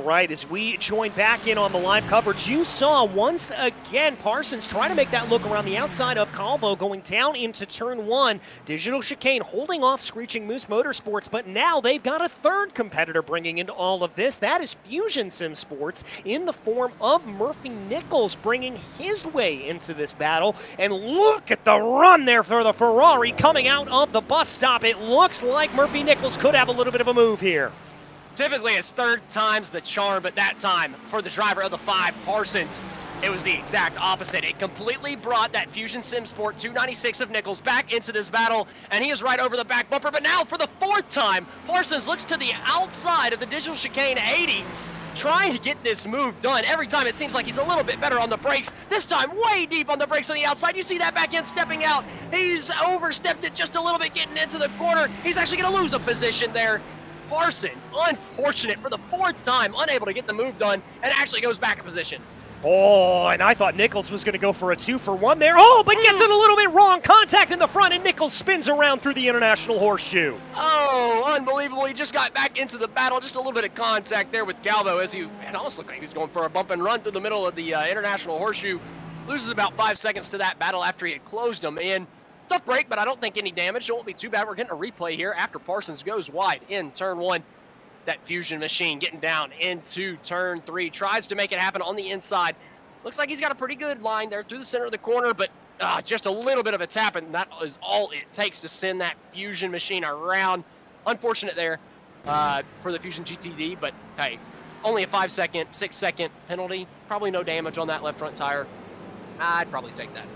right. As we join back in on the live coverage, you saw once again Parsons trying to make that look around the outside of Calvo, going down into turn one. Digital chicane holding off Screeching Moose Motorsports, but now they've got a third competitor bringing into all of this. That is Fusion Sim Sports in the form of Murphy Nichols bringing his way into this battle. And look at the run there for the Ferrari coming out of the bus stop. It looks like Murphy Nichols could have a little bit of a move here. Typically his third time's the charm, but that time for the driver of the 5, Parsons, it was the exact opposite. It completely brought that Fusion Sim Sport 296 of Nichols back into this battle, and he is right over the back bumper. But now for the 4th time, Parsons looks to the outside of the digital chicane 80, trying to get this move done. Every time it seems like he's a little bit better on the brakes. This time way deep on the brakes on the outside. You see that back end stepping out. He's overstepped it just a little bit getting into the corner. He's actually going to lose a position there. Parsons, unfortunate for the 4th time, unable to get the move done, and actually goes back in position. Oh, and I thought Nichols was going to go for a 2-for-1 there. Oh, but gets it a little bit wrong. Contact in the front, and Nichols spins around through the International Horseshoe. Oh, unbelievable. He just got back into the battle. Just a little bit of contact there with Calvo as it almost looked like he was going for a bump and run through the middle of the International Horseshoe. Loses about 5 seconds to that battle after he had closed him in. Tough break, but I don't think any damage. It won't be too bad. We're getting a replay here after Parsons goes wide in turn 1. That Fusion machine getting down into turn 3. Tries to make it happen on the inside. Looks like he's got a pretty good line there through the center of the corner, but just a little bit of a tap, and that is all it takes to send that Fusion machine around. Unfortunate there for the Fusion GTD, but hey, only a 5-second, 6-second penalty. Probably no damage on that left front tire. I'd probably take that.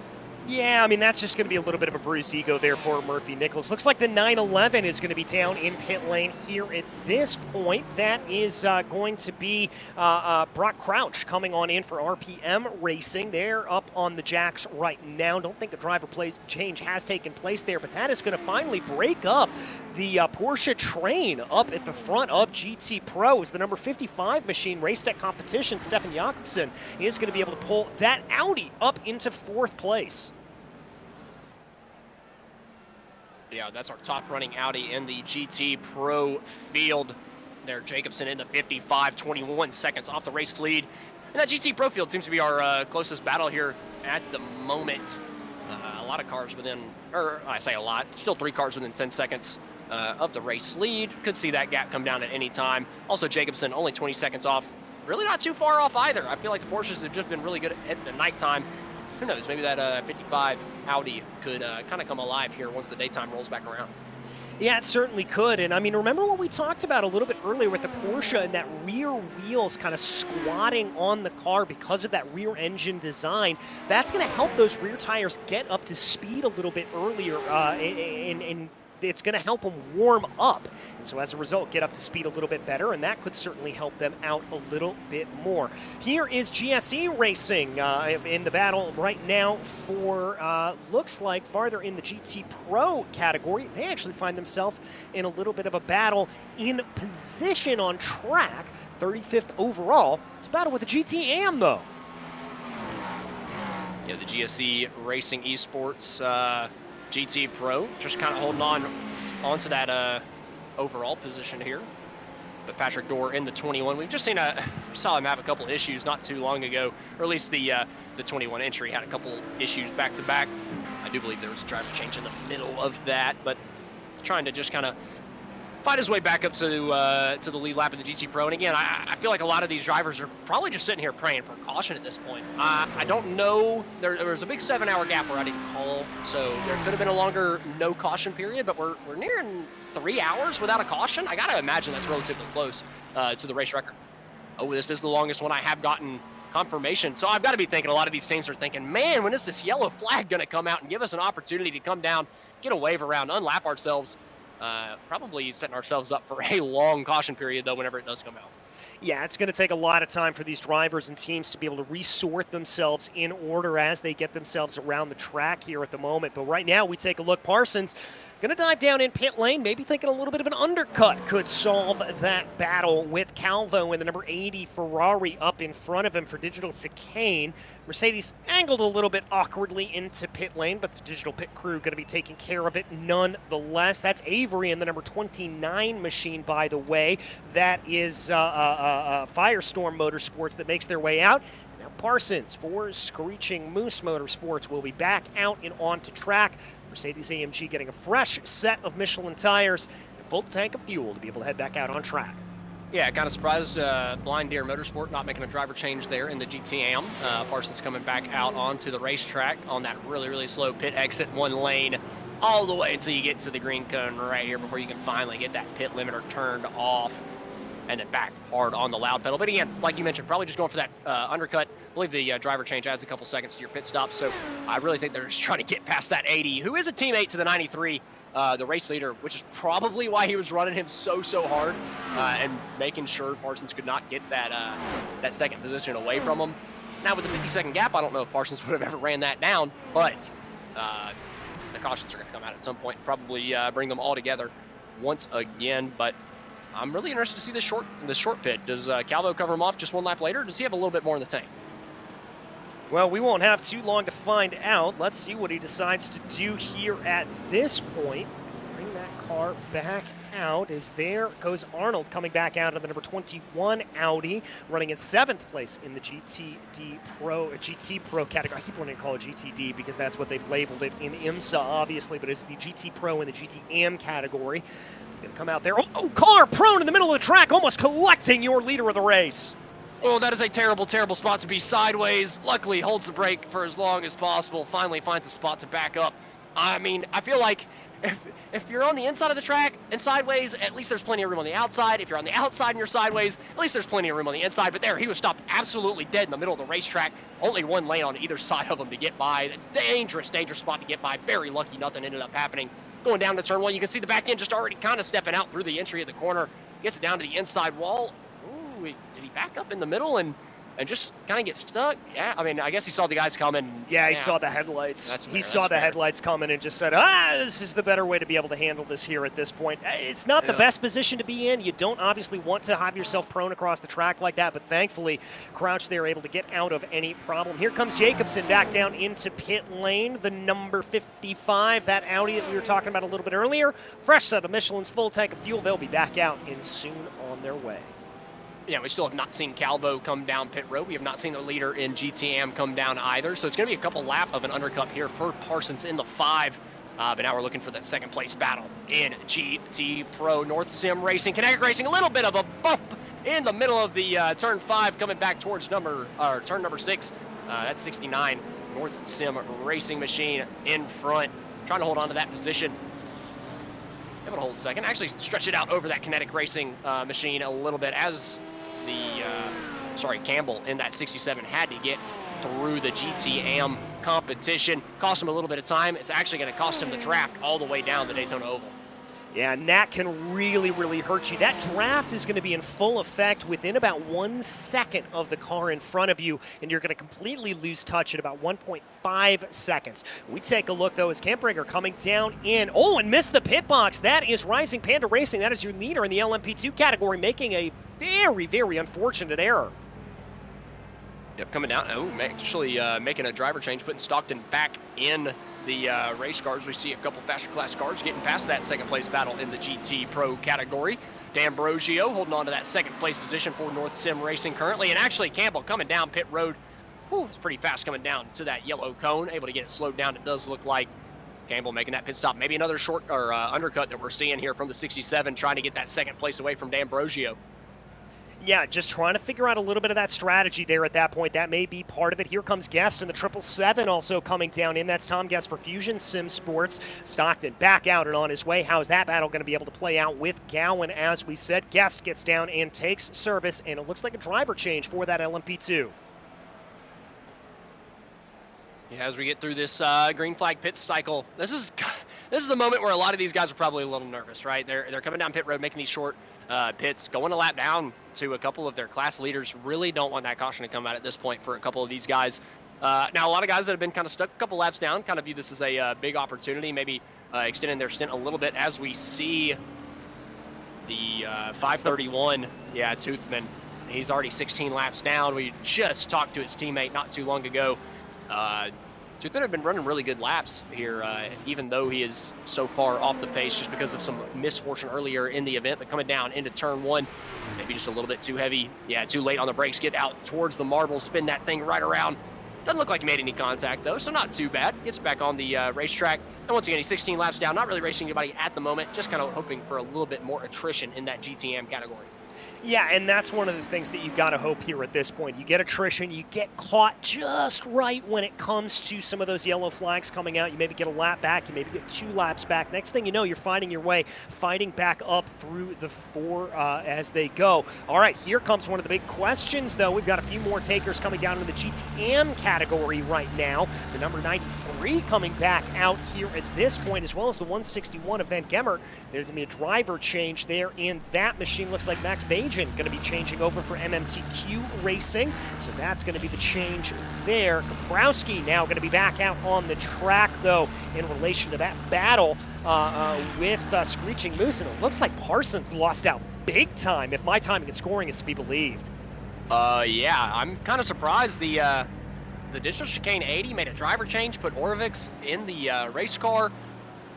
Yeah, I mean, that's just going to be a little bit of a bruised ego there for Murphy Nichols. Looks like the 911 is going to be down in pit lane here at this point. That is going to be Brock Crouch coming on in for RPM Racing. They're up on the jacks right now. Don't think a driver change has taken place there, but that is going to finally break up the Porsche train up at the front of GT Pro. As the number 55 machine raced at competition, Stefan Jakobsen is going to be able to pull that Audi up into 4th place. Yeah, that's our top running Audi in the GT Pro field. There, Jacobsen in the 55, 21 seconds off the race lead. And that GT Pro field seems to be our closest battle here at the moment. A lot of cars within, or I say a lot, still 3 cars within 10 seconds of the race lead. Could see that gap come down at any time. Also, Jacobsen only 20 seconds off. Really not too far off either. I feel like the Porsches have just been really good at the nighttime. Who knows, maybe that 55 Audi could kind of come alive here once the daytime rolls back around. Yeah, it certainly could. And I mean, remember what we talked about a little bit earlier with the Porsche and that rear wheels kind of squatting on the car because of that rear engine design. That's going to help those rear tires get up to speed a little bit earlier, and it's going to help them warm up. And so as a result, get up to speed a little bit better, and that could certainly help them out a little bit more. Here is GSE Racing in the battle right now for, looks like farther in the GT Pro category. They actually find themselves in a little bit of a battle in position on track, 35th overall. It's a battle with the GT Am, though. Yeah, the GSE Racing Esports GT Pro just kind of holding onto that overall position here. But Patrick Dorr in the 21. We've just saw him have a couple issues not too long ago, or at least the 21 entry had a couple issues back to back. I do believe there was a driver change in the middle of that, but trying to just kind of fight his way back up to the lead lap of the GT Pro. And again, I feel like a lot of these drivers are probably just sitting here praying for caution at this point. I don't know. There was a big 7-hour gap where I didn't call, so there could have been a longer no caution period, but we're nearing 3 hours without a caution. I got to imagine that's relatively close to the race record. Oh, this is the longest one I have gotten confirmation. So I've got to be thinking a lot of these teams are thinking, man, when is this yellow flag going to come out and give us an opportunity to come down, get a wave around, unlap ourselves? Probably setting ourselves up for a long caution period, though, whenever it does come out. Yeah, it's going to take a lot of time for these drivers and teams to be able to resort themselves in order as they get themselves around the track here at the moment. But right now, we take a look. Parsons Gonna dive down in pit lane, maybe thinking a little bit of an undercut could solve that battle with Calvo and the number 80 Ferrari up in front of him for digital chicane. Mercedes angled a little bit awkwardly into pit lane, but the digital pit crew gonna be taking care of it nonetheless. That's Avery and the number 29 machine, by the way. That is Firestorm Motorsports that makes their way out. Now Parsons for Screeching Moose Motorsports will be back out and onto track. Mercedes-AMG getting a fresh set of Michelin tires and full tank of fuel to be able to head back out on track. Yeah, kind of surprised Blind Deer Motorsport not making a driver change there in the GTM. Parsons coming back out onto the racetrack on that really, really slow pit exit, one lane, all the way until you get to the green cone right here before you can finally get that pit limiter turned off and then back hard on the loud pedal. But again, like you mentioned, probably just going for that undercut. I believe the driver change adds a couple seconds to your pit stop, so I really think they're just trying to get past that 80, who is a teammate to the 93, the race leader, which is probably why he was running him so hard and making sure Parsons could not get that second position away from him. Now with the 50-second gap, I don't know if Parsons would have ever ran that down, but the cautions are going to come out at some point, probably bring them all together once again. But I'm really interested to see the short pit. Does Calvo cover him off just one lap later, or does he have a little bit more in the tank? Well, we won't have too long to find out. Let's see what he decides to do here at this point. Bring that car back out as there goes Arnold coming back out of the number 21 Audi, running in 7th place in the GT Pro category. I keep wanting to call it GTD because that's what they've labeled it in IMSA, obviously, but it's the GT Pro and the GTM category. Gonna come out there. Oh, car prone in the middle of the track, almost collecting your leader of the race. Oh, that is a terrible, terrible spot to be sideways. Luckily, holds the brake for as long as possible. Finally finds a spot to back up. I mean, I feel like if you're on the inside of the track and sideways, at least there's plenty of room on the outside. If you're on the outside and you're sideways, at least there's plenty of room on the inside. But there, he was stopped absolutely dead in the middle of the racetrack. Only one lane on either side of him to get by. Dangerous, dangerous spot to get by. Very lucky nothing ended up happening. Going down to turn one, you can see the back end just already kind of stepping out through the entry of the corner. Gets it down to the inside wall. Ooh, did he back up in the middle and just kind of get stuck? Yeah, I mean, I guess he saw the guys coming. Yeah, he saw the headlights. He saw the headlights coming and just said, this is the better way to be able to handle this here at this point. It's not the best position to be in. You don't obviously want to have yourself prone across the track like that, but thankfully, Crouch there able to get out of any problem. Here comes Jacobson back down into pit lane, the number 55, that Audi that we were talking about a little bit earlier. Fresh set of Michelin's full tank of fuel. They'll be back out in soon on their way. Yeah, we still have not seen Calvo come down pit road. We have not seen the leader in GTM come down either. So it's going to be a couple lap of an undercut here for Parsons in the 5. But now we're looking for that second place battle in GT Pro. North Sim Racing, Kinetic Racing, a little bit of a bump in the middle of the turn 5 coming back towards turn number 6. That's 69. North Sim Racing Machine in front, trying to hold on to that position. Give it a hold a second. Actually stretch it out over that Kinetic Racing machine a little bit as Campbell in that 67 had to get through the GTM competition. Cost him a little bit of time. It's actually going to cost him the draft all the way down the Daytona Oval. Yeah, and that can really, really hurt you. That draft is going to be in full effect within about 1 second of the car in front of you, and you're going to completely lose touch at about 1.5 seconds. We take a look, though, as Campbreaker coming down in. Oh, and missed the pit box. That is Rising Panda Racing. That is your leader in the LMP2 category, making a very, very unfortunate error. Yep, coming down. Oh, actually making a driver change, putting Stockton back in the race cars. We see a couple faster class cars getting past that second place battle in the GT Pro category. D'Ambrosio holding on to that second place position for North Sim Racing currently. And actually Campbell coming down pit road. Whew, it's pretty fast coming down to that yellow cone. Able to get it slowed down. It does look like Campbell making that pit stop. Maybe another short or undercut that we're seeing here from the 67, trying to get that second place away from D'Ambrosio. Yeah, just trying to figure out a little bit of that strategy there at that point. That may be part of it. Here comes Guest in the 777 also coming down in. That's Tom Guest for Fusion Sim Sports. Stockton back out and on his way. How's that battle going to be able to play out with Gowan? As we said, Guest gets down and takes service, and it looks like a driver change for that LMP2. Yeah, as we get through this green flag pit cycle, this is the moment where a lot of these guys are probably a little nervous, right? They're coming down pit road, making these short pits, going a lap down to a couple of their class leaders. Really don't want that caution to come out at this point for a couple of these guys. Now, a lot of guys that have been kind of stuck a couple laps down kind of view this as a big opportunity, maybe extending their stint a little bit as we see the 531. Yeah, Toothman. He's already 16 laps down. We just talked to his teammate not too long ago. Toothman had been running really good laps here, even though he is so far off the pace just because of some misfortune earlier in the event. But coming down into turn 1, maybe just a little bit too heavy. Yeah, too late on the brakes. Get out towards the marble, spin that thing right around. Doesn't look like he made any contact, though, so not too bad. Gets back on the racetrack. And once again, he's 16 laps down. Not really racing anybody at the moment. Just kind of hoping for a little bit more attrition in that GTM category. Yeah, and that's one of the things that you've got to hope here at this point. You get attrition, you get caught just right when it comes to some of those yellow flags coming out. You maybe get a lap back, you maybe get 2 laps back. Next thing you know, you're fighting your way, fighting back up through the 4 as they go. All right, here comes one of the big questions, though. We've got a few more takers coming down into the GTM category right now. The number 93 coming back out here at this point, as well as the 161 of Van Gemmert. There's going to be a driver change there in that machine. Looks like Max Bajan going to be changing over for MMTQ Racing, so that's going to be the change there. Kaprowski now going to be back out on the track, though, in relation to that battle with Screeching Moose, and it looks like Parsons lost out big time, if my timing and scoring is to be believed. Yeah, I'm kind of surprised. The digital chicane 80 made a driver change, put Orovix in the race car,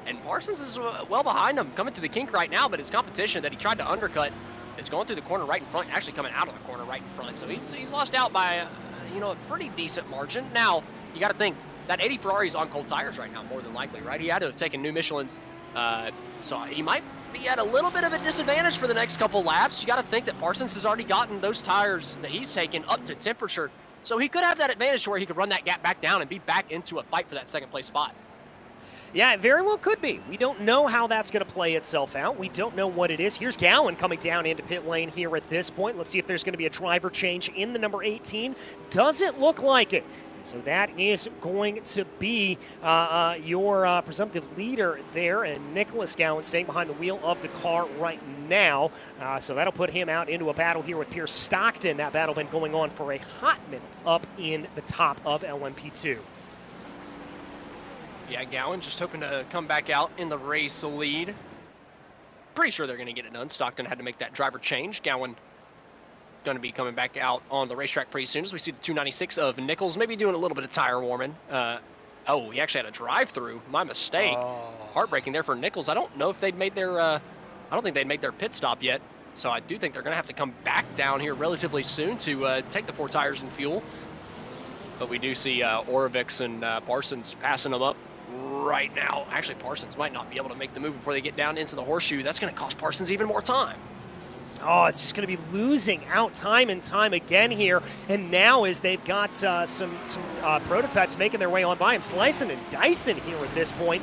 and Parsons is well behind him, coming through the kink right now, but his competition that he tried to undercut is going through the corner right in front, actually coming out of the corner right in front. So he's lost out by, a pretty decent margin. Now, you got to think, that 80 Ferrari's on cold tires right now, more than likely, right? He had to have taken new Michelin's, so he might be at a little bit of a disadvantage for the next couple laps. You got to think that Parsons has already gotten those tires that he's taken up to temperature, so he could have that advantage to where he could run that gap back down and be back into a fight for that second place spot. Yeah, it very well could be. We don't know how that's going to play itself out. We don't know what it is. Here's Gowan coming down into pit lane here at this point. Let's see if there's going to be a driver change in the number 18. Doesn't look like it. So that is going to be your presumptive leader there, and Nicholas Gowan staying behind the wheel of the car right now. So that'll put him out into a battle here with Pierce Stockton. That battle been going on for a hot minute up in the top of LMP2. Yeah, Gowan just hoping to come back out in the race lead. Pretty sure they're going to get it done. Stockton had to make that driver change. Gowan going to be coming back out on the racetrack pretty soon as we see the 296 of Nichols, maybe doing a little bit of tire warming. Oh, he actually had a drive-through. My mistake. Oh. Heartbreaking there for Nichols. I don't know if they'd made their I don't think they'd made their pit stop yet. So I do think they're going to have to come back down here relatively soon to take the 4 tires and fuel. But we do see Orovix and Parsons passing them up right now. Actually, Parsons might not be able to make the move before they get down into the horseshoe. That's going to cost Parsons even more time. Oh, it's just going to be losing out time and time again here. And now as they've got some prototypes making their way on by him, slicing and dicing here at this point.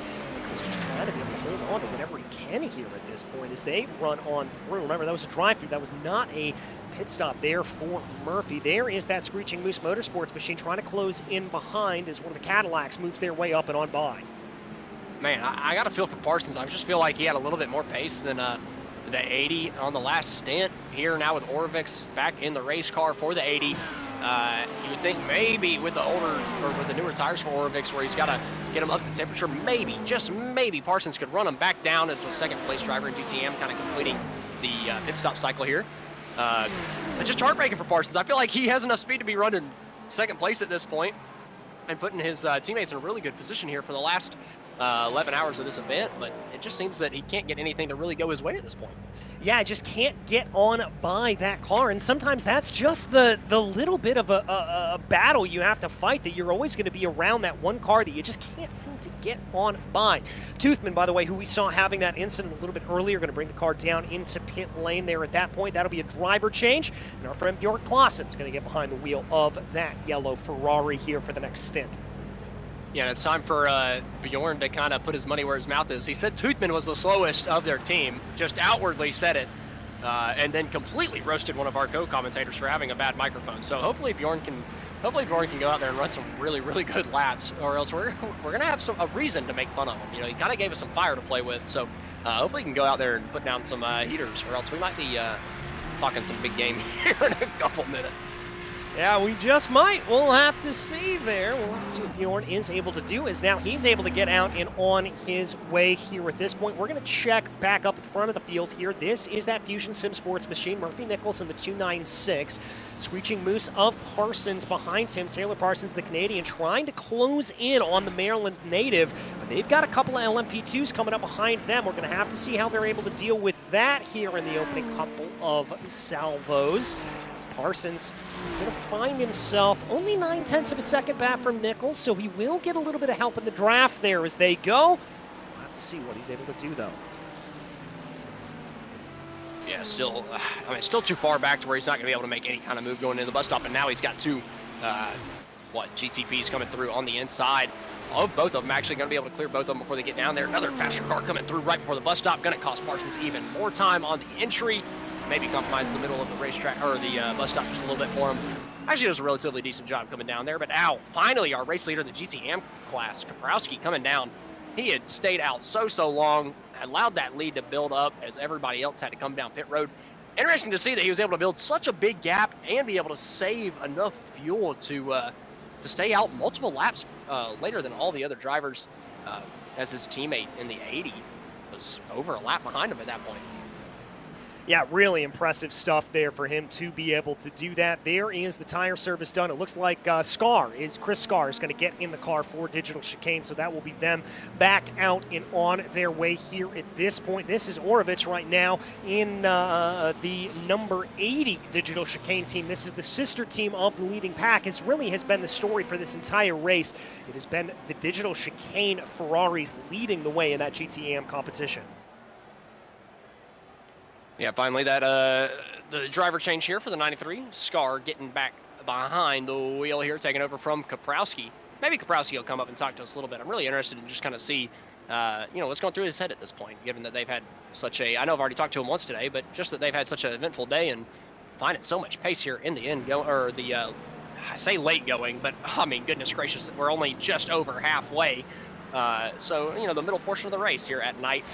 He's just trying to be able to hold on to whatever he can here at this point as they run on through. Remember, that was a drive-through. That was not a pit stop there for Murphy. There is that Screeching Moose Motorsports machine trying to close in behind as one of the Cadillacs moves their way up and on by. Man, I got to feel for Parsons. I just feel like he had a little bit more pace than the 80 on the last stint. Here now with Orovix back in the race car for the 80. You would think maybe with the older or with the newer tires for Orovix, where he's got to get him up to temperature, maybe, just maybe, Parsons could run him back down as a second place driver in GTM, kind of completing the pit stop cycle here. But just heartbreaking for Parsons. I feel like he has enough speed to be running second place at this point and putting his teammates in a really good position here for the last 11 hours of this event, but it just seems that he can't get anything to really go his way at this point. Yeah, I just can't get on by that car, and sometimes that's just the little bit of a battle you have to fight, that you're always going to be around that one car that you just can't seem to get on by. Toothman, by the way, who we saw having that incident a little bit earlier, going to bring the car down into pit lane there at that point. That'll be a driver change, and our friend Bjork Claessen's going to get behind the wheel of that yellow Ferrari here for the next stint. Yeah, and it's time for Bjorn to kind of put his money where his mouth is. He said Toothman was the slowest of their team, just outwardly said it, and then completely roasted one of our co-commentators for having a bad microphone. So hopefully Bjorn can go out there and run some really, really good laps, or else we're gonna have a reason to make fun of him. You know, he kind of gave us some fire to play with, so hopefully he can go out there and put down some heaters, or else we might be talking some big game here in a couple minutes. Yeah, we just might. We'll have to see there. We'll have to see what Bjorn is able to do, as now he's able to get out and on his way here at this point. We're going to check back up at the front of the field here. This is that Fusion Sim Sports machine. Murphy Nichols in the 296. Screeching Moose of Parsons behind him. Taylor Parsons, the Canadian, trying to close in on the Maryland native. But they've got a couple of LMP2s coming up behind them. We're going to have to see how they're able to deal with that here in the opening couple of salvos. Parsons going to find himself only 9/10 of a second back from Nichols, so he will get a little bit of help in the draft there as they go. We'll have to see what he's able to do, though. Yeah, still too far back to where he's not going to be able to make any kind of move going into the bus stop, and now he's got two, GTPs coming through on the inside. Both of them actually going to be able to clear both of them before they get down there. Another faster car coming through right before the bus stop, going to cost Parsons even more time on the entry. Maybe compromise the middle of the racetrack or the bus stop just a little bit for him. Actually does a relatively decent job coming down there, but now finally our race leader in the GTM class, Kaprowski, coming down. He had stayed out so long, allowed that lead to build up as everybody else had to come down pit road. Interesting to see that he was able to build such a big gap and be able to save enough fuel to stay out multiple laps later than all the other drivers, as his teammate in the 80 was over a lap behind him at that point. Yeah, really impressive stuff there for him to be able to do that. There is the tire service done. It looks like Chris Scar is going to get in the car for Digital Chicane, so that will be them back out and on their way here at this point. This is Orovich right now in the number 80 Digital Chicane team. This is the sister team of the leading pack. It really has been the story for this entire race. It has been the Digital Chicane Ferraris leading the way in that GTM competition. Yeah, finally that the driver change here for the 93. Scar getting back behind the wheel here, taking over from Kaprowski. Maybe Kaprowski will come up and talk to us a little bit. I'm really interested in just kind of see, what's going through his head at this point, given that they've had such a, I know I've already talked to him once today, but just that they've had such an eventful day and finding so much pace here in the end, I say late going, but I mean, goodness gracious, we're only just over halfway. So the middle portion of the race here at night,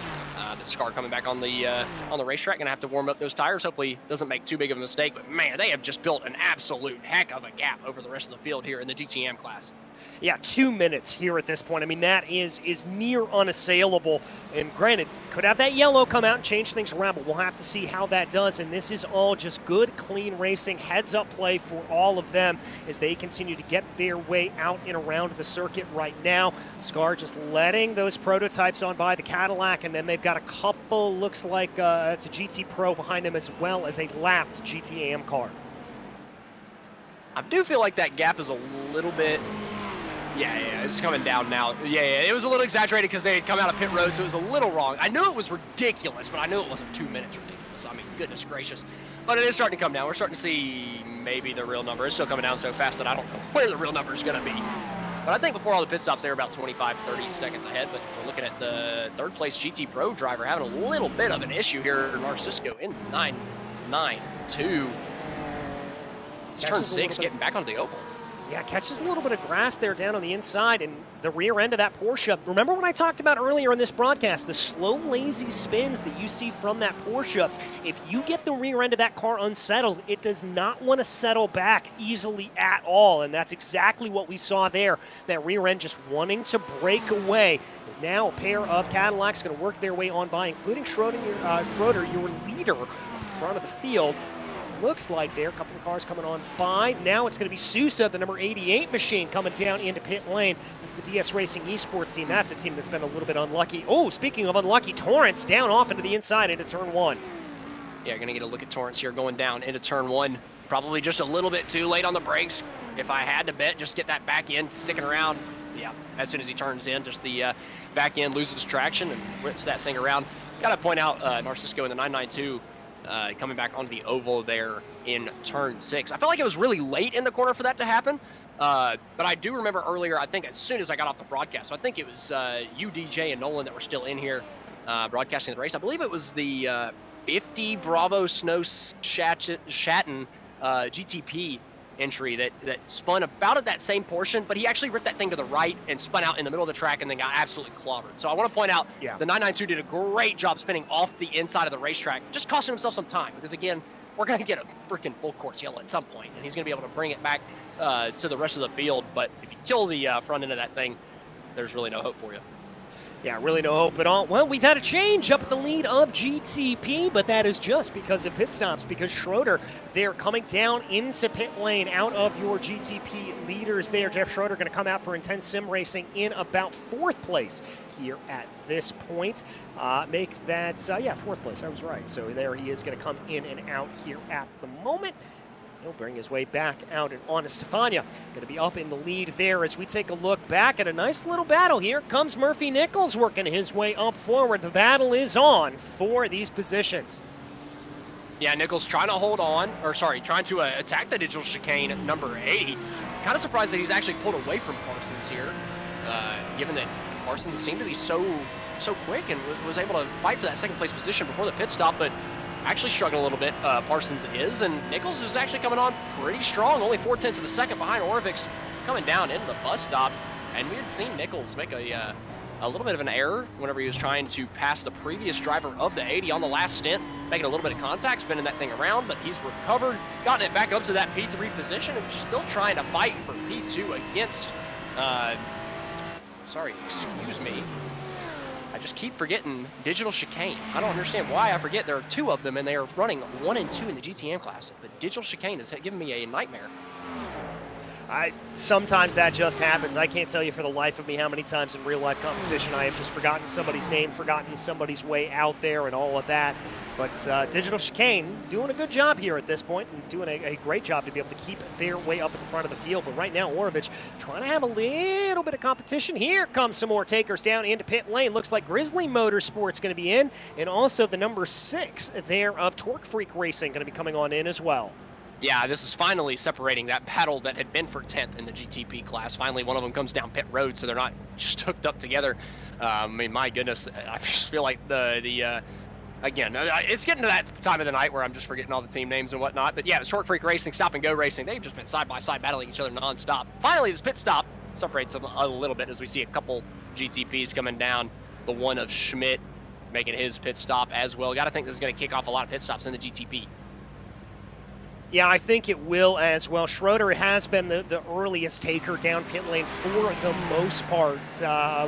the Scar coming back on the racetrack, gonna have to warm up those tires. Hopefully doesn't make too big of a mistake, but man, they have just built an absolute heck of a gap over the rest of the field here in the DTM class. Yeah, 2 minutes here at this point. I mean, that is near unassailable. And granted, could have that yellow come out and change things around, but we'll have to see how that does. And this is all just good, clean racing, heads-up play for all of them as they continue to get their way out and around the circuit right now. Scar just letting those prototypes on by the Cadillac, and then they've got a couple, looks like it's a GT Pro behind them as well as a lapped GTAM car. I do feel like that gap is a little bit... Yeah, it's coming down now. Yeah, it was a little exaggerated because they had come out of pit road, so it was a little wrong. I knew it was ridiculous, but I knew it wasn't 2 minutes ridiculous. I mean, goodness gracious. But it is starting to come down. We're starting to see maybe the real number. It's still coming down so fast that I don't know where the real number is going to be. But I think before all the pit stops, they were about 25, 30 seconds ahead. But we're looking at the third place GT Pro driver having a little bit of an issue here. Narcisco in 992. It's turn 6, getting back onto the oval. Yeah, catches a little bit of grass there down on the inside and the rear end of that Porsche. Remember what I talked about earlier in this broadcast, the slow, lazy spins that you see from that Porsche. If you get the rear end of that car unsettled, it does not want to settle back easily at all, and that's exactly what we saw there. That rear end just wanting to break away. Is now a pair of Cadillacs going to work their way on by, including Schroeder, your leader at the front of the field. Looks like there, a couple of cars coming on by. Now it's going to be Sousa, the number 88 machine, coming down into pit lane. It's the DS Racing Esports team. That's a team that's been a little bit unlucky. Oh, speaking of unlucky, Torrance down off into the inside into turn 1. Yeah, going to get a look at Torrance here going down into turn 1. Probably just a little bit too late on the brakes. If I had to bet, just get that back end sticking around. Yeah, as soon as he turns in, just the back end loses traction and rips that thing around. Got to point out Narcisco in the 992. Coming back onto the oval there in turn 6. I felt like it was really late in the corner for that to happen, but I do remember earlier, I think as soon as I got off the broadcast, so I think it was you, DJ, and Nolan that were still in here broadcasting the race. I believe it was the 50 Bravo Snow Shatten GTP entry that spun about at that same portion, but he actually ripped that thing to the right and spun out in the middle of the track and then got absolutely clobbered. So I want to point out the 992 did a great job spinning off the inside of the racetrack, just costing himself some time because, again, we're going to get a freaking full course yellow at some point, and he's going to be able to bring it back to the rest of the field. But if you kill the front end of that thing, there's really no hope for you. Yeah, really no hope at all. Well, we've had a change up at the lead of GTP, but that is just because of pit stops, because Schroeder, they're coming down into pit lane out of your GTP leaders there. Jeff Schroeder going to come out for Intense Sim Racing in about 4th place here at this point. Make that, yeah, 4th place. I was right. So there he is going to come in and out here at the moment. He'll bring his way back out and on to Stefania. Going to be up in the lead there as we take a look back at a nice little battle. Here comes Murphy Nichols working his way up forward. The battle is on for these positions. Yeah, Nichols trying to hold on, or sorry, trying to attack the digital chicane at number 80. Kind of surprised that he's actually pulled away from Parsons here, given that Parsons seemed to be so quick and was able to fight for that 2nd place position before the pit stop, but actually struggling a little bit, Parsons is, and Nichols is actually coming on pretty strong, only 0.4 of a second behind Orvix coming down into the bus stop. And we had seen Nichols make a little bit of an error whenever he was trying to pass the previous driver of the 80 on the last stint, making a little bit of contact, spinning that thing around, but he's recovered, gotten it back up to that P3 position, and still trying to fight for P2 against, sorry, excuse me, I just keep forgetting Digital Chicane. I don't understand why I forget. There are 2 of them, and they are running 1 and 2 in the GTM class. But Digital Chicane has given me a nightmare. Sometimes that just happens. I can't tell you for the life of me how many times in real life competition I have just forgotten somebody's name, forgotten somebody's way out there and all of that. But Digital Chicane doing a good job here at this point and doing a great job to be able to keep their way up at the front of the field. But right now, Orovich trying to have a little bit of competition. Here comes some more takers down into pit lane. Looks like Grizzly Motorsports going to be in, and also the number 6 there of Torque Freak Racing going to be coming on in as well. Yeah, this is finally separating that battle that had been for 10th in the GTP class. Finally, one of them comes down pit road, so they're not just hooked up together. I mean, my goodness, I just feel like again, it's getting to that time of the night where I'm just forgetting all the team names and whatnot. But yeah, Short Freak Racing, Stop and Go Racing, they've just been side by side battling each other nonstop. Finally, this pit stop separates them a little bit as we see a couple GTPs coming down. The one of Schmidt making his pit stop as well. Got to think this is going to kick off a lot of pit stops in the GTP. Yeah, I think it will as well. Schroeder has been the earliest taker down pit lane for the most part.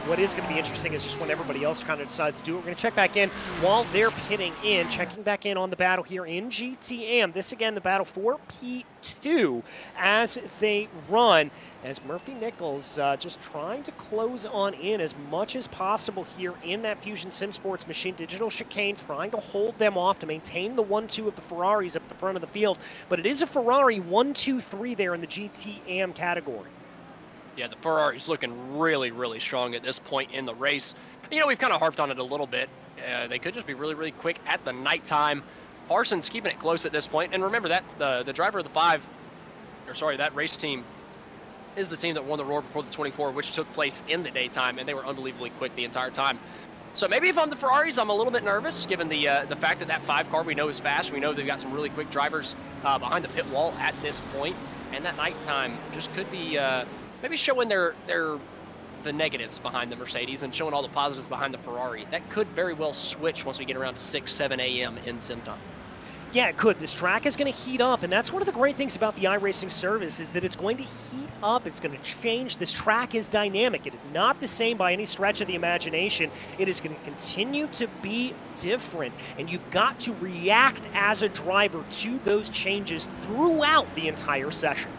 What is going to be interesting is just when everybody else kind of decides to do it. We're going to check back in while they're pitting in, checking back in on the battle here in GTM. This, again, the battle for P2 as they run. As Murphy Nichols just trying to close on in as much as possible here in that Fusion Sim Sports machine. Digital Chicane trying to hold them off to maintain the 1-2 of the Ferraris up at the front of the field. But it is a Ferrari 1-2-3 there in the GTM category. Yeah, the Ferrari's looking really, really strong at this point in the race. You know, we've kind of harped on it a little bit. They could just be really, really quick at the nighttime. Parsons keeping it close at this point. And remember that the driver of the that race team is the team that won the Roar before the 24, which took place in the daytime, and they were unbelievably quick the entire time. So maybe if I'm the Ferraris, I'm a little bit nervous, given the fact that 5 car we know is fast. We know they've got some really quick drivers behind the pit wall at this point, and that nighttime just could be maybe showing the negatives behind the Mercedes and showing all the positives behind the Ferrari. That could very well switch once we get around to 6, 7 a.m. in sim time. Yeah, it could. This track is going to heat up, and that's one of the great things about the iRacing service is that it's going to heat up. It's going to change. This track is dynamic. It is not the same by any stretch of the imagination. It is going to continue to be different, and you've got to react as a driver to those changes throughout the entire session.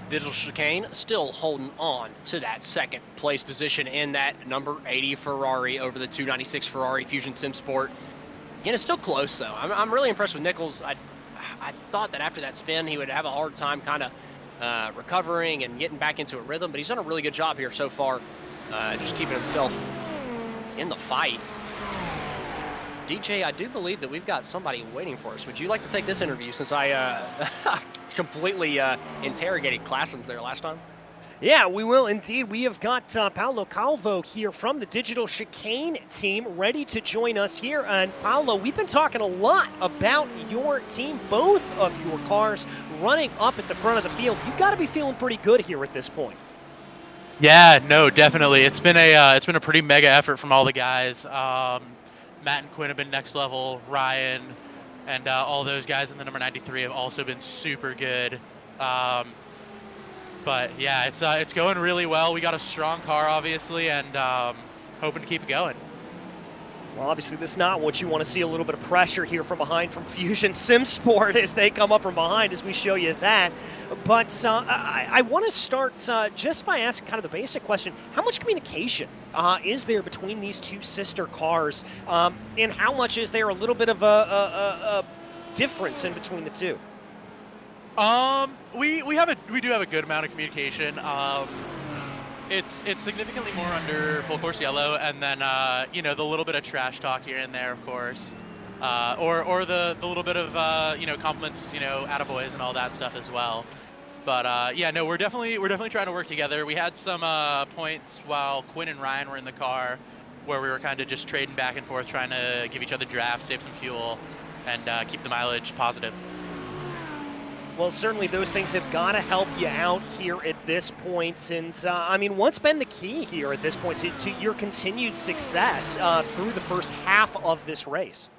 Digital Chicane still holding on to that 2nd place position in that number 80 Ferrari over the 296 Ferrari Fusion Sim Sport. Again, it's still close, though. I'm really impressed with Nichols. I thought that after that spin, he would have a hard time kind of recovering and getting back into a rhythm, but he's done a really good job here so far, just keeping himself in the fight. DJ, I do believe that we've got somebody waiting for us. Would you like to take this interview since I completely interrogated Classens there last time? Yeah, we will indeed. We have got Paolo Calvo here from the Digital Chicane team ready to join us here. And Paolo, we've been talking a lot about your team, both of your cars running up at the front of the field. You've got to be feeling pretty good here at this point. Yeah, no, definitely. It's been a pretty mega effort from all the guys. Matt and Quinn have been next level. Ryan and all those guys in the number 93 have also been super good. But yeah, it's going really well. We got a strong car, obviously, and hoping to keep it going. Well, obviously, this is not what you want to see, a little bit of pressure here from behind from Fusion SimSport as they come up from behind as we show you that. But I want to start just by asking kind of the basic question. How much communication is there between these two sister cars? And how much is there a little bit of a difference in between the two? We do have a good amount of communication. It's significantly more under full course yellow, and then you know, the little bit of trash talk here and there, of course, or the little bit of you know, compliments, you know, attaboys and all that stuff as well. But yeah, no, we're definitely trying to work together. We had some points while Quinn and Ryan were in the car where we were kind of just trading back and forth, trying to give each other drafts, save some fuel, and keep the mileage positive. Well, certainly those things have got to help you out here at this point. And, I mean, what's been the key here at this point to your continued success through the first half of this race?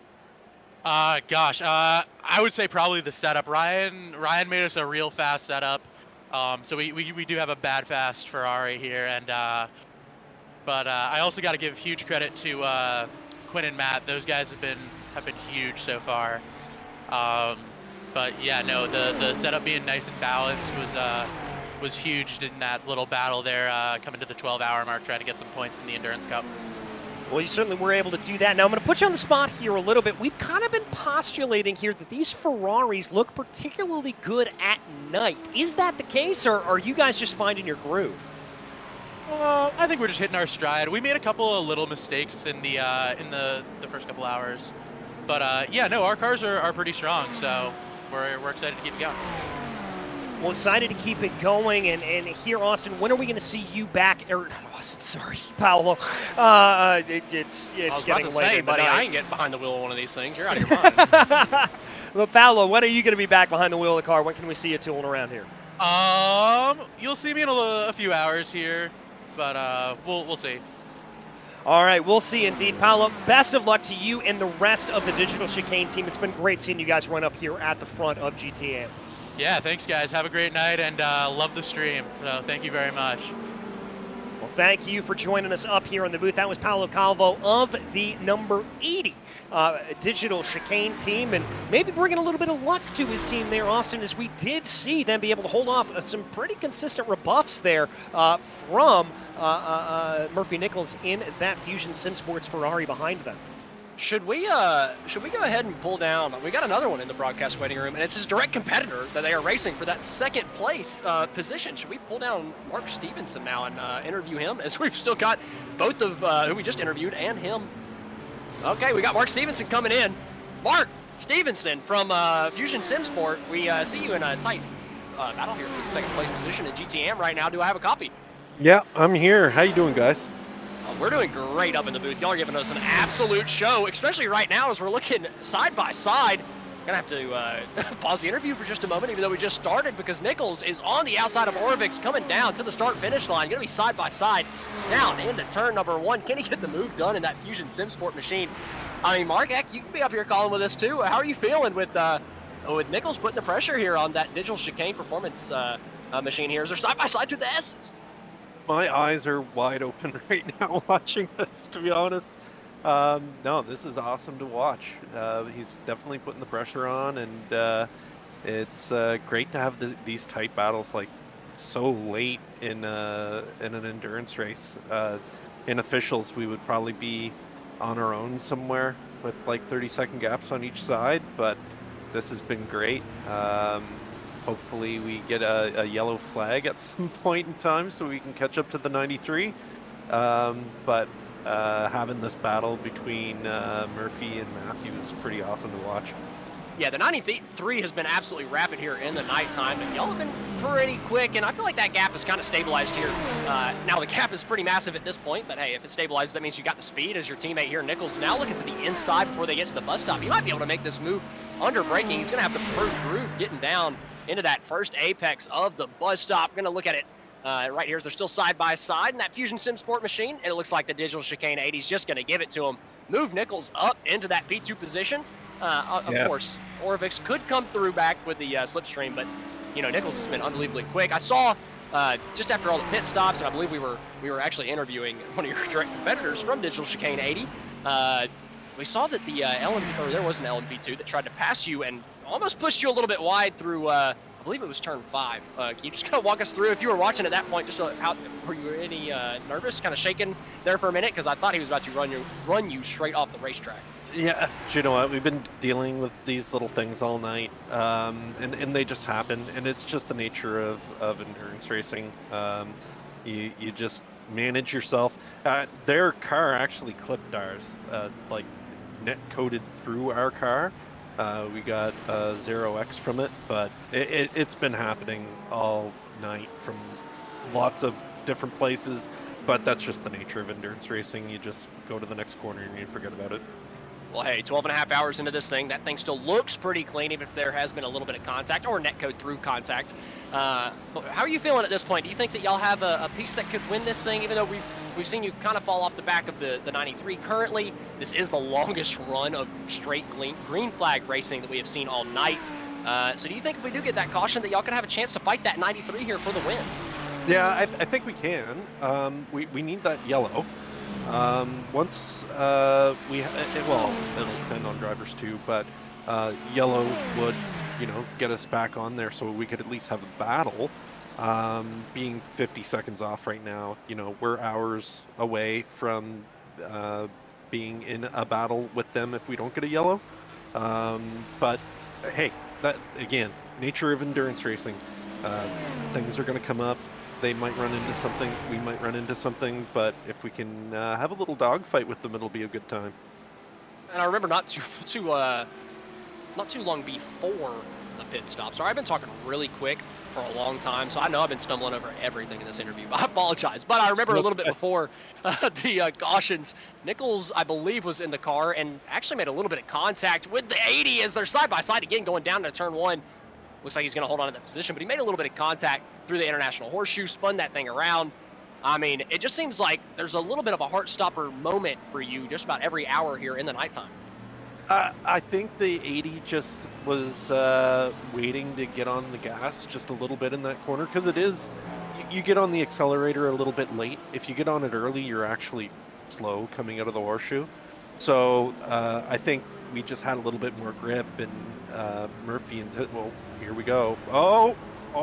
Gosh, I would say probably the setup. Ryan made us a real fast setup. So we do have a bad fast Ferrari here, and but I also got to give huge credit to Quinn and Matt. Those guys have been huge so far. But yeah, no, the setup being nice and balanced was huge in that little battle there, coming to the 12-hour mark, trying to get some points in the Endurance Cup. Well, you certainly were able to do that. Now, I'm going to put you on the spot here a little bit. We've kind of been postulating here that these Ferraris look particularly good at night. Is that the case, or are you guys just finding your groove? I think we're just hitting our stride. We made a couple of little mistakes in the first couple hours, but yeah, no, our cars are pretty strong, so we're excited to keep it going. Well, excited to keep it going, and here, Austin, when are we going to see you back? Austin, sorry, Paolo. It's getting later. Say, buddy, I ain't getting behind the wheel of one of these things. You're out of your mind. Well, Paolo, when are you going to be back behind the wheel of the car? When can we see you tooling around here? You'll see me in a few hours here, but we'll see. All right, we'll see indeed. Paolo, best of luck to you and the rest of the Digital Chicane team. It's been great seeing you guys run up here at the front of GTM. Yeah, thanks, guys. Have a great night, and love the stream. So thank you very much. Well, thank you for joining us up here in the booth. That was Paolo Calvo of the number 80 Digital Chicane team, and maybe bringing a little bit of luck to his team there, Austin, as we did see them be able to hold off some pretty consistent rebuffs there from Murphy Nichols in that Fusion SimSports Ferrari behind them. Should we go ahead and pull down? We got another one in the broadcast waiting room, and it's his direct competitor that they are racing for that second place position. Should we pull down Mark Stevenson now and interview him, as we've still got both of who we just interviewed and him? Okay, we got Mark Stevenson coming in. Mark Stevenson from Fusion SimSport. We see you in a tight battle here for the second place position at GTM right now. Do I have a copy? Yeah, I'm here. How you doing, guys? We're doing great up in the booth. Y'all are giving us an absolute show, especially right now as we're looking side by side. Gonna have to pause the interview for just a moment, even though we just started, because Nichols is on the outside of Orvix, coming down to the start-finish line. Gonna be side by side down into turn number 1. Can he get the move done in that Fusion SimSport machine? I mean, Mark, heck, you can be up here calling with us too. How are you feeling with Nichols putting the pressure here on that Digital Chicane performance machine here? Is there side by side to the S's? My eyes are wide open right now watching this, to be honest. No, this is awesome to watch. He's definitely putting the pressure on, and it's great to have these tight battles like so late in an endurance race. In officials, we would probably be on our own somewhere with like 30-second gaps on each side, but this has been great. Hopefully we get a yellow flag at some point in time so we can catch up to the 93. But having this battle between Murphy and Matthew is pretty awesome to watch. Yeah, the 93 has been absolutely rapid here in the nighttime, and y'all have been pretty quick, and I feel like that gap is kind of stabilized here. Now, the gap is pretty massive at this point, but hey, if it stabilizes, that means you got the speed as your teammate here, Nichols. Now looking to the inside before they get to the bus stop. He might be able to make this move under braking. He's going to have the preferred groove getting down into that first apex of the bus stop. We're going to look at it right here as they're still side by side in that Fusion SimSport machine, and it looks like the Digital Chicane 80 is just going to give it to him move Nichols up into that P2 position. Of Yeah. course, Orvix could come through back with the slipstream, but Nichols has been unbelievably quick. I saw just after all the pit stops, and I believe we were actually interviewing one of your direct competitors from Digital Chicane 80. We saw that the there was an LMP2 that tried to pass you and almost pushed you a little bit wide through, I believe it was turn 5. Can you just kind of walk us through, if you were watching at that point, just were you any nervous, kind of shaking there for a minute? Because I thought he was about to run you straight off the racetrack. Yeah, you know what? We've been dealing with these little things all night, and they just happen, and it's just the nature of endurance racing. You just manage yourself. Their car actually clipped ours, like net coated through our car. We got 0x from it, but it's been happening all night from lots of different places. But that's just the nature of endurance racing. You just go to the next corner and you forget about it. Well, hey, 12.5 hours into this thing, that thing still looks pretty clean, even if there has been a little bit of contact or netcode through contact. How are you feeling at this point? Do you think that y'all have a piece that could win this thing, even though we've seen you kind of fall off the back of the 93 currently? This is the longest run of straight green flag racing that we have seen all night. So do you think if we do get that caution that y'all could have a chance to fight that 93 here for the win? Yeah, I think we can. We need that yellow. Once well, it'll depend on drivers too, but yellow would, get us back on there so we could at least have a battle. Being 50 seconds off right now, we're hours away from being in a battle with them if we don't get a yellow. But hey, that again, nature of endurance racing. Things are going to come up. They might run into something, we might run into something, but if we can have a little dogfight with them, it'll be a good time. And I remember not too long before the pit stop. Sorry, I've been talking really quick for a long time, so I know I've been stumbling over everything in this interview. I apologize, but I remember a little bit before the cautions, Nichols, I believe, was in the car and actually made a little bit of contact with the 80 as they're side by side again, going down to turn 1. Looks like he's going to hold on to that position, but he made a little bit of contact through the International Horseshoe, spun that thing around. I mean, it just seems like there's a little bit of a heart-stopper moment for you just about every hour here in the nighttime. I think the 80 just was waiting to get on the gas just a little bit in that corner, because it is, you get on the accelerator a little bit late. If you get on it early, you're actually slow coming out of the horseshoe. So I think we just had a little bit more grip, and Murphy and, well, here we go. Oh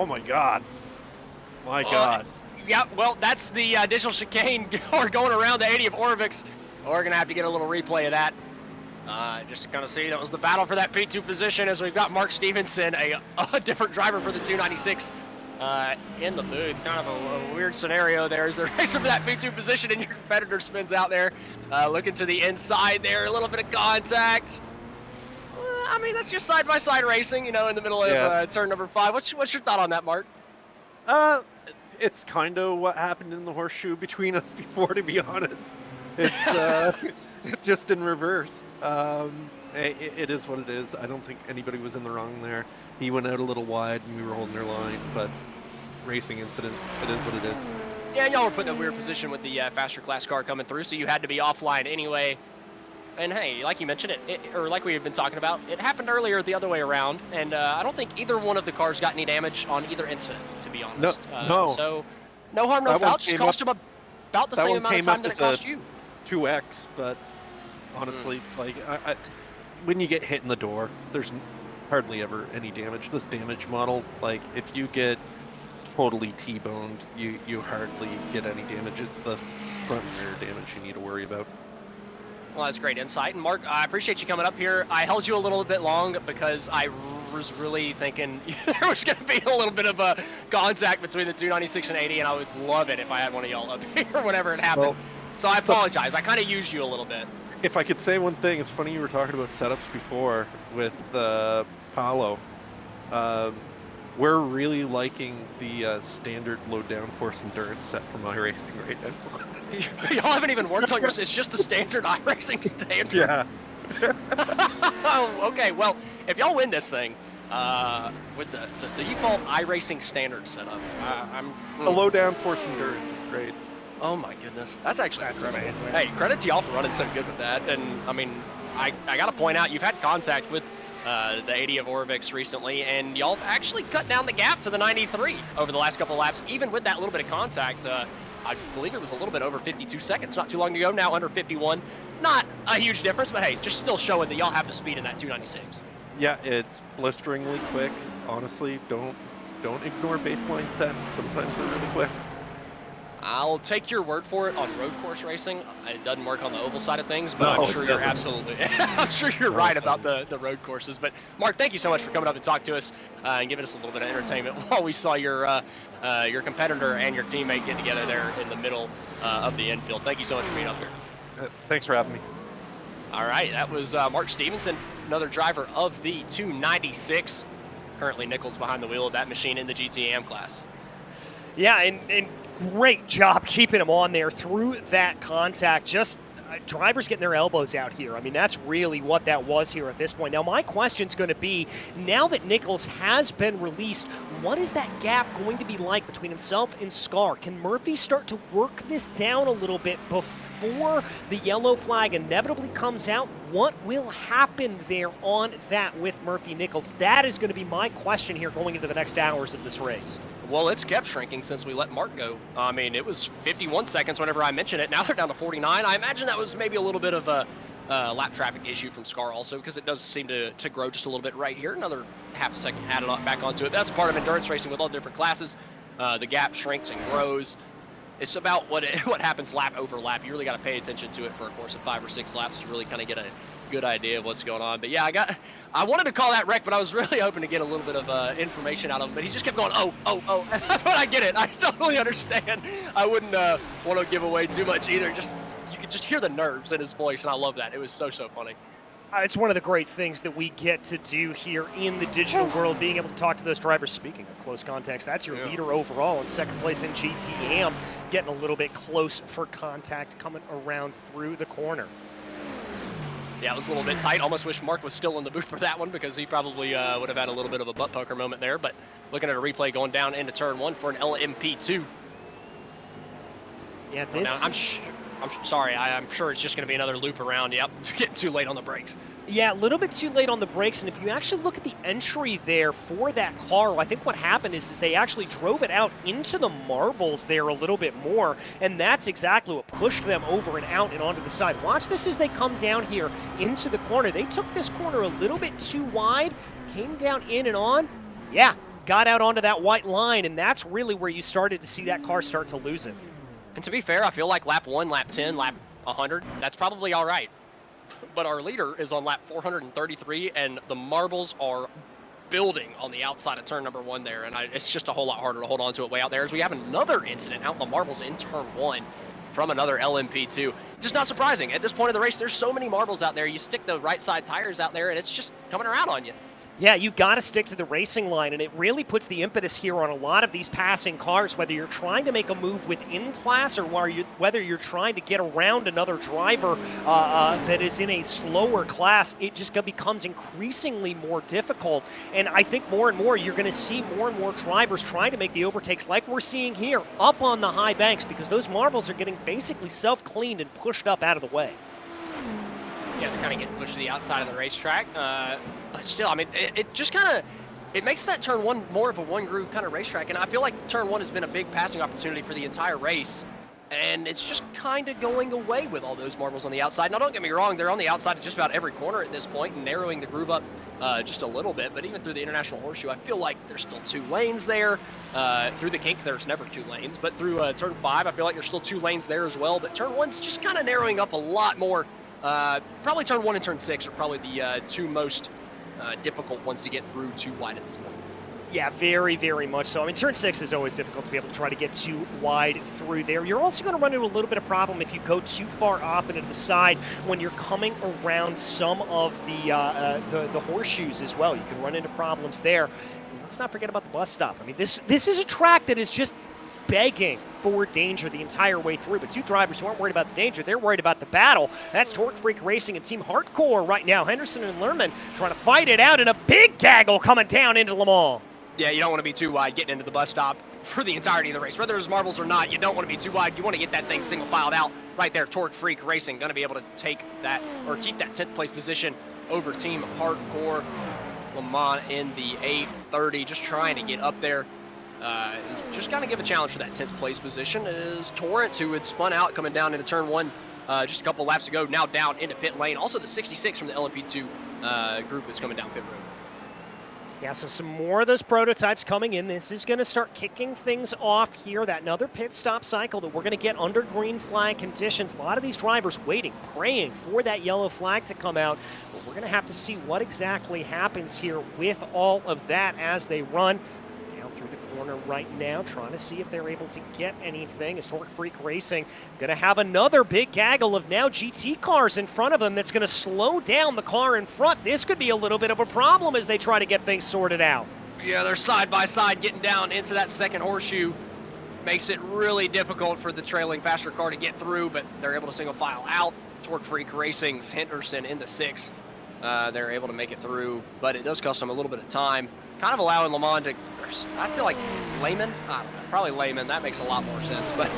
my God. My God. Yeah, well, that's the Digital Chicane or going around the 80 of Orvix. We're going to have to get a little replay of that. Just to kind of see, that was the battle for that P2 position as we've got Mark Stevenson, a different driver for the 296 in the booth. Kind of a weird scenario there as they're racing for that P2 position and your competitor spins out there, looking to the inside there, a little bit of contact. I mean, that's just side-by-side racing, in the middle of turn number 5. What's your thought on that, Mark? It's kind of what happened in the horseshoe between us before, to be honest. It's just in reverse. It is what it is. I don't think anybody was in the wrong there. He went out a little wide and we were holding their line, but racing incident, it is what it is. Yeah, and y'all were put in a weird position with the faster class car coming through, so you had to be offline anyway. And hey, like you mentioned, or like we have been talking about, it happened earlier the other way around, and I don't think either one of the cars got any damage on either incident, to be honest. No. So, no harm, no foul. Just cost him about the same amount of time that it cost you. 2x, but honestly, like, when you get hit in the door, there's hardly ever any damage. This damage model, like, if you get totally T-boned, you hardly get any damage. It's the front and rear damage you need to worry about. Well, that's great insight. And Mark, I appreciate you coming up here. I held you a little bit long because I was really thinking there was going to be a little bit of a contact between the 296 and 80, and I would love it if I had one of y'all up here whenever it happened. Well, so I apologize. I kind of used you a little bit. If I could say one thing, it's funny you were talking about setups before with Paolo. We're really liking the standard low downforce endurance set from iRacing right now. Y'all haven't even worked on yours. It's just the standard iRacing standard. Yeah. Oh, okay. Well, if y'all win this thing with the default iRacing standard setup, the low downforce endurance is great. Oh my goodness, that's actually incredible. amazing. Hey, credit to y'all for running so good with that. And I mean, I got to point out, you've had contact with the 80 of Orvix recently, and y'all actually cut down the gap to the 93 over the last couple laps, even with that little bit of contact. I believe it was a little bit over 52 seconds, not too long ago, now under 51. Not a huge difference, but hey, just still showing that y'all have the speed in that 296. Yeah, it's blisteringly quick. Honestly, don't ignore baseline sets. Sometimes they're really quick. I'll take your word for it on road course racing. It doesn't work on the oval side of things, but No, I'm sure it you're doesn't. absolutely, I'm sure you're No, right it about the road courses. But Mark, thank you so much for coming up and talk to us and giving us a little bit of entertainment while we saw your competitor and your teammate get together there in the middle of the infield. Thank you so much for being up here. Thanks for having me. All right, that was Mark Stevenson, another driver of the 296. Currently Nichols behind the wheel of that machine in the GTM class. Yeah, and great job keeping him on there through that contact. Just drivers getting their elbows out here. I mean, that's really what that was here at this point. Now, my question's going to be, now that Nichols has been released, what is that gap going to be like between himself and Scar? Can Murphy start to work this down a little bit before the yellow flag inevitably comes out? What will happen there on that with Murphy Nichols? That is going to be my question here going into the next hours of this race. Well, it's kept shrinking since we let Mark go. I mean, it was 51 seconds whenever I mentioned it. Now they're down to 49. I imagine that was maybe a little bit of a lap traffic issue from Scar also, because it does seem to grow just a little bit right here. Another half a second added back onto it. That's part of endurance racing with all different classes. The gap shrinks and grows. It's about what happens lap over lap. You really got to pay attention to it for a course of 5 or 6 laps to really kind of get a good idea of what's going on. But yeah, I wanted to call that wreck, but I was really hoping to get a little bit of information out of him. But he just kept going, oh. But I get it. I totally understand. I wouldn't want to give away too much either. You could just hear the nerves in his voice, and I love that. It was so funny. It's one of the great things that we get to do here in the digital world, being able to talk to those drivers. Speaking of close contacts, that's your leader overall in second place in GTM, getting a little bit close for contact coming around through the corner. Yeah, it was a little bit tight. Almost wish Mark was still in the booth for that one, because he probably would have had a little bit of a butt poker moment there. But looking at a replay going down into turn 1 for an LMP2. Yeah, this... I'm sorry, I'm sure it's just going to be another loop around. Yep, getting too late on the brakes. Yeah, a little bit too late on the brakes, and if you actually look at the entry there for that car, I think what happened is they actually drove it out into the marbles there a little bit more, and that's exactly what pushed them over and out and onto the side. Watch this as they come down here into the corner. They took this corner a little bit too wide, came down in and on, yeah, got out onto that white line, and that's really where you started to see that car start to lose it. And to be fair, I feel like lap 1, lap 10, lap 100, that's probably all right. But our leader is on lap 433, and the marbles are building on the outside of turn number 1 there, and it's just a whole lot harder to hold on to it way out there, as we have another incident out in the marbles in turn 1 from another LMP2. Just not surprising. At this point of the race, there's so many marbles out there. You stick the right side tires out there, and it's just coming around on you. Yeah, you've got to stick to the racing line, and it really puts the impetus here on a lot of these passing cars, whether you're trying to make a move within class or whether you're trying to get around another driver that is in a slower class. It just becomes increasingly more difficult, and I think more and more you're going to see more and more drivers trying to make the overtakes like we're seeing here up on the high banks, because those marbles are getting basically self-cleaned and pushed up out of the way. Yeah, they're kind of getting pushed to the outside of the racetrack. But still, I mean, it just kind of, it makes that turn 1 more of a one-groove kind of racetrack. And I feel like turn 1 has been a big passing opportunity for the entire race. And it's just kind of going away with all those marbles on the outside. Now, don't get me wrong, they're on the outside of just about every corner at this point and narrowing the groove up just a little bit. But even through the International Horseshoe, I feel like there's still 2 lanes there. Through the kink, there's never 2 lanes. But through turn 5, I feel like there's still 2 lanes there as well. But turn 1's just kind of narrowing up a lot more. Probably turn 1 and turn 6 are probably the 2 most difficult ones to get through too wide at this point. Yeah, very, very much so. I mean, turn 6 is always difficult to be able to try to get too wide through there. You're also going to run into a little bit of problem if you go too far off into the side when you're coming around some of the horseshoes as well. You can run into problems there. And let's not forget about the bus stop. I mean, this is a track that is just begging for danger the entire way through, but 2 drivers who aren't worried about the danger, they're worried about the battle. That's Torque Freak Racing and Team Hardcore right now. Henderson and Lerman trying to fight it out in a big gaggle coming down into Le Mans. Yeah, you don't want to be too wide getting into the bus stop. for the entirety of the race. Whether there's marbles or not, you don't want to be too wide. You want to get that thing single filed out right there. Torque Freak Racing going to be able to take that or keep that 10th place position over Team Hardcore Le Mans in the 830, just trying to get up there. Just kind of give a challenge for that 10th place position is Torrance, who had spun out coming down into turn 1 just a couple laps ago, now down into pit lane. Also the 66 from the LMP2 group is coming down pit road. Yeah, so some more of those prototypes coming in. This is going to start kicking things off here. That another pit stop cycle that we're going to get under green flag conditions. A lot of these drivers waiting, praying for that yellow flag to come out. But we're going to have to see what exactly happens here with all of that as they run down through the corner right now, trying to see if they're able to get anything. As Torque Freak Racing going to have another big gaggle of now GT cars in front of them that's going to slow down the car in front. This could be a little bit of a problem as they try to get things sorted out. Yeah, they're side by side getting down into that second horseshoe. Makes it really difficult for the trailing faster car to get through, but they're able to single file out. Torque Freak Racing's Henderson in the 6. They're able to make it through, but it does cost them a little bit of time. Kind of allowing Le Mans to, I feel like Lehman, I don't know, probably Lehman, that makes a lot more sense, but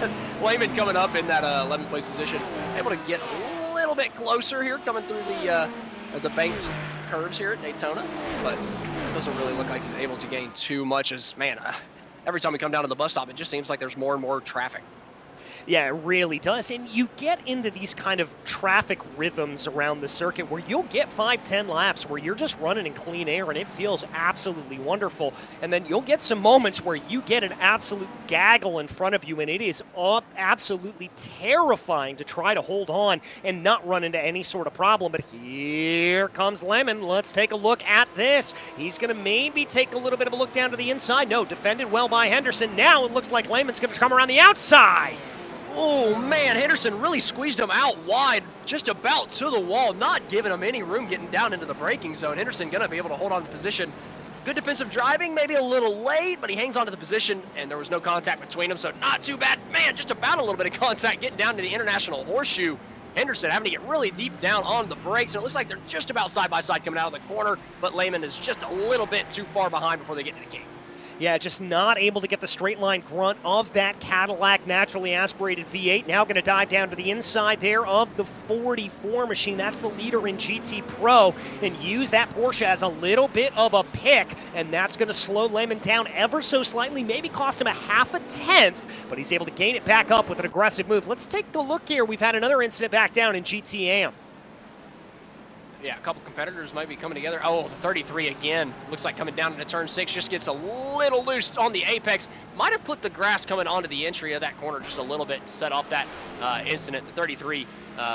Lehman coming up in that 11th place position, able to get a little bit closer here, coming through the banked curves here at Daytona, but it doesn't really look like he's able to gain too much as, man, every time we come down to the bus stop, it just seems like there's more and more traffic. Yeah, it really does. And you get into these kind of traffic rhythms around the circuit where you'll get 5-10 laps where you're just running in clean air and it feels absolutely wonderful. And then you'll get some moments where you get an absolute gaggle in front of you and it is absolutely terrifying to try to hold on and not run into any sort of problem. But here comes Lemon. Let's take a look at this. He's going to maybe take a little bit of a look down to the inside. No, defended well by Henderson. Now it looks like Lemon's going to come around the outside. Oh, man, Henderson really squeezed him out wide, just about to the wall, not giving him any room getting down into the braking zone. Henderson going to be able to hold on to the position. Good defensive driving, maybe a little late, but he hangs on to the position, and there was no contact between them, so not too bad. Man, just about a little bit of contact getting down to the International Horseshoe. Henderson having to get really deep down on the brakes, and it looks like they're just about side by side coming out of the corner, but Lehman is just a little bit too far behind before they get to the gate. Yeah, just not able to get the straight line grunt of that Cadillac naturally aspirated V8. Now going to dive down to the inside there of the 44 machine. That's the leader in GT Pro. And use that Porsche as a little bit of a pick. And that's going to slow Lehman down ever so slightly. Maybe cost him a half a tenth. But he's able to gain it back up with an aggressive move. Let's take a look here. We've had another incident back down in GTAM. Yeah, a couple competitors might be coming together. Oh, the 33 again. Looks like coming down into turn 6. Just gets a little loose on the apex. Might have clipped the grass coming onto the entry of that corner just a little bit to set off that incident. The 33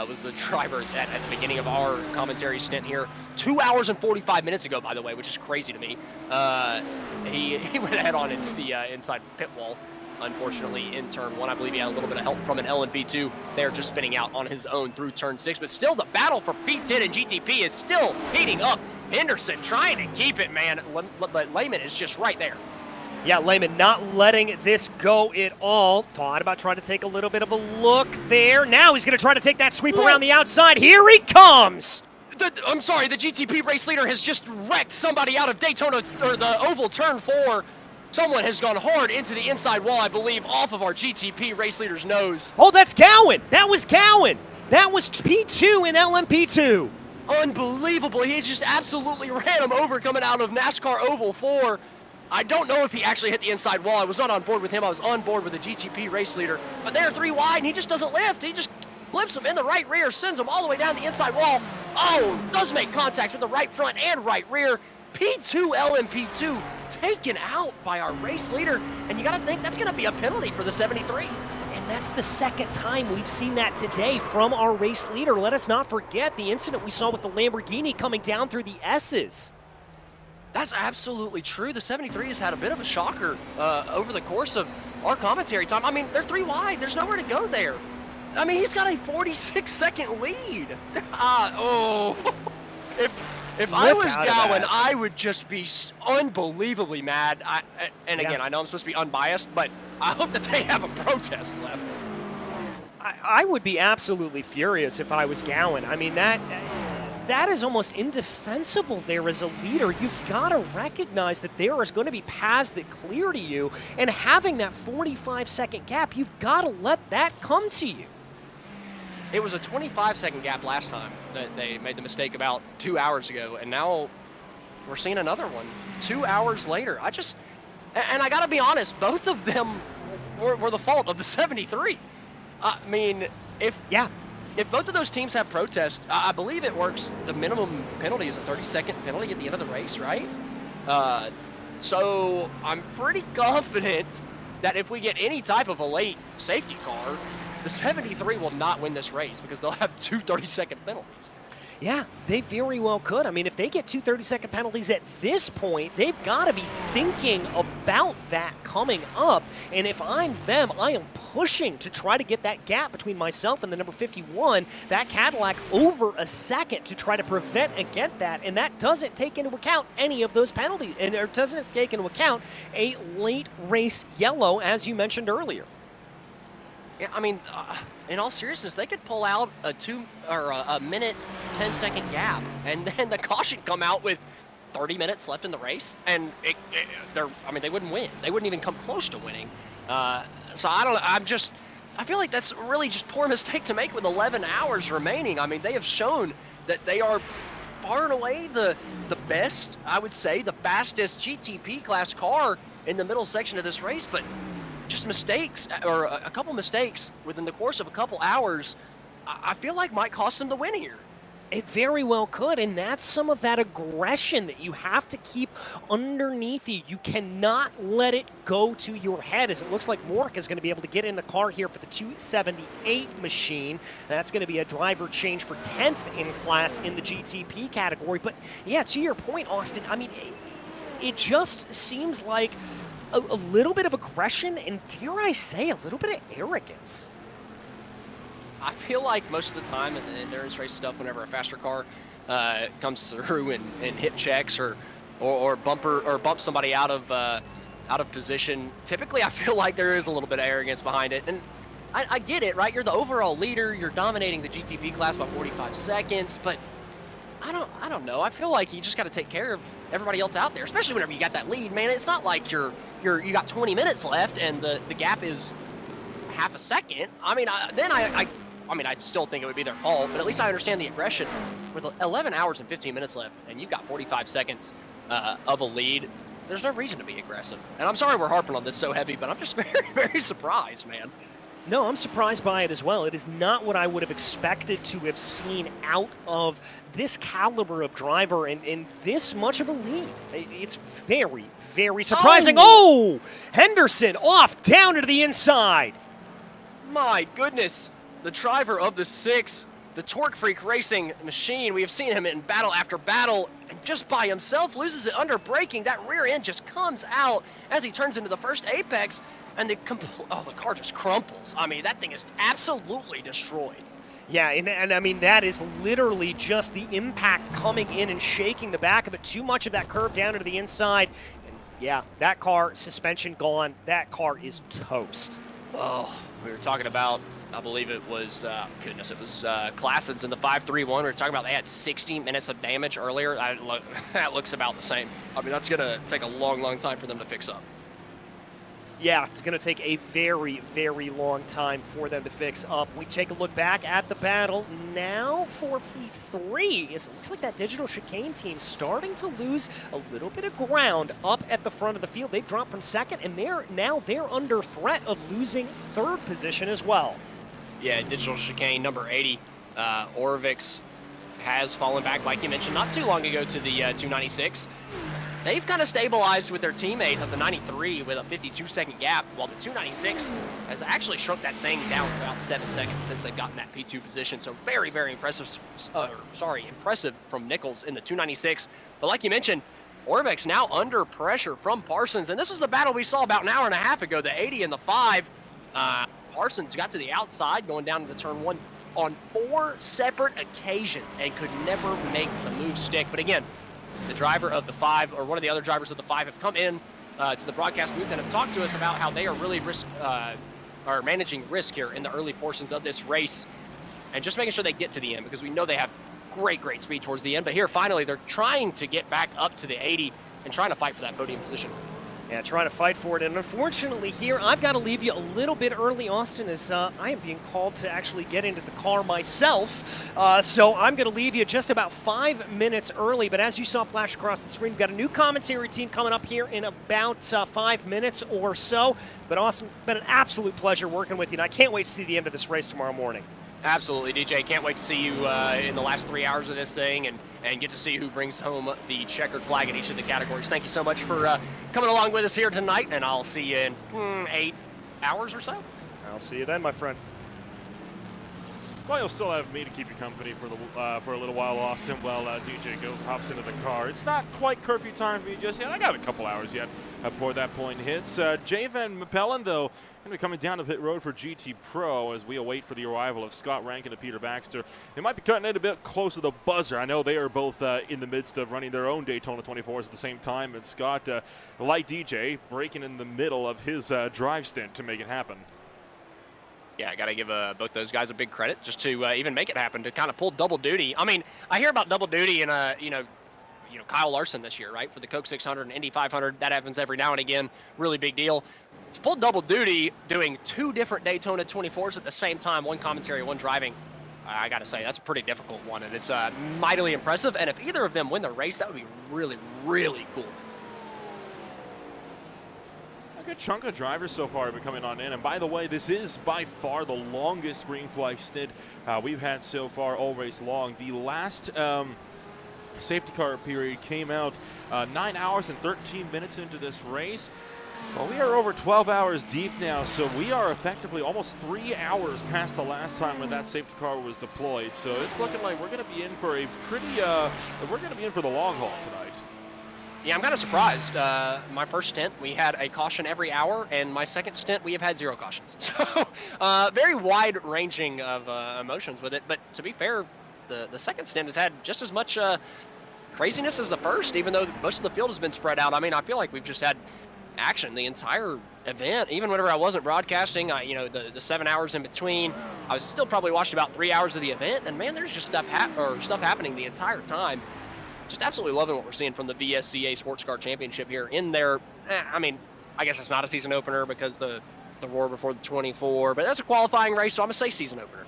was the driver at the beginning of our commentary stint here. 2 hours and 45 minutes ago, by the way, which is crazy to me. He went ahead on into the inside pit wall. Unfortunately, in turn 1, I believe he had a little bit of help from an LMP2 there, just spinning out on his own through turn 6. But still, the battle for P10 and GTP is still heating up. Henderson trying to keep it, man, but Lehman is just right there. Yeah, Lehman not letting this go at all. Thought about trying to take a little bit of a look there. Now he's going to try to take that sweep around the outside. Here he comes! I'm sorry, the GTP race leader has just wrecked somebody out of Daytona, or the oval turn 4. Someone has gone hard into the inside wall, I believe, off of our GTP race leader's nose. Oh, that's Cowan. That was Cowan. That was P2 in LMP2. Unbelievable. He just absolutely ran him over coming out of NASCAR Oval 4. I don't know if he actually hit the inside wall. I was not on board with him. I was on board with the GTP race leader. But they're 3 wide, and he just doesn't lift. He just flips him in the right rear, sends him all the way down the inside wall. Oh, does make contact with the right front and right rear. P2 LMP2 taken out by our race leader, and you got to think that's going to be a penalty for the 73. And that's the second time we've seen that today from our race leader. Let us not forget the incident we saw with the Lamborghini coming down through the S's. That's absolutely true. The 73 has had a bit of a shocker over the course of our commentary time. I mean, they're 3 wide. There's nowhere to go there. I mean, he's got a 46-second lead. If I was Gowan, I would just be unbelievably mad. And again, I know I'm supposed to be unbiased, but I hope that they have a protest left. I would be absolutely furious if I was Gowan. I mean, that is almost indefensible there as a leader. You've got to recognize that there is going to be paths that clear to you, and having that 45-second gap, you've got to let that come to you. It was a 25-second gap last time that they made the mistake about 2 hours ago, and now we're seeing another one 2 hours later. And I got to be honest, both of them were the fault of the 73. I mean, if both of those teams have protests, I believe it works. The minimum penalty is a 30-second penalty at the end of the race, right? So I'm pretty confident that if we get any type of a late safety car, the 73 will not win this race because they'll have 2 30-second penalties. Yeah, they very well could. I mean, if they get 2 30-second penalties at this point, they've got to be thinking about that coming up. And if I'm them, I am pushing to try to get that gap between myself and the number 51, that Cadillac, over a second to try to prevent and get that. And that doesn't take into account any of those penalties. And it doesn't take into account a late race yellow, as you mentioned earlier. Yeah, I mean, in all seriousness, they could pull out a minute 10-second gap, and then the caution come out with 30 minutes left in the race, and they wouldn't win. They wouldn't even come close to winning. So I feel like that's really just poor mistake to make with 11 hours remaining. I mean, they have shown that they are far and away the best, I would say, the fastest GTP class car in the middle section of this race, but just mistakes, or a couple mistakes within the course of a couple hours, I feel like might cost them the win here. It very well could, and that's some of that aggression that you have to keep underneath you. You cannot let it go to your head, as it looks like Mork is going to be able to get in the car here for the 278 machine. That's going to be a driver change for 10th in class in the GTP category. But yeah, to your point, Austin, I mean, it just seems like a little bit of aggression and, dare I say, a little bit of arrogance. I feel like most of the time in the endurance race stuff, whenever a faster car comes through and hit checks or bump somebody out of position, typically I feel like there is a little bit of arrogance behind it. And I get it, right? You're the overall leader. You're dominating the GTP class by 45 seconds, but I don't know. I feel like you just got to take care of everybody else out there, especially whenever you got that lead, man. It's not like you got 20 minutes left and the gap is half a second. I mean, I still think it would be their fault, but at least I understand the aggression. With 11 hours and 15 minutes left, and you've got 45 seconds of a lead, there's no reason to be aggressive. And I'm sorry we're harping on this so heavy, but I'm just very, very surprised, man. No, I'm surprised by it as well. It is not what I would have expected to have seen out of this caliber of driver and this much of a lead. It's very, very surprising. Oh! Henderson off down into the inside. My goodness. The driver of the 6, the Torque Freak Racing machine. We have seen him in battle after battle, and just by himself loses it under braking. That rear end just comes out as he turns into the first apex. And the car just crumples. I mean, that thing is absolutely destroyed. Yeah, and I mean, that is literally just the impact coming in and shaking the back of it. Too much of that curve down into the inside. And yeah, that car, suspension gone. That car is toast. Oh, we were talking about, I believe it was, it was Klassen's in the 531. We were talking about they had 60 minutes of damage earlier. That looks about the same. I mean, that's going to take a long, long time for them to fix up. Yeah, it's going to take a very, very long time for them to fix up. We take a look back at the battle now for P3. It looks like that digital chicane team starting to lose a little bit of ground up at the front of the field. They've dropped from second, and they're under threat of losing third position as well. Yeah, digital chicane number 80, Orvix has fallen back, like you mentioned, not too long ago to the 296. They've kind of stabilized with their teammate of the 93 with a 52-second gap, while the 296 has actually shrunk that thing down about 7 seconds since they've gotten that P2 position. So very, very impressive from Nichols in the 296. But like you mentioned, Orvex now under pressure from Parsons. And this was the battle we saw about an hour and a half ago, the 80 and the 5. Parsons got to the outside going down to the turn 1 on 4 separate occasions and could never make the move stick. But again, the driver of the 5, or one of the other drivers of the 5, have come in to the broadcast booth and have talked to us about how they are really managing risk here in the early portions of this race and just making sure they get to the end, because we know they have great speed towards the end. But here, finally, they're trying to get back up to the 80 and trying to fight for that podium position. Yeah, trying to fight for it. And unfortunately here, I've got to leave you a little bit early, Austin, as I am being called to actually get into the car myself. So I'm going to leave you just about 5 minutes early. But as you saw flash across the screen, we've got a new commentary team coming up here in about 5 minutes or so. But Austin, been an absolute pleasure working with you. And I can't wait to see the end of this race tomorrow morning. Absolutely, DJ. Can't wait to see you in the last 3 hours of this thing and get to see who brings home the checkered flag in each of the categories. Thank you so much for coming along with us here tonight, and I'll see you in 8 hours or so. I'll see you then, my friend. Well, you'll still have me to keep you company for a little while, Austin, while DJ hops into the car. It's not quite curfew time for me just yet. I got a couple hours yet before that point hits. Jay Van Mepellen, though, going to be coming down to pit road for GT Pro as we await for the arrival of Scott Rankin and Peter Baxter. They might be cutting it a bit close to the buzzer. I know they are both in the midst of running their own Daytona 24s at the same time, and Scott, like DJ, breaking in the middle of his drive stint to make it happen. Yeah, I got to give both those guys a big credit just to even make it happen, to kind of pull double duty. I mean, I hear about double duty in Kyle Larson this year, right, for the Coke 600 and Indy 500. That happens every now and again. Really big deal. To pull double duty doing 2 different Daytona 24s at the same time, one commentary, one driving, I got to say, that's a pretty difficult one, and it's mightily impressive. And if either of them win the race, that would be really, really cool. A good chunk of drivers so far have been coming on in. And by the way, this is by far the longest green flag stint we've had so far all race long. The last safety car period came out 9 hours and 13 minutes into this race. Well, we are over 12 hours deep now, so we are effectively almost 3 hours past the last time when that safety car was deployed. So it's looking like we're going to be in for a pretty, we're going to be in for the long haul tonight. Yeah, I'm kind of surprised. My first stint, we had a caution every hour, and my second stint, we have had 0 cautions. So very wide-ranging of emotions with it. But to be fair, the second stint has had just as much craziness as the first, even though most of the field has been spread out. I mean, I feel like we've just had action the entire event. Even whenever I wasn't broadcasting, the 7 hours in between, I was still probably watching about 3 hours of the event. And man, there's just stuff happening the entire time. Just absolutely loving what we're seeing from the VSCA Sports Car Championship here in there. I mean, I guess it's not a season opener because the roar before the 24, but that's a qualifying race, so I'm gonna say season opener.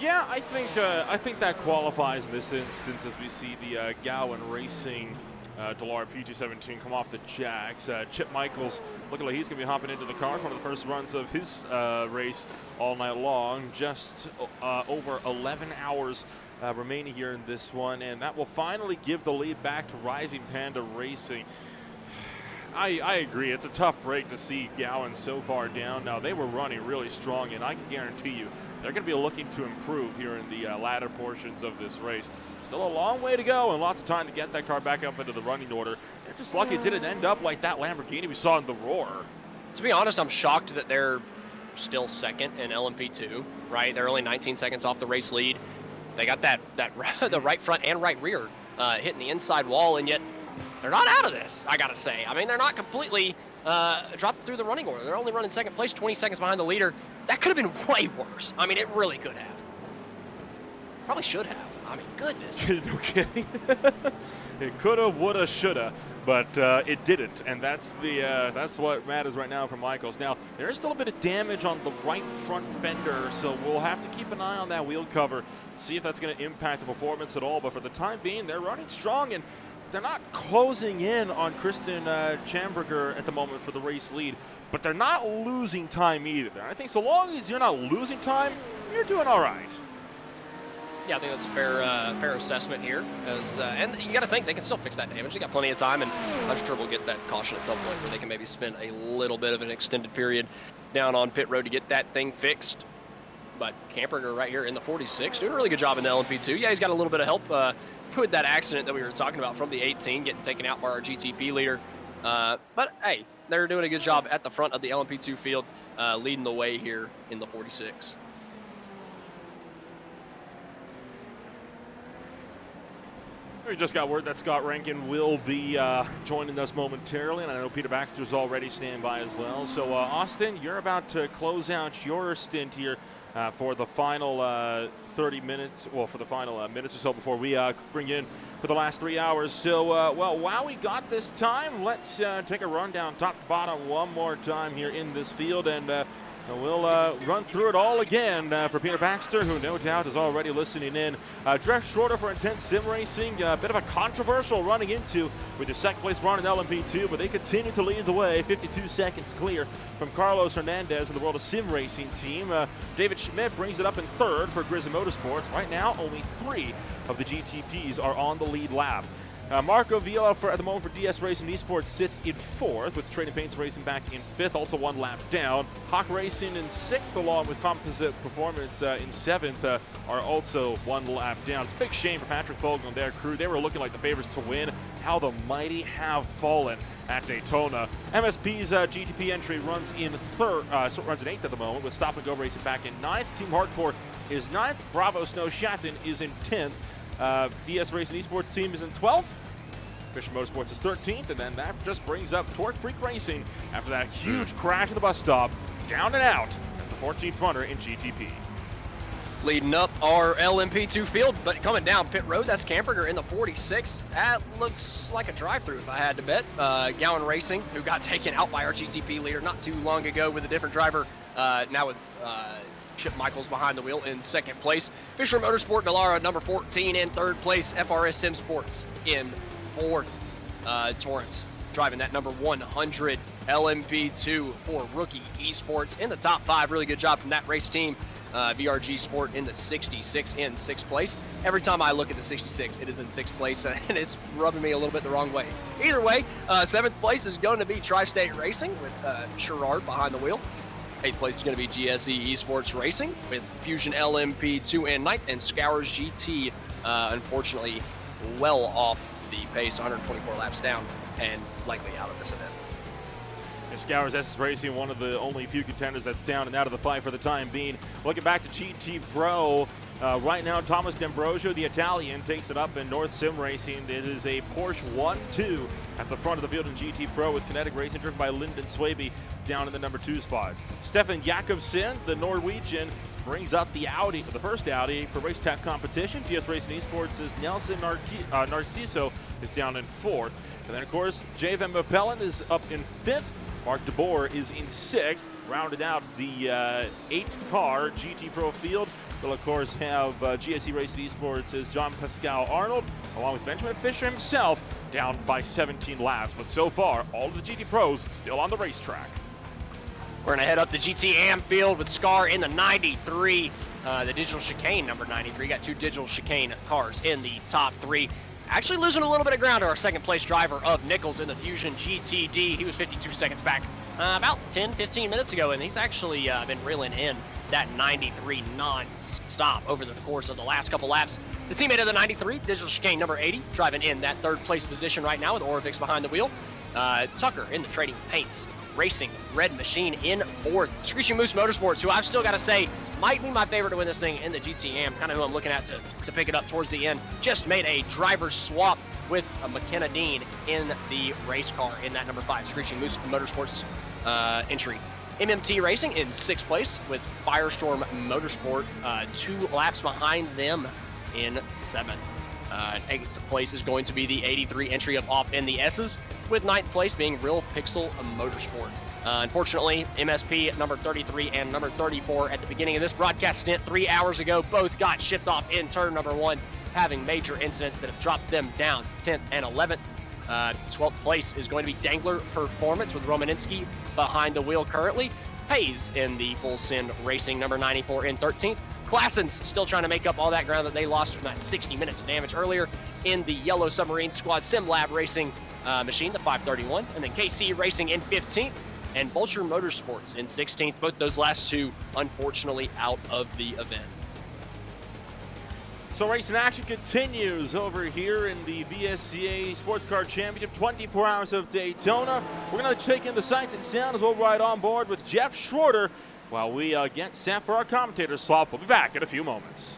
Yeah, I think that qualifies in this instance as we see the Gowan Racing Dallara PG17 come off the jacks. Chip Michaels looking like he's going to be hopping into the car for one of the first runs of his race all night long. Just over 11 hours remaining here in this one, and that will finally give the lead back to Rising Panda Racing. I agree. It's a tough break to see Gowan so far down. Now, they were running really strong, and I can guarantee you they're going to be looking to improve here in the latter portions of this race. Still a long way to go and lots of time to get that car back up into the running order. They're just lucky it didn't end up like that Lamborghini we saw in the Roar. To be honest, I'm shocked that they're still second in LMP2, right? They're only 19 seconds off the race lead. They got the right front and right rear hitting the inside wall, and yet they're not out of this, I gotta say. I mean, they're not completely dropped through the running order. They're only running second place, 20 seconds behind the leader. That could have been way worse. I mean, it really could have. Probably should have. I mean, goodness. No kidding. It coulda, woulda, shoulda, but it didn't, and that's what matters right now for Michaels. Now, there is still a bit of damage on the right front fender, so we'll have to keep an eye on that wheel cover, see if that's going to impact the performance at all. But for the time being, they're running strong, and they're not closing in on Kristen Chamberger at the moment for the race lead, but they're not losing time either. And I think so long as you're not losing time, you're doing all right. Yeah, I think that's a fair assessment here. And you got to think they can still fix that damage. They got plenty of time, and I'm sure we'll get that caution at some point where they can maybe spend a little bit of an extended period down on pit road to get that thing fixed. But Camperger right here in the 46, doing a really good job in the LMP2. Yeah, he's got a little bit of help with that accident that we were talking about from the 18, getting taken out by our GTP leader. But hey, they're doing a good job at the front of the LMP2 field, leading the way here in the 46. We just got word that Scott Rankin will be joining us momentarily, and I know Peter Baxter's already standing by as well. So, Austin, you're about to close out your stint here for the final 30 minutes, well, for the final minutes or so before we bring you in for the last 3 hours. So, well, while we got this time, let's take a rundown top to bottom one more time here in this field, and we'll run through it all again for Peter Baxter, who no doubt is already listening in. Jeff Schroeder for Intense Sim Racing, a bit of a controversial running into with their second place run in LMP2, but they continue to lead the way, 52 seconds clear from Carlos Hernandez in the World of Sim Racing team. David Schmidt brings it up in third for Grizzly Motorsports. Right now, only 3 of the GTPs are on the lead lap. Marco Villa at the moment for DS Racing Esports sits in 4th, with Trading Paints Racing back in 5th, also 1 lap down. Hawk Racing in 6th, along with Composite Performance in 7th, are also 1 lap down. It's a big shame for Patrick Vogel and their crew. They were looking like the favorites to win. How the mighty have fallen at Daytona. MSP's GTP entry runs in 8th at the moment, with Stop and Go Racing back in 9th. Team Hardcore is 9th. Bravo Snow Shatton is in 10th. DS Racing Esports team is in 12th. Fisher Motorsports is 13th, and then that just brings up Torque Freak Racing after that huge crash at the bus stop, down and out as the 14th runner in GTP. Leading up our LMP2 field, but coming down pit road, that's Camperger in the 46. That looks like a drive-through if I had to bet. Gowan Racing, who got taken out by our GTP leader not too long ago with a different driver, now with Chip Michaels behind the wheel in 2nd place. Fisher Motorsport Dallara number 14 in 3rd place. FRS Sim Sports in 4th. Torrance driving that number 100 LMP2 for Rookie Esports in the top 5. Really good job from that race team. VRG Sport in the 66 in 6th place. Every time I look at the 66, it is in 6th place, and it's rubbing me a little bit the wrong way. Either way, 7th place is going to be Tri-State Racing with Sherrard behind the wheel. 8th place is going to be GSE Esports Racing with Fusion LMP2 in 9th, and Scours GT, unfortunately, well off the pace, 124 laps down, and likely out of this event. Scours SS Racing, one of the only few contenders that's down and out of the fight for the time being. Looking back to GT Pro, right now Thomas D'Ambrosio, the Italian, takes it up in North Sim Racing. It is a Porsche 1-2 at the front of the field in GT Pro, with Kinetic Racing driven by Lyndon Swaby down in the number 2 spot. Stefan Jakobsen, the Norwegian, brings up the Audi, the first Audi for race tech competition. GS Racing Esports' Nelson Narciso is down in 4th. And then, of course, JVM Mapellin is up in 5th. Mark DeBoer is in 6th. Rounded out the 8-car GT Pro field. We'll, of course, have GSE Racing Esports' John Pascal Arnold, along with Benjamin Fisher himself, down by 17 laps. But so far, all of the GT Pros still on the racetrack. We're going to head up the GT Am field with Scar in the 93. The Digital Chicane, number 93. Got 2 Digital Chicane cars in the top 3. Actually losing a little bit of ground to our 2nd place driver of Nichols in the Fusion GTD. He was 52 seconds back about 10-15 minutes ago, and he's actually been reeling in that 93 non-stop over the course of the last couple laps. The teammate of the 93, Digital Chicane number 80, driving in that 3rd place position right now with Orovix behind the wheel. Tucker in the Trading Paints Racing Red Machine in 4th. Screeching Moose Motorsports, who I've still got to say might be my favorite to win this thing in the GTM, kind of who I'm looking at to pick it up towards the end, just made a driver swap with McKenna Dean in the race car in that number 5 Screeching Moose Motorsports entry. MMT Racing in 6th place with Firestorm Motorsport, 2 laps behind them in 7th. 8th place is going to be the 83 entry of Off in the S's, with 9th place being Real Pixel Motorsport. Unfortunately, MSP number 33 and number 34 at the beginning of this broadcast stint 3 hours ago both got shipped off in turn number 1, having major incidents that have dropped them down to 10th and 11th. 12th place is going to be Dangler Performance with Romaninski behind the wheel currently. Hayes in the Full Send Racing number 94 in 13th. Classens still trying to make up all that ground that they lost from that 60 minutes of damage earlier in the Yellow Submarine Squad Sim Lab Racing machine, the 531. And then KC Racing in 15th and Vulture Motorsports in 16th. Both those last 2, unfortunately, out of the event. So racing action continues over here in the VSCA Sports Car Championship, 24 Hours of Daytona. We're going to take in the sights and sounds as we'll ride on board with Jeff Schroeder while we get set for our commentator swap. We'll be back in a few moments.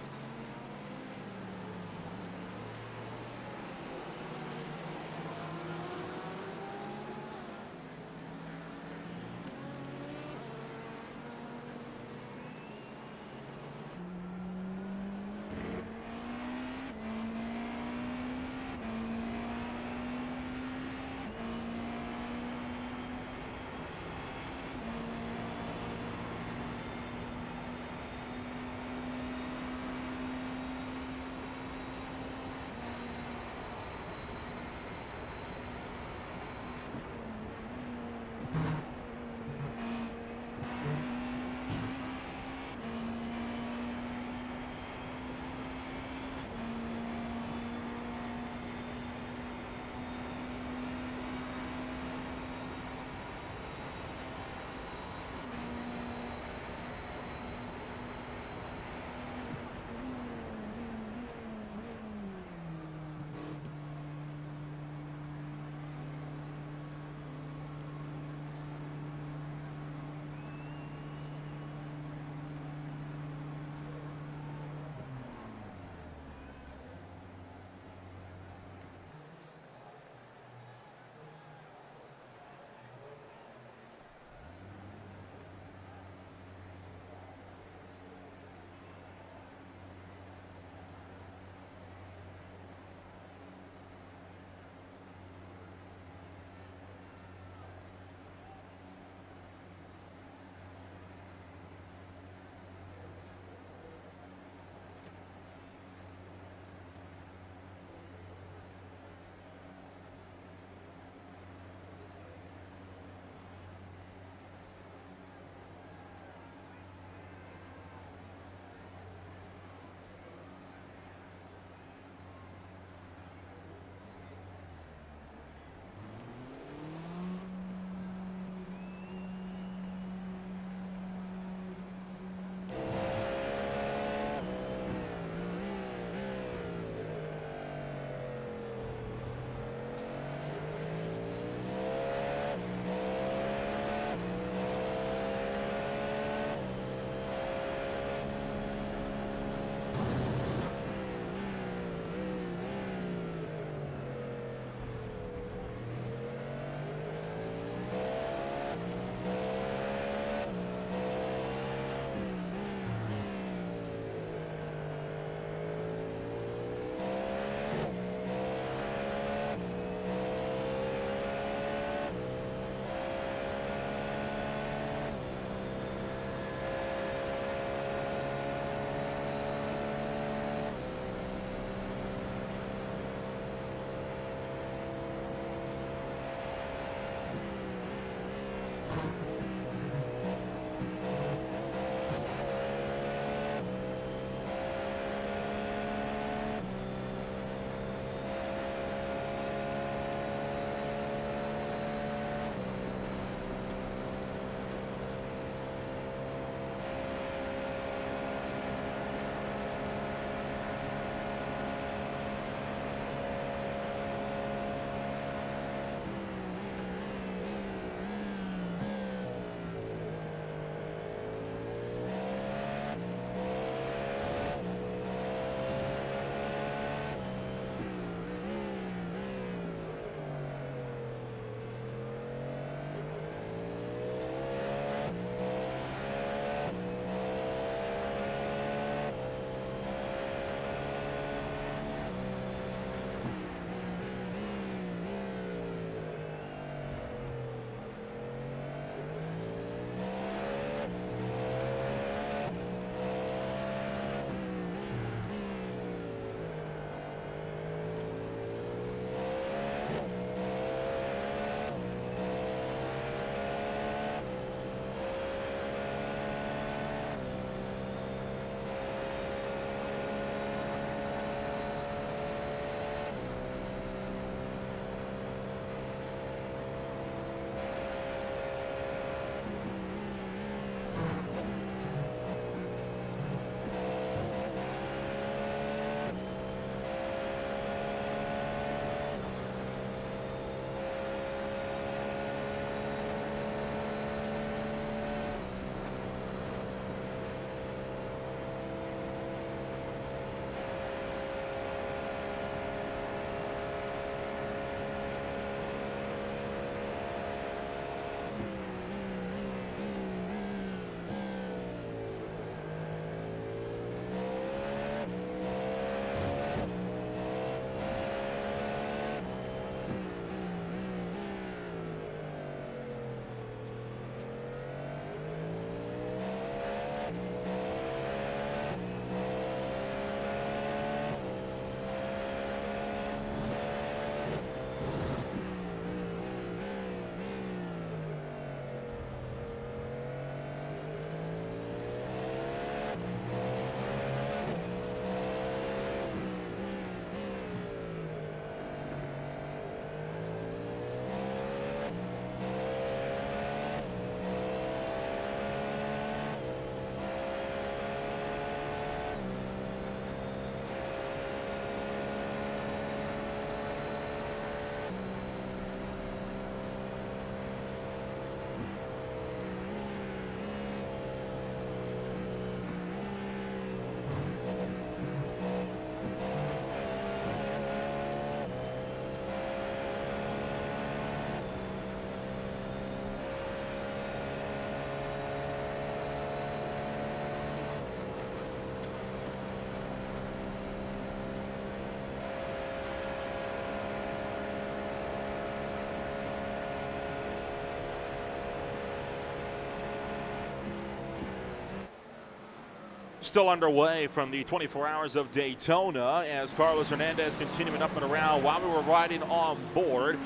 still underway from the 24 Hours of Daytona as Carlos Hernandez continuing up and around while we were riding on board.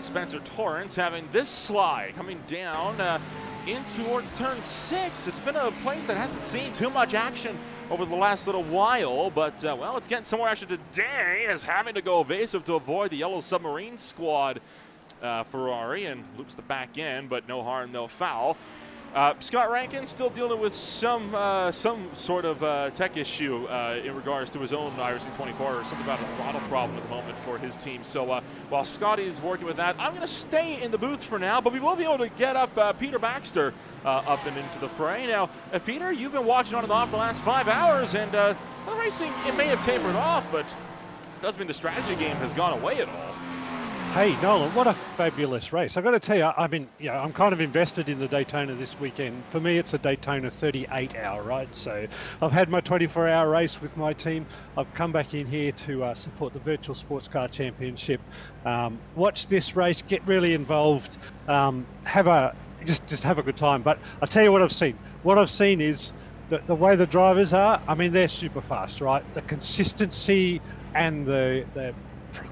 Spencer Torrance having this slide coming down in towards turn 6. It's been a place that hasn't seen too much action over the last little while, but well, it's getting some more action today as having to go evasive to avoid the Yellow Submarine squad. Ferrari and loops the back end, but no harm, no foul. Scott Rankin still dealing with some sort of tech issue in regards to his own iRacing 24, or something about a throttle problem at the moment for his team. So while Scotty's working with that, I'm going to stay in the booth for now, but we will be able to get up Peter Baxter up and into the fray. Now, Peter, you've been watching on and off the last 5 hours, and the racing, it may have tapered off, but it doesn't mean the strategy game has gone away at all. Hey, Nolan, what a fabulous race. I've got to tell you, I'm kind of invested in the Daytona this weekend. For me, it's a Daytona 38-hour ride. So I've had my 24-hour race with my team. I've come back in here to support the Virtual Sports Car Championship. Watch this race, get really involved, just have a good time. But I'll tell you what I've seen. What I've seen is the way the drivers are, they're super fast, right? The consistency and the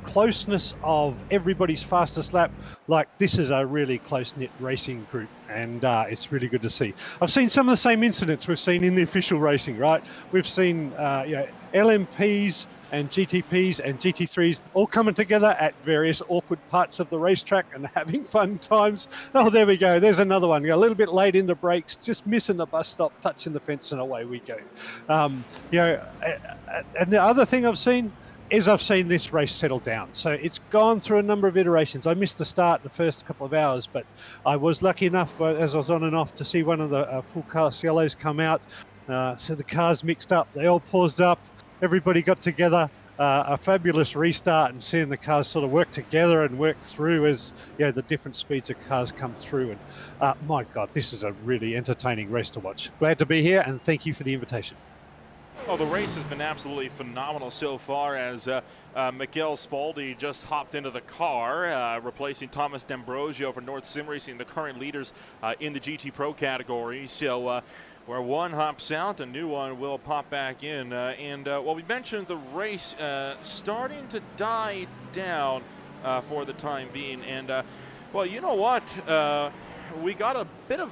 closeness of everybody's fastest lap, like this is a really close-knit racing group, and it's really good to see. I've seen some of the same incidents we've seen in the official racing, right? We've seen LMPs and GTPs and GT3s all coming together at various awkward parts of the racetrack and having fun times. Oh, there we go. There's another one. A little bit late in the brakes, just missing the bus stop, touching the fence, and away we go. And the other thing I've seen is I've seen this race settle down. So it's gone through a number of iterations. I missed the start the first couple of hours, but I was lucky enough as I was on and off to see one of the full class yellows come out. So the cars mixed up, they all paused up, everybody got together, a fabulous restart, and seeing the cars sort of work together and work through as the different speeds of cars come through. And my God, this is a really entertaining race to watch. Glad to be here, and thank you for the invitation. Well, the race has been absolutely phenomenal so far as Miguel Spaldi just hopped into the car, replacing Thomas D'Ambrosio for North Sim Racing, the current leaders in the GT Pro category. So where one hops out, a new one will pop back in. We mentioned the race starting to die down for the time being. And, you know what? We got a bit of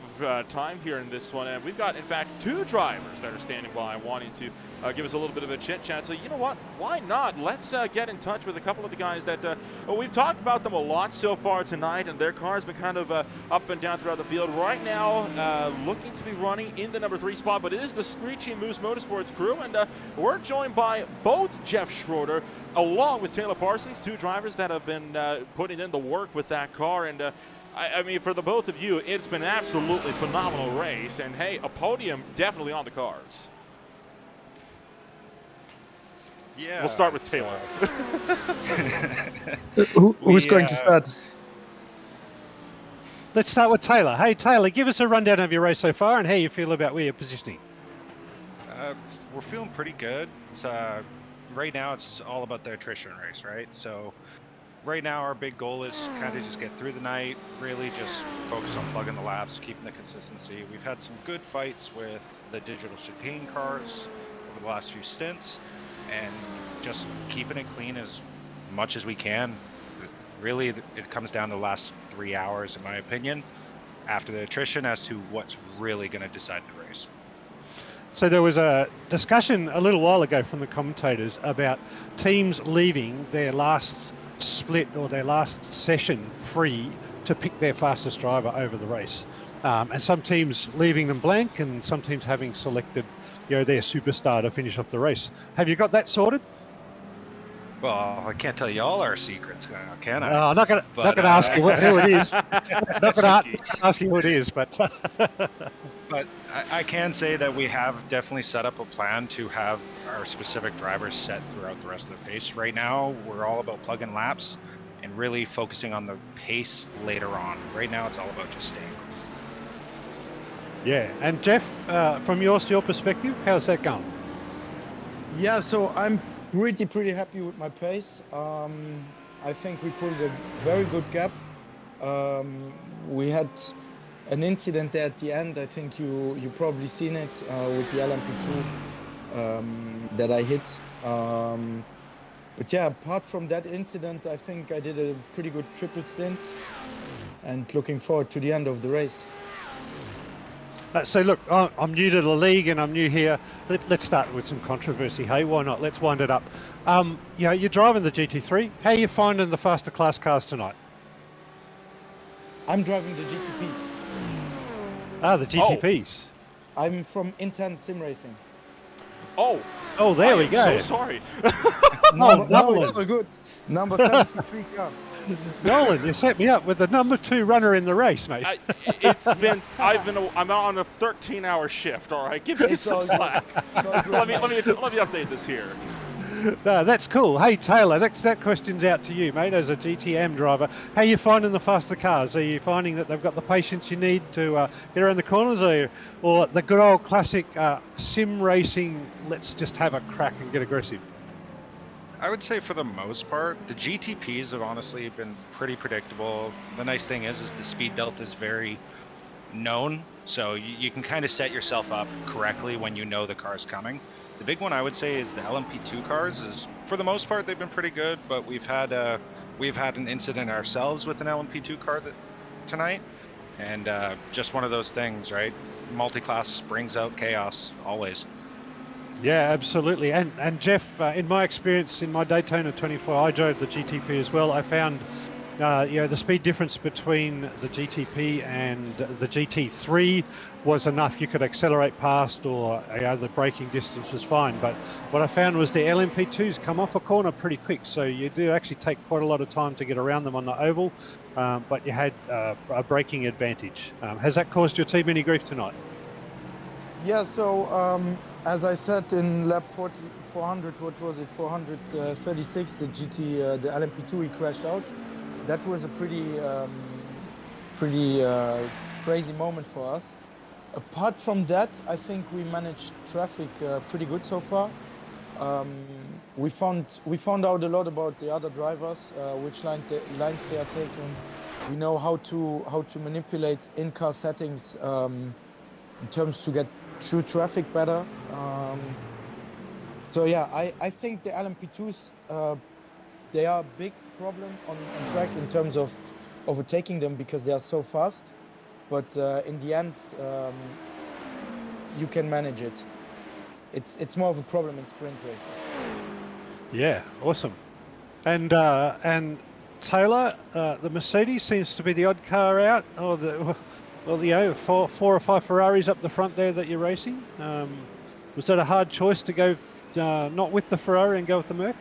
time here in this one, and we've got, in fact, 2 drivers that are standing by wanting to give us a little bit of a chit-chat. So, you know what? Why not? Let's get in touch with a couple of the guys that we've talked about them a lot so far tonight, and their car's been kind of up and down throughout the field. Right now, looking to be running in the number 3 spot, but it is the Screeching Moose Motorsports crew, and we're joined by both Jeff Schroeder along with Taylor Parsons, 2 drivers that have been putting in the work with that car. And for the both of you, it's been an absolutely phenomenal race, and hey, a podium definitely on the cards. Yeah. We'll start with Taylor. Who's going to start? Let's start with Taylor. Hey, Taylor, give us a rundown of your race so far and how you feel about where you're positioning. We're feeling pretty good. It's, right now, it's all about the attrition race, right? So right now, our big goal is kind of just get through the night, really just focus on plugging the laps, keeping the consistency. We've had some good fights with the digital chicane cars over the last few stints, and just keeping it clean as much as we can. Really, it comes down to the last 3 hours, in my opinion, after the attrition, as to what's really going to decide the race. So there was a discussion a little while ago from the commentators about teams leaving their last split or their last session free to pick their fastest driver over the race, and some teams leaving them blank, and some teams having selected their superstar to finish off the race. Have you got that sorted? Well, I can't tell you all our secrets, can I? I'm not going to ask you who it is. Not going to ask you who it is, but but I can say that we have definitely set up a plan to have our specific drivers set throughout the rest of the pace. Right now, we're all about plugging laps and really focusing on the pace later on. Right now, it's all about just staying clean. Yeah, and Jeff, from your perspective, how's that going? Yeah, so I'm pretty happy with my pace. I think we put a very good gap. We had an incident there at the end. I think you probably seen it with the LMP2 that I hit. But yeah, apart from that incident, I think I did a pretty good triple stint, and looking forward to the end of the race. So look, I'm new to the league and I'm new here. Let's start with some controversy. Hey, why not? Let's wind it up. You know, you're driving the GT3. How are you finding the faster class cars tonight? I'm driving the GTPs. Ah, the GTPs. I'm from Intent Sim Racing. Oh, There we I am go. so sorry. No, it's all good. Number 73 car. Nolan, you set me up with the number 2 runner in the race, mate. I'm on a 13-hour shift. All right, give me It's some all good. slack. It's all good, let me mate. update this here. No, that's cool. Hey, Taylor, that question's out to you, mate, as a GTM driver. How are you finding the faster cars? Are you finding that they've got the patience you need to get around the corners, or the good old classic sim racing, let's just have a crack and get aggressive? I would say for the most part, the GTPs have honestly been pretty predictable. The nice thing is the speed delta is very known, so you can kind of set yourself up correctly when you know the car's coming. The big one I would say is the LMP2 cars. Is for the most part they've been pretty good, but we've had an incident ourselves with an LMP2 car tonight, and just one of those things, right? Multi-class brings out chaos always. Yeah, absolutely. And Jeff, in my experience in my Daytona 24, I drove the GTP as well. I found the speed difference between the GTP and the GT3 was enough. You could accelerate past, or the braking distance was fine. But what I found was the LMP2s come off a corner pretty quick, so you do actually take quite a lot of time to get around them on the oval. But you had a braking advantage. Has that caused your team any grief tonight? Yeah, so as I said in lap 400, what was it, 436, the the LMP2, he crashed out. That was a pretty crazy moment for us. Apart from that, I think we managed traffic pretty good so far. We found out a lot about the other drivers, which lines they are taking. We know how to manipulate in-car settings in terms to get through traffic better. So yeah, I think the LMP2s they are a big problem on track in terms of overtaking them because they are so fast. But in the end, you can manage it. It's more of a problem in sprint races. Yeah, awesome. And Taylor, the Mercedes seems to be the odd car out, or the four or five Ferraris up the front there that you're racing. Was that a hard choice to go not with the Ferrari and go with the Merc?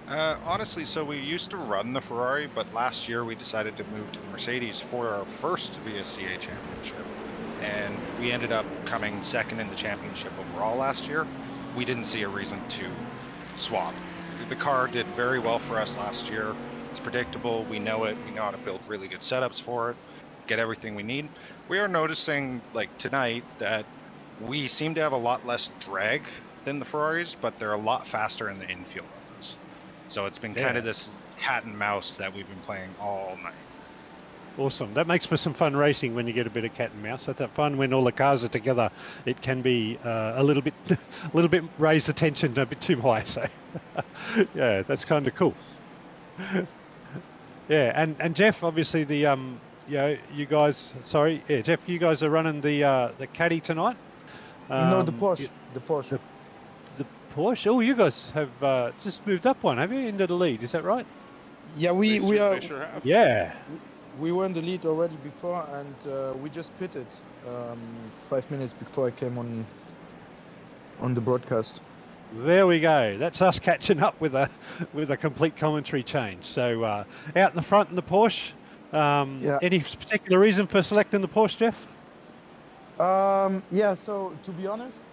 Honestly, so we used to run the Ferrari, but last year we decided to move to the Mercedes for our first VSCA championship. And we ended up coming second in the championship overall last year. We didn't see a reason to swap. The car did very well for us last year. It's predictable. We know it. We know how to build really good setups for it, get everything we need. We are noticing, like tonight, that we seem to have a lot less drag than the Ferraris, but they're a lot faster in the infield runs. So it's been kind of this cat and mouse that we've been playing all night. Awesome. That makes for some fun racing when you get a bit of cat and mouse. That's fun when all the cars are together. It can be a little bit raise the tension a bit too high. So yeah, that's kind of cool. Yeah, and Jeff, obviously the you guys. Sorry, yeah, Jeff, you guys are running the Caddy tonight. No, the Porsche. The Porsche. The Porsche. Oh, you guys have just moved up one, have you, into the lead? Is that right? Yeah, we are. They sure have. Yeah. We were in the lead already before, and we just pitted 5 minutes before I came on the broadcast. There we go. That's us catching up with a complete commentary change. So out in the front in the Porsche. Any particular reason for selecting the Porsche, Jeff? Yeah. So to be honest,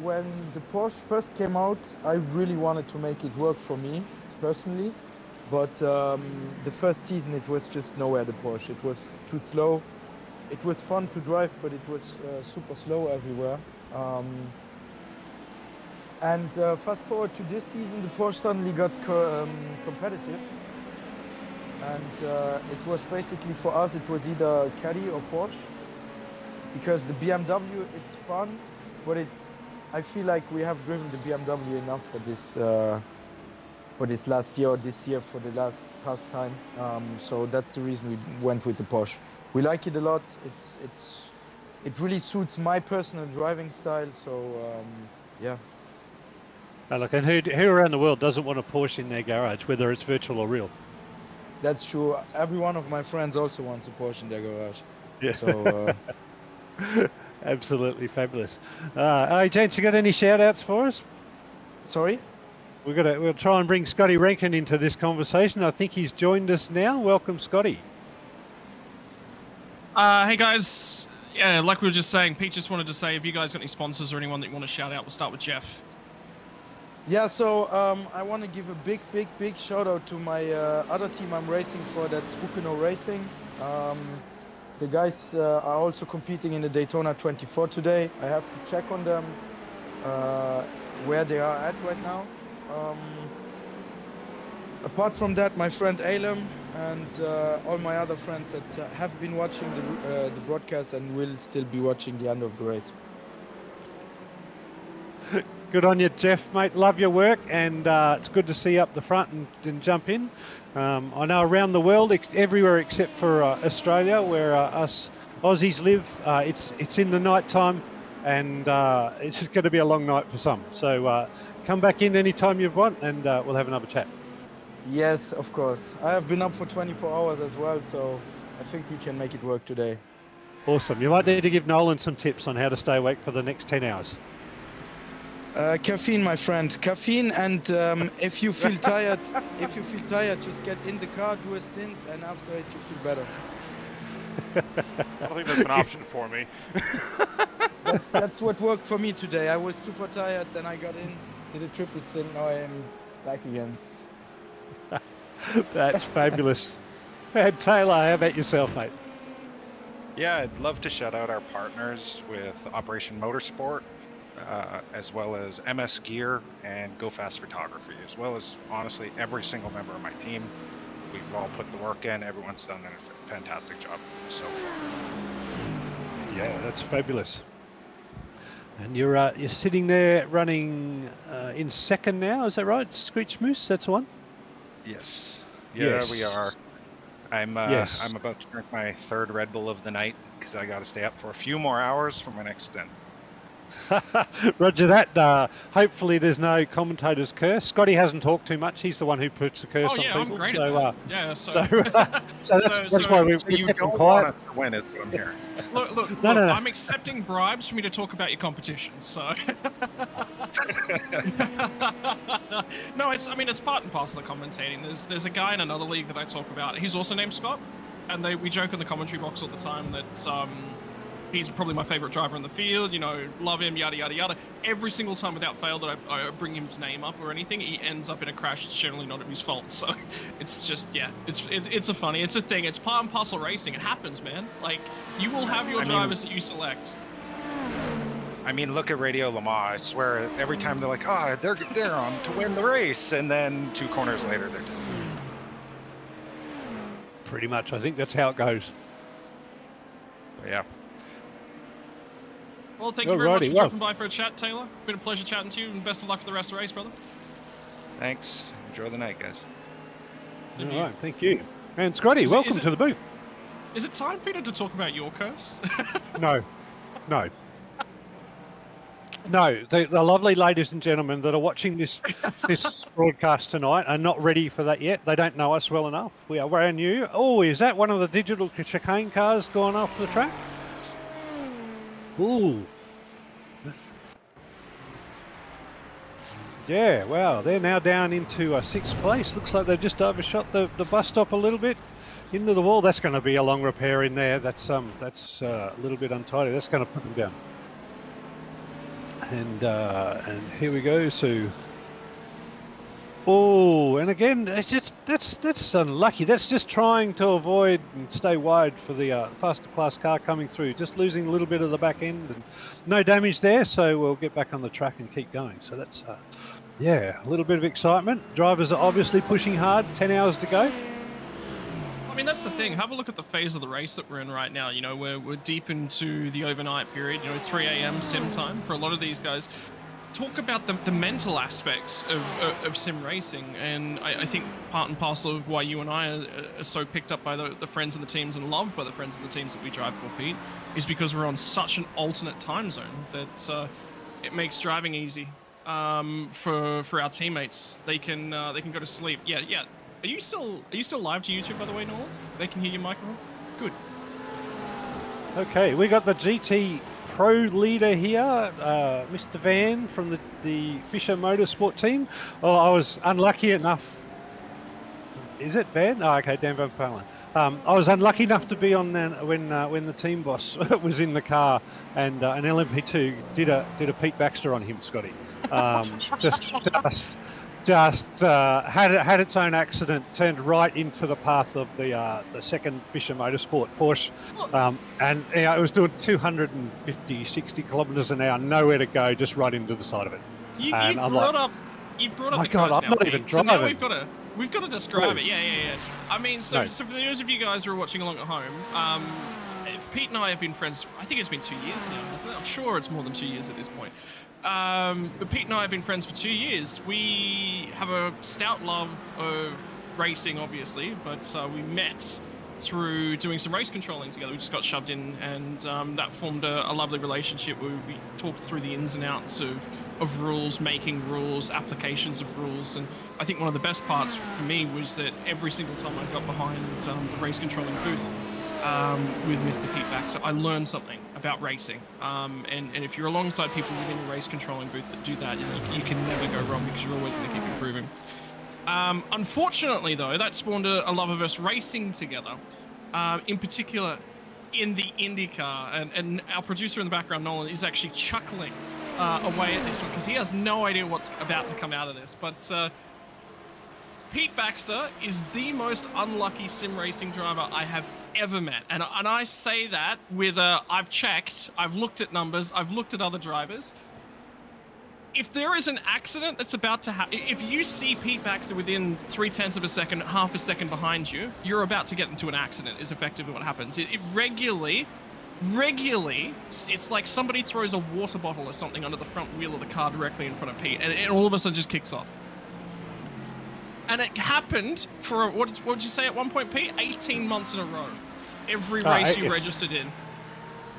when the Porsche first came out, I really wanted to make it work for me personally. But the first season, it was just nowhere, the Porsche. It was too slow. It was fun to drive, but it was super slow everywhere. And fast forward to this season, the Porsche suddenly got competitive. And it was basically, for us, it was either Caddy or Porsche. Because the BMW, it's fun, but I feel like we have driven the BMW enough for this last year or this year for the past time. So that's the reason we went with the Porsche. We like it a lot. It really suits my personal driving style. So yeah. Now look, and who around the world doesn't want a Porsche in their garage, whether it's virtual or real? That's true. Every one of my friends also wants a Porsche in their garage. Yeah. So absolutely fabulous. Hey, gents, you got any shout outs for us? sorry. We'll try and bring Scotty Rankin into this conversation. I think he's joined us now. Welcome, Scotty. Hey guys, yeah, like we were just saying, Pete just wanted to say if you guys got any sponsors or anyone that you want to shout out, we'll start with Jeff. Yeah, so I want to give a big shout out to my other team I'm racing for. That's Hukeno Racing. The guys are also competing in the Daytona 24 today. I have to check on them where they are at right now. Apart from that, my friend Alem and all my other friends that have been watching the broadcast and will still be watching the end of the race. Good on you, Jeff, mate. Love your work, and it's good to see you up the front and jump in. I know around the world, everywhere except for Australia, where us Aussies live, it's in the night time, and it's just going to be a long night for some. So come back in anytime you want, and we'll have another chat. Yes, of course. I have been up for 24 hours as well, so I think we can make it work today. Awesome. You might need to give Nolan some tips on how to stay awake for the next 10 hours. Caffeine, my friend. Caffeine, and if you feel tired, just get in the car, do a stint, and after it you feel better. I don't think that's an option for me. That's what worked for me today. I was super tired, then I got in, did a triple stint, now I am back again. That's fabulous. And Taylor, how about yourself, mate? Yeah, I'd love to shout out our partners with Operation Motorsport, as well as MS Gear and Go Fast Photography, as well as, honestly, every single member of my team. We've all put the work in. Everyone's done a fantastic job so far. Yeah, that's fabulous. And you're sitting there running in second now, is that right? Screech Moose, that's the one? Yes. Yeah, Yes. we are. I'm Yes. I'm about to drink my third Red Bull of the night because I got to stay up for a few more hours for my next stint. Roger that. Hopefully there's no commentator's curse. Scotty hasn't talked too much. He's the one who puts the curse Oh on yeah, people. I'm great so, at that. Yeah, so that's why we've You kept them don't quiet. want us to win, is what I'm hearing. look, No. I'm accepting bribes for me to talk about your competition, so no, it's part and parcel of commentating. There's a guy in another league that I talk about. He's also named Scott, and we joke in the commentary box all the time that he's probably my favorite driver in the field, love him, yada, yada, yada. Every single time without fail that I bring his name up or anything, he ends up in a crash. It's generally not his fault. So it's just, yeah, it's a thing. It's part and parcel racing. It happens, man. Like, you will have your drivers that you select. I mean, look at Radio Le Mans. I swear, every time they're like, oh, they're on to win the race. And then 2 corners later, they're done. Pretty much. I think that's how it goes. Yeah. Well, thank you very much for Alrighty, dropping by for a chat, Taylor. Been a pleasure chatting to you, and best of luck for the rest of the race, brother. Thanks. Enjoy the night, guys. All right, thank you. And Scotty, welcome to the booth. Is it time, Peter, to talk about your curse? No. The lovely ladies and gentlemen that are watching this broadcast tonight are not ready for that yet. They don't know us well enough. We are brand new. Oh, is that one of the digital chicane cars going off the track? Ooh. Yeah, wow, they're now down into 6th place. Looks like they've just overshot the bus stop a little bit into the wall. That's going to be a long repair in there. That's a little bit untidy. That's going to put them down. And here we go. So, oh, and again, that's unlucky. That's just trying to avoid and stay wide for the faster class car coming through. Just losing a little bit of the back end, and no damage there. So we'll get back on the track and keep going. So that's yeah, a little bit of excitement. Drivers are obviously pushing hard. 10 hours to go. I mean, that's the thing. Have a look at the phase of the race that we're in right now. We're deep into the overnight period. 3 a.m. sim time for a lot of these guys. talk about the mental aspects of sim racing, and I think part and parcel of why you and I are so picked up by the friends and the teams and loved by the friends and the teams that we drive for, Pete, is because we're on such an alternate time zone that it makes driving easy for our teammates. They can go to sleep. Yeah. Are you still live to YouTube, by the way, Nolan? They can hear your microphone. Good. Okay, we got the GT Pro leader here, Mr. Van from the Fisher Motorsport team. Oh, I was unlucky enough. Is it Van? Oh, okay, Dan Van Palen. I was unlucky enough to be on when the team boss was in the car, and an LMP2 did a Pete Baxter on him, Scotty. Just had its own accident, turned right into the path of the second Fisher Motorsport Porsche, and it was doing 250, 60 kilometres an hour, nowhere to go, just right into the side of it. You've brought up my the God, cars I'm now, not Pete. even So now driving. we've got to describe it. Yeah. I mean, so No. for those of you guys who are watching along at home, Pete and I have been friends. I think it's been 2 years now, hasn't it? I'm sure it's more than 2 years at this point. But Pete and I have been friends for 2 years. We have a stout love of racing, obviously, but we met through doing some race controlling together. We just got shoved in, and that formed a lovely relationship where we talked through the ins and outs of rules, making rules, applications of rules. And I think one of the best parts for me was that every single time I got behind the race controlling booth with Mr. Pete Baxter, I learned something about racing. And if you're alongside people within a race controlling booth that do that, you can never go wrong because you're always going to keep improving. Unfortunately, though, that spawned a love of us racing together, in particular in the IndyCar. And our producer in the background, Nolan, is actually chuckling away at this one because he has no idea what's about to come out of this. But Pete Baxter is the most unlucky sim racing driver I have ever met. And I say that with I've checked, I've looked at numbers, I've looked at other drivers. If there is an accident that's about to happen, if you see Pete Baxter within 0.3 of a second, half a second behind you, you're about to get into an accident, is effectively what happens. It regularly, it's like somebody throws a water bottle or something under the front wheel of the car directly in front of Pete, and it all of a sudden just kicks off. And it happened for, what did you say at one point, Pete? 18 months in a row. Every race you registered in.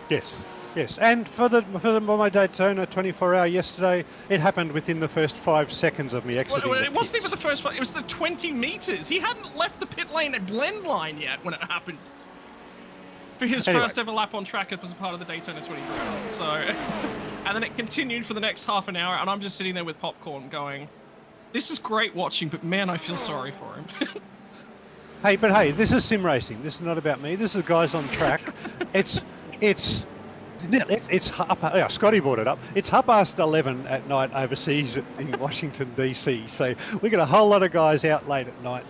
Yes. And for my Daytona 24-hour yesterday, it happened within the first 5 seconds of me exiting. Well, it wasn't even the first 5, it was the 20 meters. He hadn't left the pit lane at Glen line yet when it happened. For his first ever lap on track as a part of the Daytona 24. So, and then it continued for the next half an hour, and I'm just sitting there with popcorn going, this is great watching, but man, I feel sorry for him. Hey, this is sim racing. This is not about me. This is guys on track. It's Scotty brought it up. It's 11:30 at night overseas in Washington DC. So we got a whole lot of guys out late at night.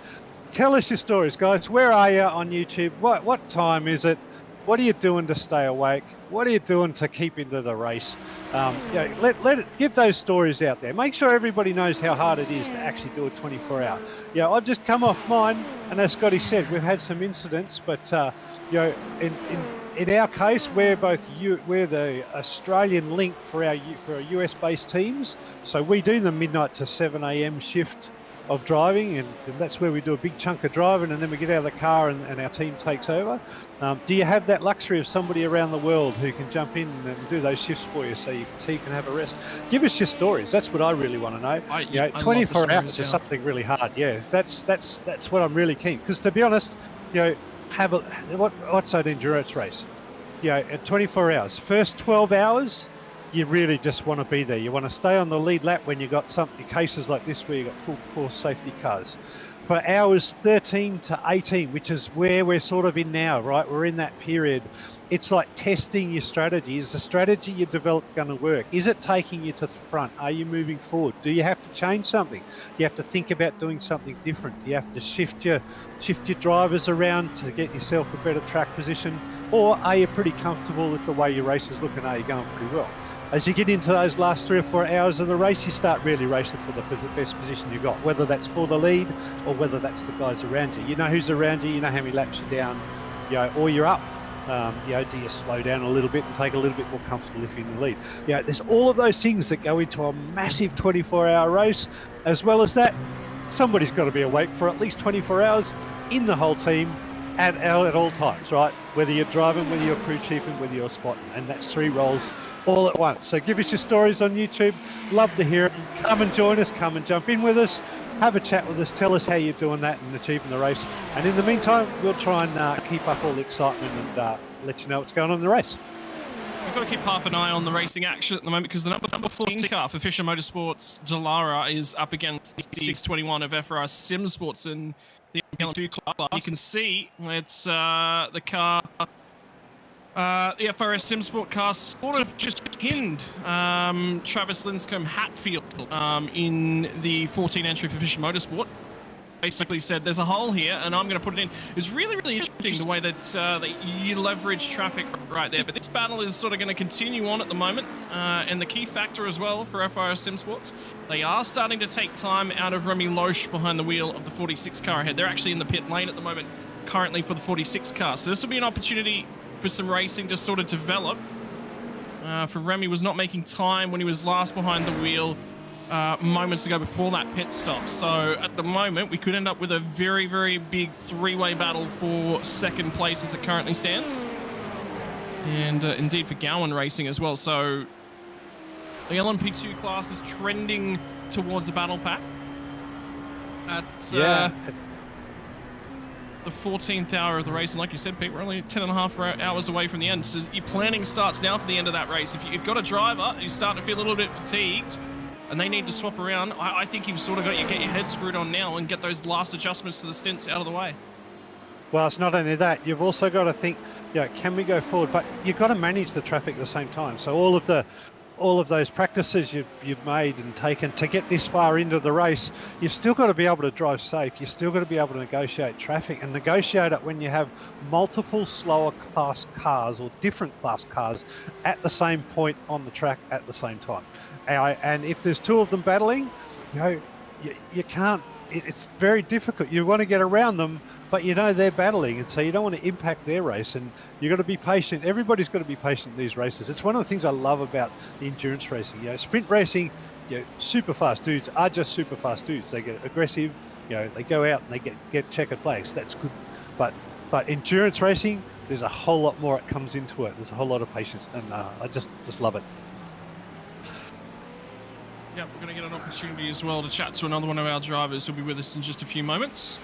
Tell us your stories, guys. Where are you on YouTube? What time is it? What are you doing to stay awake? What are you doing to keep into the race? Get those stories out there. Make sure everybody knows how hard it is to actually do a 24-hour. I've just come off mine, and as Scotty said, we've had some incidents, but in our case, we're the Australian link for our US-based teams. So we do the midnight to 7 a.m. shift of driving, and that's where we do a big chunk of driving, and then we get out of the car and our team takes over. Do you have that luxury of somebody around the world who can jump in and do those shifts for you so you can have a rest? Give us your stories. That's what I really want to know. 24 hours is something really hard. Yeah, that's what I'm really keen. Because to be honest, what's an endurance race? At 24 hours, first 12 hours, you really just want to be there. You want to stay on the lead lap when you got cases like this where you got full course safety cars. For hours 13 to 18, which is where we're sort of in now, right? We're in that period. It's like testing your strategy. Is the strategy you developed going to work? Is it taking you to the front? Are you moving forward? Do you have to change something? Do you have to think about doing something different? Do you have to shift your drivers around to get yourself a better track position? Or are you pretty comfortable with the way your race is looking? Are you going pretty well? As you get into those last 3 or 4 hours of the race, you start really racing for the best position you got, whether that's for the lead or whether that's the guys around you. You know who's around you, you know how many laps you're down, or you're up. Do you slow down a little bit and take a little bit more comfortable if you're in the lead? There's all of those things that go into a massive 24-hour race. As well as that, somebody's got to be awake for at least 24 hours in the whole team at all times, right? Whether you're driving, whether you're crew chiefing, whether you're spotting, and that's 3 roles all at once. So give us your stories on YouTube. Love to hear it. Come and join us. Come and jump in with us. Have a chat with us. Tell us how you're doing that and achieving the race. And in the meantime, we'll try and keep up all the excitement and let you know what's going on in the race. We've got to keep half an eye on the racing action at the moment because the number 14 car for Fisher Motorsports Dallara is up against the 621 of FRR Sim Sports in the L2 class. You can see it's the car, the FRS Sim Sport car sort of just pinned Travis Linscombe Hatfield in the 14 entry for Fisher Motorsport. Basically said there's a hole here and I'm going to put it in. It's really, really interesting the way that you leverage traffic right there. But this battle is sort of going to continue on at the moment. And the key factor as well for FRS Sim Sports, they are starting to take time out of Remy Loesch behind the wheel of the 46 car ahead. They're actually in the pit lane at the moment currently for the 46 car. So this will be an opportunity for some racing to sort of develop. For Remy was not making time when he was last behind the wheel moments ago before that pit stop. So at the moment, we could end up with a very, very big 3-way battle for second place as it currently stands. And indeed for Gowan Racing as well. So the LMP2 class is trending towards the battle pack. At the 14th hour of the race, and like you said, Pete, we're only 10.5 hours away from the end. So your planning starts now for the end of that race. If you've got a driver who's starting to feel a little bit fatigued, and they need to swap around, I think you've sort of got to get your head screwed on now and get those last adjustments to the stints out of the way. Well, it's not only that, you've also got to think, can we go forward? But you've got to manage the traffic at the same time. So all of those practices you've made and taken to get this far into the race, you've still got to be able to drive safe. You've still got to be able to negotiate traffic and negotiate it when you have multiple slower class cars or different class cars at the same point on the track at the same time. And if there's 2 of them battling, you can't. It's very difficult. You want to get around them, but they're battling, and so you don't want to impact their race. And you've got to be patient. Everybody's got to be patient in these races. It's one of the things I love about the endurance racing. Sprint racing, super fast dudes are just super fast dudes. They get aggressive. They go out and they get checkered flags. That's good. But endurance racing, there's a whole lot more that comes into it. There's a whole lot of patience, and I just love it. Yeah, we're going to get an opportunity as well to chat to another one of our drivers who'll be with us in just a few moments.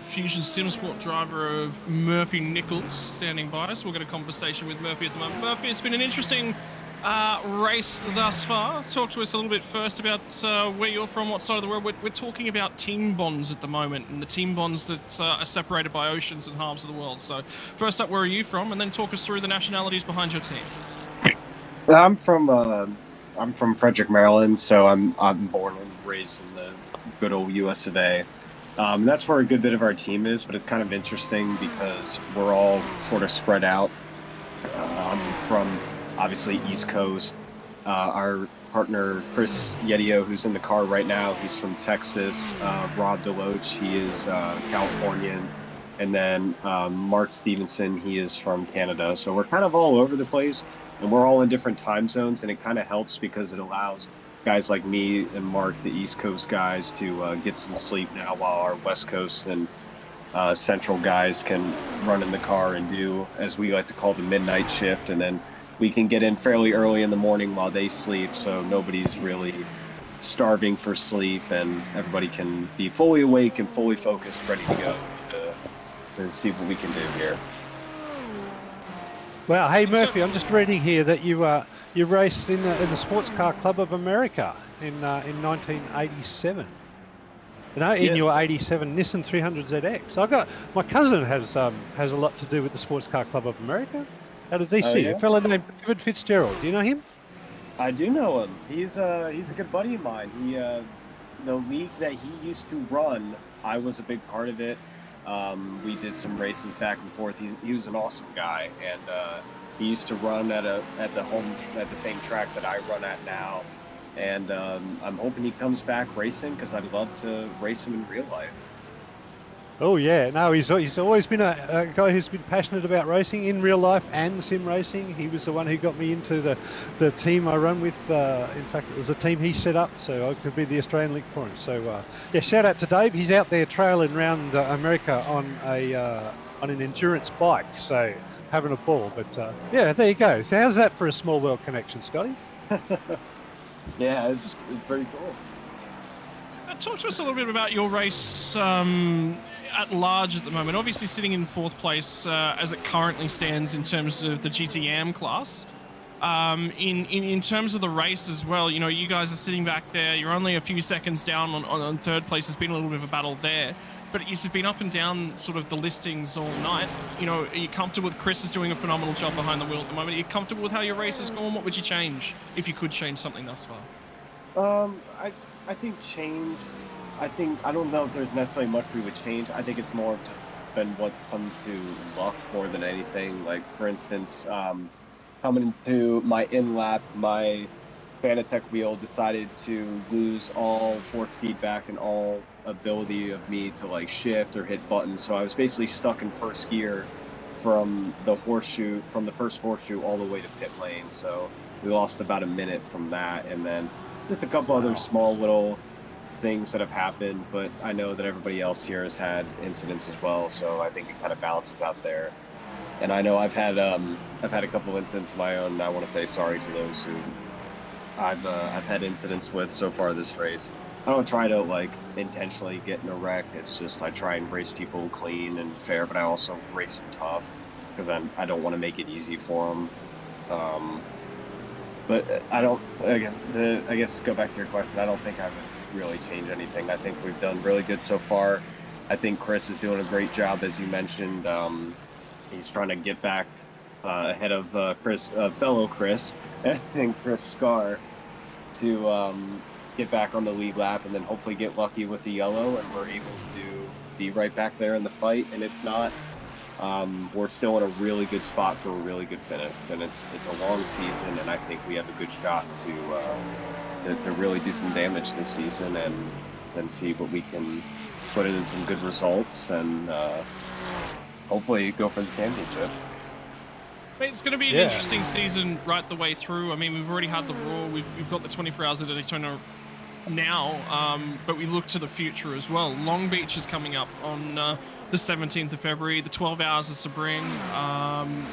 Fusion Simsport driver of Murphy Nichols standing by us. We'll get a conversation with Murphy at the moment. Murphy, it's been an interesting race thus far. Talk to us a little bit first about where you're from, what side of the world. We're talking about team bonds at the moment and the team bonds that are separated by oceans and halves of the world. So first up, where are you from? And then talk us through the nationalities behind your team. I'm from Frederick, Maryland, so I'm born and raised in the good old US of A. That's where a good bit of our team is, but it's kind of interesting because we're all sort of spread out. From obviously East Coast. Our partner Chris Yedio, who's in the car right now, he's from Texas. Rob Deloach, he is Californian. And then Mark Stevenson, he is from Canada. So we're kind of all over the place. And we're all in different time zones, and it kind of helps because it allows guys like me and Mark, the East Coast guys, to get some sleep now while our West Coast and Central guys can run in the car and do, as we like to call, the midnight shift. And then we can get in fairly early in the morning while they sleep, so nobody's really starving for sleep, and everybody can be fully awake and fully focused, ready to go to see what we can do here. Wow, hey Murphy, I'm just reading here that you raced in the Sports Car Club of America in 1987. In your '87 Nissan 300 ZX. My cousin has a lot to do with the Sports Car Club of America out of DC. Yeah? A fellow named David Fitzgerald. Do you know him? I do know him. He's a good buddy of mine. The league that he used to run, I was a big part of it. We did some races back and forth. He was an awesome guy, and he used to run at the same track that I run at now. And I'm hoping he comes back racing because I'd love to race him in real life. Oh yeah, no, he's always been a guy who's been passionate about racing in real life and sim racing. He was the one who got me into the team I run with. In fact, it was a team he set up, so I could be the Australian link for him. So yeah, shout out to Dave. He's out there trailing around America on an endurance bike, so having a ball. But yeah, there you go. So how's that for a small world connection, Scotty? Yeah, it's pretty cool. Talk to us a little bit about your race at large at the moment. Obviously, sitting in fourth place as it currently stands in terms of the GTM class. In terms of the race as well, you know, you guys are sitting back there. You're only a few seconds down on third place. There's been a little bit of a battle there, but you've been up and down sort of the listings all night. You know, are you comfortable with Chris is doing a phenomenal job behind the wheel at the moment? Are you comfortable with how your race is going? What would you change if you could change something thus far? I think change. I don't know if there's necessarily much we would change. I think it's more been what comes to luck more than anything. Like for instance, coming into my in lap, my Fanatec wheel decided to lose all force feedback and all ability of me to like shift or hit buttons. So I was basically stuck in first gear from the first horseshoe all the way to pit lane. So we lost about a minute from that, and then just a couple other small little things that have happened, but I know that everybody else here has had incidents as well, so I think it kind of balances out there. And I know I've had a couple incidents of my own, and I want to say sorry to those who I've had incidents with so far this race. I don't try to like intentionally get in a wreck. It's just I try and race people clean and fair, but I also race them tough because then I don't want to make it easy for them. But I don't, again, I guess to go back to your question, I don't think I would really change anything. I think we've done really good so far. I think Chris is doing a great job, as you mentioned. He's trying to get back ahead of fellow Chris, I think Chris Scar, to get back on the lead lap and then hopefully get lucky with the yellow and we're able to be right back there in the fight. And if not, we're still in a really good spot for a really good finish, and it's a long season, and I think we have a good shot to really do some damage this season and then see what we can put in some good results and hopefully go for the championship. It's going to be an interesting season right the way through. I mean, we've already had the Raw, we've got the 24 Hours of Daytona now, but we look to the future as well. Long Beach is coming up on the 17th of February, the 12 Hours of Sebring,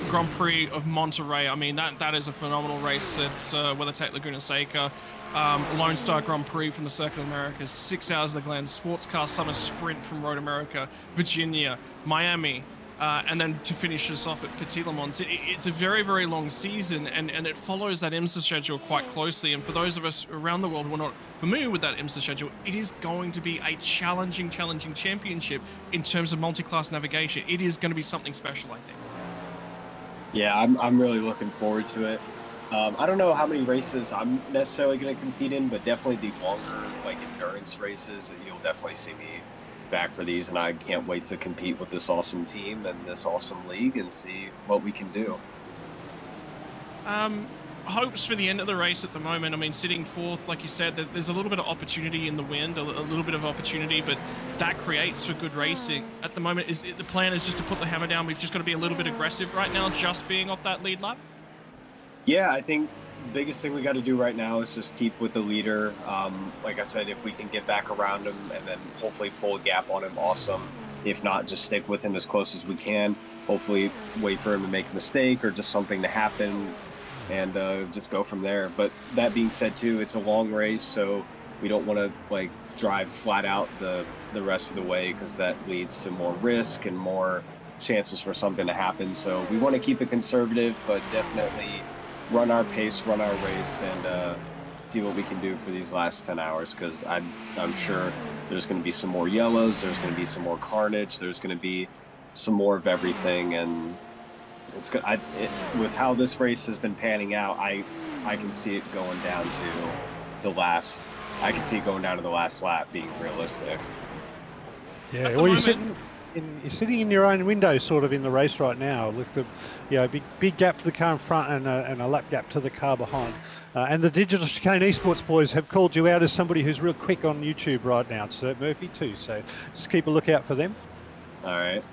Grand Prix of Monterey. I mean, that is a phenomenal race at WeatherTech Laguna Seca. Lone Star Grand Prix from the Circuit of America, 6 Hours of the Glen, Sports Car Summer Sprint from Road America, Virginia, Miami, and then to finish us off at Petit Le Mans. It's a very, very long season, and it follows that IMSA schedule quite closely. And for those of us around the world who are not familiar with that IMSA schedule, it is going to be a challenging championship in terms of multi-class navigation. It is going to be something special, I think. Yeah, I'm really looking forward to it. I don't know how many races I'm necessarily going to compete in, but definitely the longer, like, endurance races, you'll definitely see me back for these, and I can't wait to compete with this awesome team and this awesome league and see what we can do. Hopes for the end of the race at the moment. I mean, sitting fourth, like you said, there's a little bit of opportunity in the wind, a little bit of opportunity, but that creates for good racing. At the moment, the plan is just to put the hammer down. We've just got to be a little bit aggressive right now, just being off that lead lap. Yeah, I think the biggest thing we got to do right now is just keep with the leader. Like I said, if we can get back around him and then hopefully pull a gap on him, awesome. If not, just stick with him as close as we can. Hopefully wait for him to make a mistake or just something to happen and just go from there. But that being said, too, it's a long race, so we don't want to like drive flat out the rest of the way because that leads to more risk and more chances for something to happen. So we want to keep it conservative, but definitely run our pace, run our race, and see what we can do for these last 10 hours, because I'm sure there's going to be some more yellows, there's going to be some more carnage, there's going to be some more of everything, and it's good. With how this race has been panning out, I can see it going down to the last. I can see it going down to the last lap, being realistic. Yeah, well, you're sitting in your own window, sort of in the race right now, with the big gap to the car in front and a lap gap to the car behind. And the Digital Chicane Esports boys have called you out as somebody who's real quick on YouTube right now. It's Murphy too, so just keep a lookout for them. All right.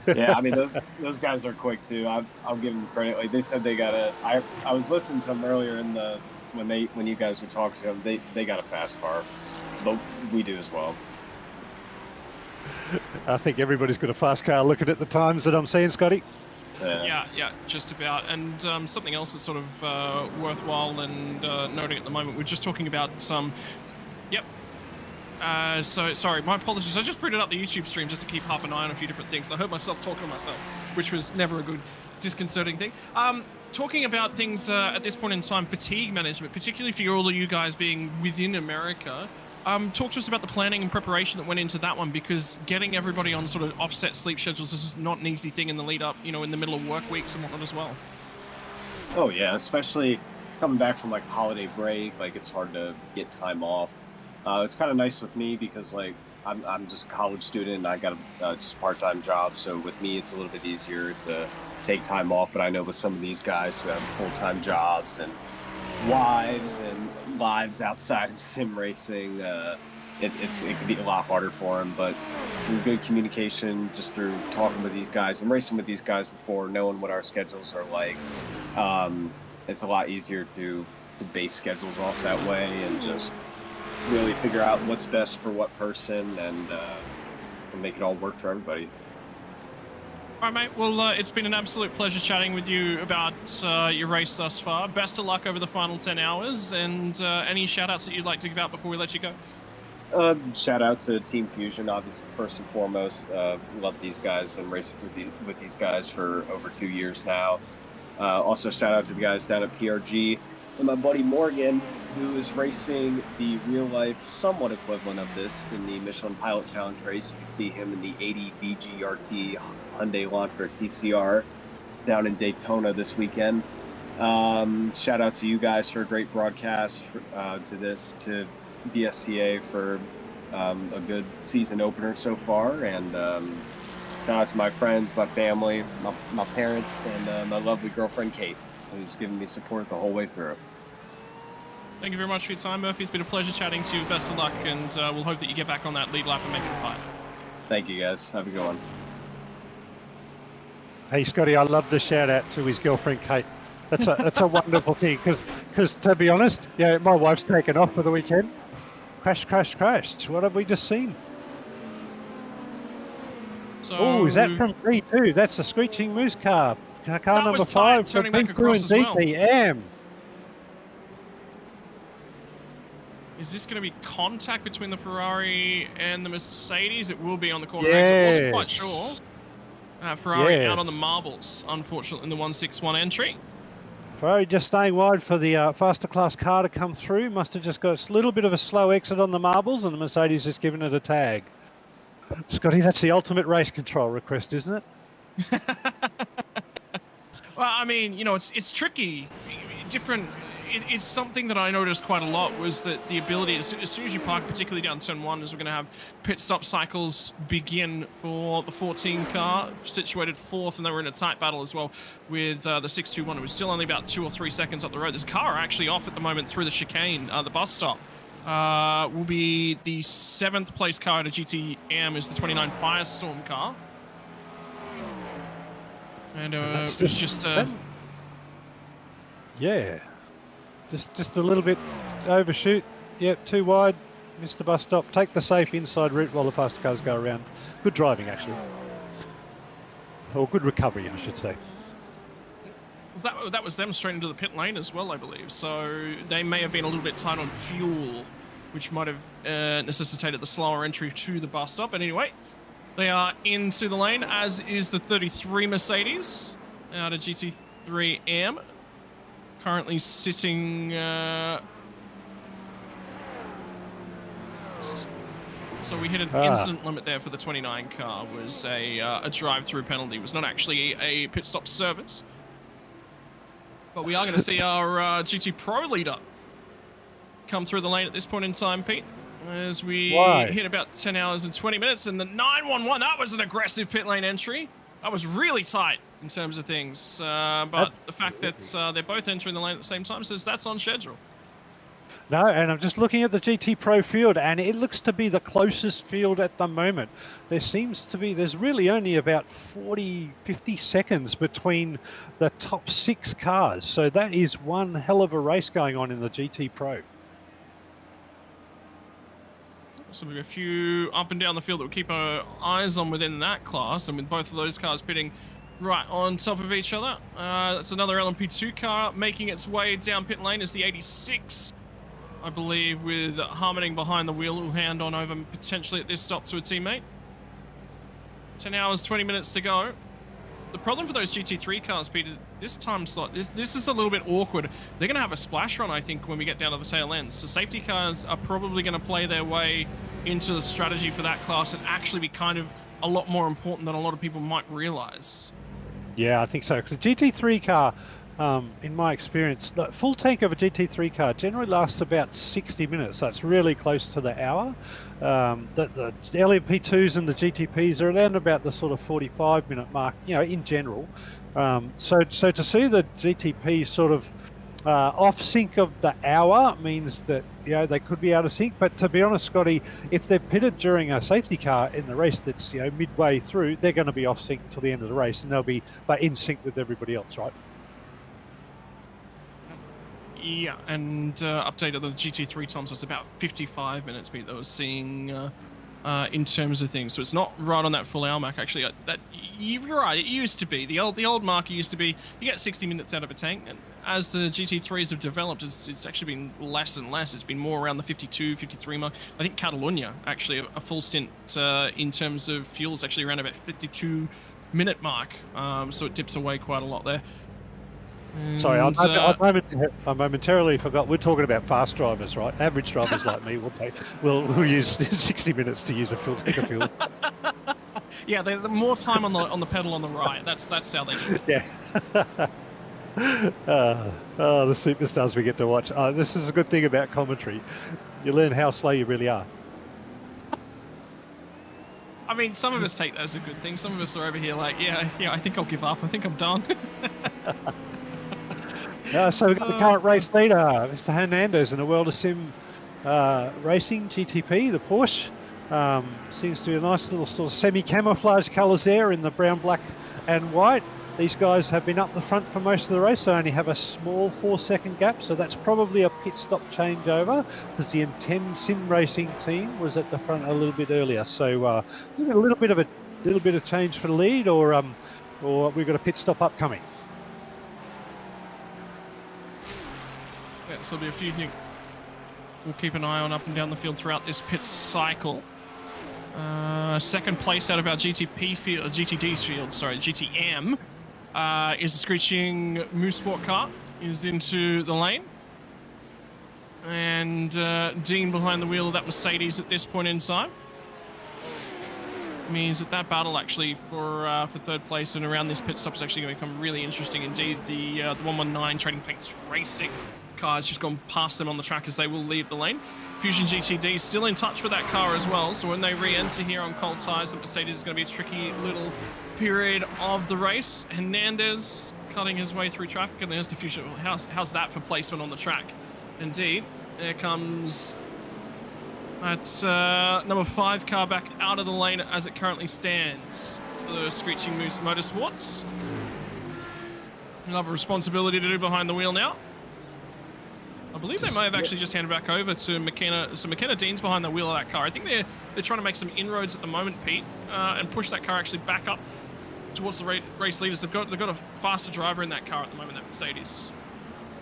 Yeah, I mean those guys are quick too. I'll give them credit. Like they said, they got a. I was listening to them earlier in the when you guys were talking to them. They got a fast car, but we do as well. I think everybody's got a fast car looking at the times that I'm seeing, Scotty. Yeah, just about. And something else that's sort of worthwhile and noting at the moment, we're just talking about some. Yep. So sorry, my apologies. I just printed up the YouTube stream just to keep half an eye on a few different things. I heard myself talking to myself, which was never a good, disconcerting thing. Talking about things at this point in time, fatigue management, particularly for all of you guys being within America. Talk to us about the planning and preparation that went into that one, because getting everybody on sort of offset sleep schedules is not an easy thing in the lead up, in the middle of work weeks and whatnot as well. Oh yeah, especially coming back from like holiday break, like it's hard to get time off. It's kind of nice with me because like I'm just a college student and I got a just part-time job, so with me it's a little bit easier to take time off. But I know with some of these guys who have full-time jobs and wives and lives outside of sim racing, it can be a lot harder for them. But through good communication, just through talking with these guys and racing with these guys before, knowing what our schedules are like, it's a lot easier to base schedules off that way and just really figure out what's best for what person and make it all work for everybody. All right, mate. Well, it's been an absolute pleasure chatting with you about your race thus far. Best of luck over the final 10 hours, and any shout-outs that you'd like to give out before we let you go? Shout out to Team Fusion, obviously, first and foremost. Love these guys. Been racing with these guys for over 2 years now. Also, shout out to the guys down at PRG and my buddy Morgan, who is racing the real-life somewhat equivalent of this in the Michelin Pilot Challenge race. You can see him in the 80 VGRT Hyundai Elantra TCR down in Daytona this weekend. Shout out to you guys for a great broadcast, to VSCA for a good season opener so far, and shout out to my friends, my family, my parents, and my lovely girlfriend Kate, who's given me support the whole way through. Thank you very much for your time, Murphy. It's been a pleasure chatting to you. Best of luck, and we'll hope that you get back on that lead lap and make it a fight. Thank you, guys. Have a good one. Hey, Scotty, I love the shout out to his girlfriend Kate. That's a wonderful thing, because to be honest, my wife's taken off for the weekend. Crash. What have we just seen? So, Oh, is that from 3-2? That's a Screeching Moose car. Car number 5 from turning back across as well. DPM. Is this going to be contact between the Ferrari and the Mercedes? It will be on the corner exit. I wasn't quite sure. Ferrari out on the marbles, unfortunately, in the 161 entry. Ferrari just staying wide for the faster class car to come through. Must have just got a little bit of a slow exit on the marbles, and the Mercedes just giving it a tag. Scotty, that's the ultimate race control request, isn't it? Well, I mean, it's tricky. It's something that I noticed quite a lot, was that the ability, as soon as you park, particularly down turn 1, is we're going to have pit stop cycles begin for the 14 car, situated 4th, and they were in a tight battle as well with the 621. It was still only about 2 or 3 seconds up the road. This car actually off at the moment through the chicane, the bus stop. Will be the 7th place car at a GTM is the 29 Firestorm car. And it was just... Yeah. Just a little bit overshoot. Yep, too wide. Missed the bus stop. Take the safe inside route while the faster cars go around. Good driving, actually. Or good recovery, I should say. That was them straight into the pit lane as well, I believe. So they may have been a little bit tight on fuel, which might have necessitated the slower entry to the bus stop. But anyway, they are into the lane, as is the 33 Mercedes out of GT3M. Currently sitting... So we hit an incident limit there for the 29 car. Was a drive-through penalty. It was not actually a pit stop service. But we are going to see our GT Pro leader come through the lane at this point in time, Pete. As we hit about 10 hours and 20 minutes. And the 911, that was an aggressive pit lane entry. That was really tight in terms of things. But the fact that they're both entering the lane at the same time says that's on schedule. No, and I'm just looking at the GT Pro field, and it looks to be the closest field at the moment. There's really only about 40, 50 seconds between the top 6 cars. So that is one hell of a race going on in the GT Pro. So we have a few up and down the field that we'll keep our eyes on within that class, and with both of those cars pitting right on top of each other. That's another LMP2 car making its way down pit lane is the 86. I believe with Harmoning behind the wheel, will hand on over potentially at this stop to a teammate. 10 hours, 20 minutes to go. The problem for those GT3 cars, Peter, this time slot, this is a little bit awkward. They're going to have a splash run, I think, when we get down to the tail end. So safety cars are probably going to play their way into the strategy for that class and actually be kind of a lot more important than a lot of people might realize. Yeah, I think so. Because the GT3 car, in my experience, the full tank of a GT3 car generally lasts about 60 minutes. So it's really close to the hour. The LMP2s and the GTPs are around about the sort of 45-minute mark, in general. So to see the GTP sort of off sync of the hour means that they could be out of sync. But to be honest, Scotty, if they're pitted during a safety car in the race that's midway through, they're going to be off sync till the end of the race, and they'll be in sync with everybody else, right? Yeah, and update of the GT3 times, so it's about 55 minutes Pete, that I was seeing in terms of things. So it's not right on that full hour mark, actually. You're right, it used to be. The old marker used to be, you get 60 minutes out of a tank, and as the GT3s have developed, it's actually been less and less. It's been more around the 52, 53 mark. I think Catalonia, actually, a full stint in terms of fuel is actually around about 52-minute mark. So it dips away quite a lot there. Sorry, I momentarily forgot. We're talking about fast drivers, right? Average drivers like me we'll use 60 minutes to use a sticker fuel. Yeah, the more time on the pedal on the right. That's how they do it. Yeah. The superstars we get to watch. This is a good thing about commentary. You learn how slow you really are. I mean, some of us take that as a good thing. Some of us are over here like, yeah, I think I'll give up. I think I'm done. So we've got the current race leader, Mr. Hernandez, in the World of Sim Racing GTP, the Porsche. Seems to be a nice little sort of semi-camouflage colours there in the brown, black and white. These guys have been up the front for most of the race, so only have a small 4-second gap, so that's probably a pit stop changeover, because the M10 Sim Racing team was at the front a little bit earlier. So a little bit of change for the lead, or we've got a pit stop upcoming. Yeah, so there'll be a few things we'll keep an eye on up and down the field throughout this pit cycle. Second place out of our GTD field, GTM, is a screeching Moose Sport car, is into the lane. And Dean behind the wheel of that Mercedes at this point in time. Means that battle actually for third place and around this pit stop is actually going to become really interesting indeed. The 119 Trading Plates Racing car has just gone past them on the track as they will leave the lane. Fusion GTD is still in touch with that car as well, so when they re-enter here on cold tyres, the Mercedes is going to be a tricky little period of the race. Hernandez cutting his way through traffic, and there's the Fusion. How's that for placement on the track? Indeed, there comes that number 5 car back out of the lane as it currently stands. The Screeching Moose Motorsports. He'll have a responsibility to do behind the wheel now. I believe they may have actually just handed back over to McKenna. So McKenna Dean's behind the wheel of that car. I think they're trying to make some inroads at the moment, Pete, and push that car actually back up towards the race leaders. They've got a faster driver in that car at the moment, that Mercedes.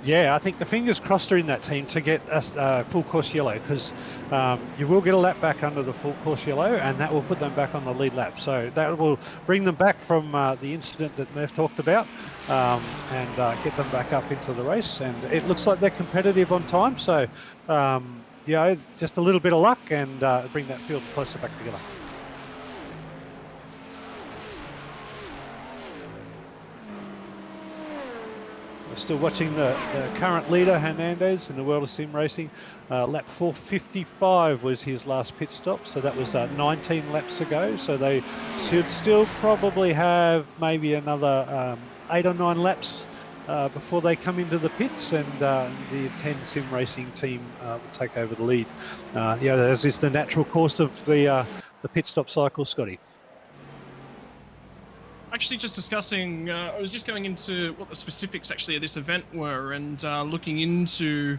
Yeah, I think the fingers crossed are in that team to get a full course yellow, because you will get a lap back under the full course yellow, and that will put them back on the lead lap. So that will bring them back from the incident that Murph talked about, and get them back up into the race. And it looks like they're competitive on time. So, just a little bit of luck and bring that field closer back together. We're still watching the current leader, Hernandez, in the World of Sim Racing. Lap 455 was his last pit stop, so that was 19 laps ago. So they should still probably have maybe another 8 or 9 laps before they come into the pits, and the 10 sim racing team will take over the lead. As is the natural course of the pit stop cycle, Scotty. Actually, just discussing, I was just going into what the specifics actually of this event were, and looking into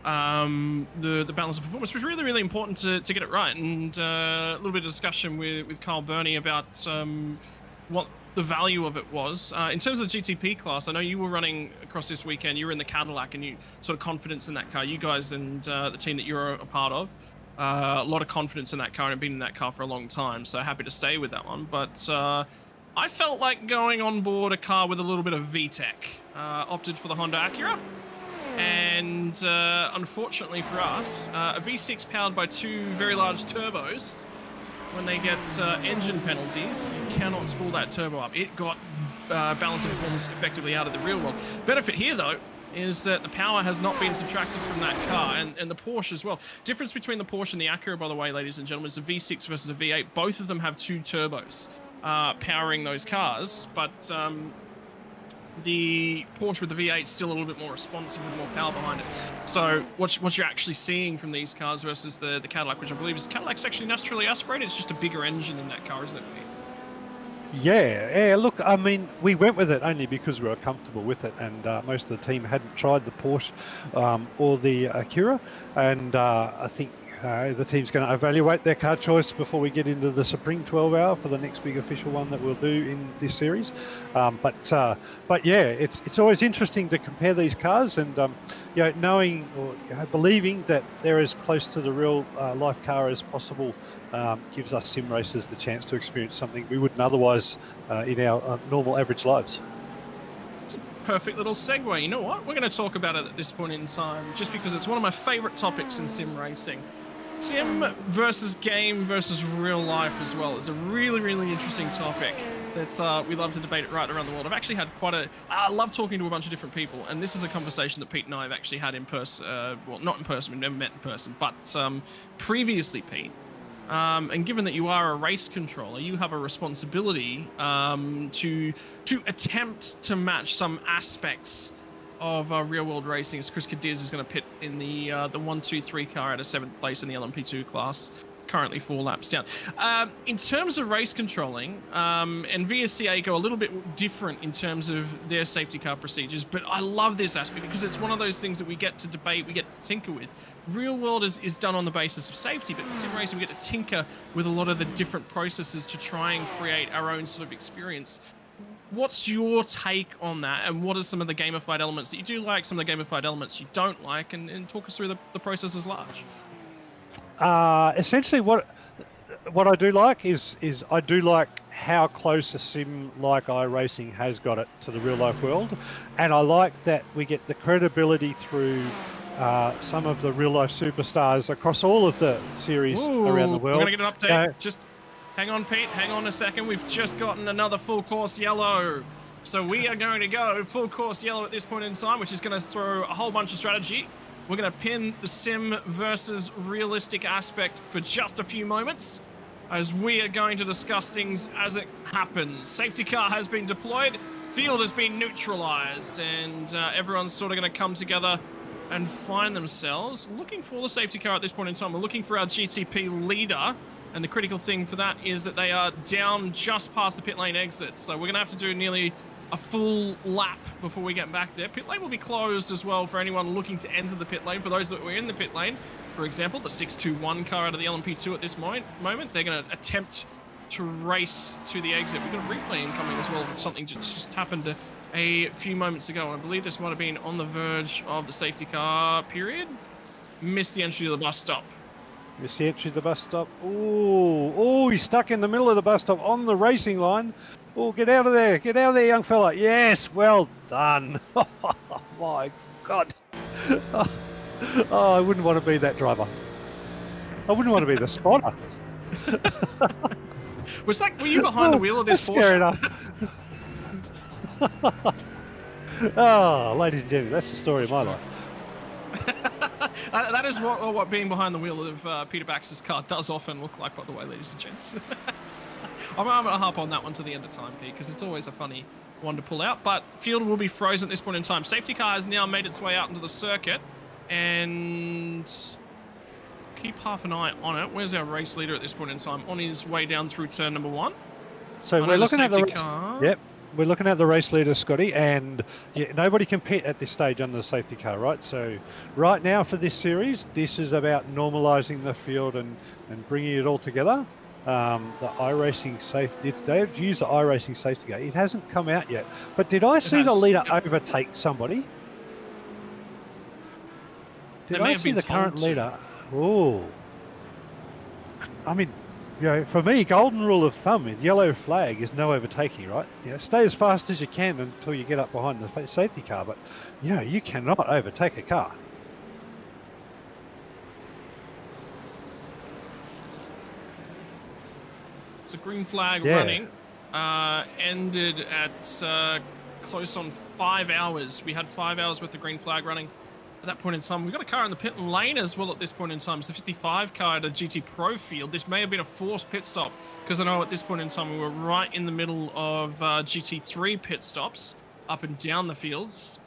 the balance of performance was really, really important to get it right. And a little bit of discussion with Carl Burney about what the value of it was. In terms of the GTP class, I know you were running across this weekend, you were in the Cadillac, and you sort of confidence in that car. You guys and the team that you're a part of, a lot of confidence in that car, and have been in that car for a long time, so happy to stay with that one. But I felt like going on board a car with a little bit of VTEC. Opted for the Honda Acura. And unfortunately for us, a V6 powered by 2 very large turbos, when they get engine penalties, you cannot spool that turbo up. It got balance of performance effectively out of the real world. Benefit here, though, is that the power has not been subtracted from that car, and the Porsche as well. Difference between the Porsche and the Acura, by the way, ladies and gentlemen, is the V6 versus a V8. Both of them have 2 turbos powering those cars, but the Porsche with the V8 is still a little bit more responsive with more power behind it. So what you're actually seeing from these cars versus the Cadillac, which I believe is Cadillac's actually naturally aspirated, it's just a bigger engine in that car, isn't it, Pete? Yeah, look, I mean, we went with it only because we were comfortable with it, and most of the team hadn't tried the Porsche or the Acura, and I think the team's going to evaluate their car choice before we get into the Spring 12 hour for the next big official one that we'll do in this series. But yeah, it's always interesting to compare these cars, and knowing or believing that they're as close to the real life car as possible gives us sim racers the chance to experience something we wouldn't otherwise in our normal average lives. Perfect little segue. You know what? We're going to talk about it at this point in time, just because it's one of my favorite topics in sim racing. Sim versus game versus real life as well is a really, really interesting topic that we love to debate it right around the world. I've actually had I love talking to a bunch of different people, and this is a conversation that Pete and I have actually had in person, well, not in person, we've never met in person, but previously, Pete. And given that you are a race controller, you have a responsibility to attempt to match some aspects of real-world racing, as Chris Cadiz is going to pit in the 1-2-3 car at a 7th place in the LMP2 class, currently 4 laps down. In terms of race controlling, and VSCA go a little bit different in terms of their safety car procedures, but I love this aspect because it's one of those things that we get to debate, we get to tinker with. Real world is done on the basis of safety, but in sim racing we get to tinker with a lot of the different processes to try and create our own sort of experience. What's your take on that, and what are some of the gamified elements that you do like, some of the gamified elements you don't like, and talk us through the process as large? Essentially, what I do like is I do like how close a sim like iRacing has got it to the real life world, and I like that we get the credibility through some of the real life superstars across all of the series around the world. We're gonna get an update. Just hang on, Pete. Hang on a second. We've just gotten another full course yellow. So we are going to go full course yellow at this point in time, which is going to throw a whole bunch of strategy. We're going to pin the sim versus realistic aspect for just a few moments, as we are going to discuss things as it happens. Safety car has been deployed, field has been neutralized, and everyone's sort of going to come together and find themselves looking for the safety car at this point in time. We're looking for our GTP leader, and the critical thing for that is that they are down just past the pit lane exit. So we're going to have to do nearly a full lap before we get back there. Pit lane will be closed as well for anyone looking to enter the pit lane. For those that were in the pit lane, for example, the 621 car out of the LMP2 at this moment, they're going to attempt to race to the exit. We've got a replay incoming as well. Something just happened a few moments ago. I believe this might have been on the verge of the safety car period. Missed the entry to the bus stop. Missed the entry to the bus stop. Oh, he's stuck in the middle of the bus stop on the racing line. Oh, get out of there. Get out of there, young fella. Yes, well done. Oh, my God. Oh, I wouldn't want to be that driver. I wouldn't want to be the spotter. Were you behind the wheel of this Porsche? Scary enough. Oh, ladies and gentlemen, that's the story of my life. That is what being behind the wheel of Peter Baxter's car does often look like, by the way, ladies and gents. I'm going to harp on that one to the end of time, Pete, because it's always a funny one to pull out, but field will be frozen at this point in time. Safety car has now made its way out into the circuit, and keep half an eye on it. Where's our race leader at this point in time? On his way down through turn number 1. So we're looking at the car. Yep, we're looking at the race leader, Scotty, and nobody can pit at this stage under the safety car, right? So right now for this series, this is about normalising the field and bringing it all together. The iRacing safety, they've used the iRacing safety car. It hasn't come out yet, but did I see the leader overtake somebody? Did I see the current leader? Oh, I mean, for me, golden rule of thumb in yellow flag is no overtaking, right? Stay as fast as you can until you get up behind the safety car, but you cannot overtake a car. It's a green flag running. Ended at close on 5 hours. We had 5 hours with the green flag running. At that point in time, we've got a car in the pit lane as well at this point in time. It's the 55 car at a GT Pro field. This may have been a forced pit stop because I know at this point in time we were right in the middle of GT3 pit stops up and down the fields.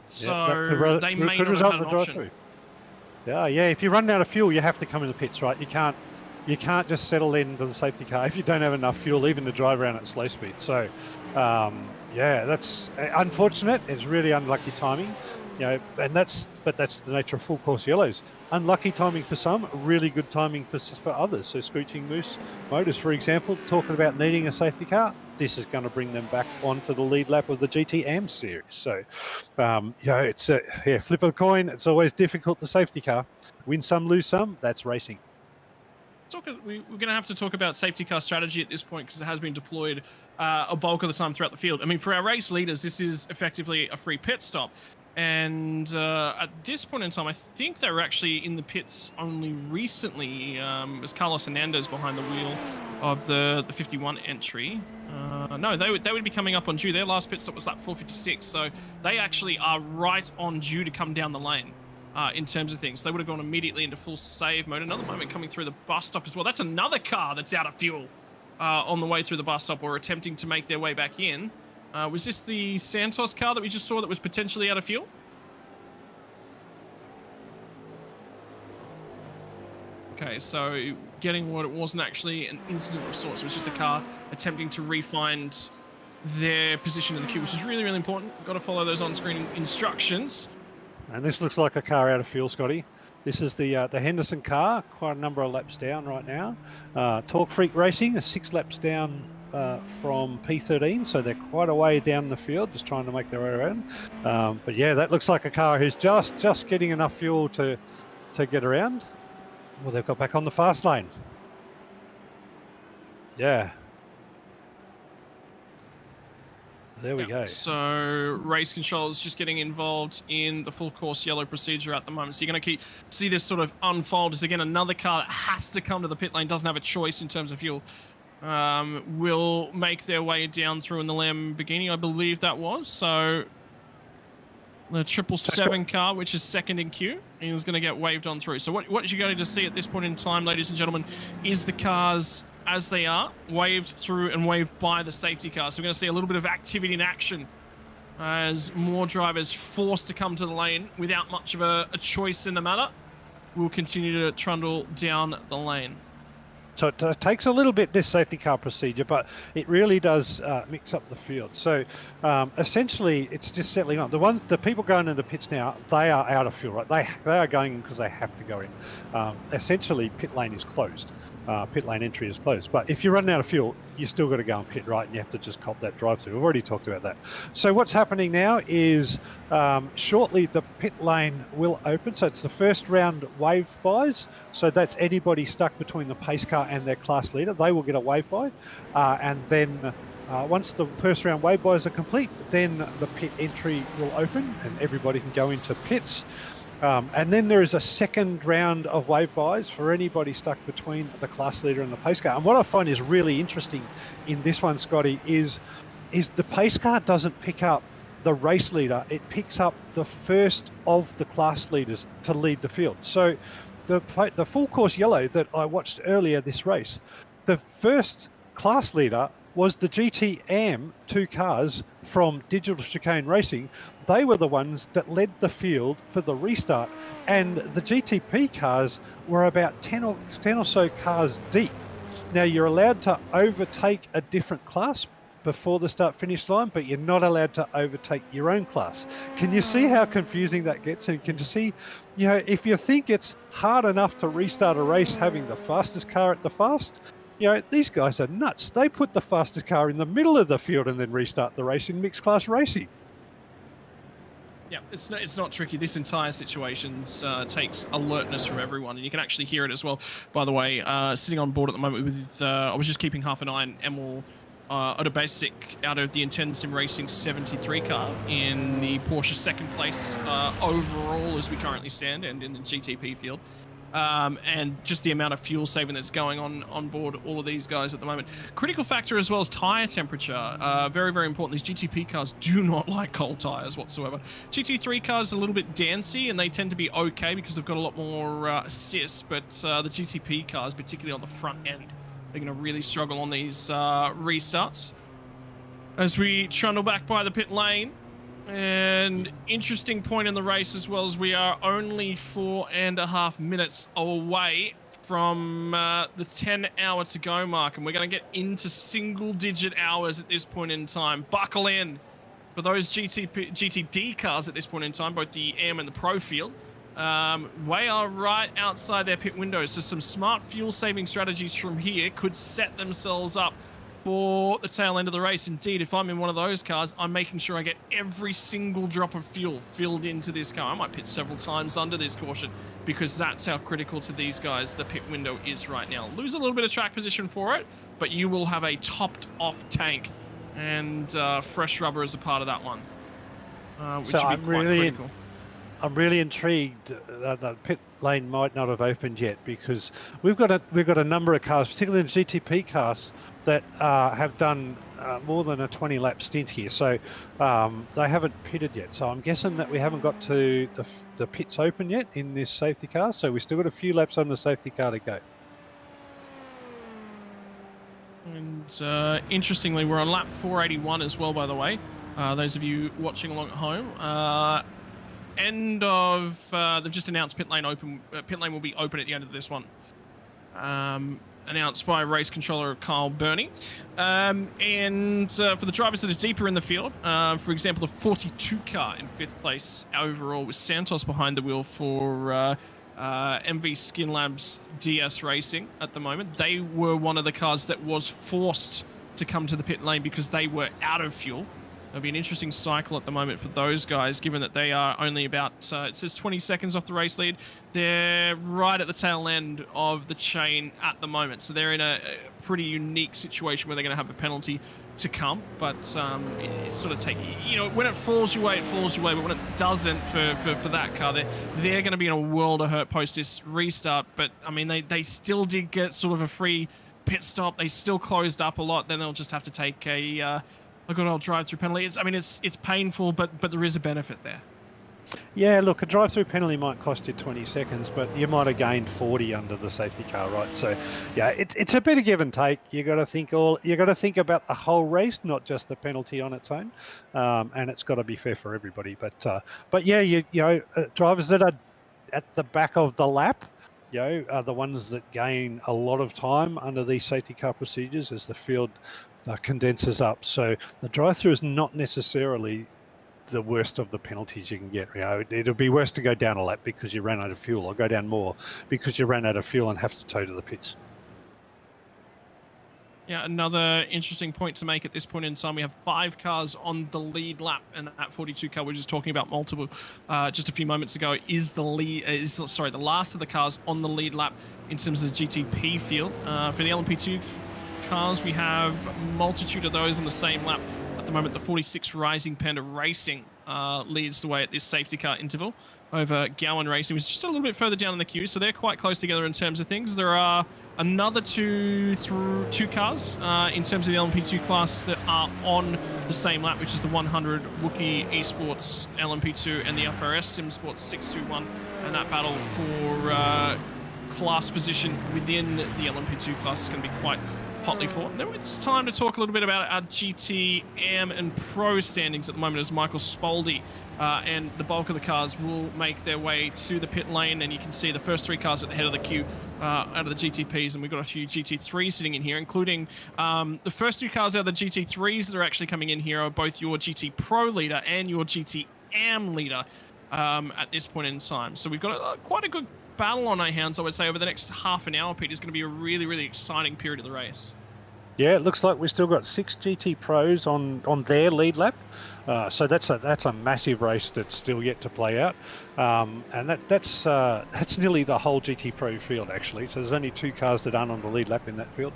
So they may not have had an option. Yeah, if you run out of fuel, you have to come in the pits, right? You can't just settle into the safety car if you don't have enough fuel, even to drive around at slow speed. So, that's unfortunate. It's really unlucky timing. But that's the nature of full course yellows. Unlucky timing for some, really good timing for others. So Screeching Moose Motors, for example, talking about needing a safety car, this is going to bring them back onto the lead lap of the GT Am series. So, it's flip of the coin. It's always difficult, the safety car. Win some, lose some. That's racing. We're going to have to talk about safety car strategy at this point because it has been deployed a bulk of the time throughout the field. I mean, for our race leaders, this is effectively a free pit stop. And at this point in time, I think they were actually in the pits only recently. It was Carlos Hernandez behind the wheel of the 51 entry. No, they would be coming up on due. Their last pit stop was like 4:56, so they actually are right on due to come down the lane in terms of things. They would have gone immediately into full save mode. Another moment coming through the bus stop as well. That's another car that's out of fuel on the way through the bus stop or attempting to make their way back in. Was this the Santos car that we just saw that was potentially out of fuel? Okay, so getting what it wasn't actually an incident of sorts. It was just a car attempting to re-find their position in the queue, which is really, really important. Got to follow those on-screen instructions. And this looks like a car out of fuel, Scotty. This is the Henderson car, quite a number of laps down right now. Torque Freak Racing is 6 laps down from P13, so they're quite a way down the field, just trying to make their way around. But that looks like a car who's just getting enough fuel to get around. Well, they've got back on the fast lane. Yeah. There we go. So race control is just getting involved in the full course yellow procedure at the moment. So you're going to see this sort of unfold as, again, another car that has to come to the pit lane, doesn't have a choice in terms of fuel, will make their way down through in the Lamborghini, I believe that was. So the 777 car, which is second in queue, is going to get waved on through. So what you're going to see at this point in time, ladies and gentlemen, is the cars as they are waved through and waved by the safety car. So we're going to see a little bit of activity in action as more drivers forced to come to the lane without much of a choice in the matter. We'll continue to trundle down the lane. So it takes a little bit, this safety car procedure, but it really does mix up the field. So essentially, it's just settling on. The people going into pits now, they are out of fuel, right? They are going in because they have to go in. Essentially, pit lane is closed. Pit lane entry is closed. But if you're running out of fuel, you still got to go and pit, right? And you have to just cop that drive-through. We've already talked about that. So what's happening now is shortly the pit lane will open. So it's the first round wave bys. So that's anybody stuck between the pace car and their class leader. They will get a wave by. And then once the first round wave bys are complete, then the pit entry will open and everybody can go into pits. And then there is a second round of wave bys for anybody stuck between the class leader and the pace car. And what I find is really interesting in this one, Scotty, is the pace car doesn't pick up the race leader. It picks up the first of the class leaders to lead the field. So the full course yellow that I watched earlier this race, the first class leader was the GTM 2 cars from Digital Chicane Racing. They were the ones that led the field for the restart, and the GTP cars were about 10 or so cars deep. Now, you're allowed to overtake a different class before the start-finish line, but you're not allowed to overtake your own class. Can you see how confusing that gets? And can you see, if you think it's hard enough to restart a race having the fastest car at the fast, these guys are nuts. They put the fastest car in the middle of the field and then restart the race in mixed class racing. Yeah, it's not tricky. This entire situation takes alertness from everyone, and you can actually hear it as well. By the way, sitting on board at the moment with, I was just keeping half an eye on Emil Basic out of the Intend Sim Racing 73 car in the Porsche second place overall as we currently stand, and in the GTP field. And just the amount of fuel saving that's going on board all of these guys at the moment. Critical factor as well as tire temperature. Very, very important. These GTP cars do not like cold tires whatsoever. GT3 cars are a little bit dancy, and they tend to be okay because they've got a lot more assist, but the GTP cars, particularly on the front end, they're going to really struggle on these restarts. As we trundle back by the pit lane, and interesting point in the race as well, as we are only 4.5 minutes away from the 10-hour to go mark, and we're going to get into single-digit hours at this point in time. Buckle in for those GTD cars at this point in time, both the AM and the Pro field. We are right outside their pit windows, so some smart fuel-saving strategies from here could set themselves up for the tail end of the race. Indeed, if I'm in one of those cars, I'm making sure I get every single drop of fuel filled into this car. I might pit several times under this caution, because that's how critical to these guys the pit window is right now. Lose a little bit of track position for it, but you will have a topped-off tank and fresh rubber as a part of that one, which So would be quite critical. I'm really intrigued that the pit lane might not have opened yet, because we've got a number of cars, particularly the GTP cars, that have done more than a 20-lap stint here. So they haven't pitted yet. So I'm guessing that we haven't got to the pits open yet in this safety car. So we've still got a few laps on the safety car to go. And interestingly, we're on lap 481 as well, by the way. Those of you watching along at home. End of they've just announced pit lane open. Pit lane will be open at the end of this one. Announced by race controller Kyle Burney. And for the drivers that are deeper in the field, for example, the 42 car in 5th place overall with Santos behind the wheel for MV Skin Labs DS Racing at the moment. They were one of the cars that was forced to come to the pit lane because they were out of fuel. It'll be an interesting cycle at the moment for those guys, given that they are only about, it says 20 seconds off the race lead. They're right at the tail end of the chain at the moment. So they're in a pretty unique situation where they're going to have a penalty to come. But it sort of when it falls your way, it falls your way. But when it doesn't for that car, they're going to be in a world of hurt post this restart. But, I mean, they still did get sort of a free pit stop. They still closed up a lot. Then they'll just have to take a good old drive-through penalty. It's painful, but there is a benefit there. Yeah, look, a drive-through penalty might cost you 20 seconds, but you might have gained 40 under the safety car, right? So, yeah, it's a bit of give and take. You got to think about the whole race, not just the penalty on its own, and it's got to be fair for everybody. But yeah, drivers that are at the back of the lap, are the ones that gain a lot of time under these safety car procedures as the field condenses up. So the drive-through is not necessarily the worst of the penalties you can get. It'll be worse to go down a lap because you ran out of fuel, or go down more because you ran out of fuel and have to tow to the pits. Yeah, another interesting point to make at this point in time. We have 5 cars on the lead lap, and that 42 car we're just talking about multiple just a few moments ago is the last of the cars on the lead lap in terms of the GTP field. For the LMP2 cars, we have a multitude of those on the same lap. At the moment, the 46 Rising Panda Racing leads the way at this safety car interval over Gowan Racing, which is just a little bit further down in the queue, so they're quite close together in terms of things. There are another two cars in terms of the LMP2 class that are on the same lap, which is the 100 Wookiee Esports LMP2 and the FRS Sim Sports 621, and that battle for class position within the LMP2 class is going to be quite hotly fought. Now it's time to talk a little bit about our GT, AM, and Pro standings at the moment as Michael Spaldi and the bulk of the cars will make their way to the pit lane, and you can see the first 3 cars at the head of the queue out of the GTPs, and we've got a few GT3s sitting in here, including the first 2 cars out of the GT3s that are actually coming in here are both your GT Pro leader and your GT AM leader at this point in time. So we've got quite a good battle on our hands, I would say, over the next half an hour, Pete. Is going to be a really, really exciting period of the race. Yeah, it looks like we've still got 6 GT Pros on their lead lap. So that's a massive race that's still yet to play out, and that's nearly the whole GT Pro field actually. So there's only 2 cars that aren't on the lead lap in that field,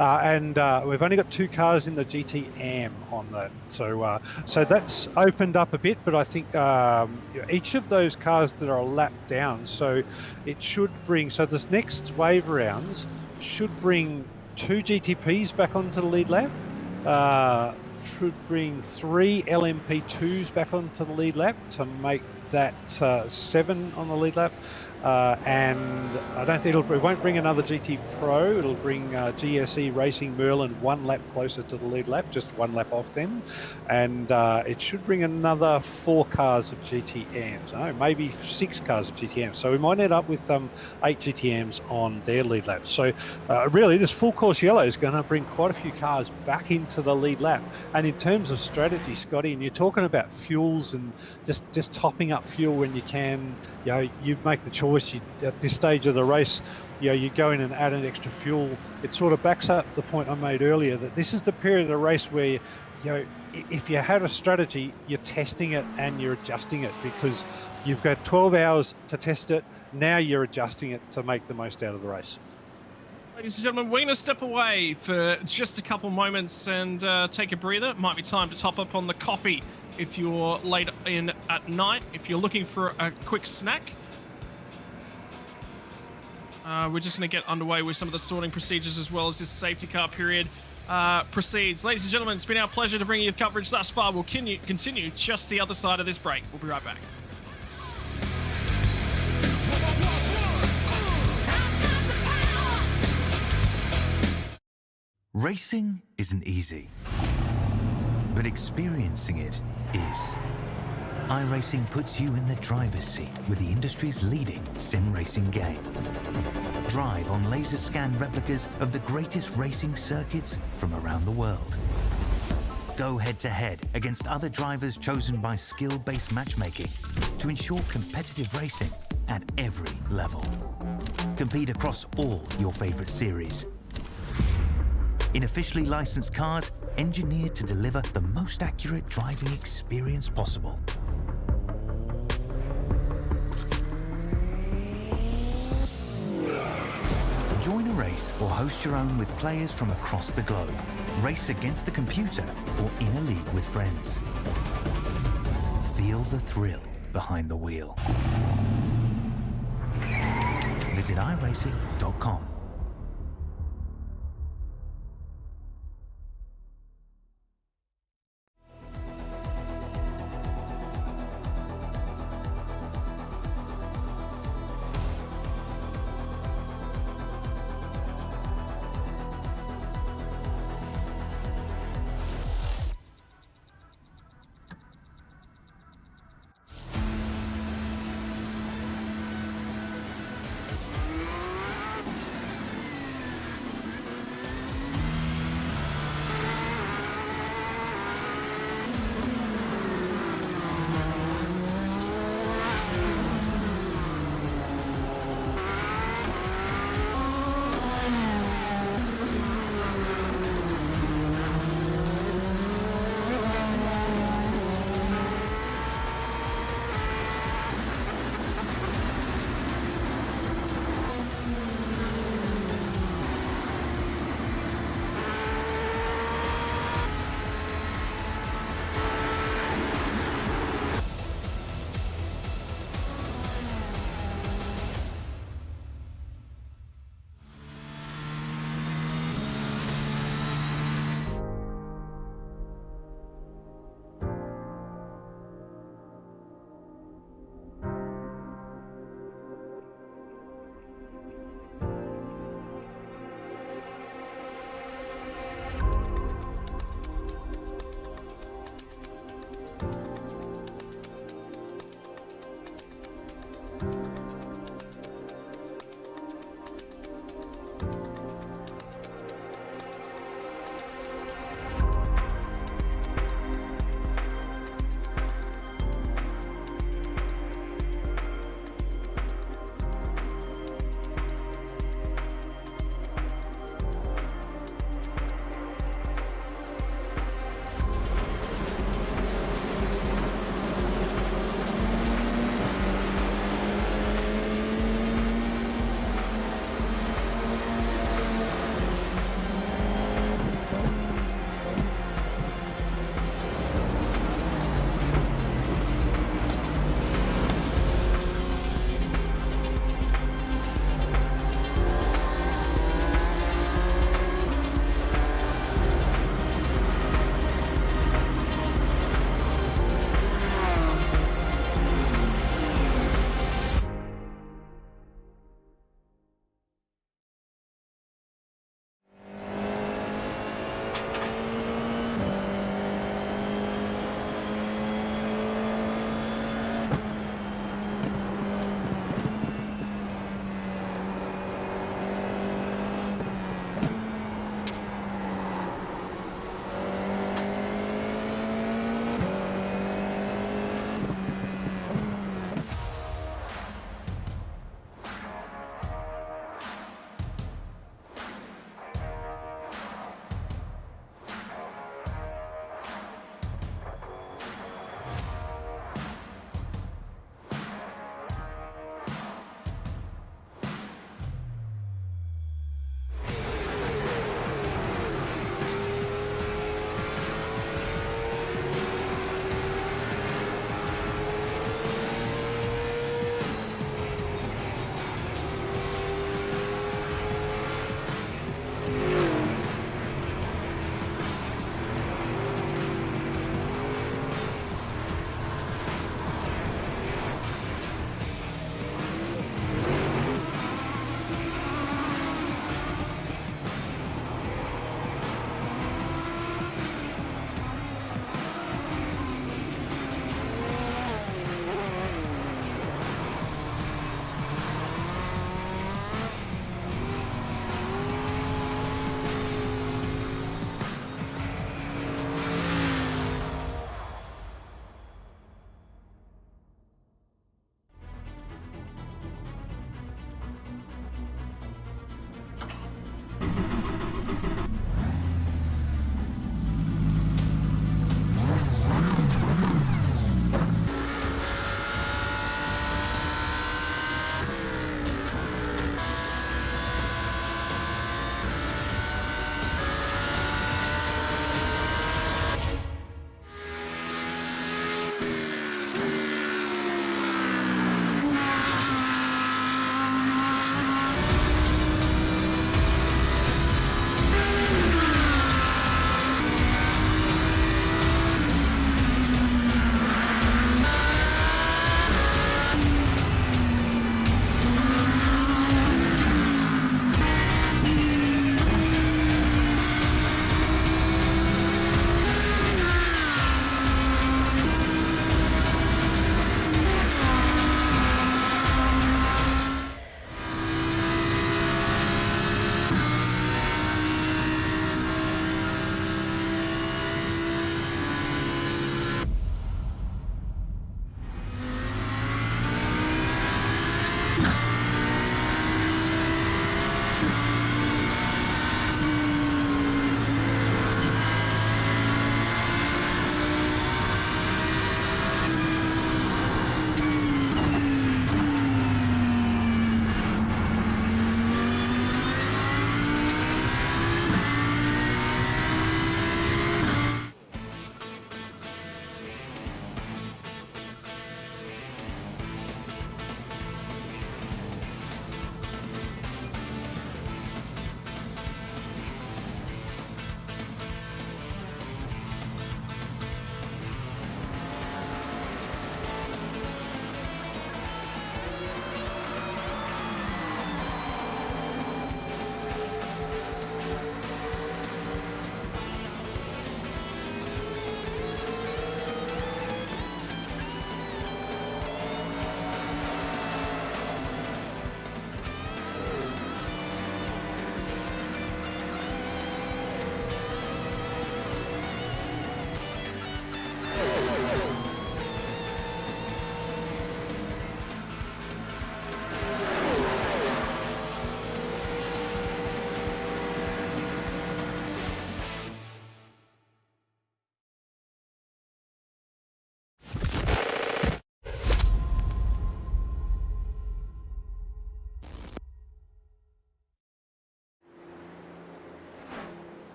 and we've only got 2 cars in the GT AM on that. So that's opened up a bit, but I think each of those cars that are a lap down, so it should bring. So this next wave rounds should bring 2 GTPs back onto the lead lap. Should bring 3 LMP2s back onto the lead lap to make that 7 on the lead lap. And I don't think it won't bring another GT Pro. It'll bring GSE Racing Merlin 1 lap closer to the lead lap, just 1 lap off them. And it should bring another 4 cars of GTMs. No, maybe 6 cars of GTMs. So we might end up with 8 GTMs on their lead lap. So really, this full course yellow is going to bring quite a few cars back into the lead lap. And in terms of strategy, Scotty, and you're talking about fuels and just topping up fuel when you can, you make the choice. At this stage of the race, you go in and add an extra fuel. It sort of backs up the point I made earlier that this is the period of the race where, if you had a strategy, you're testing it and you're adjusting it because you've got 12 hours to test it. Now you're adjusting it to make the most out of the race. Ladies and gentlemen, we're going to step away for just a couple moments and take a breather. It might be time to top up on the coffee if you're late in at night. If you're looking for a quick snack, we're just going to get underway with some of the sorting procedures as well as this safety car period proceeds. Ladies and gentlemen, it's been our pleasure to bring you the coverage thus far. We'll continue just the other side of this break. We'll be right back. Racing isn't easy, but experiencing it is. iRacing puts you in the driver's seat with the industry's leading sim racing game. Drive on laser scan replicas of the greatest racing circuits from around the world. Go head to head against other drivers chosen by skill-based matchmaking to ensure competitive racing at every level. Compete across all your favorite series. In officially licensed cars, engineered to deliver the most accurate driving experience possible. Join a race or host your own with players from across the globe. Race against the computer or in a league with friends. Feel the thrill behind the wheel. Visit iRacing.com.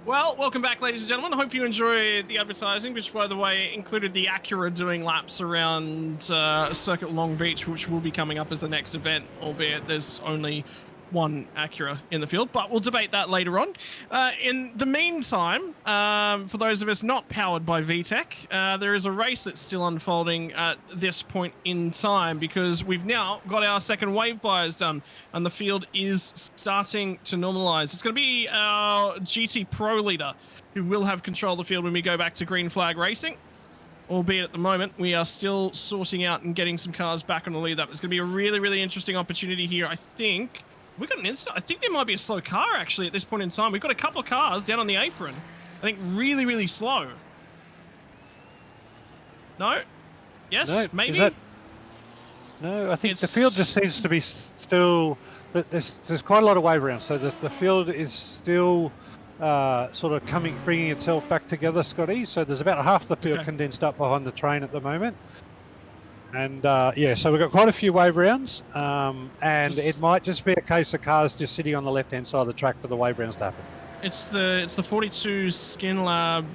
Well, welcome back, ladies and gentlemen. I hope you enjoy the advertising, which, by the way, included the Acura doing laps around Circuit Long Beach, which will be coming up as the next event, albeit there's only one Acura in the field, but we'll debate that later on. In the meantime, for those of us not powered by VTEC, there is a race that's still unfolding at this point in time because we've now got our second wave buyers done and the field is starting to normalize. It's going to be our GT Pro leader who will have control of the field when we go back to green flag racing. Albeit at the moment, we are still sorting out and getting some cars back on the lead up. It's going to be a really, really interesting opportunity here, I think. We got an instant. I think there might be a slow car actually at this point in time. We've got a couple of cars down on the apron. I think really, really slow. No? Yes? No, maybe? No, I think the field just seems to be still. There's quite a lot of wave around, so the field is still sort of bringing itself back together, Scotty. So there's about half the field condensed up behind the train at the moment. And yeah, so we've got quite a few wave rounds, and it might just be a case of cars just sitting on the left-hand side of the track for the wave rounds to happen. It's the 42 Skin Lab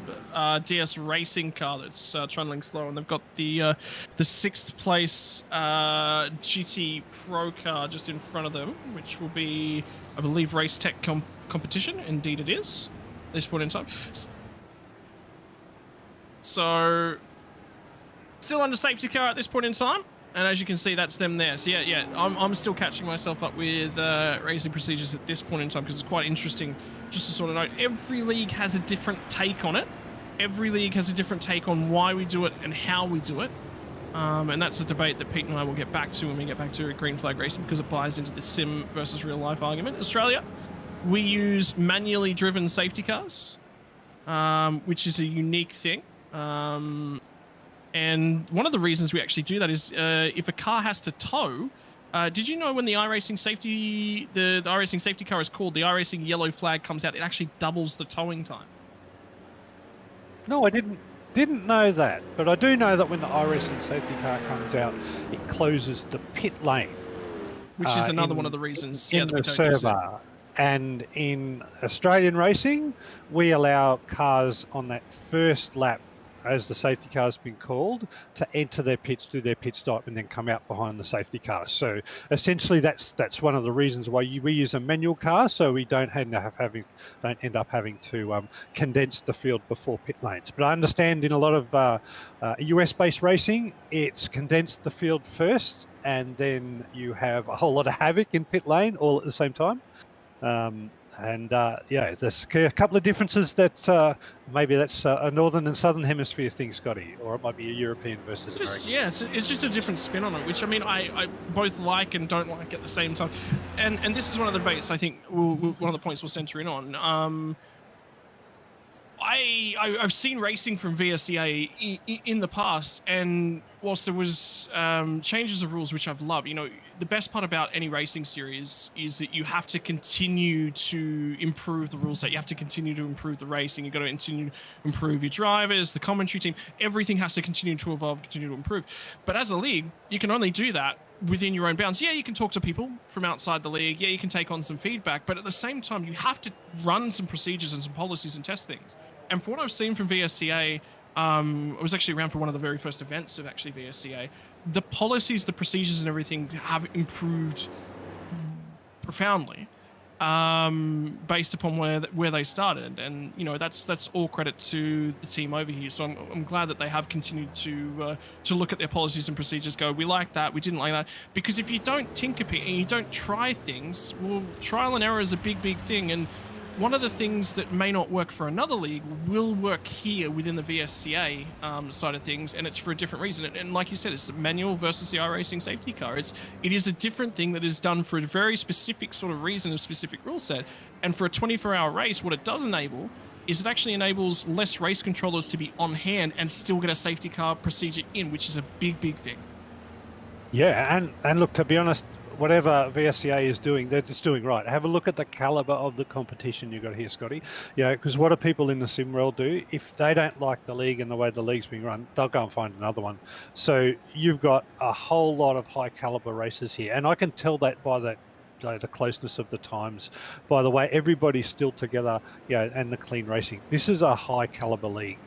DS racing car that's trundling slow, and they've got the 6th place GT Pro car just in front of them, which will be, I believe, Race Tech competition. Indeed, it is at this point in time. So. Still under safety car at this point in time, and as you can see, that's them there. So yeah, I'm still catching myself up with racing procedures at this point in time because it's quite interesting. Just to sort of note, every league has a different take on it. Every league has a different take on why we do it and how we do it, and that's a debate that Pete and I will get back to when we get back to green flag racing because it buys into the sim versus real life argument. Australia, we use manually driven safety cars, which is a unique thing. And one of the reasons we actually do that is if a car has to tow, did you know when the iRacing safety, the iRacing safety car is called, the iRacing yellow flag comes out, it actually doubles the towing time? No, I didn't know that, but I do know that when the iRacing safety car comes out, it closes the pit lane. Which is another one of the reasons that we don't use it. And in Australian racing, we allow cars on that first lap, as the safety car's been called, to enter their pits, do their pit stop, and then come out behind the safety car. So essentially, that's one of the reasons why we use a manual car, so we don't end up having to condense the field before pit lanes. But I understand in a lot of US-based racing, it's condensed the field first, and then you have a whole lot of havoc in pit lane all at the same time. Yeah, there's a couple of differences that maybe that's a northern and southern hemisphere thing, Scotty, or it might be a European versus American. Yeah, it's just a different spin on it, which I mean I both like and don't like at the same time. And this is one of the debates I think one of the points we'll center in on. I've seen racing from VSCA in the past, and whilst there was changes of rules which I've loved, you know, the best part about any racing series is that you have to continue to improve the rule set. You have to continue to improve the racing. You've got to continue to improve your drivers, the commentary team. Everything has to continue to evolve, continue to improve. But as a league, you can only do that within your own bounds. Yeah, you can talk to people from outside the league. Yeah, you can take on some feedback. But at the same time, you have to run some procedures and some policies and test things. And for what I've seen from VSCA, I was actually around for one of the very first events of actually VSCA. The policies, the procedures and everything have improved profoundly based upon where they started. And, you know, that's all credit to the team over here. So I'm glad that they have continued to look at their policies and procedures, go, we like that, we didn't like that. Because if you don't tinker and you don't try things, well, trial and error is a big, big thing. And one of the things that may not work for another league will work here within the VSCA side of things, and it's for a different reason. And like you said, it's the manual versus the iRacing safety car. It is a different thing that is done for a very specific sort of reason, a specific rule set. And for a 24-hour race, what it does enable is it actually enables less race controllers to be on hand and still get a safety car procedure in, which is a big, big thing. Yeah, and look, to be honest, whatever VSCA is doing, they're just doing right. Have a look at the caliber of the competition you've got here, Scotty. Yeah, because what do people in the sim world do? If they don't like the league and the way the league's being run, they'll go and find another one. So you've got a whole lot of high caliber races here, and I can tell that by the closeness of the times. By the way, everybody's still together, and the clean racing. This is a high caliber league.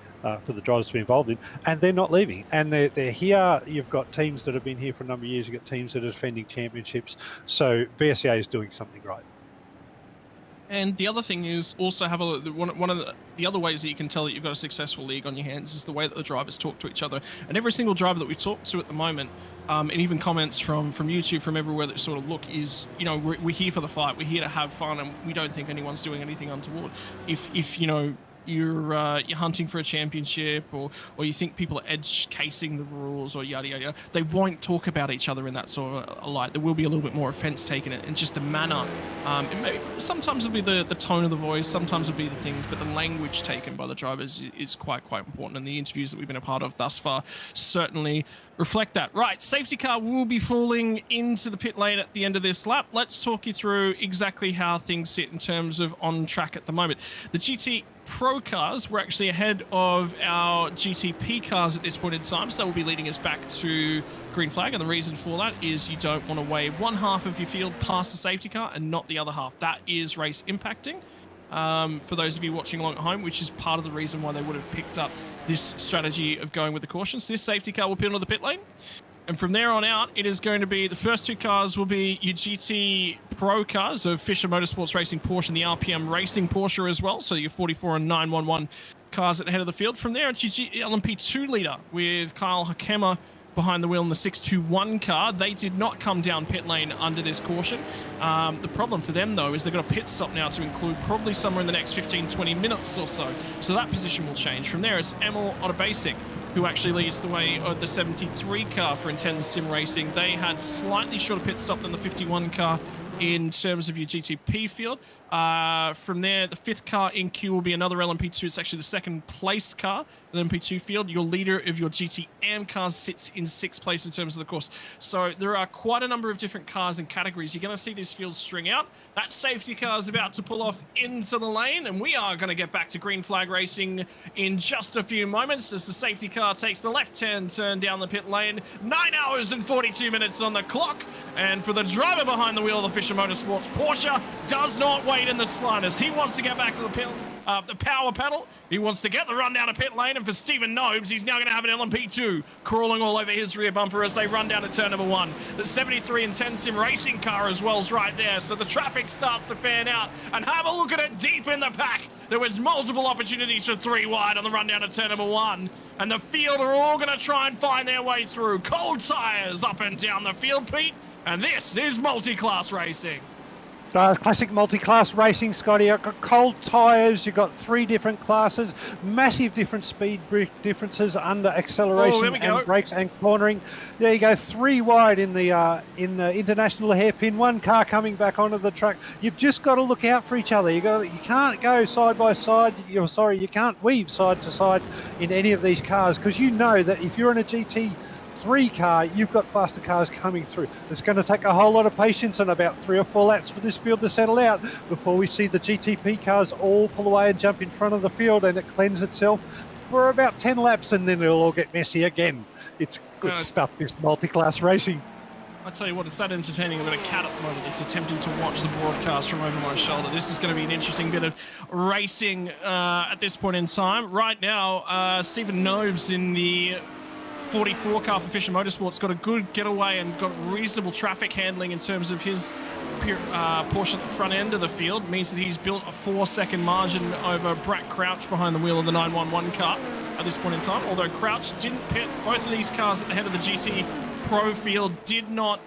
For the drivers to be involved in, and they're not leaving. And they're here. You've got teams that have been here for a number of years. You've got teams that are defending championships. So VSCA is doing something right. And the other thing is also have one of the other ways that you can tell that you've got a successful league on your hands is the way that the drivers talk to each other. And every single driver that we talk to at the moment, and even comments from YouTube, from everywhere that sort of look, is, we're here for the fight. We're here to have fun, and we don't think anyone's doing anything untoward. If you're hunting for a championship, or you think people are edge casing the rules, or yada yada, they won't talk about each other in that sort of a light. There will be a little bit more offense taken, and just the manner. Sometimes it'll be the tone of the voice, sometimes it'll be the things, but the language taken by the drivers is quite important. And the interviews that we've been a part of thus far certainly reflect that. Right, safety car will be falling into the pit lane at the end of this lap. Let's talk you through exactly how things sit in terms of on track at the moment. The GT Pro cars were actually ahead of our GTP cars at this point in time, so that will be leading us back to green flag. And the reason for that is you don't want to wave one half of your field past the safety car and not the other half. That is race impacting. For those of you watching along at home, which is part of the reason why they would have picked up this strategy of going with the cautions. This safety car will pit into the pit lane. And from there on out, it is going to be the first two cars will be your GT Pro cars of Fisher Motorsports Racing Porsche and the RPM Racing Porsche as well. So your 44 and 911 cars at the head of the field. From there, it's your LMP2 leader with Kyle Hakema behind the wheel in the 621 car. They did not come down pit lane under this caution. The problem for them, though, is they've got a pit stop now to include probably somewhere in the next 15-20 minutes or so. So that position will change. From there, it's Emil Ottobasic, who actually leads the way of the 73 car for Intense Sim Racing. They had slightly shorter pit stop than the 51 car in terms of your GTP field. From there, the fifth car in queue will be another LMP2. It's actually the second place car in the LMP2 field. Your leader of your GTM cars sits in sixth place in terms of the course. So there are quite a number of different cars and categories. You're going to see this field string out. That safety car is about to pull off into the lane, and we are going to get back to green flag racing in just a few moments as the safety car takes the left-hand turn down the pit lane. 9 hours and 42 minutes on the clock. And for the driver behind the wheel of the Fisher Motorsports Porsche, does not wait in the slightest. He wants to get back to the power pedal. He wants to get the run down to pit lane. And for Stephen Nobes, he's now going to have an LMP2 crawling all over his rear bumper as they run down to turn number one. The 73 Intense Sim Racing car as well is right there. So the traffic starts to fan out. And have a look at it deep in the pack. There was multiple opportunities for 3 wide on the run down to turn number one. And the field are all going to try and find their way through. Cold tires up and down the field, Pete. And this is multi-class racing. Classic multi-class racing, Scotty. I've got cold tyres. You've got 3 different classes, massive different speed differences under acceleration and brakes and cornering. There you go, 3 wide in the international hairpin. 1 car coming back onto the track. You've just got to look out for each other. You can't go side by side. You can't weave side to side in any of these cars, because you know that if you're in a GT3 car, you've got faster cars coming through. It's going to take a whole lot of patience and about 3 or 4 laps for this field to settle out before we see the GTP cars all pull away and jump in front of the field, and it cleanses itself for about 10 laps, and then it'll all get messy again. It's good stuff, this multi-class racing. I tell you what, it's that entertaining. I've got a cat at the moment that's attempting to watch the broadcast from over my shoulder. This is going to be an interesting bit of racing at this point in time. Right now, Stephen Nobes in the 44 car for Fisher Motorsports got a good getaway and got reasonable traffic handling in terms of his portion at the front end of the field. It means that he's built a 4-second margin over Brett Crouch behind the wheel of the 911 car at this point in time. Although Crouch didn't pit, both of these cars at the head of the GT Pro field did not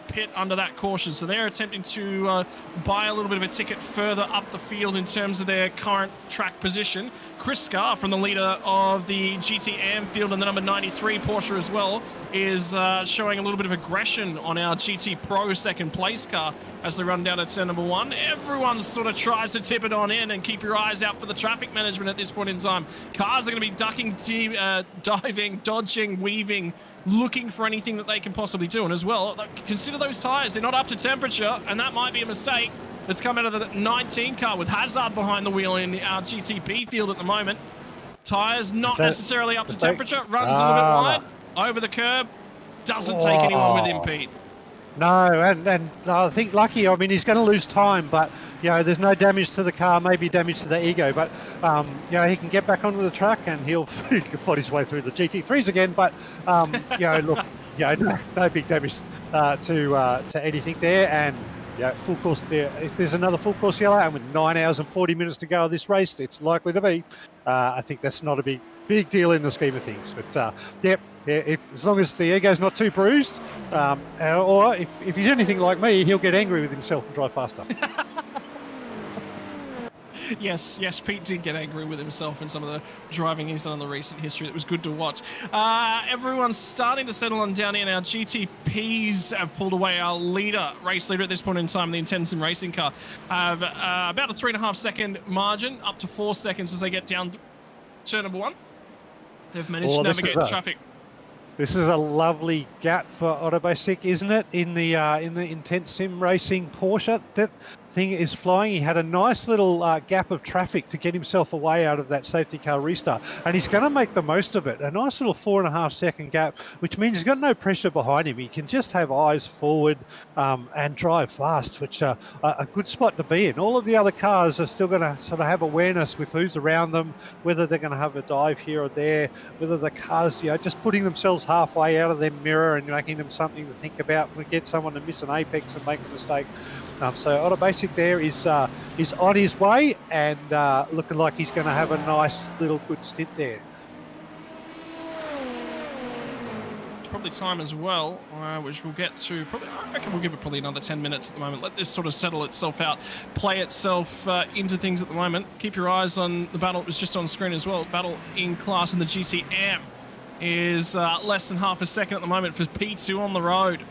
pit under that caution. So they're attempting to buy a little bit of a ticket further up the field in terms of their current track position. Chris Scarr, from the leader of the GT field and the number 93 Porsche as well, is showing a little bit of aggression on our GT Pro second place car as they run down to turn number one. Everyone sort of tries to tip it on in, and keep your eyes out for the traffic management at this point in time. Cars are going to be ducking, diving, dodging, weaving, looking for anything that they can possibly do. And as well, consider those tires. They're not up to temperature, and that might be a mistake that's come out of the 19 car with Hazard behind the wheel in our GTP field at the moment. Tires not necessarily up to temperature. Runs a little bit wide. Over the curb. Doesn't take anyone with him, Pete. No, and I think lucky. I mean, he's going to lose time, but there's no damage to the car, maybe damage to the ego, but he can get back onto the track and he'll fight his way through the GT3s again. But look, no big damage to anything there, and full course there. If there's another full course yellow, and with 9 hours and 40 minutes to go of this race, it's likely to be. I think that's not a big deal in the scheme of things. But as long as the ego's not too bruised, or if he's anything like me, he'll get angry with himself and drive faster. Yes, Pete did get angry with himself in some of the driving he's done in the recent history. That was good to watch. Everyone's starting to settle on down here now. GTPs have pulled away. Our race leader at this point in time, the Intense Sim racing car, have about a 3.5 second margin, up to 4 seconds as they get down turn number 1. They've managed to navigate the traffic. This is a lovely gap for Autobasic, isn't it? In the Intense Sim racing Porsche, that thing is flying. He had a nice little gap of traffic to get himself away out of that safety car restart, and he's going to make the most of it. A nice little 4.5 second gap, which means he's got no pressure behind him. He can just have eyes forward and drive fast, which a good spot to be in. All of the other cars are still going to sort of have awareness with who's around them, whether they're going to have a dive here or there, whether the cars, just putting themselves halfway out of their mirror and making them something to think about. We get someone to miss an apex and make a mistake. So Autobasic there is on his way and looking like he's going to have a nice little good stint there. Probably time as well, which we'll get to. I reckon we'll give it probably another 10 minutes at the moment. Let this sort of settle itself out, play itself into things at the moment. Keep your eyes on the battle. It was just on screen as well. Battle in class in the GTM is less than half a second at the moment for P2 on the road.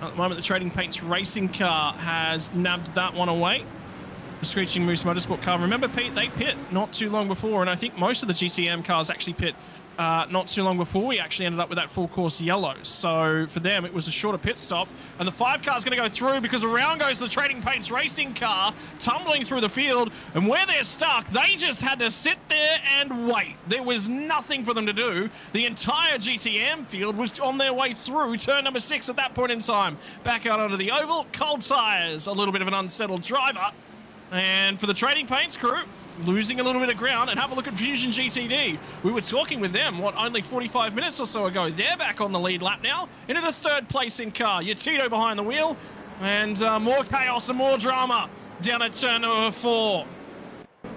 At the moment, the Trading Paints racing car has nabbed that one away. The Screeching Moose Motorsport car. Remember, Pete, they pit not too long before, and I think most of the GTM cars actually pit not too long before we actually ended up with that full course yellow. So for them, it was a shorter pit stop. And the 5 car's going to go through because around goes the Trading Paints racing car, tumbling through the field. And where they're stuck, they just had to sit there and wait. There was nothing for them to do. The entire GTM field was on their way through turn number 6 at that point in time. Back out onto the oval, cold tires, a little bit of an unsettled driver. And for the Trading Paints crew, losing a little bit of ground, and have a look at Fusion GTD. We were talking with them, only 45 minutes or so ago. They're back on the lead lap now, into the 3rd placing car. Yatito behind the wheel, and more chaos and more drama down at turn number 4.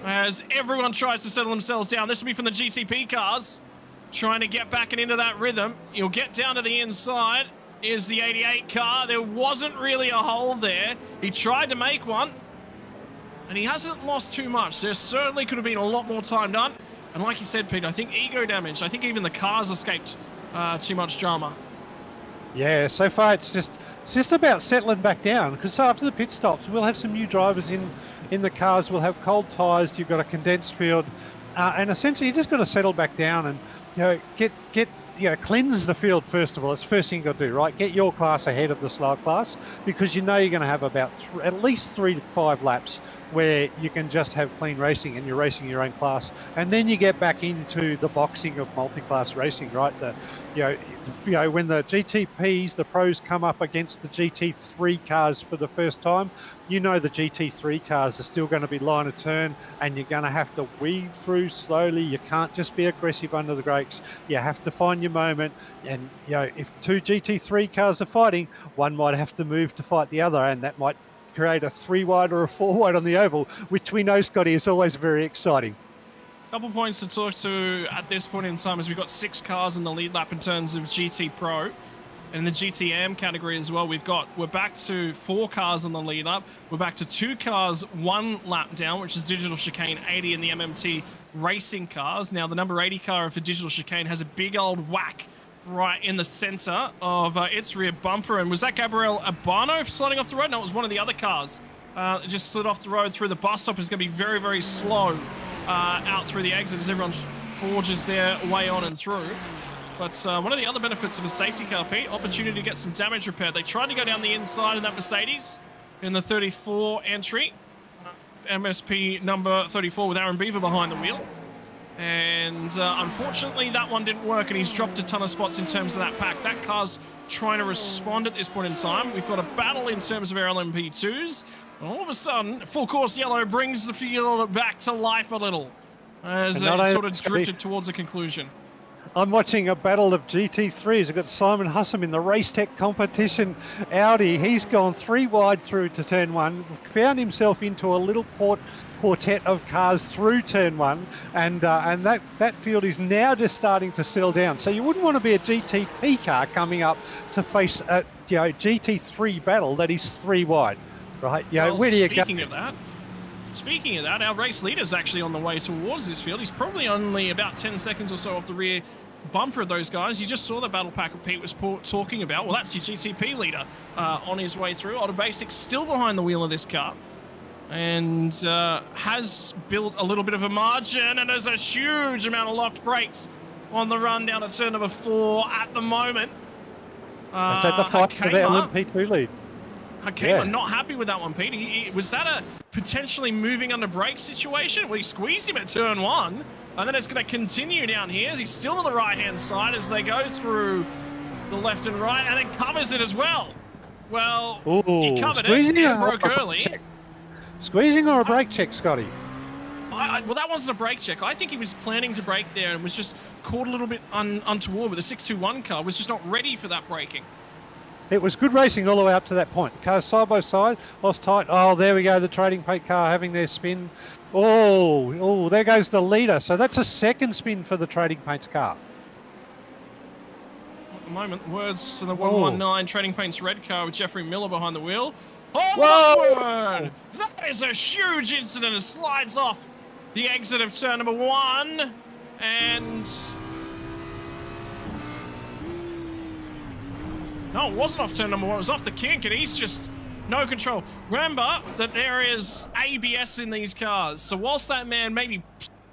As everyone tries to settle themselves down. This will be from the GTP cars, trying to get back and into that rhythm. You'll get down to the inside. Is the 88 car. There wasn't really a hole there. He tried to make one, and he hasn't lost too much. There certainly could have been a lot more time done. And like you said, Pete, I think ego damage. I think even the cars escaped too much drama. Yeah, so far it's just about settling back down, because after the pit stops, we'll have some new drivers in the cars. We'll have cold tyres. You've got a condensed field, and essentially you just got to settle back down and get cleanse the field first of all. It's the first thing you've got to do, right? Get your class ahead of the slow class, because you're going to have about at least 3 to 5 laps where you can just have clean racing and you're racing your own class, and then you get back into the boxing of multi-class racing, right? When the GTPs, the pros, come up against the GT3 cars for the first time, the GT3 cars are still going to be line of turn, and you're going to have to weave through slowly. You can't just be aggressive under the brakes. You have to find your moment, and if 2 GT3 cars are fighting, one might have to move to fight the other, and that might create a 3 wide or a 4 wide on the oval, which we know, Scotty, is always very exciting. Couple points to talk to at this point in time, as we've got 6 cars in the lead lap in terms of GT Pro. And in the GTM category as well, we're back to 4 cars on the lead lap. We're back to 2 cars 1 lap down, which is Digital Chicane 80 and the MMT racing cars. Now the number 80 car for Digital Chicane has a big old whack right in the center of its rear bumper. And was that Gabriel Abano sliding off the road? No, it was one of the other cars. It just slid off the road through the bus stop. It's going to be very, very slow out through the exit as everyone forges their way on and through. But one of the other benefits of a safety car, Pete, opportunity to get some damage repaired. They tried to go down the inside of that Mercedes in the 34 entry. MSP number 34 with Aaron Beaver behind the wheel. And unfortunately, that one didn't work, and he's dropped a ton of spots in terms of that pack. That car's trying to respond at this point in time. We've got a battle in terms of our LMP2s. And all of a sudden, full course yellow brings the field back to life a little as it sort of drifted towards a conclusion. I'm watching a battle of GT3s. I've got Simon Hussam in the Race Tech competition. Audi, he's gone 3 wide through to turn 1, found himself into a little quartet of cars through turn 1, and that field is now just starting to settle down. So you wouldn't want to be a GTP car coming up to face a GT3 battle that is 3 wide, right? Well, where do you go? Speaking of that, our race leader's actually on the way towards this field. He's probably only about 10 seconds or so off the rear bumper of those guys. You just saw the battle pack that Pete was talking about. Well, that's your GTP leader on his way through. Auto Basics still behind the wheel of this car and has built a little bit of a margin, and there's a huge amount of locked brakes on the run down to turn number 4 at the moment. Is that the fight for the LMP2 lead? Hakema not happy with that one, Pete. Was that a potentially moving under brake situation? Well, he squeezed him at turn 1, and then it's going to continue down here. He's still to the right-hand side as they go through the left and right, and then covers it as well. Well, he covered it and broke early. Squeezing or a brake check, Scotty? Well, that wasn't a brake check. I think he was planning to brake there and was just caught a little bit untoward with the 621 car, was just not ready for that braking. It was good racing all the way up to that point. Cars side by side, lost tight. Oh, there we go, the Trading Paint car having their spin. Oh, there goes the leader. So that's a second spin for the Trading Paints car. At the moment, words to the 119 Trading Paints red car with Jeffrey Miller behind the wheel. Oh, my word! That is a huge incident. It slides off the exit of turn number 1, and no, it wasn't off turn number 1. It was off the kink, and he's just no control. Remember that there is ABS in these cars, so whilst that man may be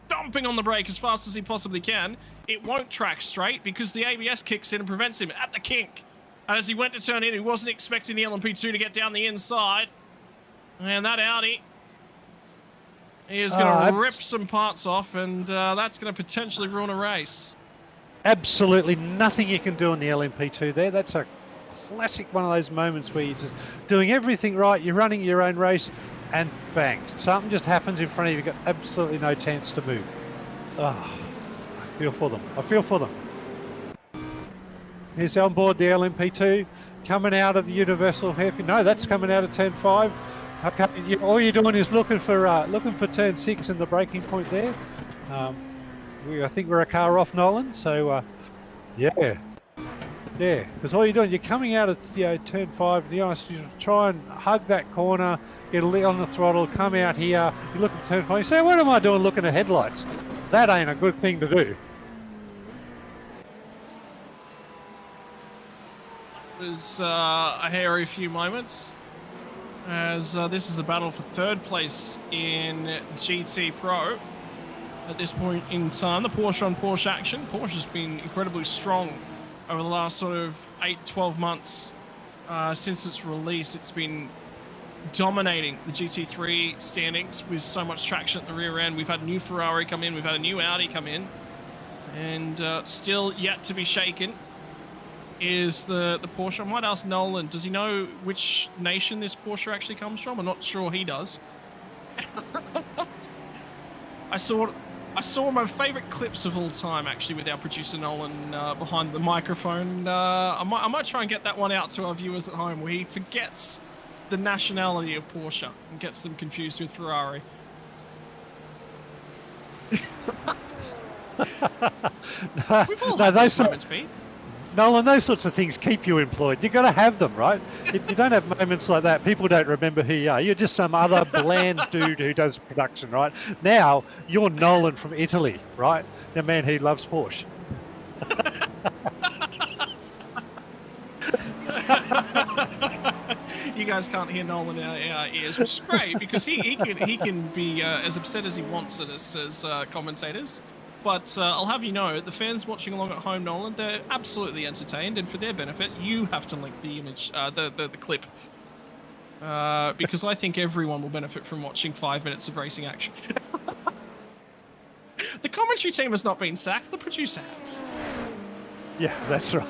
stomping on the brake as fast as he possibly can, it won't track straight because the ABS kicks in and prevents him at the kink. And as he went to turn in, he wasn't expecting the LMP2 to get down the inside. And that Audi is going to rip some parts off, and that's going to potentially ruin a race. Absolutely nothing you can do on the LMP2 there. That's a classic one of those moments where you're just doing everything right, you're running your own race, and bang, something just happens in front of you. You've got absolutely no chance to move. I feel for them. I feel for them. Here's on board the LMP2 coming out of the universal hairpin. No, that's coming out of turn 5. Okay, all you're doing is looking for turn 6 and the braking point there. I think we're a car off, Nolan. So yeah, because all you're doing, you're coming out of turn 5. You try and hug that corner, get a little on the throttle, come out here. You look at turn 5. You say, "What am I doing looking at headlights?" That ain't a good thing to do. It was a hairy few moments as this is the battle for 3rd place in GT Pro. At this point in time, the Porsche on Porsche action. Porsche's been incredibly strong over the last sort of 8-12 months since its release. It's been dominating the GT3 standings with so much traction at the rear end. We've had a new Ferrari come in, we've had a new Audi come in, and still yet to be shaken is the Porsche. I might ask Nolan, does he know which nation this Porsche actually comes from? I'm not sure he does. I saw my favorite clips of all time actually with our producer Nolan behind the microphone. I might try and get that one out to our viewers at home where he forgets the nationality of Porsche and gets them confused with Ferrari. We've all had those moments, Pete. Nolan, those sorts of things keep you employed. You've got to have them, right? If you don't have moments like that, people don't remember who you are. You're just some other bland dude who does production, right? Now, you're Nolan from Italy, right? The man who loves Porsche. You guys can't hear Nolan in our ears, which is great because he can be as upset as he wants at us as commentators. But I'll have you know, the fans watching along at home, Nolan, they're absolutely entertained, and for their benefit, you have to link the image, the clip, because I think everyone will benefit from watching 5 minutes of racing action. The commentary team has not been sacked. The producer has. Yeah, that's right.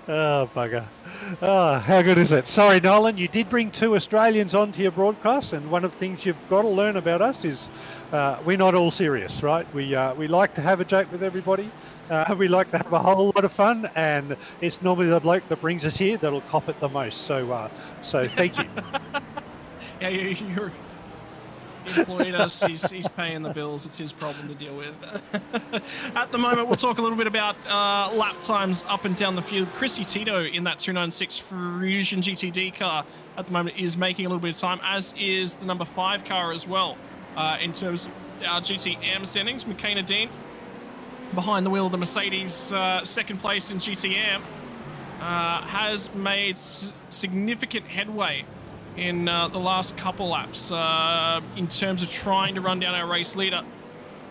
Oh, bugger. Oh, how good is it? Sorry, Nolan, you did bring 2 Australians onto your broadcast, and one of the things you've got to learn about us is we're not all serious, right? We like to have a joke with everybody. We like to have a whole lot of fun, and it's normally the bloke that brings us here that'll cop it the most. So thank you. Yeah, you're employed us. He's paying the bills. It's his problem to deal with. At the moment, we'll talk a little bit about lap times up and down the field. Chrissy Tito in that 296 Fusion GTD car at the moment is making a little bit of time, as is the number 5 car as well. In terms of our GTM standings, McKenna Dean behind the wheel of the Mercedes, second place in GTM, has made significant headway in the last couple laps in terms of trying to run down our race leader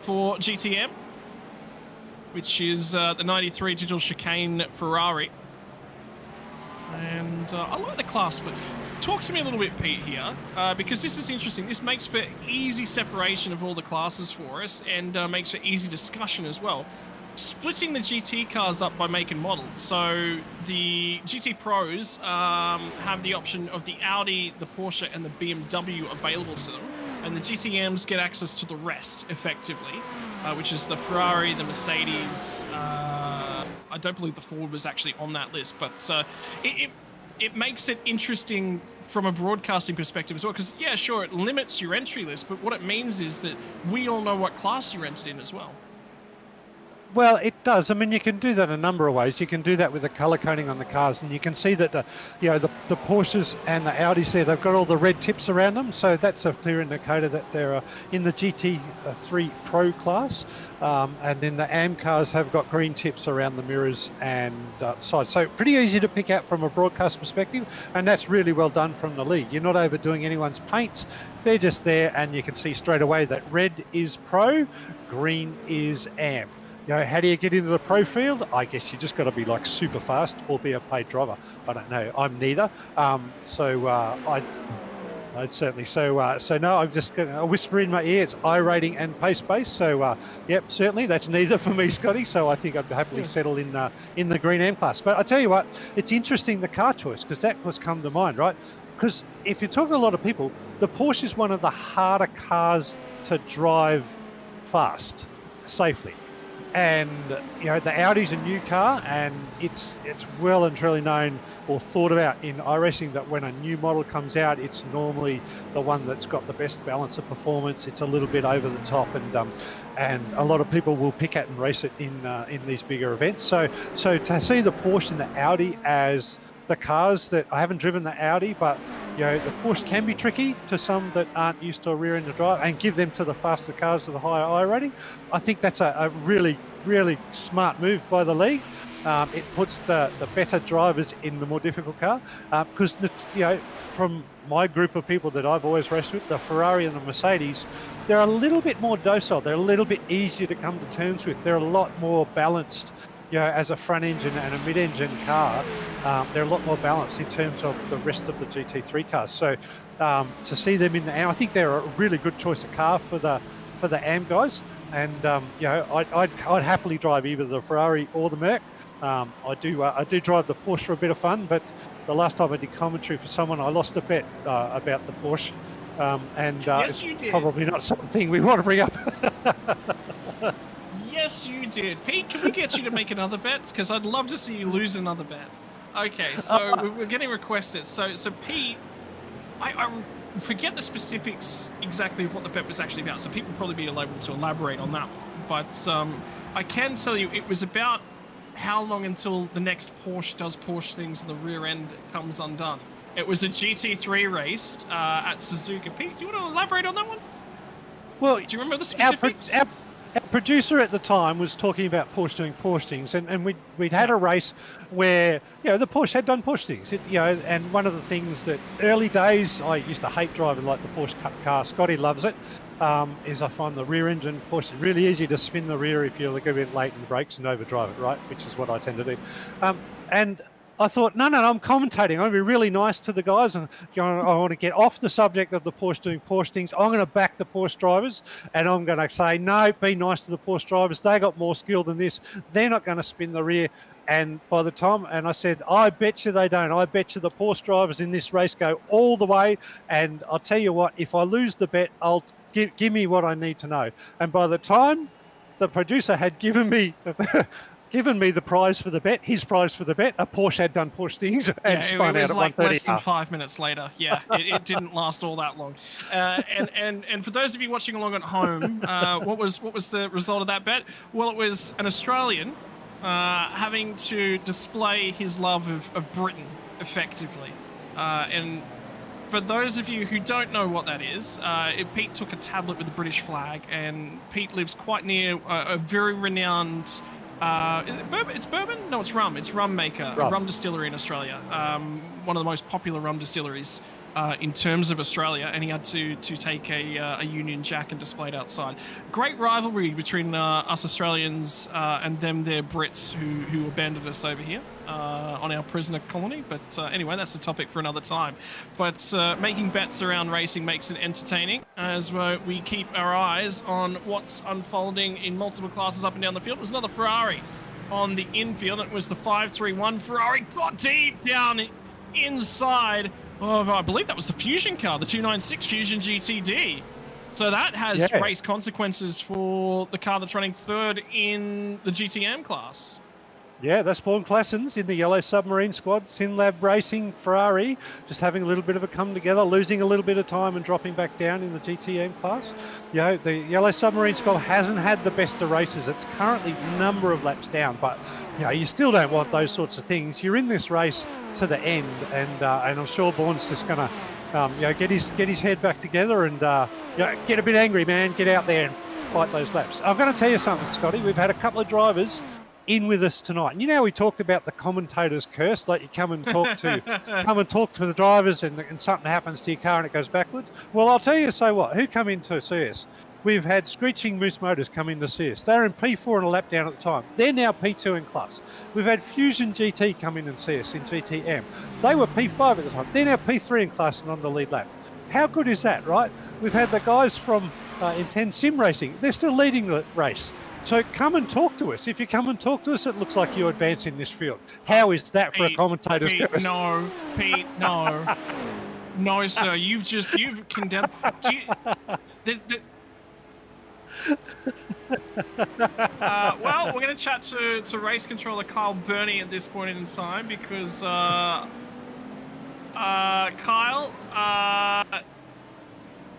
for GTM, which is the 93 Digital Chicane Ferrari. And I like the class, but talk to me a little bit, Pete, here, because this is interesting. This makes for easy separation of all the classes for us, and makes for easy discussion as well. Splitting the GT cars up by make and model. So the GT Pros have the option of the Audi, the Porsche, and the BMW available to them, and the GTMs get access to the rest, effectively, which is the Ferrari, the Mercedes. I don't believe the Ford was actually on that list, but it makes it interesting from a broadcasting perspective as well, because, yeah, sure, it limits your entry list, but what it means is that we all know what class you entered in as well. Well, it does. I mean, you can do that a number of ways. You can do that with the colour coding on the cars, and you can see that the Porsches and the Audis there, they've got all the red tips around them. So that's a clear indicator that they're in the GT3 Pro class. And then the AM cars have got green tips around the mirrors and sides. So pretty easy to pick out from a broadcast perspective, and that's really well done from the league. You're not overdoing anyone's paints. They're just there, and you can see straight away that red is Pro, green is AM. You know, how do you get into the pro field? I guess you just got to be like super fast or be a paid driver. I don't know. I'm neither. I'd certainly. So no, I'm just going to whisper in my ear. It's iRating and pace based. So yep, certainly that's neither for me, Scotty. So I think I'd happily settle in the green M class. But I tell you what, it's interesting the car choice, because that was come to mind, right? Because if you talk to a lot of people, the Porsche is one of the harder cars to drive fast, safely. And you know, the Audi's a new car, and it's well and truly known or thought about in iRacing that when a new model comes out, it's normally the one that's got the best balance of performance. It's a little bit over the top, and a lot of people will pick it and race it in these bigger events. So to see the Porsche and the Audi as the cars that I haven't driven the Audi, but you know, the Porsche can be tricky to some that aren't used to a rear-ended drive, and give them to the faster cars with a higher I rating. I think that's a really, really smart move by the league. It puts the better drivers in the more difficult car, because you know, from my group of people that I've always raced with, the Ferrari and the Mercedes, they're a little bit more docile. They're a little bit easier to come to terms with. They're a lot more balanced. You know, as a front engine and a mid-engine car, they're a lot more balanced in terms of the rest of the GT3 cars. So to see them in the AM, I think they're a really good choice of car for the AM guys. And you know, I'd happily drive either the Ferrari or the Merc. I do drive the Porsche for a bit of fun, but the last time I did commentary for someone, I lost a bet about the Porsche, and yes, it's probably not something we want to bring up. Yes, you did. Pete, can we get you to make another bet? Because I'd love to see you lose another bet. Okay, so we're getting requested. So Pete, I forget the specifics exactly of what the bet was actually about, so people will probably be able to elaborate on that one. But I can tell you it was about how long until the next Porsche does Porsche things and the rear end comes undone. It was a GT3 race at Suzuka. Pete, do you want to elaborate on that one? Well, do you remember the specifics? Our producer at the time was talking about Porsche doing Porsche things, and we'd had a race where, you know, the Porsche had done Porsche things. You know, and one of the things that early days I used to hate driving like the Porsche Cup car. Scotty loves it. Is I find the rear engine Porsche really easy to spin the rear if you're a little bit late in the brakes and overdrive it, right? Which is what I tend to do. And I thought, no, I'm commentating. I'm going to be really nice to the guys, and I want to get off the subject of the Porsche doing Porsche things. I'm going to back the Porsche drivers, and I'm going to say, no, be nice to the Porsche drivers. They got more skill than this. They're not going to spin the rear. And by the time, and I said, I bet you they don't. I bet you the Porsche drivers in this race go all the way. And I'll tell you what, if I lose the bet, I'll give me what I need to know. And by the time the producer had given me the prize for the bet, his prize for the bet, a Porsche had done Porsche things and spun it out was at like 1:30. less than 5 minutes later. Yeah, it didn't last all that long. And for those of you watching along at home, what was the result of that bet? Well, it was an Australian having to display his love of Britain effectively. And for those of you who don't know what that is, Pete took a tablet with the British flag, and Pete lives quite near a very renowned. It's bourbon? No, it's rum. It's rum maker, a rum distillery in Australia. One of the most popular rum distilleries in terms of Australia, and he had to take a Union Jack and display it outside. Great rivalry between us Australians and them, they're Brits who abandoned us over here on our prisoner colony. But anyway, that's a topic for another time. But making bets around racing makes it entertaining as we keep our eyes on what's unfolding in multiple classes up and down the field. It was another Ferrari on the infield. It was the 531 Ferrari, got deep down inside of, I believe that was the Fusion car, the 296 Fusion GTD. So that has race consequences for the car that's running third in the GTM class. Yeah, that's Paul Classens in the Yellow Submarine squad. SynLab Racing Ferrari just having a little bit of a come together, losing a little bit of time and dropping back down in the GTM class. You know, the Yellow Submarine squad hasn't had the best of races. It's currently number of laps down, but you know, you still don't want those sorts of things. You're in this race to the end, and I'm sure Bourne's just going to get his head back together and get a bit angry, man. Get out there and fight those laps. I'm going to tell you something, Scotty. We've had a couple of drivers in with us tonight, and you know we talked about the commentator's curse, like you come and talk to the drivers, and something happens to your car and it goes backwards. Well, I'll tell you, so what? Who come in to see us? We've had Screeching Moose Motors come in to see us. They're in P4 and a lap down at the time. They're now P2 in class. We've had Fusion GT come in and see us in GTM. They were P5 at the time. They're now P3 in class and on the lead lap. How good is that, right? We've had the guys from Intense Sim Racing. They're still leading the race. So come and talk to us. If you come and talk to us, it looks like you advance in this field. How is that for a commentator's curse? No, Pete, no. No, sir, you've condemned. Well, we're going to chat to race controller Kyle Burney at this point in time because Kyle,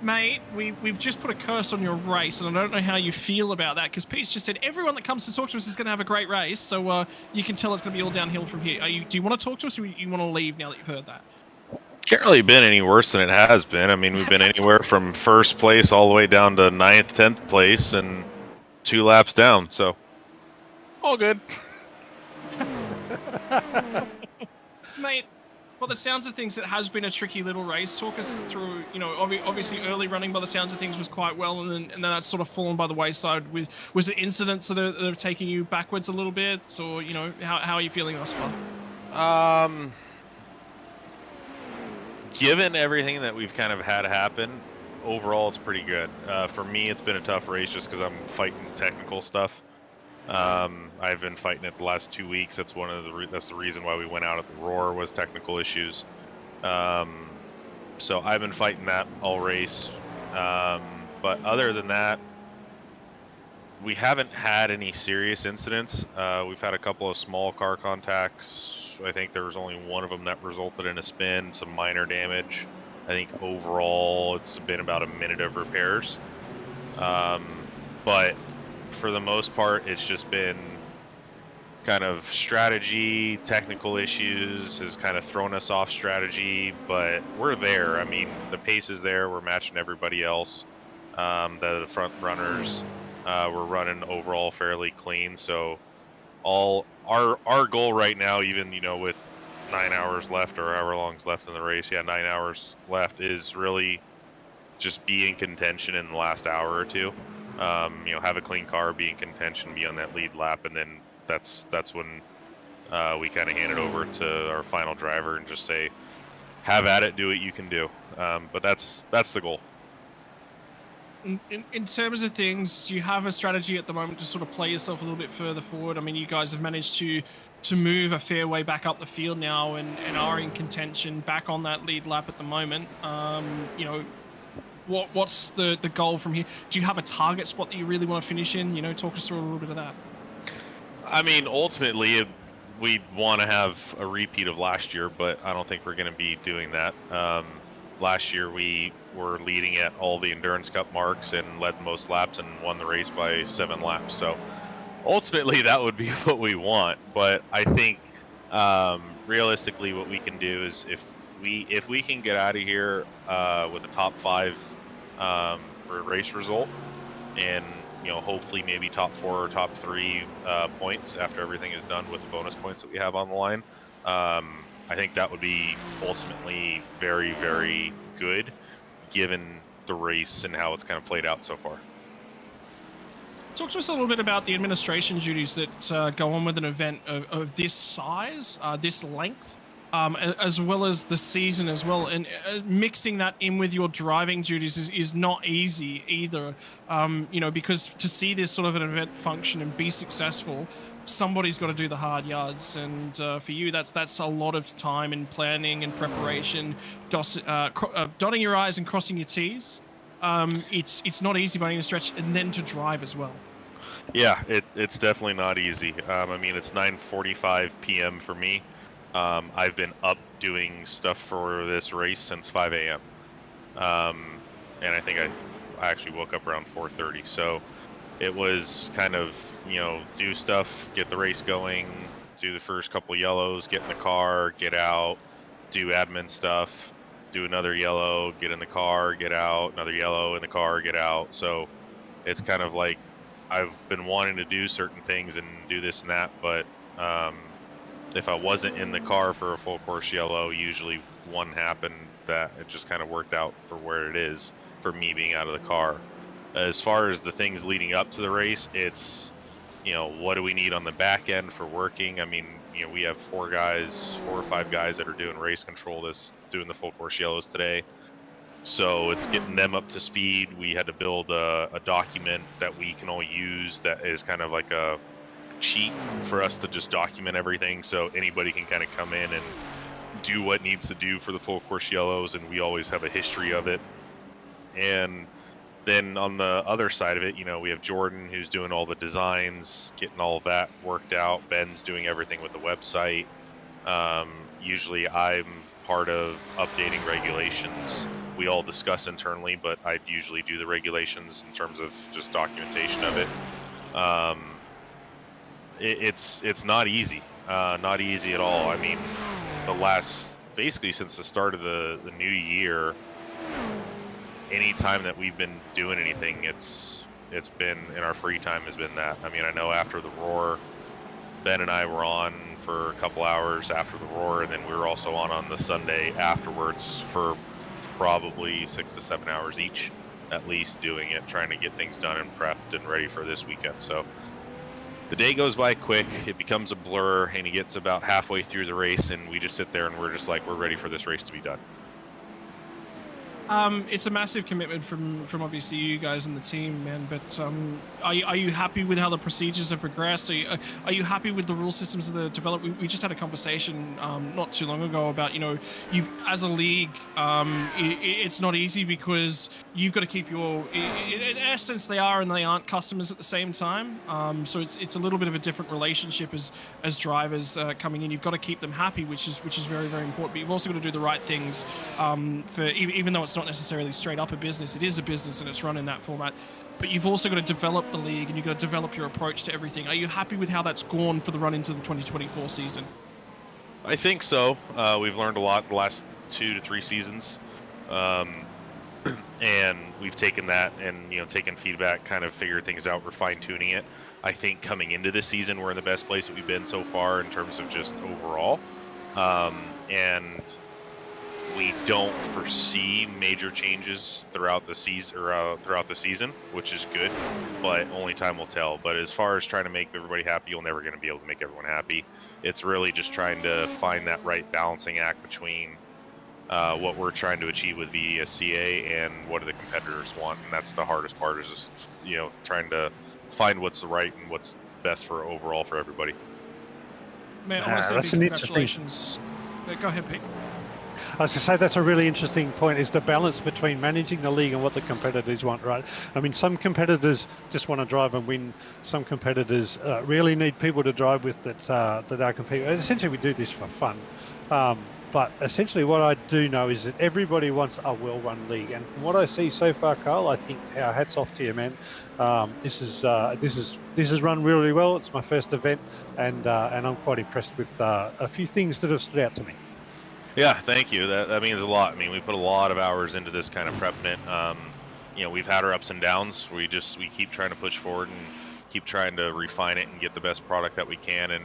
mate, we've just put a curse on your race, and I don't know how you feel about that, because Pete's just said everyone that comes to talk to us is going to have a great race, so you can tell it's going to be all downhill from here. Do you want to talk to us, or you want to leave now that you've heard that? Can't really been any worse than it has been. I mean, we've been anywhere from first place all the way down to 9th, 10th place, and 2 laps down, so all good. Mate, by the sounds of things, it has been a tricky little race. Talk us through, obviously early running by the sounds of things was quite well, and then that's sort of fallen by the wayside. Was it incidents that are taking you backwards a little bit, or, how are you feeling thus far? Given everything that we've kind of had happen, overall it's pretty good. For me, it's been a tough race just because I'm fighting technical stuff. I've been fighting it the last 2 weeks. That's that's the reason why we went out at the Roar, was technical issues. So I've been fighting that all race. But other than that, we haven't had any serious incidents. We've had a couple of small car contacts. I think there was only one of them that resulted in a spin, some minor damage. I think overall it's been about a minute of repairs. But for the most part, it's just been kind of strategy, technical issues has kind of thrown us off strategy, but we're there. I mean, the pace is there. We're matching everybody else. The front runners, we're running overall fairly clean. So all our goal right now, even, with 9 hours left or however long's left in the race, 9 hours left, is really just be in contention in the last hour or two. Have a clean car, be in contention, be on that lead lap, and then that's when we kind of hand it over to our final driver and just say, have at it, do what you can do. But that's the goal. In terms of things, do you have a strategy at the moment to sort of play yourself a little bit further forward? I mean, you guys have managed to move a fair way back up the field now and are in contention back on that lead lap at the moment. You know, what's the goal from here? Do you have a target spot that you really want to finish in? You know, talk us through a little bit of that. I mean, ultimately, we want to have a repeat of last year, but I don't think we're going to be doing that. Last year, we were leading at all the Endurance Cup marks and led the most laps and won the race by 7 laps. So ultimately, that would be what we want. But I think realistically, what we can do is if we can get out of here with a top 5 for a race result, and hopefully maybe top 4 or top 3 points after everything is done with the bonus points that we have on the line. I think that would be ultimately very, very good, given the race and how it's kind of played out so far. Talk to us a little bit about the administration duties that go on with an event of this size, this length, as well as the season as well. And mixing that in with your driving duties is not easy either, because to see this sort of an event function and be successful, somebody's got to do the hard yards. And for you, that's a lot of time in planning and preparation, dotting your I's and crossing your T's. It's not easy by any stretch, and then to drive as well. Yeah, it's definitely not easy. I mean, it's 9:45 p.m. for me. I've been up doing stuff for this race since 5 a.m. And I think I actually woke up around 4:30. So it was kind of, do stuff, get the race going, do the first couple yellows, get in the car, get out, do admin stuff, do another yellow, get in the car, get out, another yellow, in the car, get out. So it's kind of like I've been wanting to do certain things and do this and that, but if I wasn't in the car for a full course yellow, usually one happened that it just kind of worked out for where it is for me being out of the car. As far as the things leading up to the race, it's, what do we need on the back end for working? I mean, we have 4 or 5 guys that are doing race control doing the full course yellows today. So it's getting them up to speed. We had to build a document that we can all use that is kind of like a cheat for us to just document everything, so anybody can kind of come in and do what needs to do for the full course yellows, and we always have a history of it. And then on the other side of it, we have Jordan, who's doing all the designs, getting all of that worked out. Ben's doing everything with the website. Usually I'm part of updating regulations. We all discuss internally, but I usually do the regulations in terms of just documentation of it. It's not easy, not easy at all. I mean, basically since the start of the new year, any time that we've been doing anything, it's been in our free time has been that. I mean, I know after the Roar, Ben and I were on for a couple hours after the Roar, and then we were also on the Sunday afterwards for probably 6 to 7 hours each, at least, doing it, trying to get things done and prepped and ready for this weekend. So the day goes by quick, it becomes a blur, and he gets about halfway through the race, and we just sit there and we're just like, we're ready for this race to be done. It's a massive commitment from obviously you guys and the team, man. But are you happy with how the procedures have progressed? Are you happy with the rule systems that are developed? We just had a conversation not too long ago about you've as a league, it's not easy because you've got to keep your in essence they are and they aren't customers at the same time. So it's a little bit of a different relationship as drivers coming in. You've got to keep them happy, which is very, very important. But you've also got to do the right things for even though it's not necessarily straight up a business, it is a business and it's run in that format. But you've also got to develop the league and you've got to develop your approach to everything. Are you happy with how that's gone for the run into the 2024 season? I think so. We've learned a lot the last 2 to 3 seasons, and we've taken that and taken feedback, kind of figured things out. We're fine-tuning it. I think coming into this season, we're in the best place that we've been so far in terms of just overall, and we don't foresee major changes throughout the season, which is good, but only time will tell. But as far as trying to make everybody happy, you're never going to be able to make everyone happy. It's really just trying to find that right balancing act between what we're trying to achieve with VSCA and what do the competitors want, and that's the hardest part, is just trying to find what's right and what's best for overall for everybody. Man, I want to say that's big an congratulations. Go ahead, Pete. I was going to say that's a really interesting point, is the balance between managing the league and what the competitors want, right? I mean, some competitors just want to drive and win. Some competitors really need people to drive with that are competing. Essentially, we do this for fun. But essentially what I do know is that everybody wants a well-run league. And from what I see so far, Carl, I think our hats off to you, man. This is run really well. It's my first event, and I'm quite impressed with a few things that have stood out to me. Yeah, thank you. That means a lot. I mean, we put a lot of hours into this kind of prep event. We've had our ups and downs. We keep trying to push forward and keep trying to refine it and get the best product that we can. And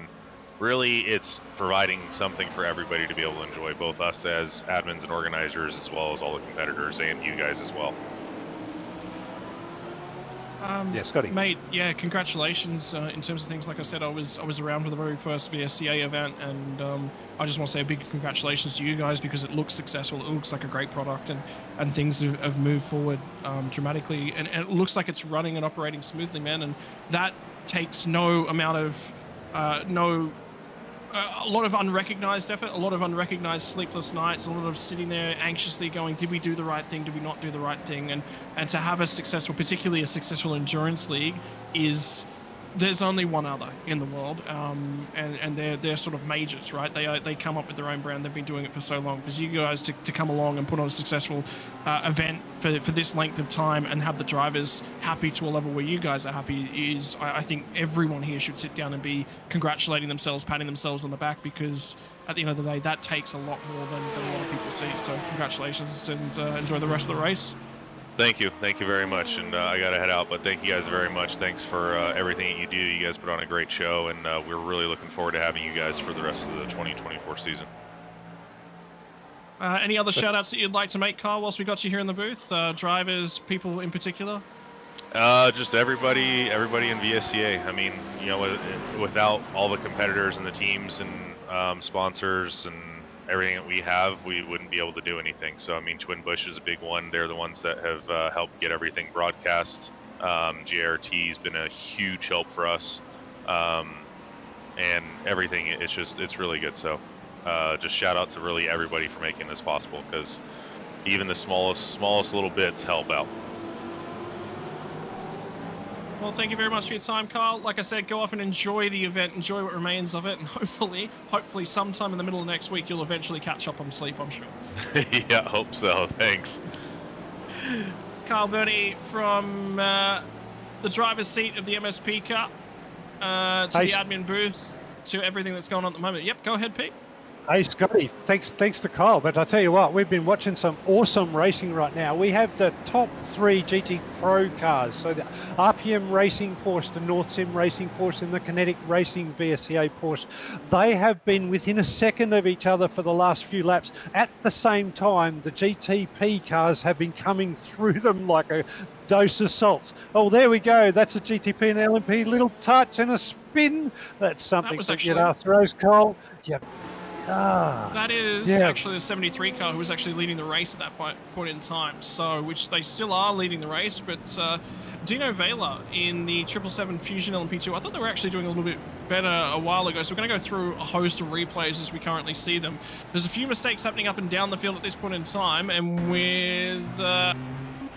really, it's providing something for everybody to be able to enjoy, both us as admins and organizers, as well as all the competitors and you guys as well. Yeah, Scotty. Mate, yeah, congratulations. In terms of things, like I said, I was around for the very first VSCA event, and I just want to say a big congratulations to you guys, because it looks successful. It looks like a great product, and things have moved forward dramatically, and it looks like it's running and operating smoothly, man. And that takes no amount of a lot of unrecognized effort, a lot of unrecognized sleepless nights, a lot of sitting there anxiously going, did we do the right thing? Did we not do the right thing? And to have a successful, particularly a successful endurance league, there's only one other in the world, and they're sort of majors, right? They come up with their own brand. They've been doing it for so long. For you guys to come along and put on a successful event for this length of time and have the drivers happy to a level where you guys are happy is, I think everyone here should sit down and be congratulating themselves, patting themselves on the back, because at the end of the day, that takes a lot more than a lot of people see. So congratulations, and enjoy the rest of the race. Thank you very much, and I gotta head out, but thank you guys very much. Thanks for everything that you do. You guys put on a great show, and we're really looking forward to having you guys for the rest of the 2024 season. Any other shout-outs that you'd like to make, Carl, whilst we got you here in the booth? Drivers, people in particular? Just everybody in VSCA. I mean, without all the competitors and the teams and sponsors and everything that we have, we wouldn't be able to do anything. So, I mean, Twin Bush is a big one. They're the ones that have helped get everything broadcast. JRT has been a huge help for us. And everything, it's really good. So, just shout out to really everybody for making this possible, because even the smallest little bits help out. Well, thank you very much for your time, Kyle. Like I said, go off and enjoy the event, enjoy what remains of it, and hopefully sometime in the middle of next week, you'll eventually catch up on sleep, I'm sure. Yeah, hope so. Thanks. Kyle Burney from the driver's seat of the MSP Cup to the admin booth, to everything that's going on at the moment. Yep, go ahead, Pete. Hey, Scotty, thanks to Kyle. But I tell you what, we've been watching some awesome racing right now. We have the top 3 GT Pro cars. So the RPM Racing Porsche, the North Sim Racing Porsche, and the Kinetic Racing VSCA Porsche. They have been within a second of each other for the last few laps. At the same time, the GTP cars have been coming through them like a dose of salts. Oh, there we go. That's a GTP and LMP. Little touch and a spin. That's something to get our throws, Cole. Yep. That is actually the 73 car who was actually leading the race at that point in time. So, which they still are leading the race, but Dino Vela in the 777 Fusion LMP2, I thought they were actually doing a little bit better a while ago. So we're going to go through a host of replays as we currently see them. There's a few mistakes happening up and down the field at this point in time, and with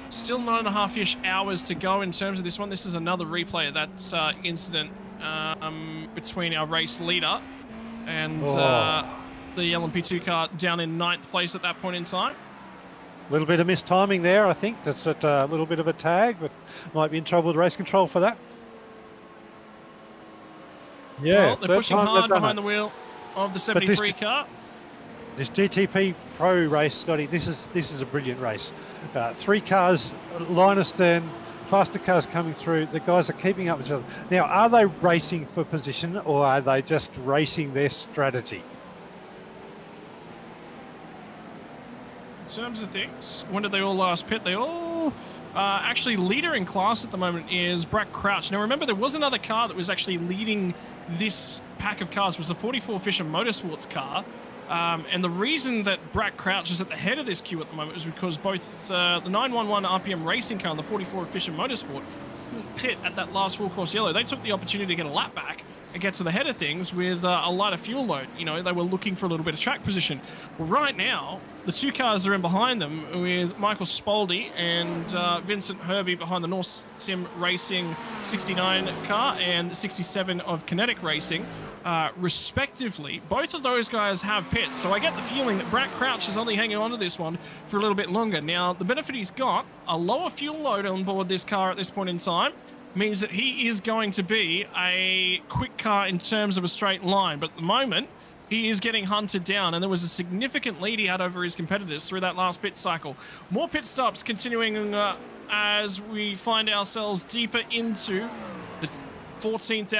still 9.5-ish hours to go in terms of this one, this is another replay of that incident between our race leader and the LMP2 car down in 9th place at that point in time. A little bit of missed timing there, I think. That's a little bit of a tag, but might be in trouble with race control for that. Yeah, well, they're pushing hard behind the wheel of the 73 car. This GTP Pro race, Scotty, this is a brilliant race. 3 cars, line astern, faster cars coming through. The guys are keeping up with each other. Now, are they racing for position, or are they just racing their strategy? terms of things, when did they all last pit? They all... actually, leader in class at the moment is Brack Crouch. Now, remember, there was another car that was actually leading this pack of cars. It was the 44 Fisher Motorsports car. And the reason that Brack Crouch is at the head of this queue at the moment is because both the 911 RPM racing car and the 44 Fisher Motorsport pit at that last full course yellow. They took the opportunity to get a lap back and get to the head of things with a lighter fuel load. You know, they were looking for a little bit of track position. Well, right now, the two cars are in behind them with Michael Spaldi and Vincent Herbie behind the North Sim Racing 69 car and 67 of Kinetic Racing, respectively. Both of those guys have pits, so I get the feeling that Brack Crouch is only hanging on to this one for a little bit longer. Now, the benefit he's got, a lower fuel load on board this car at this point in time, means that he is going to be a quick car in terms of a straight line. But at the moment, he is getting hunted down, and there was a significant lead he had over his competitors through that last pit cycle. More pit stops continuing as we find ourselves deeper into the 15th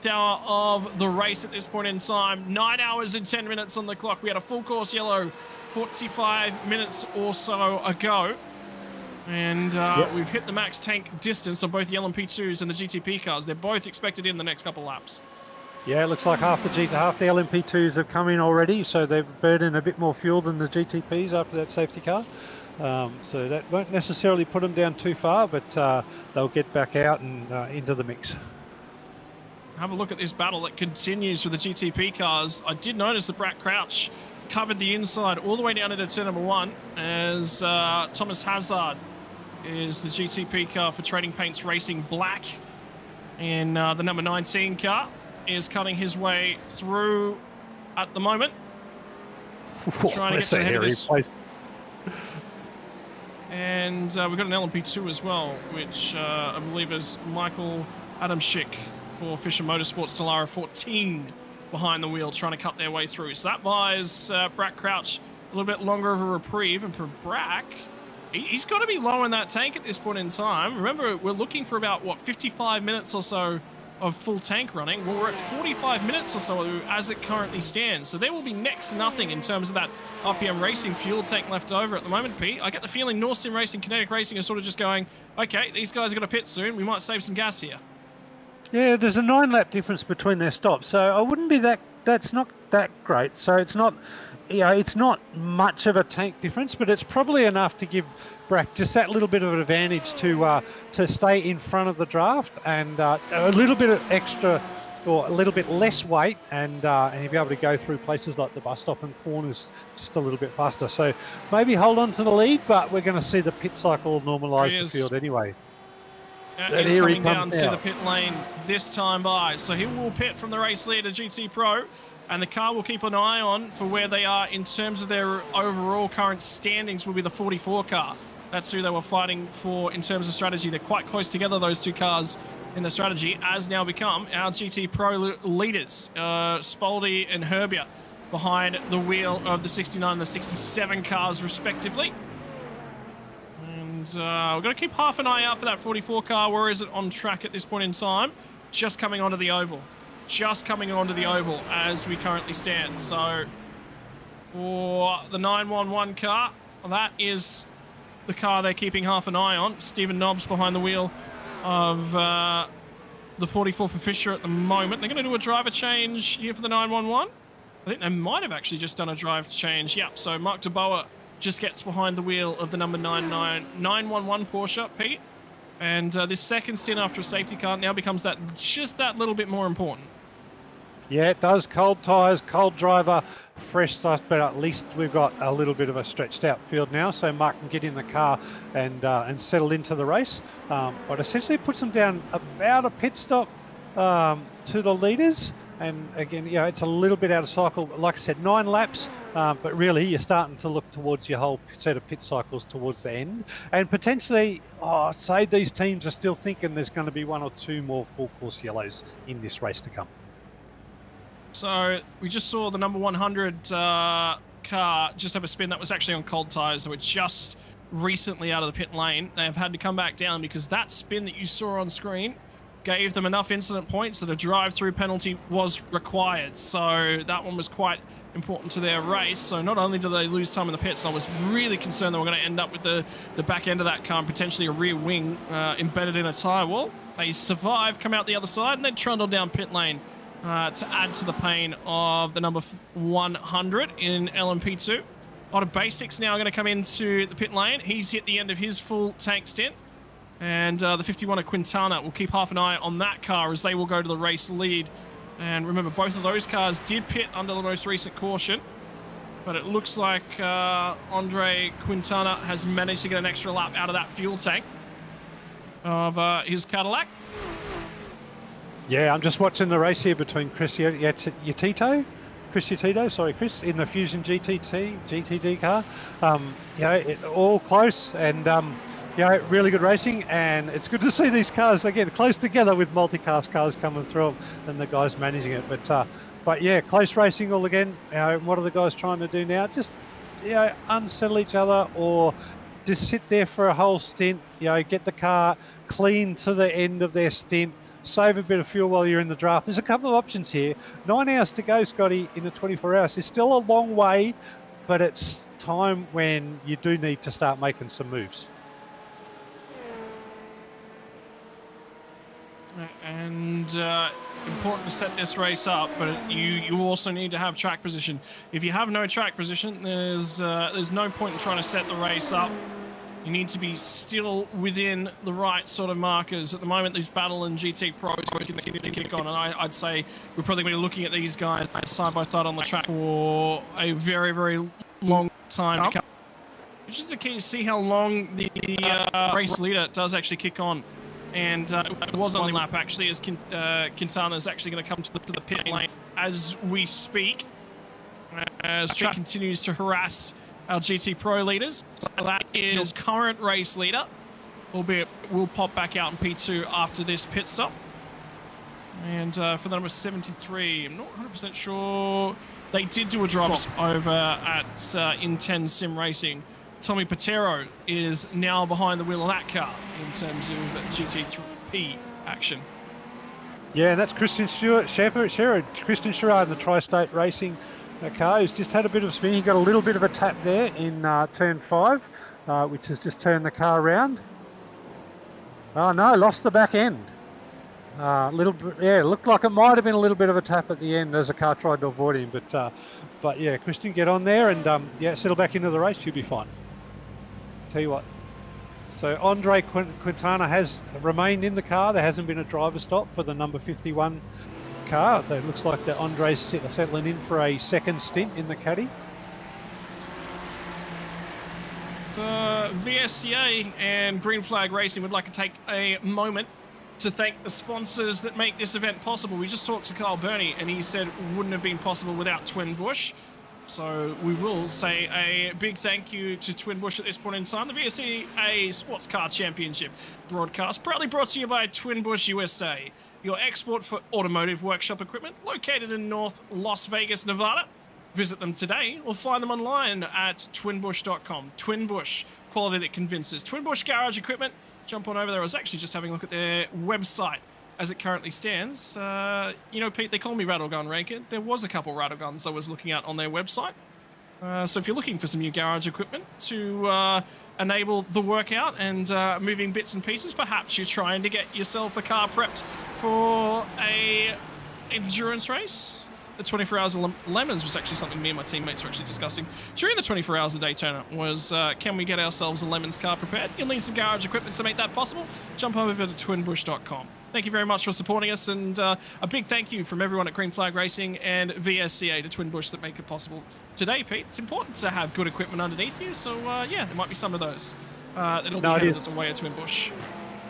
hour of the race at this point in time. 9 hours and 10 minutes on the clock. We had a full course yellow 45 minutes or so ago. And we've hit the max tank distance on both the LMP2s and the GTP cars. They're both expected in the next couple laps. Yeah, it looks like half the LMP2s have come in already, so they've burned in a bit more fuel than the GTPs after that safety car. So that won't necessarily put them down too far, but they'll get back out and into the mix. Have a look at this battle that continues for the GTP cars. I did notice that Brack Crouch covered the inside all the way down into turn number 1 as Thomas Hazard is the GTP car for Trading Paints Racing Black. And the number 19 car is cutting his way through at the moment. Trying to get to the head of this. And we've got an LMP2 as well, which I believe is Michael Adamschick for Fisher Motorsports Solara 14 behind the wheel, trying to cut their way through. So that buys Brack Crouch a little bit longer of a reprieve. And for Brack, he's got to be low in that tank at this point in time. Remember, we're looking for about, 55 minutes or so of full tank running. Well, we're at 45 minutes or so as it currently stands. So there will be next to nothing in terms of that RPM Racing fuel tank left over at the moment, Pete. I get the feeling North Sim Racing, Kinetic Racing are sort of just going, okay, these guys are going to pit soon. We might save some gas here. Yeah, there's a 9-lap difference between their stops, so I wouldn't be that's not that great. So it's not, it's not much of a tank difference, but it's probably enough to give Brack just that little bit of an advantage to stay in front of the draft and a little bit of extra or a little bit less weight, and he'll be able to go through places like the bus stop and corners just a little bit faster. So maybe hold on to the lead, but we're going to see the pit cycle normalise the field anyway. He's coming down to the pit lane this time by. So he will pit from the race leader, GT Pro, and the car will keep an eye on for where they are in terms of their overall current standings will be the 44 car. That's who they were fighting for in terms of strategy. They're quite close together, those two cars in the strategy, as now become our GT Pro leaders, Spaldi and Herbia, behind the wheel of the 69 and the 67 cars, respectively. We've got to keep half an eye out for that 44 car. Where is it on track at this point in time? Just coming onto the oval. Just coming onto the oval as we currently stand. So for the 911 car, that is the car they're keeping half an eye on. Stephen Nobbs behind the wheel of the 44 for Fisher at the moment. They're going to do a driver change here for the 911. I think they might have actually just done a drive change. Yep, so Mark de Boer just gets behind the wheel of the number 911 Porsche, Pete. And this second stint after a safety car now becomes just that little bit more important. Yeah, it does. Cold tyres, cold driver, fresh stuff, but at least we've got a little bit of a stretched out field now, so Mark can get in the car and settle into the race. But essentially it puts them down about a pit stop to the leaders. And again, it's a little bit out of cycle. Like I said, 9 laps, but really you're starting to look towards your whole set of pit cycles towards the end. And potentially, say these teams are still thinking there's going to be 1 or 2 more full course yellows in this race to come. So we just saw the number 100 car just have a spin. That was actually on cold tyres. They were just recently out of the pit lane. They have had to come back down because that spin that you saw on screen gave them enough incident points that a drive-through penalty was required. So that one was quite important to their race. So not only do they lose time in the pits, and I was really concerned they were going to end up with the back end of that car and potentially a rear wing embedded in a tyre. Well, they survive, come out the other side, and then trundle down pit lane to add to the pain of the number 100 in LMP2. A lot of basics now going to come into the pit lane. He's hit the end of his full tank stint. And the 51 of Quintana will keep half an eye on that car as they will go to the race lead. And remember, both of those cars did pit under the most recent caution. But it looks like Andre Quintana has managed to get an extra lap out of that fuel tank of his Cadillac. Yeah, I'm just watching the race here between Chris Yatito, Chris, in the Fusion GTD car. All close and really good racing, and it's good to see these cars again close together with multicast cars coming through them and the guys managing it. But yeah, close racing all again. What are the guys trying to do now? Just unsettle each other, or just sit there for a whole stint. Get the car clean to the end of their stint. Save a bit of fuel while you're in the draft. There's a couple of options here. 9 hours to go, Scotty, in the 24 hours. It's still a long way, but it's time when you do need to start making some moves. And important to set this race up, but you also need to have track position. If you have no track position, there's no point in trying to set the race up. You need to be still within the right sort of markers. At the moment, these Battle and GT Pros continue to kick on, and I'd say we're probably going to be looking at these guys side by side on the track for a very, very long time to come. It's just to see how long the race leader does actually kick on. And it was only lap, actually, as Quintana is actually going to come to the pit lane as we speak. As track continues to harass our GT Pro leaders. So that is current race leader, albeit will pop back out in P2 after this pit stop. And for the number 73, I'm not 100% sure. They did do a drop over at Intense Sim Racing. Tommy Patero is now behind the wheel of that car in terms of GT3P action. Yeah, and that's Christian Stewart, Christian Stewart in the Tri-State Racing car, who's just had a bit of spin. He got a little bit of a tap there in turn 5, which has just turned the car around. Oh no, lost the back end. Looked like it might have been a little bit of a tap at the end as the car tried to avoid him, but yeah, Christian, get on there and settle back into the race. You'll be fine. Tell you what. So Andre Quintana has remained in the car. There hasn't been a driver stop for the number 51 car. It looks like that Andre's settling in for a second stint in the caddy. So VSCA and Green Flag Racing would like to take a moment to thank the sponsors that make this event possible. We just talked to Carl Burney and he said it wouldn't have been possible without Twin Bush. So we will say a big thank you to Twin Bush at this point in time. The VSCA Sports Car Championship broadcast proudly brought to you by Twin Bush USA, your export for automotive workshop equipment located in North Las Vegas, Nevada. Visit them today or find them online at twinbush.com. Twin Bush, quality that convinces. Twin Bush Garage Equipment, jump on over there. I was actually just having a look at their website as it currently stands. Pete, they call me Rattlegun Rankin. There was a couple Rattleguns I was looking at on their website. So if you're looking for some new garage equipment to enable the workout and moving bits and pieces, perhaps you're trying to get yourself a car prepped for a endurance race. The 24 Hours of Lemons was actually something me and my teammates were actually discussing during the 24 Hours of Daytona was, can we get ourselves a Lemons car prepared? You'll need some garage equipment to make that possible. Jump over to twinbush.com. Thank you very much for supporting us, and a big thank you from everyone at Green Flag Racing and VSCA to Twin Bush that make it possible today, Pete. It's important to have good equipment underneath you, so there might be some of those that'll be headed at the way of Twin Bush.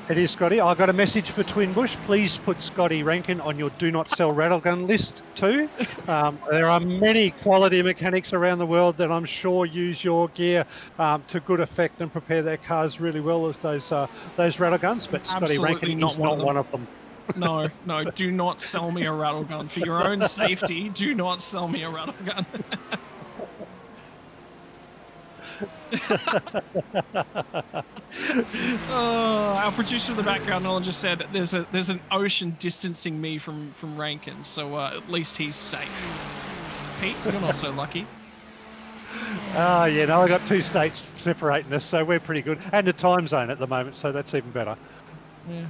It is, Scotty. I got a message for Twin Bush. Please put Scotty Rankin on your do not sell rattlegun list too. There are many quality mechanics around the world that I'm sure use your gear to good effect and prepare their cars really well as those rattleguns. But Scotty Rankin is not one of them. No, do not sell me a rattlegun. For your own safety, do not sell me a rattlegun. Our producer in the background, Nolan, just said there's an ocean distancing me from Rankin, so at least he's safe. Pete. You're not so lucky. Oh, yeah, no, I got 2 states separating us, so we're pretty good. And a time zone at the moment, so that's even better. Yeah.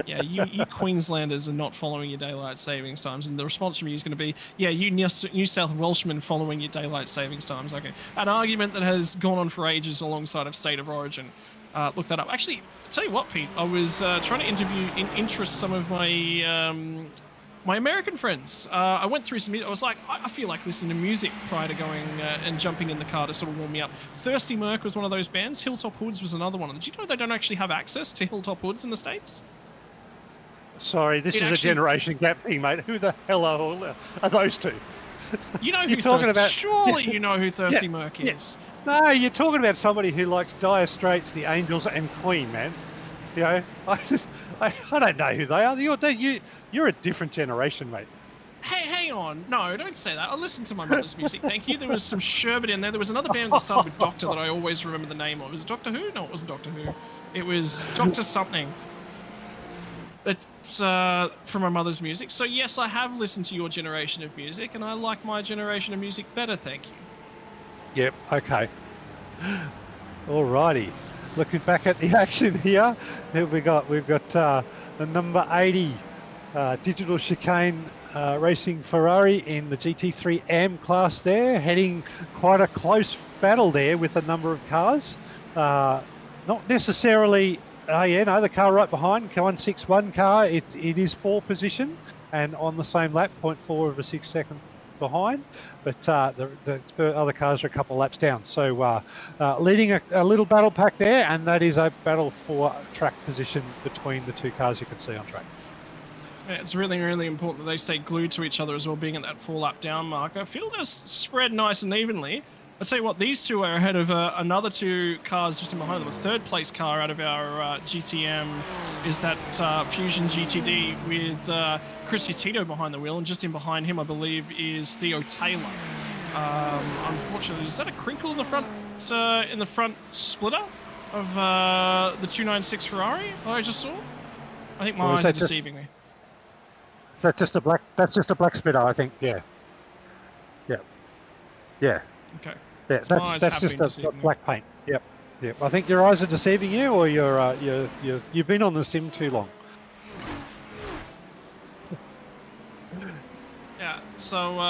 Yeah, you Queenslanders are not following your daylight savings times, and the response from you is going to be, yeah, you New South Welshmen following your daylight savings times. Okay, an argument that has gone on for ages alongside of State of Origin. Look that up. Actually, I'll tell you what, Pete, I was trying to interest some of my my American friends. I went through some. I was like, I feel like listening to music prior to going and jumping in the car to sort of warm me up. Thirsty Merc was one of those bands. Hilltop Hoods was another one. Did you know they don't actually have access to Hilltop Hoods in the States? Sorry, this is a generation gap thing, mate. Who the hell are those two? You know who talking about? Surely you know who Thirsty Merc is. No, you're talking about somebody who likes Dire Straits, The Angels, and Queen, man. You know, I don't know who they are. You're a different generation, mate. Hey, hang on. No, don't say that. I listened to my mother's music. Thank you. There was some sherbet in there. There was another band that started with Doctor that I always remember the name of. Was it Doctor Who? No, it wasn't Doctor Who. It was Doctor something. It's from my mother's music. So yes, I have listened to your generation of music, and I like my generation of music better, thank you. Yep, okay. Alrighty. Looking back at the action here, we've got the number 80 Digital Chicane Racing Ferrari in the GT3 AM class there, heading quite a close battle there with a number of cars. Not necessarily, the car right behind, 161 car, it is 4th position and on the same lap, 0.4 of a 6 second behind, but the other cars are a couple of laps down. So leading a little battle pack there, and that is a battle for track position between the 2 cars you can see on track. Yeah, it's really, really important that they stay glued to each other as well, being at that 4-lap down marker. Field is spread nice and evenly. I'll tell you what, these two are ahead of another 2 cars just in behind them. A 3rd place car out of our GTM is that Fusion GTD with Chris Tito behind the wheel, and just in behind him, I believe, is Theo Taylor. Unfortunately, is that a crinkle in the front splitter of the 296 Ferrari that I just saw? I think my eyes are deceiving me. Is that just a black? That's just a black splitter, I think. Yeah. Okay. Yeah, so that's just a black paint. Yep. I think your eyes are deceiving you, or you've been on the sim too long. Yeah. So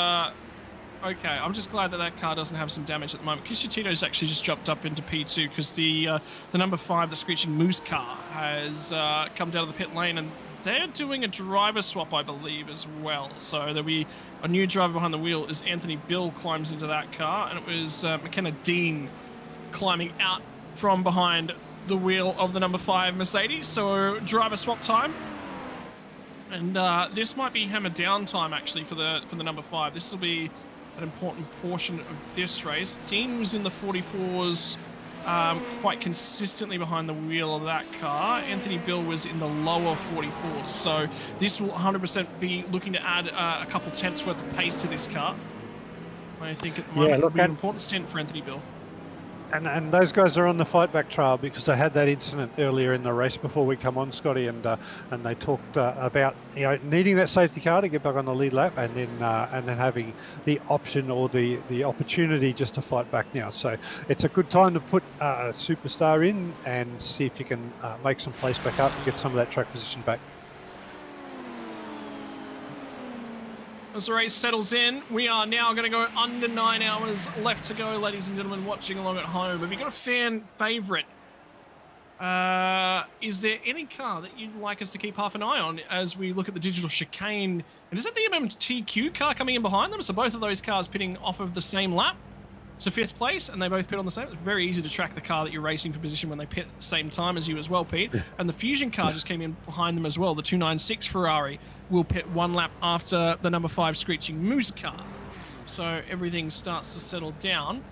okay, I'm just glad that car doesn't have some damage at the moment. Tito's actually just jumped up into P2 because the number 5, the Screeching Moose car, has come down to the pit lane, and they're doing a driver swap, I believe, as well. So there'll be a new driver behind the wheel as Anthony Bill climbs into that car, and it was McKenna Dean climbing out from behind the wheel of the number 5 Mercedes. So driver swap time. And this might be hammer down time, actually, for the number 5. This will be an important portion of this race. Dean was in the 44s quite consistently behind the wheel of that car. Anthony Bill was in the lower 44s. So this will 100% be looking to add a couple tenths worth of pace to this car. I think at the moment it'll be an important stint for Anthony Bill. And those guys are on the fight back trail because they had that incident earlier in the race before we come on, Scotty, and they talked about needing that safety car to get back on the lead lap, and then having the option or the opportunity just to fight back now. So it's a good time to put a superstar in and see if you can make some place back up and get some of that track position back. As the race settles in, we are now going to go under 9 hours left to go, ladies and gentlemen, watching along at home. Have you got a fan favourite? Is there any car that you'd like us to keep half an eye on as we look at the Digital Chicane? And is it the MMTQ car coming in behind them? So both of those cars pitting off of the same lap. So 5th place, and they both pit on the same. It's very easy to track the car that you're racing for position when they pit at the same time as you as well, Pete. And the Fusion car just came in behind them as well. The 296 Ferrari will pit 1 lap after the number 5 Screeching Moose car. So everything starts to settle down.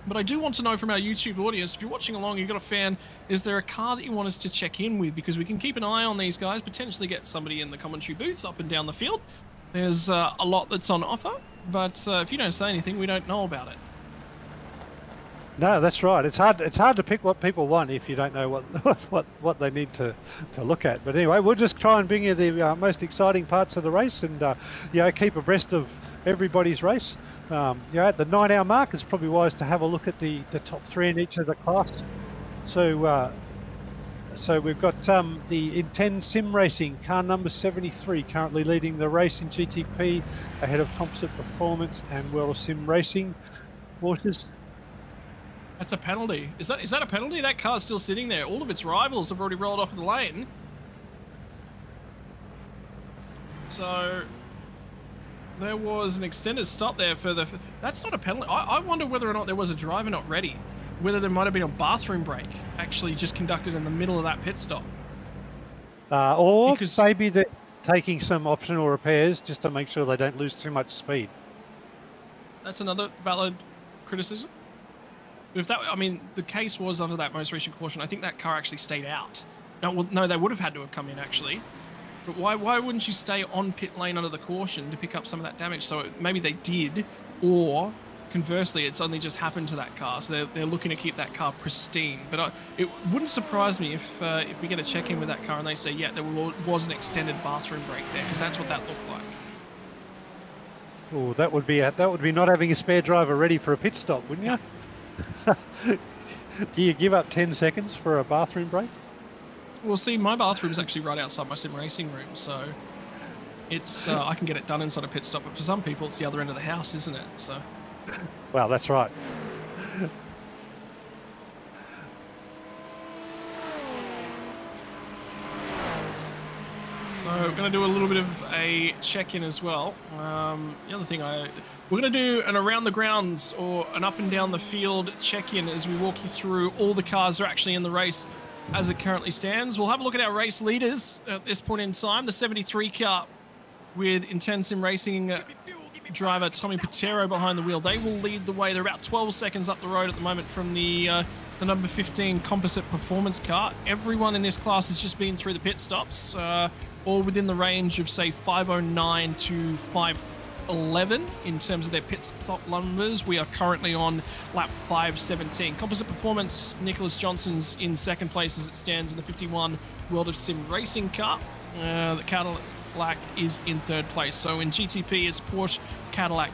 But I do want to know from our YouTube audience, if you're watching along, you've got a fan, is there a car that you want us to check in with? Because we can keep an eye on these guys, potentially get somebody in the commentary booth up and down the field. There's a lot that's on offer, but if you don't say anything, we don't know about it. No, that's right. It's hard to pick what people want if you don't know what they need to look at. But anyway, we'll just try and bring you the most exciting parts of the race, and keep abreast of everybody's race. At the 9-hour mark, it's probably wise to have a look at the top 3 in each of the classes. So we've got the Inten Sim Racing car number 73 currently leading the race in GTP ahead of Composite Performance and World of Sim Racing. Horses. That's a penalty. Is that a penalty? That car's still sitting there. All of its rivals have already rolled off the lane. So there was an extended stop there for the... That's not a penalty. I wonder whether or not there was a driver not ready. Whether there might have been a bathroom break actually just conducted in the middle of that pit stop. Or maybe they're taking some optional repairs just to make sure they don't lose too much speed. That's another valid criticism. If that, I mean, the case was under that most recent caution. I think that car actually stayed out. No, they would have had to have come in actually. But why wouldn't you stay on pit lane under the caution to pick up some of that damage? So maybe they did, or conversely, it's only just happened to that car. So they're looking to keep that car pristine. But it wouldn't surprise me if we get a check in with that car and they say, yeah, there was an extended bathroom break there, because that's what that looked like. Oh, that would be not having a spare driver ready for a pit stop, wouldn't you? Do you give up 10 seconds for a bathroom break? Well, see, my bathroom's actually right outside my sim racing room, so it's I can get it done inside a pit stop. But for some people, it's the other end of the house, isn't it? So. Well, that's right. So we're going to do a little bit of a check-in as well. The other thing we're going to do an around the grounds or an up and down the field check-in as we walk you through all the cars that are actually in the race as it currently stands. We'll have a look at our race leaders at this point in time. The 73 car with Inten Sim Racing driver Tommy Patero behind the wheel. They will lead the way. They're about 12 seconds up the road at the moment from the number 15 Composite Performance car. Everyone in this class has just been through the pit stops, all within the range of, say, 509 to 511 in terms of their pit stop numbers. We are currently on lap 517. Composite Performance, Nicholas Johnson's in second place as it stands in the 51 World of Sim Racing car. The Cadillac is in third place. So in GTP, it's Porsche, Cadillac.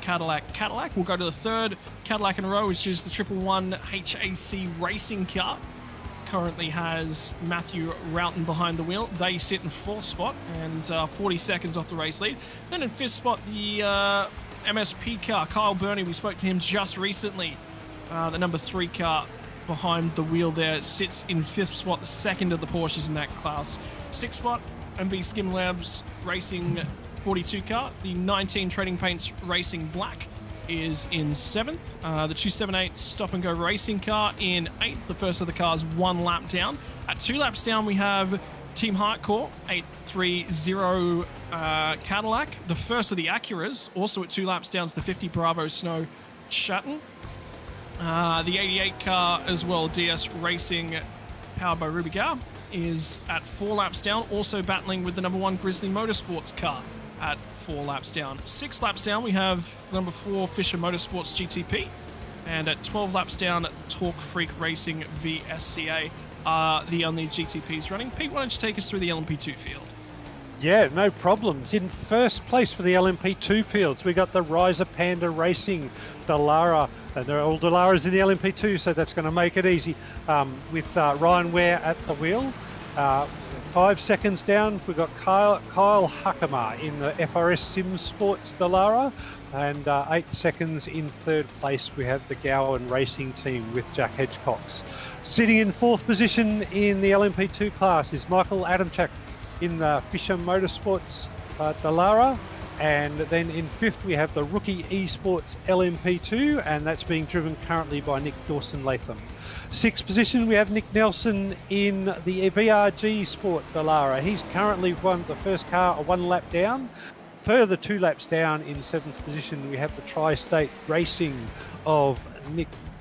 We'll go to the third Cadillac in a row, which is the 111 HAC Racing car. Currently has Matthew Roughton behind the wheel. They sit in fourth spot and 40 seconds off the race lead. Then in fifth spot, the MSP car, Kyle Burney. We spoke to him just recently. The number 3 car behind the wheel there sits in fifth spot, the second of the Porsches in that class. Sixth spot, MV Skim Labs Racing 42 car. The 19 Trading Paints Racing Black is in 7th. The 278 Stop and Go Racing car in 8th. The first of the cars 1 lap down. At 2 laps down, we have Team Hardcore 830 Cadillac. The first of the Acuras, also at 2 laps down, is the 50 Bravo Snow Sutton. The 88 car as well, DS Racing powered by Rubigar, is at 4 laps down, also battling with the number 1 Grizzly Motorsports car at 4 laps down. 6 laps down, we have number 4 Fisher Motorsports GTP, and at 12 laps down, Torque Freak Racing VSCA are the only GTPs running. Pete, why don't you take us through the LMP2 field? Yeah, no problems. In first place for the LMP2 fields, we got the Riser Panda Racing Dallara, and they're all Dallaras in the LMP2, so that's going to make it easy. With Ryan Ware at the wheel. 5 seconds down, we've got Kyle Huckema in the FRS Sim Sports Dallara, and 8 seconds in third place, we have the Gowan Racing team with Jack Hedgecox. Sitting in fourth position in the LMP2 class is Michael Adamchak in the Fisher Motorsports Dallara, and then in fifth we have the Rookie Esports LMP2, and that's being driven currently by Nick Dawson-Latham. Sixth position we have Nick Nelson in the VRG Sport Dallara. He's currently won the first car 1 lap down. Further 2 laps down in 7th position we have the Tri-State Racing of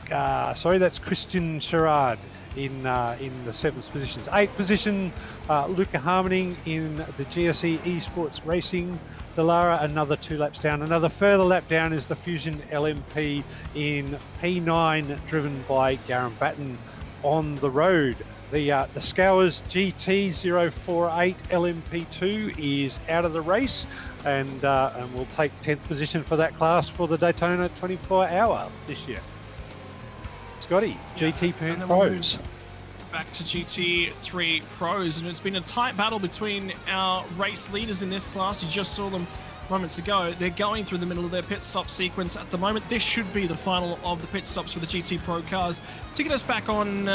that's Christian Sherrard in the 7th positions. 8th position, Luca Harmoning in the GSE Esports Racing Dallara, another 2 laps down. Another further lap down is the Fusion LMP in P9, driven by Garen Batten on the road. The Scowers GT048 LMP2 is out of the race, and will take 10th position for that class for the Daytona 24-hour this year. Scotty, GT Pros. Back to GT3 Pros, and it's been a tight battle between our race leaders in this class. You just saw them moments ago. They're going through the middle of their pit stop sequence at the moment. This should be the final of the pit stops for the GT Pro cars. To get us back on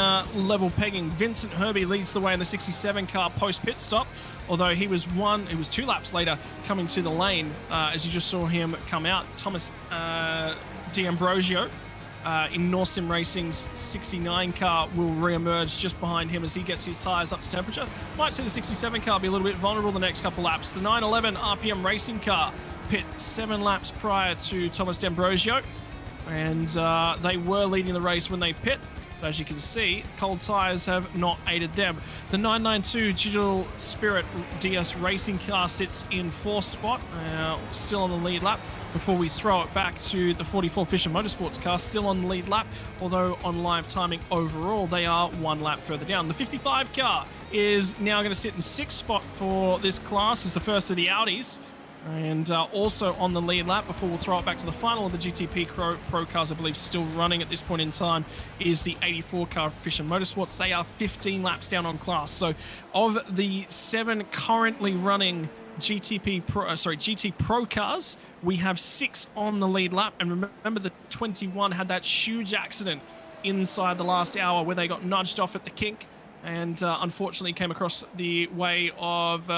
level pegging, Vincent Herbie leads the way in the 67 car post pit stop, although he was 2 laps later coming to the lane as you just saw him come out. Thomas D'Ambrosio in Norsim Racing's 69 car will re-emerge just behind him as he gets his tyres up to temperature. Might see the 67 car be a little bit vulnerable the next couple laps. The 911 RPM Racing car pit 7 laps prior to Thomas D'Ambrosio, and they were leading the race when they pit. But as you can see, cold tyres have not aided them. The 992 Digital Spirit DS Racing car sits in 4th spot, still on the lead lap, before we throw it back to the 44 Fisher Motorsports car, still on the lead lap, although on live timing overall, they are 1 lap further down. The 55 car is now going to sit in 6th spot for this class as the first of the Audis, and also on the lead lap before we'll throw it back to the final of the GTP Pro cars, I believe still running at this point in time, is the 84 car Fisher Motorsports. They are 15 laps down on class. So of the 7 currently running GT Pro cars, we have 6 on the lead lap. And remember, the 21 had that huge accident inside the last hour where they got nudged off at the kink and unfortunately came across the way of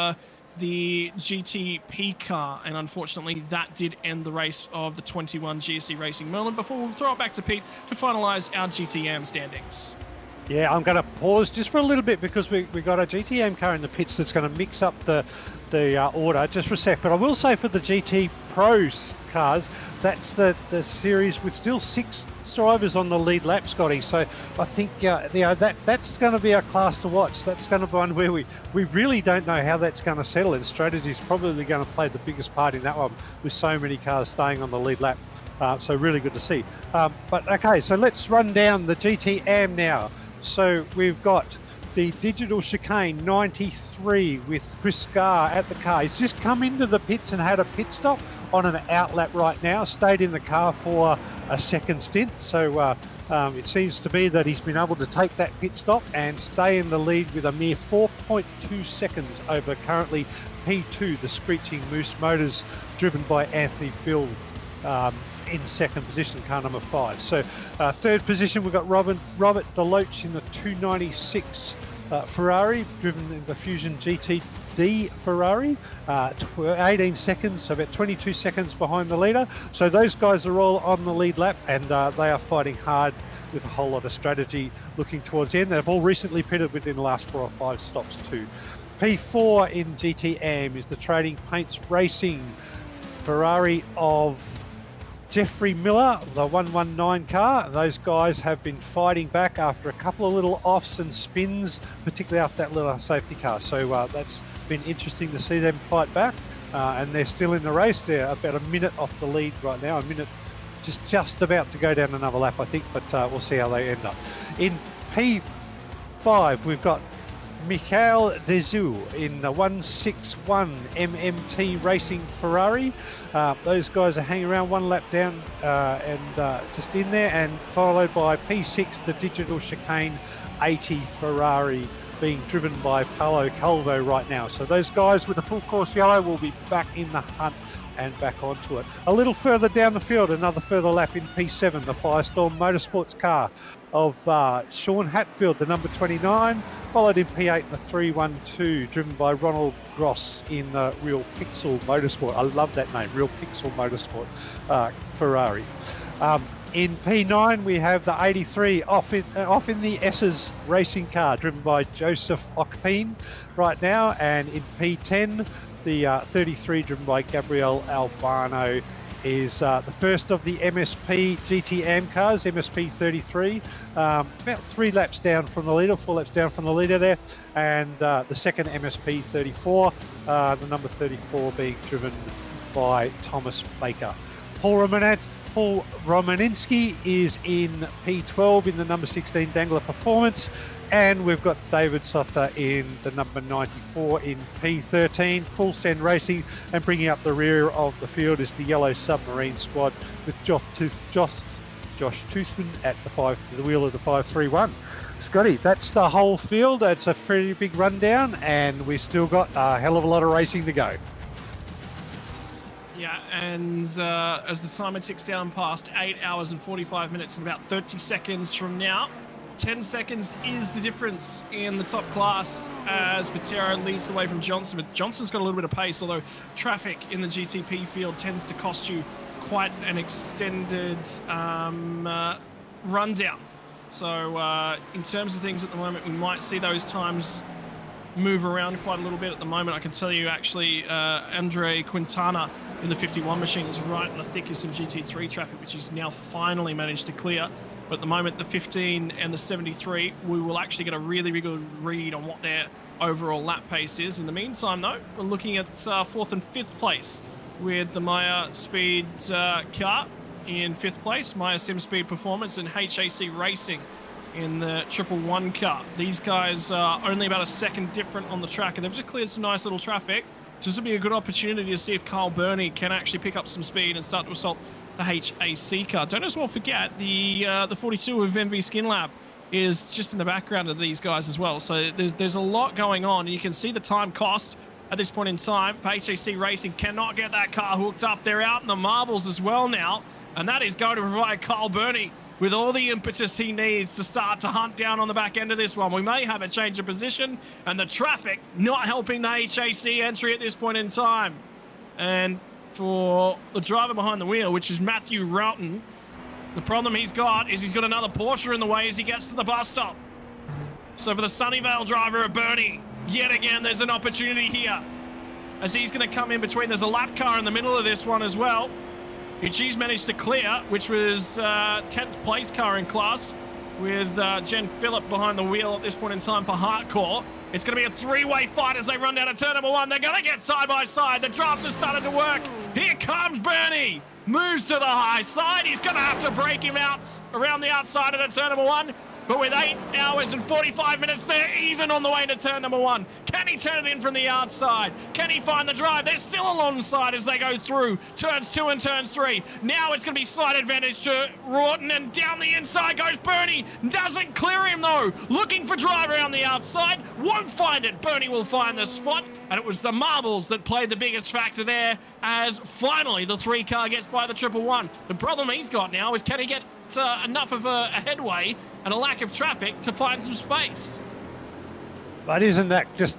the GTP car, and unfortunately that did end the race of the 21 GSE Racing Merlin. Before we'll throw it back to Pete to finalise our GTM standings. Yeah, I'm going to pause just for a little bit because we got a GTM car in the pits that's going to mix up the order just for a sec. But I will say for the GT Pros cars, that's the series with still 6 drivers on the lead lap, Scotty. So I think that's going to be our class to watch. That's going to be one where we really don't know how that's going to settle, and strategy is probably going to play the biggest part in that one with so many cars staying on the lead lap. So really good to see. But okay, so let's run down the GTM now. So we've got the Digital Chicane 93 with Chris Scarr at the car. He's just come into the pits and had a pit stop on an out lap right now, stayed in the car for a second stint. So it seems to be that he's been able to take that pit stop and stay in the lead with a mere 4.2 seconds over currently P2, the Screeching Moose Motors, driven by Anthony Bill. In second position, car number 5. So third position, we've got Robert Deloach in the 296 Ferrari, driven in the Fusion GTD Ferrari, 18 seconds, so about 22 seconds behind the leader. So those guys are all on the lead lap, and they are fighting hard with a whole lot of strategy looking towards the end. They've all recently pitted within the last 4 or 5 stops too. P4 in GTM is the Trading Paints Racing Ferrari of Jeffrey Miller, the 119 car. Those guys have been fighting back after a couple of little offs and spins, particularly after that little safety car. So that's been interesting to see them fight back. And they're still in the race. They're about a minute off the lead right now. A minute, just about to go down another lap, I think. But we'll see how they end up. In P5, we've got Mikhail Dezu in the 161 MMT Racing Ferrari. Those guys are hanging around 1 lap down and just in there, and followed by P6, the Digital Chicane 80 Ferrari, being driven by Paolo Calvo right now. So those guys with the full course yellow will be back in the hunt and back onto it. A little further down the field, another further lap in P7, the Firestorm Motorsports car of Sean Hatfield, the number 29, followed in P8 the 312, driven by Ronald Gross in the Real Pixel Motorsport. I love that name, Real Pixel Motorsport Ferrari. In P9 we have the 83 off in the S's racing car, driven by Joseph Okpin right now, and in P10 the 33 driven by Gabriel Albano is the first of the MSP GT AM cars, MSP 33, about 3 laps down from the leader, 4 laps down from the leader there, and the second MSP 34, the number 34 being driven by Thomas Baker. Paul Romaninski is in P12 in the number 16 Dangler Performance, and we've got David Sotter in the number 94 in P13, Full Send Racing, and bringing up the rear of the field is the Yellow Submarine squad with Josh Toothman at the wheel of the 531. Scotty, that's the whole field. That's a pretty big rundown, and we've still got a hell of a lot of racing to go. Yeah, and as the timer ticks down past 8 hours and 45 minutes and about 30 seconds from now, 10 seconds is the difference in the top class as Patero leads the way from Johnson. But Johnson's got a little bit of pace, although traffic in the GTP field tends to cost you quite an extended rundown. So in terms of things at the moment, we might see those times move around quite a little bit. At the moment, I can tell you actually Andre Quintana in the 51 machine is right in the thick of some GT3 traffic, which he's now finally managed to clear. But at the moment, the 15 and the 73, we will actually get a really, really good read on what their overall lap pace is. In the meantime, though, we're looking at 4th and 5th place with the Maya Speed car in 5th place, Maya Sim Speed Performance, and HAC Racing in the 111 car. These guys are only about a second different on the track, and they've just cleared some nice little traffic. So this will be a good opportunity to see if Carl Burney can actually pick up some speed and start to assault the HAC car. Don't as well forget the 42 of MV Skin Lab is just in the background of these guys as well. So there's a lot going on. You can see the time cost at this point in time for HAC Racing. Cannot get that car hooked up. They're out in the marbles as well now, and that is going to provide Carl Burney with all the impetus he needs to start to hunt down on the back end of this one. We may have a change of position, and the traffic not helping the HAC entry at this point in time. And for the driver behind the wheel, which is Matthew Roughton, the problem he's got is he's got another Porsche in the way as he gets to the bus stop. So for the Sunnyvale driver of Burney, yet again, there's an opportunity here as he's going to come in between. There's a lap car in the middle of this one as well, which he's managed to clear, which was 10th place car in class with Jen Phillip behind the wheel at this point in time for Hardcore. It's going to be a 3-way fight as they run down to turn number 1. They're going to get side by side. The draft has started to work. Here comes Burney. Moves to the high side. He's going to have to break him out around the outside of turn number 1. But with 8 hours and 45 minutes, they're even on the way to turn number 1. Can he turn it in from the outside? Can he find the drive? They're still alongside as they go through turns 2 and turns 3. Now it's going to be slight advantage to Roughton, and down the inside goes Burney. Doesn't clear him though. Looking for driver on the outside. Won't find it. Burney will find the spot. And it was the marbles that played the biggest factor there as finally the 3 car gets by the 111. The problem he's got now is can he get enough of a headway and a lack of traffic to find some space. But isn't that just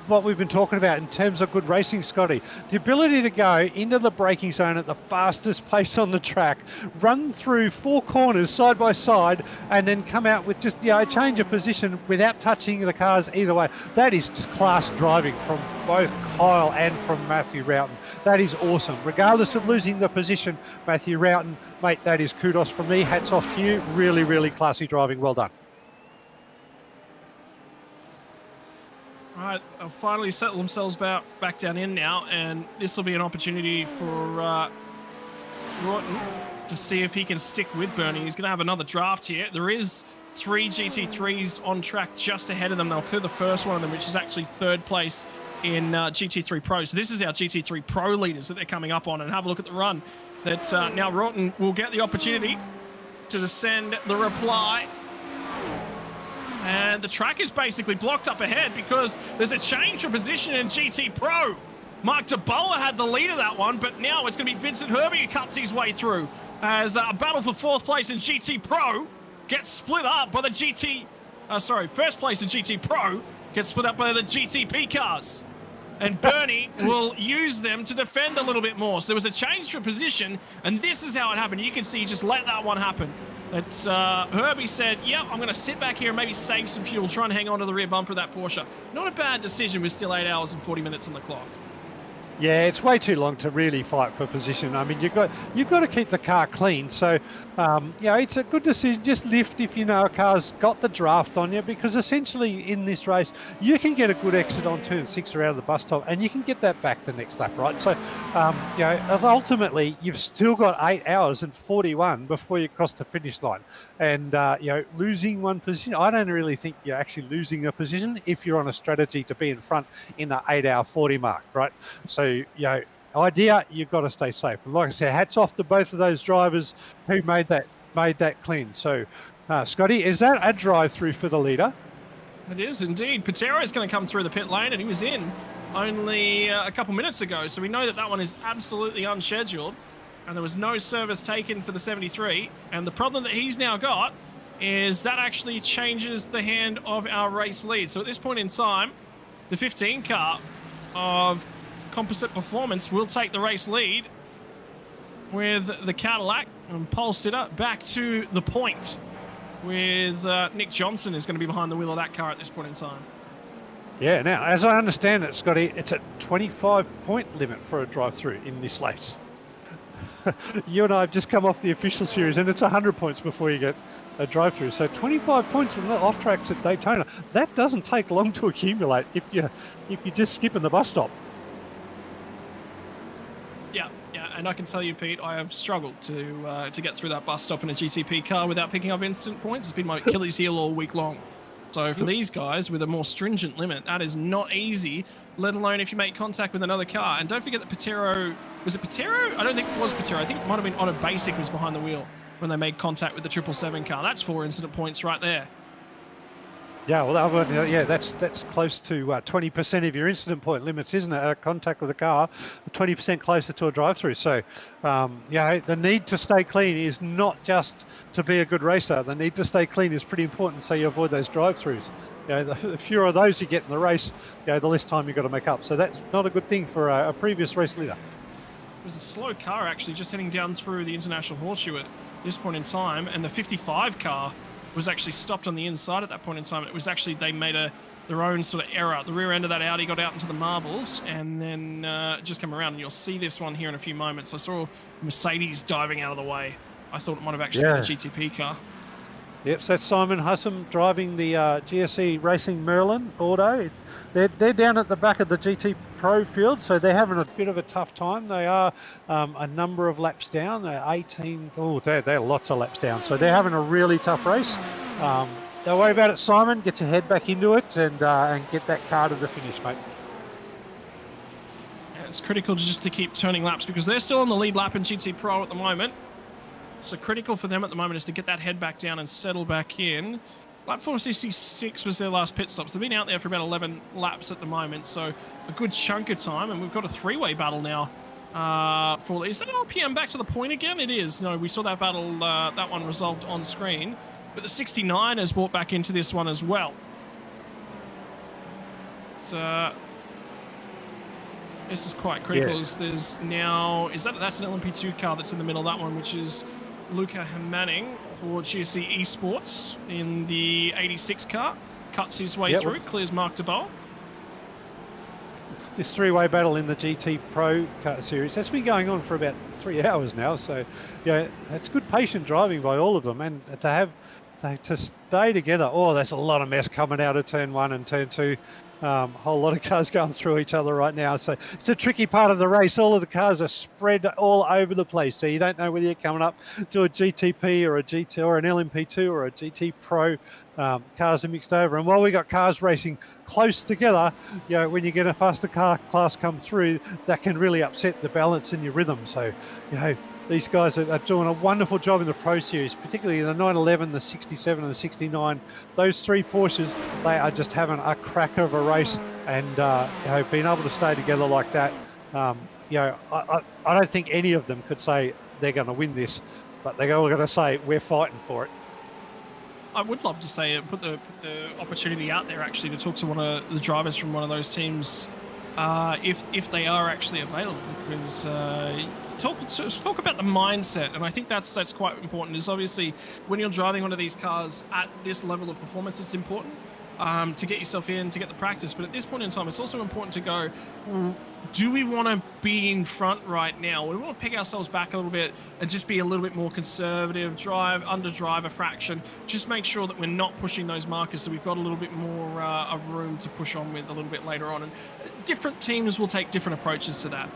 what we've been talking about in terms of good racing, Scotty? The ability to go into the braking zone at the fastest pace on the track, run through 4 corners side by side, and then come out with just, a change of position without touching the cars either way. That is just class driving from both Kyle and from Matthew Roughton. That is awesome. Regardless of losing the position, Matthew Roughton, mate, that is kudos from me. Hats off to you. Really, really classy driving. Well done. All right, they'll finally settle themselves back down in now, and this will be an opportunity for Roughton to see if he can stick with Burney. He's going to have another draft here. There is 3 GT3s on track just ahead of them. They'll clear the first one of them, which is actually 3rd place in GT3 Pro. So this is our GT3 Pro leaders that they're coming up on, and have a look at the run that now Roughton will get the opportunity to send the reply. And the track is basically blocked up ahead because there's a change of position in GT Pro. Mark DeBoer had the lead of that one, but now it's going to be Vincent Herbie who cuts his way through as a battle for 4th place in GT Pro gets split up by the first place in GT Pro gets split up by the GTP cars. And Burney will use them to defend a little bit more. So there was a change for position, and this is how it happened. You can see he just let that one happen. It's Herbie said, yep, I'm going to sit back here and maybe save some fuel, try and hang on to the rear bumper of that Porsche. Not a bad decision with still 8 hours and 40 minutes on the clock. Yeah, it's way too long to really fight for position. I mean, you've got to keep the car clean. So, it's a good decision. Just lift if you know a car's got the draft on you, because essentially in this race you can get a good exit on turn 6 around the bus stop, and you can get that back the next lap, right? So, ultimately you've still got 8 hours and 41 before you cross the finish line, and losing one position, I don't really think you're actually losing a position if you're on a strategy to be in front in the 8-hour 40 mark, right? So, idea, you've got to stay safe. And like I said, hats off to both of those drivers who made that clean. So, Scotty, is that a drive-through for the leader? It is indeed. Patero is going to come through the pit lane, and he was in only a couple minutes ago. So we know that one is absolutely unscheduled, and there was no service taken for the 73. And the problem that he's now got is that actually changes the hand of our race lead. So at this point in time, the 15 car of Composite Performance will take the race lead, with the Cadillac and pole sitter back to the point, with Nick Johnson is going to be behind the wheel of that car at this point in time. Yeah, now, as I understand it, Scotty, it's a 25-point limit for a drive-through in this race. You and I have just come off the official series, and it's 100 points before you get a drive-through. So 25 points in the off-tracks at Daytona, that doesn't take long to accumulate if you're just skipping the bus stop. Yeah, and I can tell you, Pete, I have struggled to get through that bus stop in a GTP car without picking up instant points. It's been my Achilles heel all week long. So for these guys with a more stringent limit, that is not easy, let alone if you make contact with another car. And don't forget that Patero, was it Patero? I don't think it was Patero. I think it might have been Otto Basic was behind the wheel when they made contact with the 777 car. That's 4 incident points right there. Yeah, well, that's close to 20% of your incident point limits, isn't it? Contact with the car, 20% closer to a drive-through. So, the need to stay clean is not just to be a good racer. The need to stay clean is pretty important, so you avoid those drive-throughs. The fewer of those you get in the race, the less time you've got to make up. So that's not a good thing for a previous race leader. It was a slow car, actually, just heading down through the International Horseshoe at this point in time, and the 55 car was actually stopped on the inside at that point in time. It was actually, they made their own sort of error. The rear end of that Audi got out into the marbles and then just come around, and you'll see this one here in a few moments. I saw Mercedes diving out of the way. I thought it might have actually been a GTP car. Yep, so that's Simon Hussam driving the GSE Racing Merlin Auto. They're down at the back of the GT Pro field, so they're having a bit of a tough time. They are a number of laps down. They're 18. Oh, they're lots of laps down. So they're having a really tough race. Don't worry about it, Simon. Get your head back into it and get that car to the finish, mate. Yeah, it's critical just to keep turning laps because they're still on the lead lap in GT Pro at the moment. So critical for them at the moment is to get that head back down and settle back in. Lap 466 was their last pit stop. So they've been out there for about 11 laps at the moment. So a good chunk of time. And we've got a three-way battle now. Is that LPM back to the point again? It is. No, we saw that battle, that one resolved on screen. But the 69 has brought back into this one as well. So this is quite critical. Yeah. As there's now, that's an LMP2 car that's in the middle of that one, which is Luca Manning for GSC Esports in the 86 car. Cuts his way through, clears Mark de Boer. This three-way battle in the GT Pro car series, that's been going on for about 3 hours now. So, it's good patient driving by all of them, and to stay together. Oh, there's a lot of mess coming out of turn 1 and turn 2. Whole lot of cars going through each other right now. So it's a tricky part of the race. All of the cars are spread all over the place. So you don't know whether you're coming up to a GTP or a GT or an LMP2 or a GT Pro. Cars are mixed over. And while we got cars racing close together, when you get a faster car class come through, that can really upset the balance in your rhythm. So, these guys are doing a wonderful job in the Pro Series, particularly the 911, the 67 and the 69. Those three Porsches, they are just having a cracker of a race, and being able to stay together like that, I don't think any of them could say they're going to win this, but they're all going to say we're fighting for it. I would love to say put the opportunity out there actually to talk to one of the drivers from one of those teams if they are actually available, because talk about the mindset, and I think that's quite important. Is obviously when you're driving one of these cars at this level of performance, it's important to get yourself in, to get the practice. But at this point in time, it's also important to go, do we want to be in front right now? We want to pick ourselves back a little bit and just be a little bit more conservative, under drive a fraction, just make sure that we're not pushing those markers so we've got a little bit more of room to push on with a little bit later on. And different teams will take different approaches to that.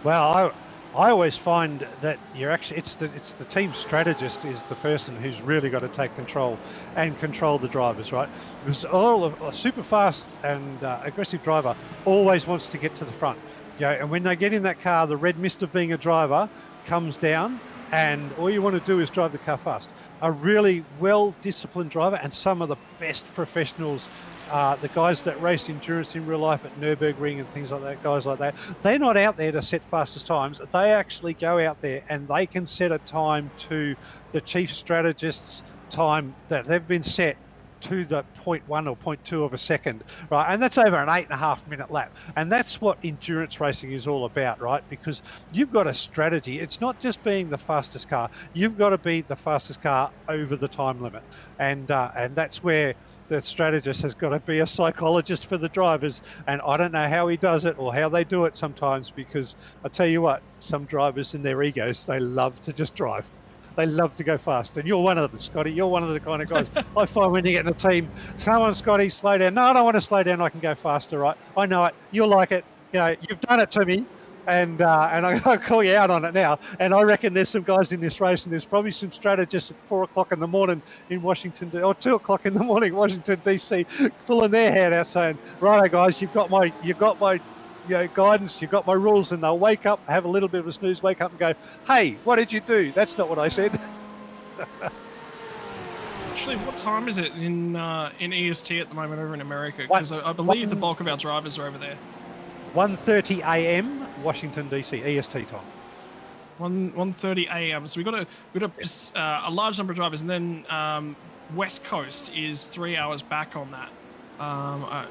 Well, I always find that it's the team strategist is the person who's really got to take control and control the drivers, right? Because a super fast and aggressive driver always wants to get to the front. And when they get in that car, the red mist of being a driver comes down, and all you want to do is drive the car fast. A really well-disciplined driver, and some of the best professionals, the guys that race endurance in real life at Nürburgring and things like that, guys like that, they're not out there to set fastest times. They actually go out there and they can set a time to the chief strategist's time that they've been set to the 0.1 or 0.2 of a second, right? And that's over an 8.5 minute lap. And that's what endurance racing is all about, right? Because you've got a strategy. It's not just being the fastest car. You've got to be the fastest car over the time limit. And that's where the strategist has got to be a psychologist for the drivers. And I don't know how he does it or how they do it sometimes, because I tell you what, some drivers in their egos, they love to just drive. They love to go fast, and you're one of them, Scotty. You're one of the kind of guys I find when you get in a team, come on, Scotty, slow down. No, I don't want to slow down. I can go faster, right? I know it. You'll like it. You've done it to me, and I call you out on it now. And I reckon there's some guys in this race, and there's probably some strategists at 4 o'clock in the morning in Washington, or 2 o'clock in the morning, Washington DC, pulling their hand out, saying, "Righto, guys, you've got my guidance, you've got my rules," and they'll wake up, have a little bit of a snooze, wake up and go, "Hey, what did you do? That's not what I said." Actually, what time is it in EST at the moment over in America? Because I believe the bulk of our drivers are over there. 1:30 a.m. Washington DC EST time. 1:30 a.m. So we've got a large number of drivers, and then West Coast is 3 hours back on that.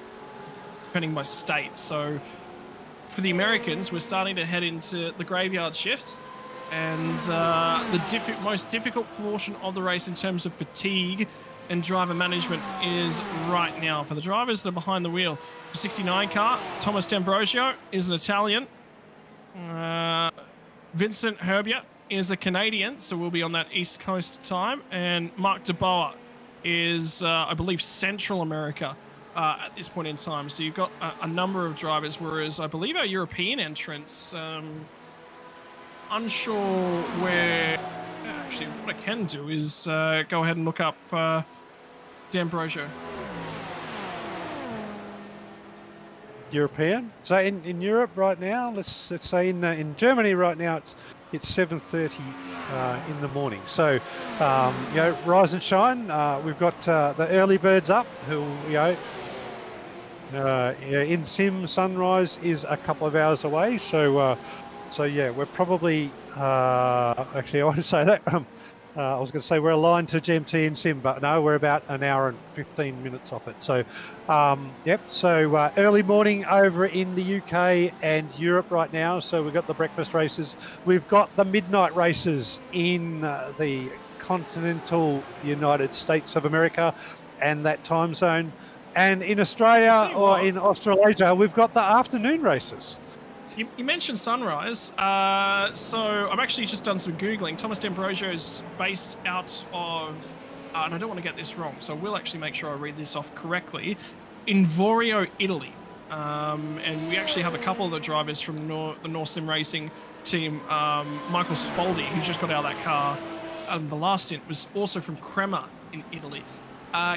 Depending by state. So for the Americans, we're starting to head into the graveyard shifts, and the most difficult portion of the race in terms of fatigue and driver management is right now. For the drivers that are behind the wheel, the 69 car, Thomas D'Ambrosio is an Italian. Vincent Herbier is a Canadian, so we'll be on that East Coast time. And Mark DeBoer is, I believe, Central America at this point in time. So you've got a number of drivers, whereas I believe our European entrants, unsure where... Actually, what I can do is go ahead and look up D'Ambrosio. European. So in Europe right now, let's say in Germany right now, it's 7:30 in the morning. So rise and shine. We've got the early birds up who in sim sunrise is a couple of hours away. So yeah, we're probably actually I want to say that. I was going to say we're aligned to GMT and sim, but no, we're about an hour and 15 minutes off it. So, yep. So early morning over in the UK and Europe right now. So we've got the breakfast races. We've got the midnight races in the continental United States of America and that time zone. And in Australia or in Australasia, we've got the afternoon races. You mentioned sunrise, so I've actually just done some Googling. Thomas D'Ambrosio is based out of, and I don't want to get this wrong, so we'll actually make sure I read this off correctly, in Vorio, Italy. And we actually have a couple of the drivers from the North Sim Racing team, Michael Spaldi, who just got out of that car, and the last stint was also from Crema in Italy.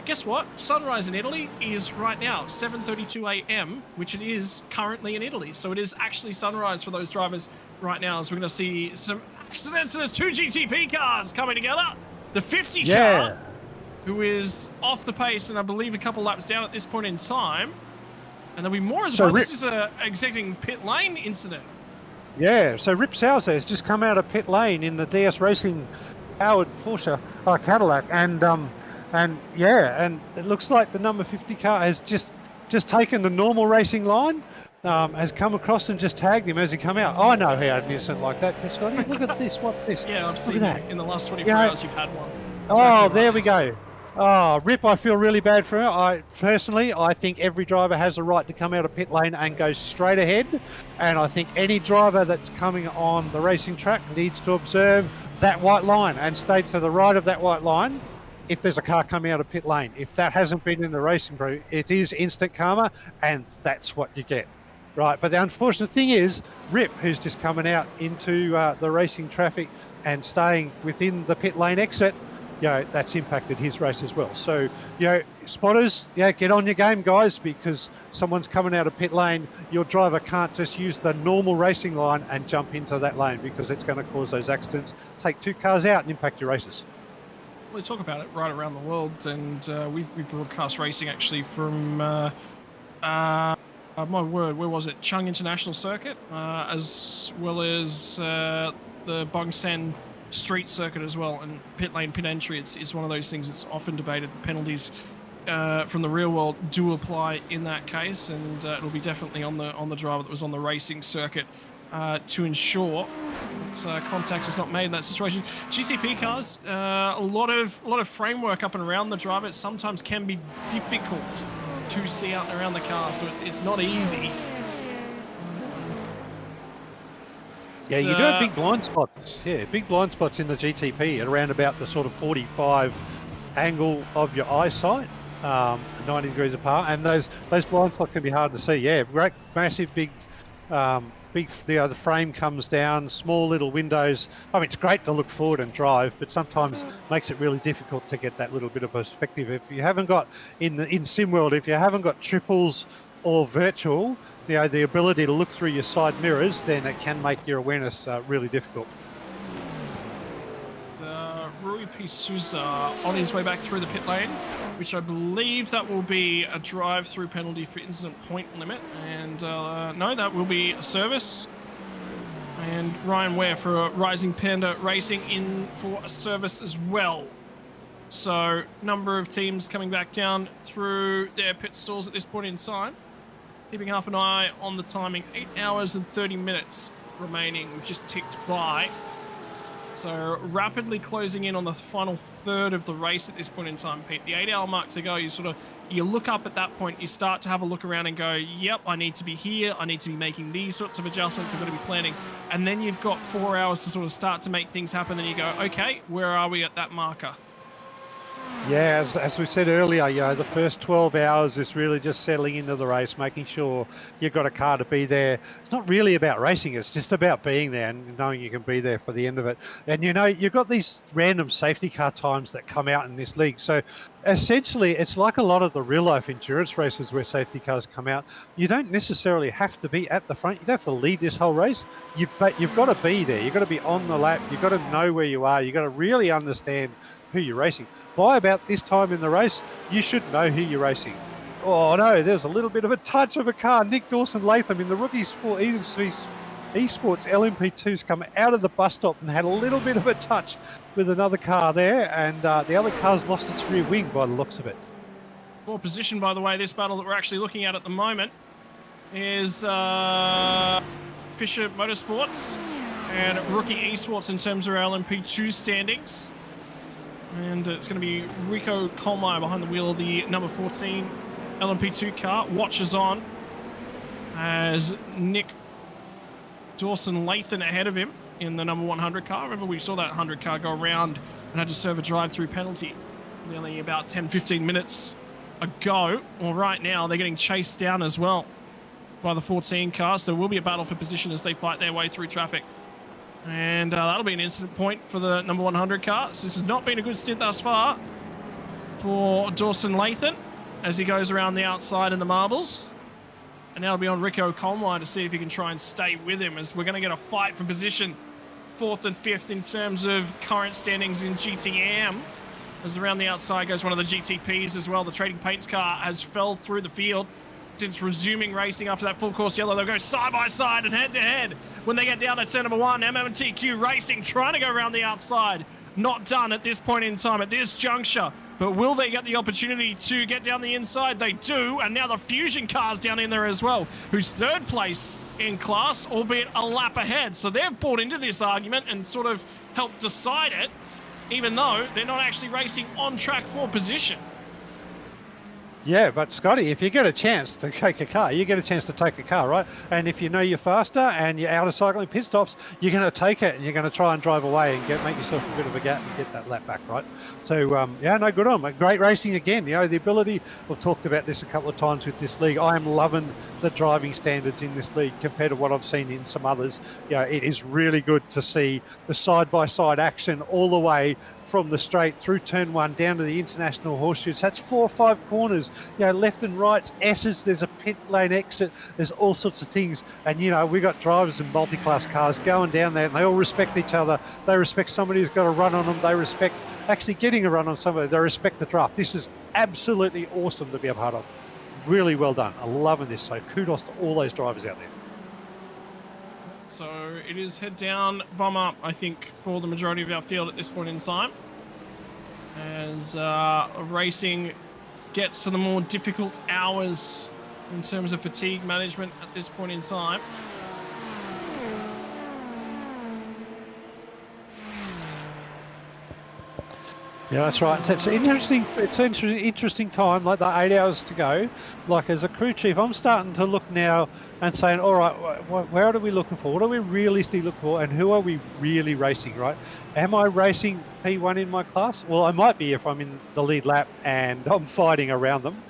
Guess what? Sunrise in Italy is right now 7:32 a.m., which it is currently in Italy. So it is actually sunrise for those drivers right now. So we're going to see some accidents. There's two GTP cars coming together. The 50 car, who is off the pace and I believe a couple laps down at this point in time. And there'll be more as well. This is a exiting pit lane incident. Yeah, so Rip Souza has just come out of pit lane in the DS Racing powered Porsche Cadillac, and it looks like the number 50 car has just taken the normal racing line, has come across and just tagged him as he come out. I know how an incident like that, Scotty. Look at this, what's this? Yeah, I've seen that. In the last 24 hours you've had one. Exactly there we go. Oh, Rip, I feel really bad for him. I think every driver has a right to come out of pit lane and go straight ahead. And I think any driver that's coming on the racing track needs to observe that white line and stay to the right of that white line if there's a car coming out of pit lane. If that hasn't been in the racing crew, it is instant karma, and that's what you get. Right, but the unfortunate thing is, Rip, who's just coming out into the racing traffic and staying within the pit lane exit, that's impacted his race as well. So, spotters, get on your game, guys, because someone's coming out of pit lane. Your driver can't just use the normal racing line and jump into that lane because it's going to cause those accidents, take 2 cars out and impact your races. We talk about it right around the world, and we've broadcast racing actually from, my word, where was it? Chung International Circuit, as well as the Bang Sen Street Circuit as well, and pit lane pit entry. It's one of those things that's often debated. Penalties from the real world do apply in that case, and it'll be definitely on the driver that was on the racing circuit to ensure that contact is not made in that situation. GTP cars, a lot of framework up and around the driver. It sometimes can be difficult to see out and around the car, so it's not easy. Yeah, you do have big blind spots. Yeah, big blind spots in the GTP at around about the sort of 45 angle of your eyesight, 90 degrees apart, and those blind spots can be hard to see. Yeah, great, massive, big. The frame comes down, small little windows. I mean, it's great to look forward and drive, but sometimes makes it really difficult to get that little bit of perspective. If you haven't got, in SimWorld, if you haven't got triples or virtual, the ability to look through your side mirrors, then it can make your awareness really difficult. Rui P. Souza on his way back through the pit lane, which I believe that will be a drive-through penalty for incident point limit. And no, that will be a service. And Ryan Ware for Rising Panda Racing in for a service as well. So, number of teams coming back down through their pit stalls at this point in time. Keeping half an eye on the timing, 8 hours and 30 minutes remaining. We've just ticked by. So rapidly closing in on the final third of the race at this point in time, Pete. The 8 hour mark to go, you look up at that point, you start to have a look around and go, yep, I need to be here, I need to be making these sorts of adjustments, I've got to be planning. And then you've got 4 hours to sort of start to make things happen, and you go, okay, where are we at that marker? Yeah, as we said earlier, the first 12 hours is really just settling into the race, making sure you've got a car to be there. It's not really about racing, it's just about being there and knowing you can be there for the end of it. And you've got these random safety car times that come out in this league. So essentially, it's like a lot of the real life endurance races where safety cars come out. You don't necessarily have to be at the front. You don't have to lead this whole race. But you've got to be there. You've got to be on the lap. You've got to know where you are. You've got to really understand who you're racing. By about this time in the race, you should know who you're racing. Oh no, there's a little bit of a touch of a car. Nick Dawson-Latham in the rookie sport esports LMP2's come out of the bus stop and had a little bit of a touch with another car there, and the other car's lost its rear wing by the looks of it. For position, by the way, this battle that we're actually looking at the moment is Fisher Motorsports and Rookie Esports in terms of our LMP2 standings. And it's going to be Rico Colmeyer behind the wheel of the number 14 LMP2 car. Watches on as Nick Dawson-Latham ahead of him in the number 100 car. Remember, we saw that 100 car go around and had to serve a drive-through penalty nearly about 10-15 minutes ago. Well, right now, they're getting chased down as well by the 14 car. So there will be a battle for position as they fight their way through traffic. And that'll be an incident point for the number 100 car. So this has not been a good stint thus far for Dawson-Latham as he goes around the outside in the marbles. And now it'll be on Rico Colmeyer to see if he can try and stay with him, as we're going to get a fight for position 4th and 5th in terms of current standings in GTM. As around the outside goes one of the GTPs as well. The Trading Paints car has fell through the field. Since resuming racing after that full course yellow, they'll go side by side and head to head when they get down to turn number 1. MMTQ Racing trying to go around the outside. Not done at this point in time, at this juncture. But will they get the opportunity to get down the inside? They do. And now the Fusion car's down in there as well, who's 3rd place in class, albeit a lap ahead. So they've bought into this argument and sort of helped decide it. even though they're not actually racing on track for position. Yeah, but Scotty, if you get a chance to take a car, you get a chance to take a car, right? And if you know you're faster and you're out of cycling pit stops, you're going to take it and you're going to try and drive away and make yourself a bit of a gap and get that lap back, right? So, yeah, no, good on. Great racing again. You know, the ability, we've talked about this a couple of times with this league. I am loving the driving standards in this league compared to what I've seen in some others. You know, it is really good to see the side-by-side action all the way from the straight through turn 1 down to the international horseshoes. That's 4 or 5 corners, you know, left and rights, S's, there's a pit lane exit, there's all sorts of things. And, you know, we got drivers in multi-class cars going down there and they all respect each other. They respect somebody who's got a run on them. They respect actually getting a run on somebody. They respect the draft. This is absolutely awesome to be a part of. Really well done. I'm loving this. So kudos to all those drivers out there. So it is head down, bomb up, I think, for the majority of our field at this point in time. As racing gets to the more difficult hours in terms of fatigue management at this point in time. Yeah, that's right. It's interesting. It's an interesting time, like the 8 hours to go. Like as a crew chief, I'm starting to look now and saying, all right, where are we looking for? What are we realistically looking for? And who are we really racing, right? Am I racing P1 in my class? Well, I might be if I'm in the lead lap and I'm fighting around them.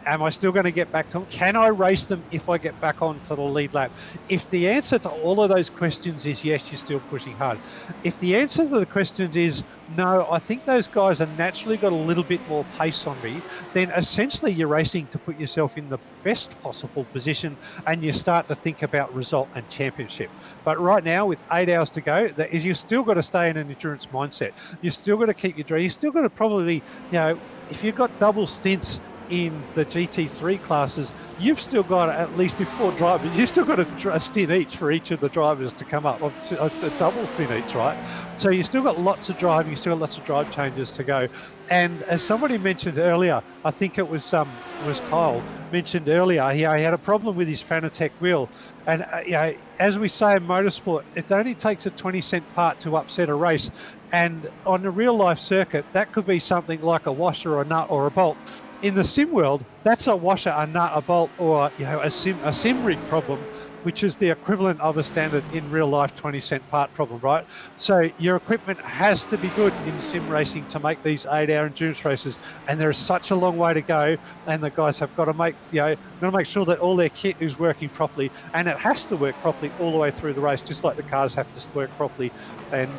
Am I still going to get back to them? Can I race them if I get back onto the lead lap? If the answer to all of those questions is yes, you're still pushing hard. If the answer to the questions is no, I think those guys have naturally got a little bit more pace on me, then essentially you're racing to put yourself in the best possible position and you start to think about result and championship. But right now, with 8 hours to go, you've still got to stay in an endurance mindset. You've still got to keep your dream. You've still got to probably, you know, if you've got double stints in the GT3 classes, you've still got at least 4 drivers. You've still got a stint each for each of the drivers to come up, a double stint each, right? So you've still got lots of driving, you've still got lots of drive changes to go. And as somebody mentioned earlier, I think it was Kyle mentioned earlier, he had a problem with his Fanatec wheel. And you know, as we say in motorsport, it only takes a 20-cent part to upset a race. And on a real life circuit, that could be something like a washer or a nut or a bolt. In the sim world, that's a washer, a nut, a bolt, or you know, a sim rig problem, which is the equivalent of a standard in real life 20-cent part problem, right? So your equipment has to be good in sim racing to make these 8-hour endurance races, and there is such a long way to go. And the guys have got to make, you know, got to make sure that all their kit is working properly, and it has to work properly all the way through the race, just like the cars have to work properly, and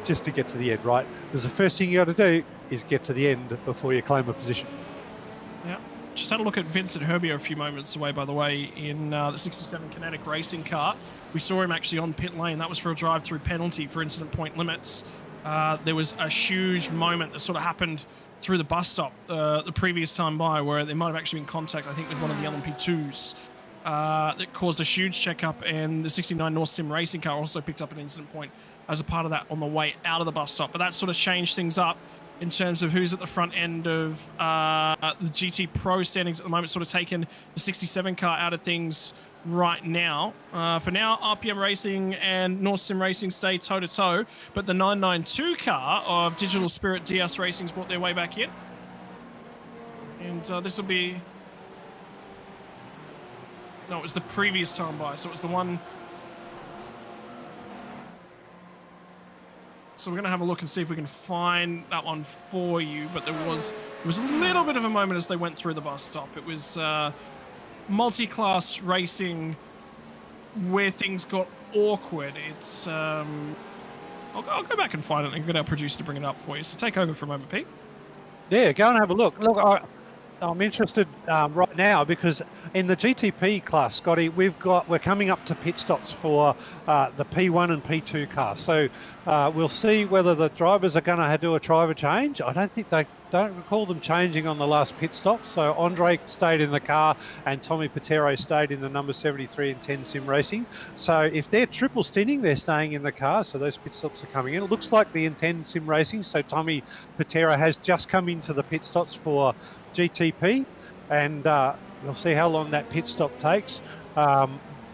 just to get to the end, right? Because the first thing you got to do is get to the end before you claim a position. Yeah, just had a look at Vincent Herbio a few moments away, by the way, in the 67 Kinetic racing car. We saw him actually on pit lane. That was for a drive-through penalty for incident point limits. There was a huge moment that sort of happened through the bus stop the previous time by, where there might have actually been contact, I think, with one of the LMP2s that caused a huge checkup, and the 69 North Sim racing car also picked up an incident point as a part of that on the way out of the bus stop. But that sort of changed things up in terms of who's at the front end of the GT Pro standings at the moment, sort of taking the 67 car out of things right now. For now, RPM Racing and North Sim Racing stay toe-to-toe, but the 992 car of Digital Spirit DS Racing's brought their way back in. And this will be... No, it was the previous time by, so it was the one... So we're going to have a look and see if we can find that one for you. But there was a little bit of a moment as they went through the bus stop. It was multi-class racing where things got awkward. It's I'll go back and find it and get our producer to bring it up for you. So take over for a moment, Pete. Yeah, go and have a look. Look, I'm interested right now because in the GTP class, Scotty, we're coming up to pit stops for the P1 and P2 cars. So we'll see whether the drivers are going to do a driver change. I don't recall them changing on the last pit stop. So Andre stayed in the car and Tommy Patero stayed in the number 73 and 10 Sim Racing. So if they're triple stinting, they're staying in the car. So those pit stops are coming in. It looks like the N10 Sim Racing. So Tommy Patero has just come into the pit stops for GTP, and we'll see how long that pit stop takes.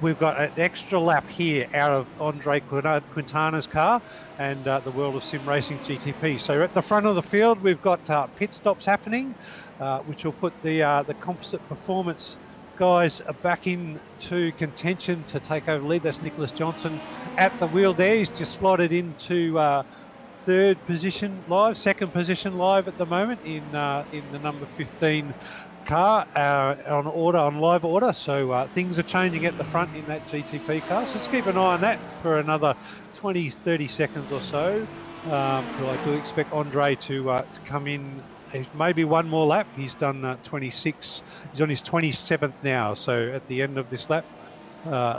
we've got an extra lap here out of Andre Quintana's car and the World of Sim Racing GTP. So at the front of the field, we've got pit stops happening, which will put the composite performance guys back into contention to take over lead. That's Nicholas Johnson at the wheel there. He's just slotted into second position live at the moment in the number 15 car on live order. So things are changing at the front in that GTP car. So let's keep an eye on that for another 20-30 seconds or so. I do expect Andre to come in. Maybe one more lap. He's done 26. He's on his 27th now. So at the end of this lap,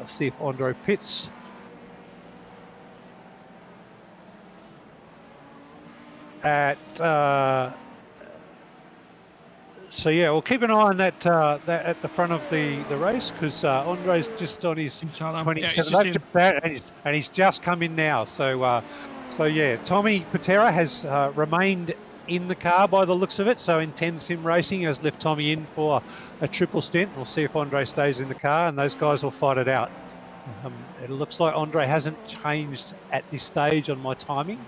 see if Andre pits. So yeah, we'll keep an eye on that at the front of the race, because Andre's just on his 27th lap, and he's just come in now. So yeah, Tommy Patera has remained in the car by the looks of it. So Intense Sim Racing has left Tommy in for a triple stint. We'll see if Andre stays in the car, and those guys will fight it out. It looks like Andre hasn't changed at this stage on my timing.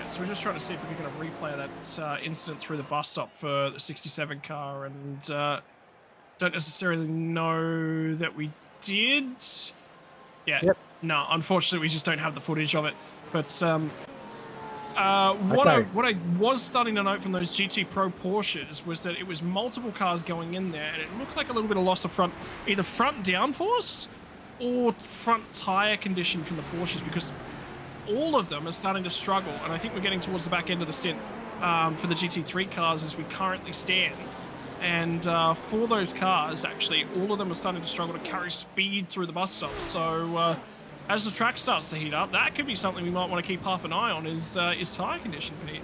So we're just trying to see if we can kind of replay that incident through the bus stop for the 67 car, and don't necessarily know that we did. Yeah, yep. No, unfortunately we just don't have the footage of it. But what I was starting to note from those GT Pro Porsches was that it was multiple cars going in there, and it looked like a little bit of loss of either front downforce or front tire condition from the Porsches, because all of them are starting to struggle, and I think we're getting towards the back end of the stint for the GT3 cars as we currently stand. And for those cars, actually, all of them are starting to struggle to carry speed through the bus stops. So as the track starts to heat up, that could be something we might want to keep half an eye on, is tyre condition, Pete.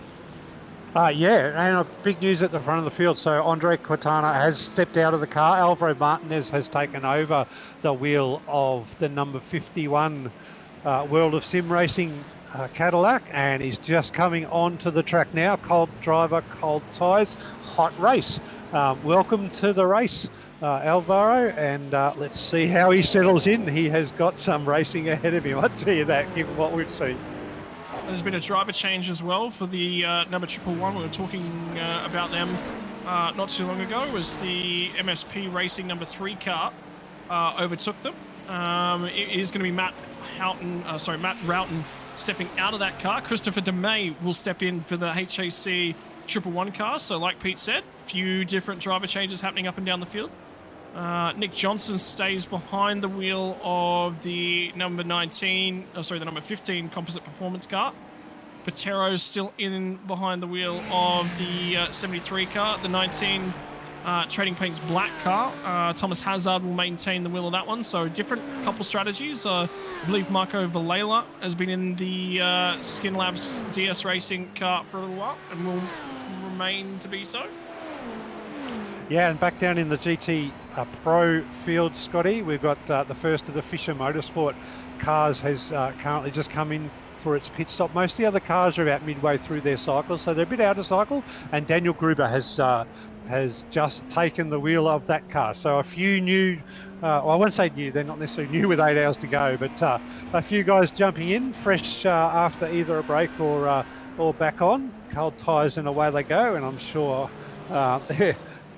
Yeah, and big news at the front of the field. So Andre Quintana has stepped out of the car. Alvaro Martinez has taken over the wheel of the number 51 World of Sim Racing Cadillac, and he's just coming onto the track now. Cold driver, cold tyres, hot race. Welcome to the race, Alvaro, and let's see how he settles in. He has got some racing ahead of him, I'll tell you that, given what we've seen. There's been a driver change as well for the number 111. We were talking about them not too long ago, as the MSP Racing number 3 car overtook them. It is going to be Matt Roughton stepping out of that car. Christopher DeMay will step in for the HAC 111 car. So like Pete said, few different driver changes happening up and down the field. Nick Johnson stays behind the wheel of the number 15 composite performance car. Patero's still in behind the wheel of the 73 car, the 19 Trading Paints black car. Thomas Hazard will maintain the wheel of that one. So different couple strategies. I believe Marco Vallela has been in the Skin Labs DS Racing car for a little while and will remain to be so. Yeah, and back down in the GT Pro field, Scotty, we've got the first of the Fisher Motorsport cars has currently just come in for its pit stop. Most of the other cars are about midway through their cycle, so they're a bit out of cycle, and Daniel Gruber has just taken the wheel of that car. So a few new, well, I won't say new, they're not necessarily new with 8 hours to go, but a few guys jumping in fresh after either a break or back on. Cold tyres and away they go, and I'm sure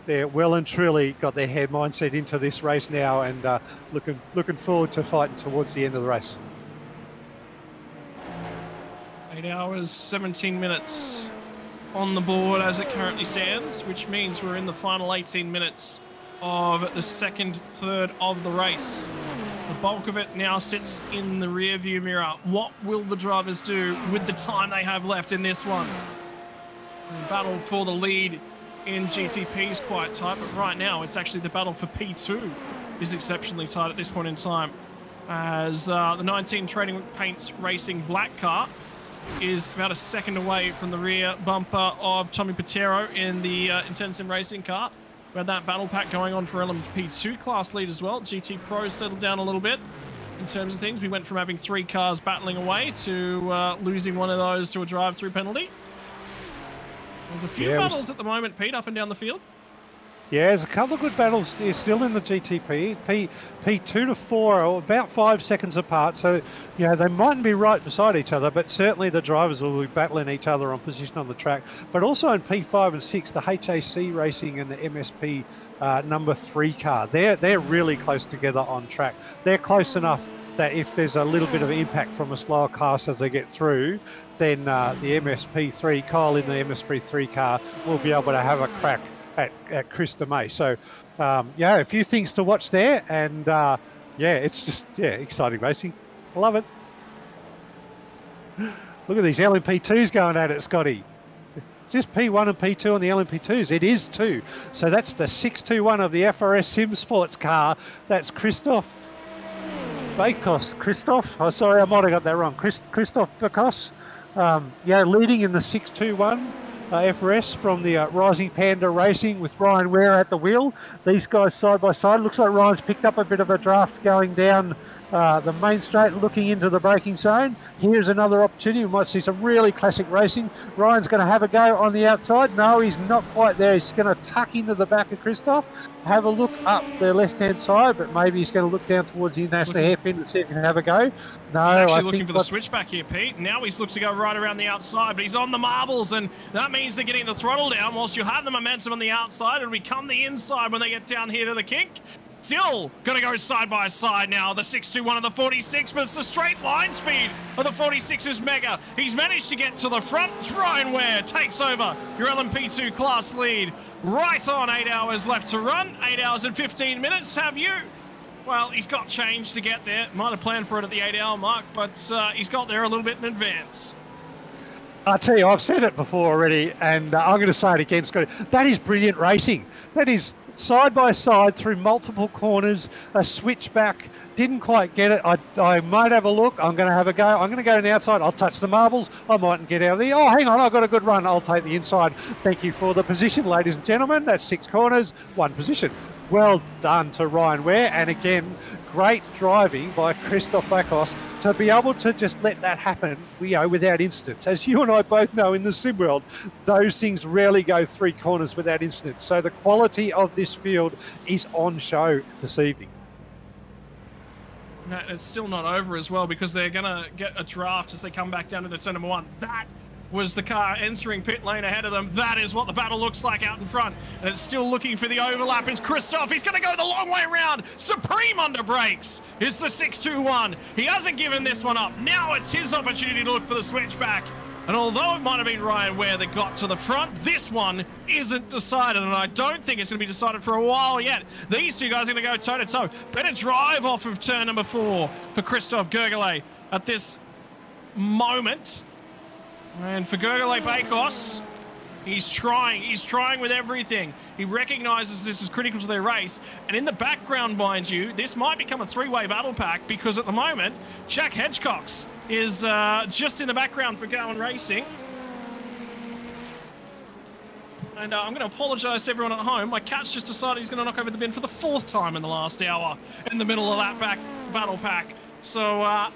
they're well and truly got their head mindset into this race now, and looking forward to fighting towards the end of the race. 8 hours, 17 minutes on the board as it currently stands, which means we're in the final 18 minutes of the second third of the race. The bulk of it now sits in the rear view mirror. What will the drivers do with the time they have left in this one? The battle for the lead in GTP is quite tight, but right now it's actually the battle for P2 is exceptionally tight at this point in time, as the 19 Trading Paints Racing black car is about a second away from the rear bumper of Tommy Patero in the Intense Sim Racing car. We had that battle pack going on for LMP2 class lead as well. GT Pro settled down a little bit in terms of things. We went from having 3 cars battling away to losing one of those to a drive-through penalty. There's a few battles at the moment, Pete, up and down the field. Yeah, there's a couple of good battles still in the GTP. P2 to 4 are about 5 seconds apart, so they mightn't be right beside each other, but certainly the drivers will be battling each other on position on the track. But also in P5 and 6, the HAC Racing and the MSP number 3 car, they're really close together on track. They're close enough that if there's a little bit of impact from a slower class as they get through, then the MSP3, Kyle in the MSP3 car will be able to have a crack at Chris DeMay. So a few things to watch there, and it's just exciting racing. I love it. Look at these LMP2s going at it, Scotty. Is this P1 and P2 on the LMP2s? It is too. So that's the 621 of the FRS Sim Sports car. That's Christoph Bakos. Sorry, I might have got that wrong. Christoph Bakos. Leading in the 621 FRS from the Rising Panda Racing with Ryan Ware at the wheel. These guys side by side. Looks like Ryan's picked up a bit of a draft going down the main straight, looking into the braking zone. Here's another opportunity. We might see some really classic racing. Ryan's going to have a go on the outside. No, he's not quite there. He's going to tuck into the back of Christoph, have a look up the left-hand side, but maybe he's going to look down towards the international hairpin and see if he can have a go. No, he's actually looking for the switchback here, Pete. Now he's looking to go right around the outside, but he's on the marbles, and that means they're getting the throttle down. Whilst you have the momentum on the outside, it'll become the inside when they get down here to the kink. Still going to go side by side now. The 621 of the 46, but it's the straight line speed of the 46 is mega. He's managed to get to the front. Ryan Ware takes over your LMP2 class lead. Right on, 8 hours left to run. 8 hours and 15 minutes. Have you? Well, he's got change to get there. Might have planned for it at the 8-hour mark, but he's got there a little bit in advance. I tell you, I've said it before already, and I'm going to say it again, Scotty. That is brilliant racing. That is side by side through multiple corners, a switchback. Didn't quite get it. I might have a look. I'm going to have a go. I'm going to go on the outside. I'll touch the marbles. I mightn't get out of there. Oh, hang on. I've got a good run. I'll take the inside. Thank you for the position, ladies and gentlemen. That's 6 corners, 1 position. Well done to Ryan Ware. And again, great driving by Christoph Bakos to be able to just let that happen, without incidents. As you and I both know in the sim world, those things rarely go 3 corners without incidents. So the quality of this field is on show this evening. No, it's still not over as well, because they're going to get a draft as they come back down to turn number 1. That was the car entering pit lane ahead of them. That is what the battle looks like out in front. And it's still looking for the overlap. Is Christoph. He's going to go the long way around. Supreme under brakes is the 621. He hasn't given this one up. Now it's his opportunity to look for the switchback. And although it might have been Ryan Ware that got to the front, this one isn't decided, and I don't think it's going to be decided for a while yet. These two guys are going to go toe-to-toe. Better drive off of turn number 4 for Christoph Gergely at this moment. And for Gergely Bakos, he's trying with everything. He recognises this is critical to their race. And in the background, mind you, this might become a 3-way battle pack, because at the moment, Jack Hedgecox is just in the background for Gowan Racing. And I'm going to apologise to everyone at home. My cat's just decided he's going to knock over the bin for the 4th time in the last hour in the middle of that battle pack. So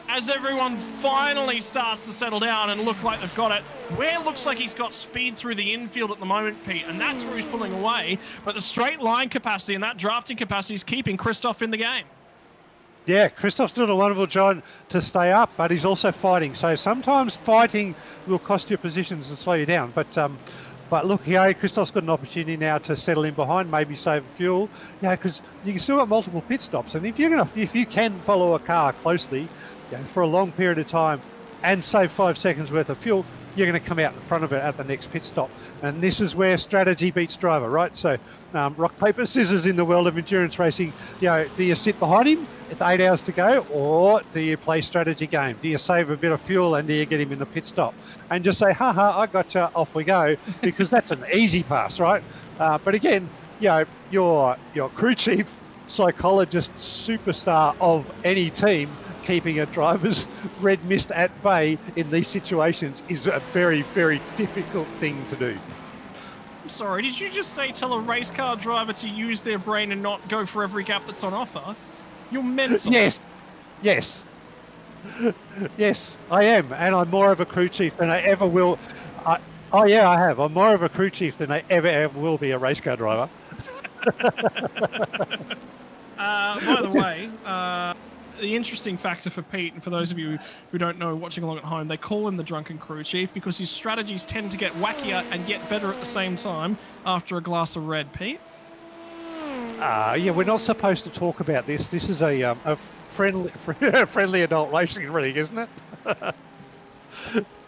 as everyone finally starts to settle down and look like they've got it, Ware looks like he's got speed through the infield at the moment, Pete, and that's where he's pulling away. But the straight line capacity and that drafting capacity is keeping Christoph in the game. Yeah, Christoph's doing a wonderful job to stay up, but he's also fighting. So sometimes fighting will cost you positions and slow you down. But look, Christoph's got an opportunity now to settle in behind, maybe save fuel. Because you can still got multiple pit stops, and if you can follow a car closely, for a long period of time and save 5 seconds worth of fuel, you're going to come out in front of it at the next pit stop. And this is where strategy beats driver, right? So rock, paper, scissors in the world of endurance racing. Do you sit behind him at 8 hours to go, or do you play strategy game? Do you save a bit of fuel and do you get him in the pit stop? And just say, I gotcha, off we go, because that's an easy pass, right? But again, your crew chief, psychologist, superstar of any team, keeping a driver's red mist at bay in these situations is a very, very difficult thing to do. I'm sorry, did you just say tell a race car driver to use their brain and not go for every gap that's on offer? You're mental. Yes, I am, and I'm more of a crew chief than I ever will. I have. I'm more of a crew chief than I ever will be a race car driver. By the way, the interesting factor for Pete, and for those of you who don't know watching along at home, they call him the drunken crew chief because his strategies tend to get wackier and get better at the same time after a glass of red. Pete? Yeah, we're not supposed to talk about this. This is a friendly adult racing rig, isn't it?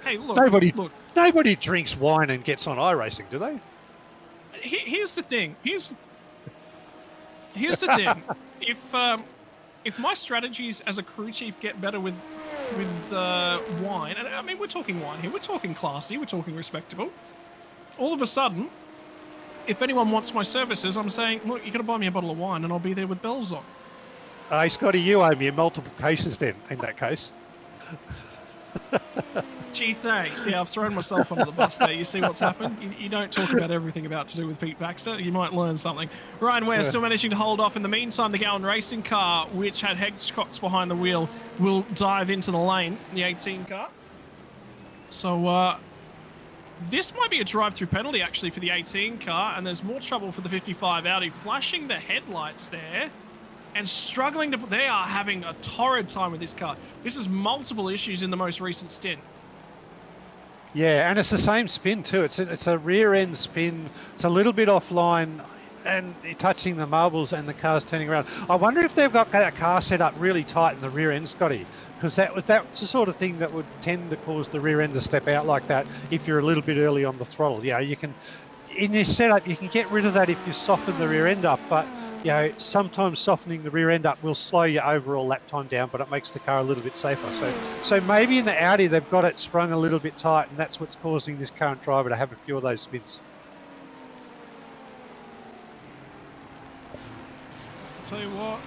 Hey, look, Nobody drinks wine and gets on iRacing, do they? Here's the thing. Here's the thing. If my strategies as a crew chief get better with wine, and I mean we're talking wine here, we're talking classy, we're talking respectable. All of a sudden, if anyone wants my services, I'm saying, look, you got to buy me a bottle of wine, and I'll be there with bells on. Hey, Scotty, you owe me in multiple cases then. In that case. Gee, thanks. Yeah, I've thrown myself under the bus there. You see what's happened? You don't talk about everything about to do with Pete Baxter. You might learn something. Ryan Ware still managing to hold off. In the meantime, the Gowan Racing car, which had Hedgecox behind the wheel, will dive into the lane, the 18 car. So, this might be a drive-through penalty, actually, for the 18 car, and there's more trouble for the 55 Audi, flashing the headlights there and struggling to... They are having a torrid time with this car. This is multiple issues in the most recent stint. Yeah, and it's the same spin too. It's a rear end spin. It's a little bit offline and touching the marbles and the car's turning around. I wonder if they've got that car set up really tight in the rear end, Scotty, because that's the sort of thing that would tend to cause the rear end to step out like that if you're a little bit early on the throttle. You know, you can, in your setup, you can get rid of that if you soften the rear end up, but you know, sometimes softening the rear end up will slow your overall lap time down, but it makes the car a little bit safer. So maybe in the Audi, they've got it sprung a little bit tight, and that's what's causing this current driver to have a few of those spins. I'll tell you what,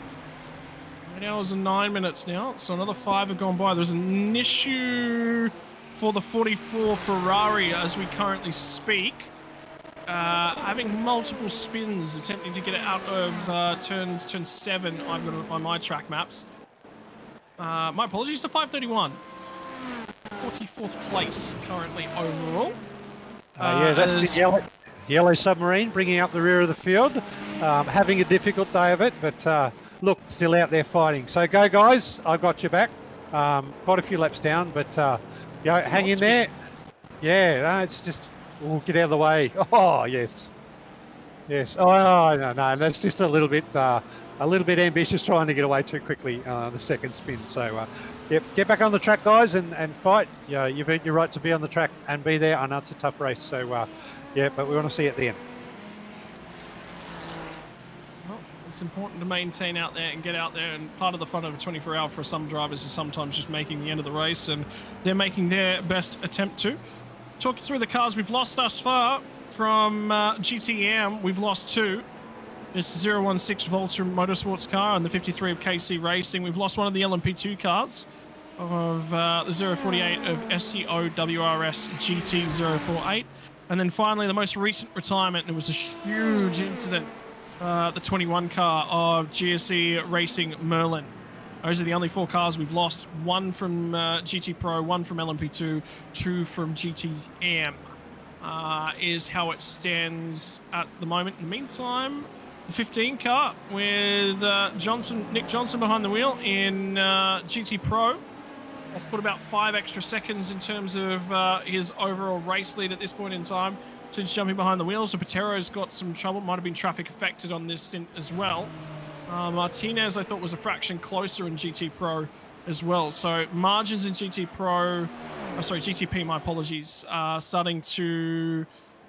8 hours and 9 minutes now, so another 5 have gone by. There's an issue for the 44 Ferrari as we currently speak. Having multiple spins, attempting to get it out of turn 7. I've got it on my track maps. My apologies to 531. 44th place currently overall. Yeah, that's the yellow submarine bringing up the rear of the field. Having a difficult day of it, but look, still out there fighting. So go, guys. I got your back. Quite a few laps down, but hang in there. Yeah, no, it's just... We'll get out of the way. Oh, yes. Yes. Oh, no. That's just a little bit ambitious trying to get away too quickly the second spin. So, yep, get back on the track, guys, and fight. Yeah, you've earned your right to be on the track and be there. I know it's a tough race. So, yeah, but we want to see it at the end. Well, it's important to maintain out there and get out there. And part of the fun of a 24-hour for some drivers is sometimes just making the end of the race, and they're making their best attempt to. Talk through the cars we've lost thus far. From GTM, we've lost 2. It's the 016 Volta Motorsports car and the 53 of KC Racing. We've lost one of the LMP2 cars of the 048 of SCO WRS GT048. And then finally, the most recent retirement, and it was a huge incident, the 21 car of GSE Racing Merlin. Those are the only 4 cars we've lost. 1 from GT Pro, 1 from LMP2, 2 from GTM is how it stands at the moment. In the meantime, the 15 car with Nick Johnson behind the wheel in GT Pro has put about 5 extra seconds in terms of his overall race lead at this point in time since jumping behind the wheel. So Patero's got some trouble. Might have been traffic affected on this stint as well. Martinez, I thought, was a fraction closer in GT Pro as well. So margins in GTP, my apologies, starting to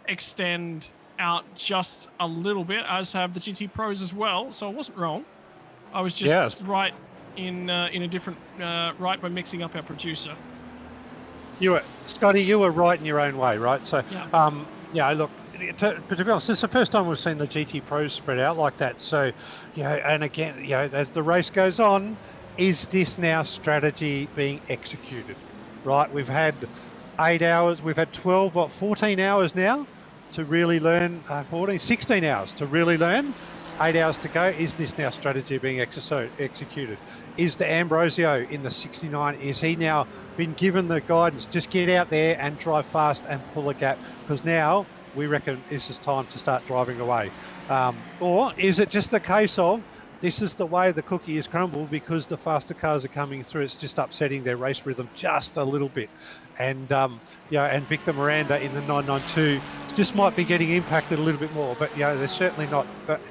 extend out just a little bit, as have the GT Pros as well. So I wasn't wrong. I was just right in a different right by mixing up our producer. Scotty, you were right in your own way, right? So, look. But to be honest, it's the first time we've seen the GT Pros spread out like that. So, and again, as the race goes on, is this now strategy being executed? Right? We've had 8 hours, we've had 14 hours now to really learn, 16 hours to really learn, 8 hours to go. Is this now strategy being executed? Is the Ambrosio in the 69, is he now been given the guidance, just get out there and drive fast and pull a gap? Because now we reckon this is time to start driving away. Or is it just a case of this is the way the cookie is crumbled because the faster cars are coming through? It's just upsetting their race rhythm just a little bit. And and Victor Miranda in the 992 just might be getting impacted a little bit more, but they're certainly not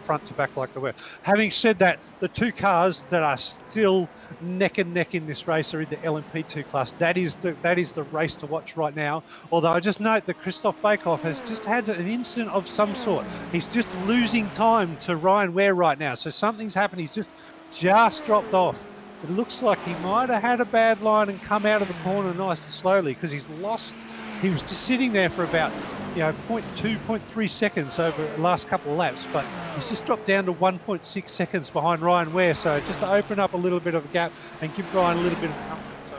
front to back like they were. Having said that, the two cars that are still neck and neck in this race are in the LMP2 class. That is the race to watch right now. Although I just note that Christoph Baekhoff has just had an incident of some sort. He's just losing time to Ryan Ware right now, so something's happened. He's just dropped off. It looks like he might have had a bad line and come out of the corner nice and slowly, because he's lost. He was just sitting there for about 0.2, 0.3 seconds over the last couple of laps, but he's just dropped down to 1.6 seconds behind Ryan Ware. So just to open up a little bit of a gap and give Ryan a little bit of comfort. So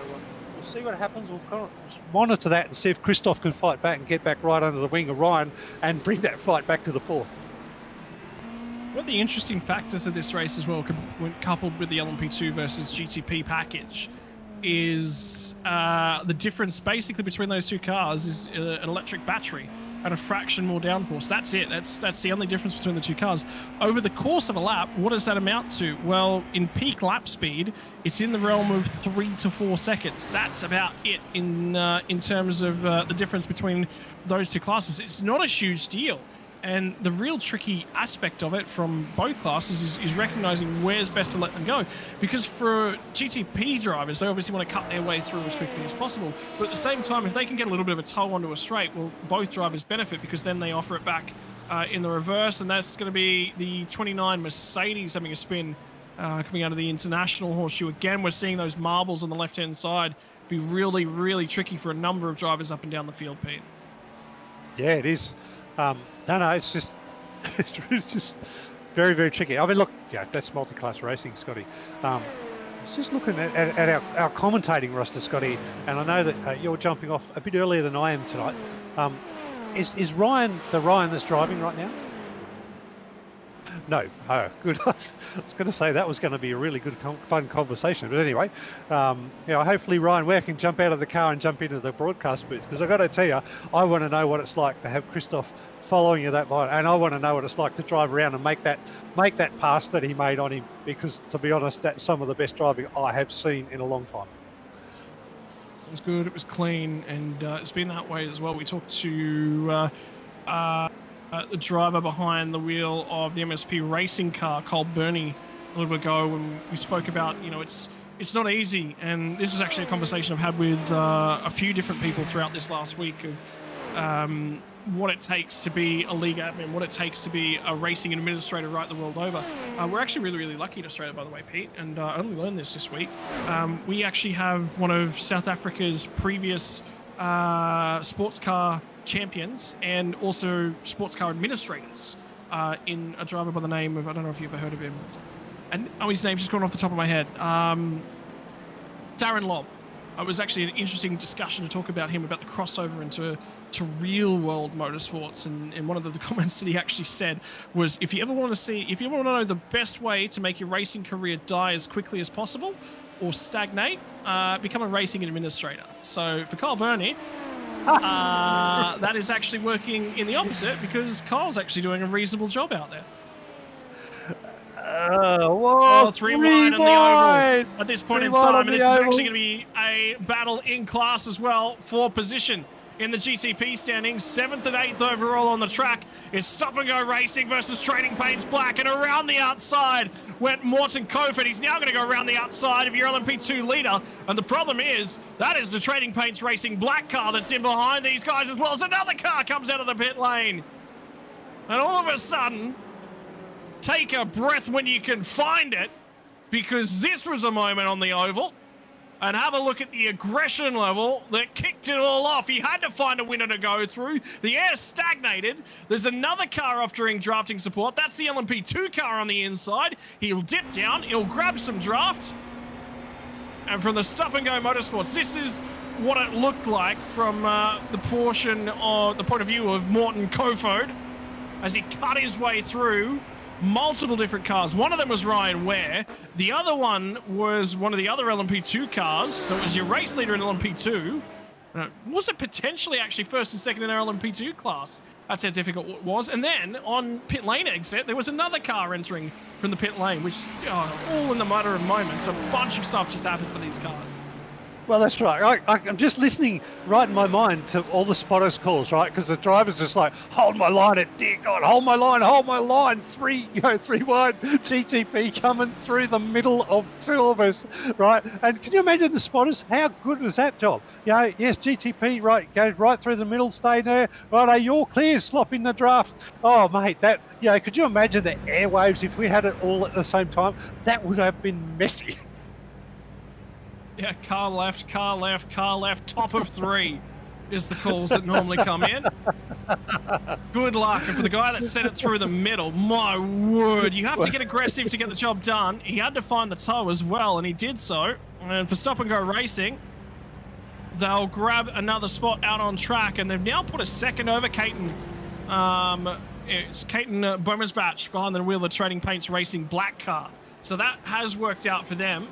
we'll see what happens. We'll monitor that and see if Christoph can fight back and get back right under the wing of Ryan and bring that fight back to the fore. One of the interesting factors of this race as well, when coupled with the LMP2 versus GTP package, is the difference basically between those two cars is an electric battery and a fraction more downforce. That's it. That's the only difference between the two cars. Over the course of a lap, what does that amount to? Well, in peak lap speed, it's in the realm of 3 to 4 seconds. That's about it in terms of the difference between those two classes. It's not a huge deal. And the real tricky aspect of it from both classes is recognizing where's best to let them go. Because for GTP drivers, they obviously want to cut their way through as quickly as possible. But at the same time, if they can get a little bit of a toe onto a straight, well, both drivers benefit, because then they offer it back in the reverse. And that's going to be the 29 Mercedes having a spin coming out of the international horseshoe. Again, we're seeing those marbles on the left-hand side be really, really tricky for a number of drivers up and down the field, Pete. Yeah, it is. No, it's just very, very tricky. I mean, look, that's multi-class racing, Scotty. It's just looking at our commentating roster, Scotty, and I know that you're jumping off a bit earlier than I am tonight. Is Ryan the Ryan that's driving right now? No. Oh, good. I was going to say that was going to be a really good, fun conversation. But anyway, hopefully Ryan Ware can jump out of the car and jump into the broadcast booth, because I've got to tell you, I want to know what it's like to have Christoph following you that line, and I want to know what it's like to drive around and make that pass that he made on him, because to be honest, that's some of the best driving I have seen in a long time. It was good, it was clean, and it's been that way as well. We talked to the driver behind the wheel of the MSP racing car, Cole Burney, a little bit ago, when we spoke about, it's not easy. And this is actually a conversation I've had with a few different people throughout this last week of what it takes to be a league admin, what it takes to be a racing administrator right the world over. We're actually really, really lucky in Australia, by the way, Pete, and I only learned this week. We actually have one of South Africa's previous sports car champions and also sports car administrators in a driver by the name of, I don't know if you've ever heard of him, and his name's just gone off the top of my head, Darren Lobb. It was actually an interesting discussion to talk about him, about the crossover into real world motorsports, and one of the comments that he actually said was, if you ever want to know the best way to make your racing career die as quickly as possible or stagnate, become a racing administrator. So for Kyle Burney, that is actually working in the opposite, because Kyle's actually doing a reasonable job out there. 3 wide on the oval at this point in time, and this is actually going to be a battle in class as well for position in the GTP standings. 7th and 8th overall on the track. It's Stop and Go Racing versus Trading Paints Black, and around the outside went Morten Kofod. He's now going to go around the outside of your LMP2 leader, and the problem is that is the Trading Paints Racing Black car that's in behind these guys, as well as another car comes out of the pit lane. And all of a sudden, take a breath when you can find it, because this was a moment on the oval. And have a look at the aggression level that kicked it all off. He had to find a winner to go through. The air stagnated. There's another car offering drafting support. That's the LMP2 car on the inside. He'll dip down. He'll grab some draft. And from the Stop and Go Motorsports, this is what it looked like from the point of view of Morten Kofod as he cut his way through multiple different cars. One of them was Ryan Ware. The other one was one of the other LMP2 cars. So it was your race leader in LMP2 Was it potentially actually first and second in our LMP2 class? That's how difficult it was. And then on pit lane exit, there was another car entering from the pit lane, which all in the matter of moments. A bunch of stuff just happened for these cars. Well, that's right. I'm just listening right in my mind to all the spotters calls, right? Because the driver's just like, hold my line, dear God, hold my line. 3 wide, GTP coming through the middle of two of us, right? And can you imagine the spotters? How good is that job? Yes, GTP, right, goes right through the middle, stay there. Right, you're clear, slop in the draft. Oh, mate, could you imagine the airwaves if we had it all at the same time? That would have been messy. Yeah, car left, top of 3 is the calls that normally come in. Good luck. And for the guy that sent it through the middle, my word, you have to get aggressive to get the job done. He had to find the toe as well, and he did so. And for Stop and Go Racing, they'll grab another spot out on track, and they've now put a second over Caton. It's Caton Bomersbach behind the wheel of the Trading Paints Racing black car. So that has worked out for them.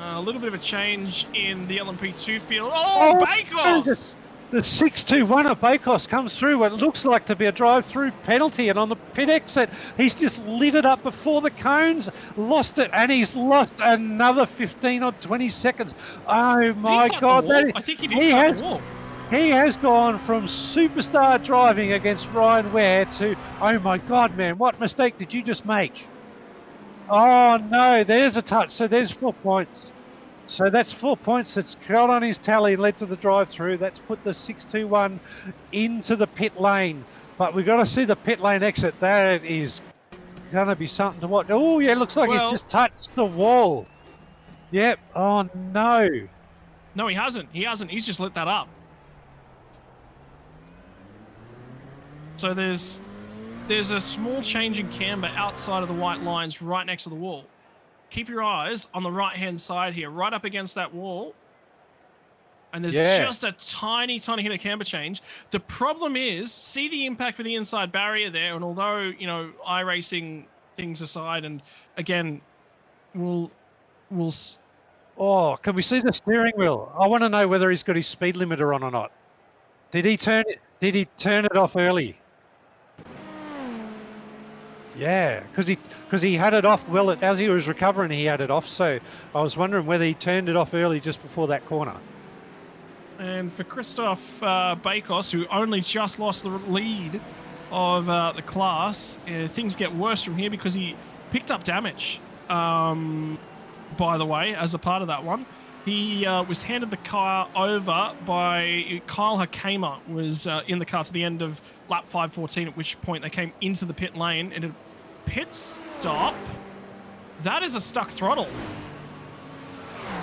A little bit of a change in the LMP2 field. Oh, Bakos! The 621 of Bakos comes through what looks like to be a drive-through penalty, and on the pit exit, he's just lit it up before the cones, lost it, and he's lost another 15 or 20 seconds. Oh my God! I think he did cut the wall. He has gone from superstar driving against Ryan Ware to, oh my God, man, what mistake did you just make? Oh no, there's a touch, so there's 4 points. So that's 4 points that's got on his tally and led to the drive-through. That's put the 621 into the pit lane. But we've got to see the pit lane exit. That is going to be something to watch. Oh yeah, looks like he's just touched the wall. Yep, oh no. No, he hasn't. He's just lit that up. So there's a small change in camber outside of the white lines right next to the wall. Keep your eyes on the right-hand side here, right up against that wall. And there's just a tiny hit of camber change. The problem is, see the impact with the inside barrier there, and although, iRacing things aside, and again, we'll Oh, can we see the steering wheel? I want to know whether he's got his speed limiter on or not. Did he turn it off early? Yeah, because he had it off as he was recovering. He had it off, so I was wondering whether he turned it off early just before that corner. And for Christoph Bakos, who only just lost the lead of the class, things get worse from here because he picked up damage. By the way, as a part of that one, he was handed the car over by Kyle Hakema. Was in the car to the end of lap 5:14, at which point they came into the pit lane and a pit stop. That is a stuck throttle.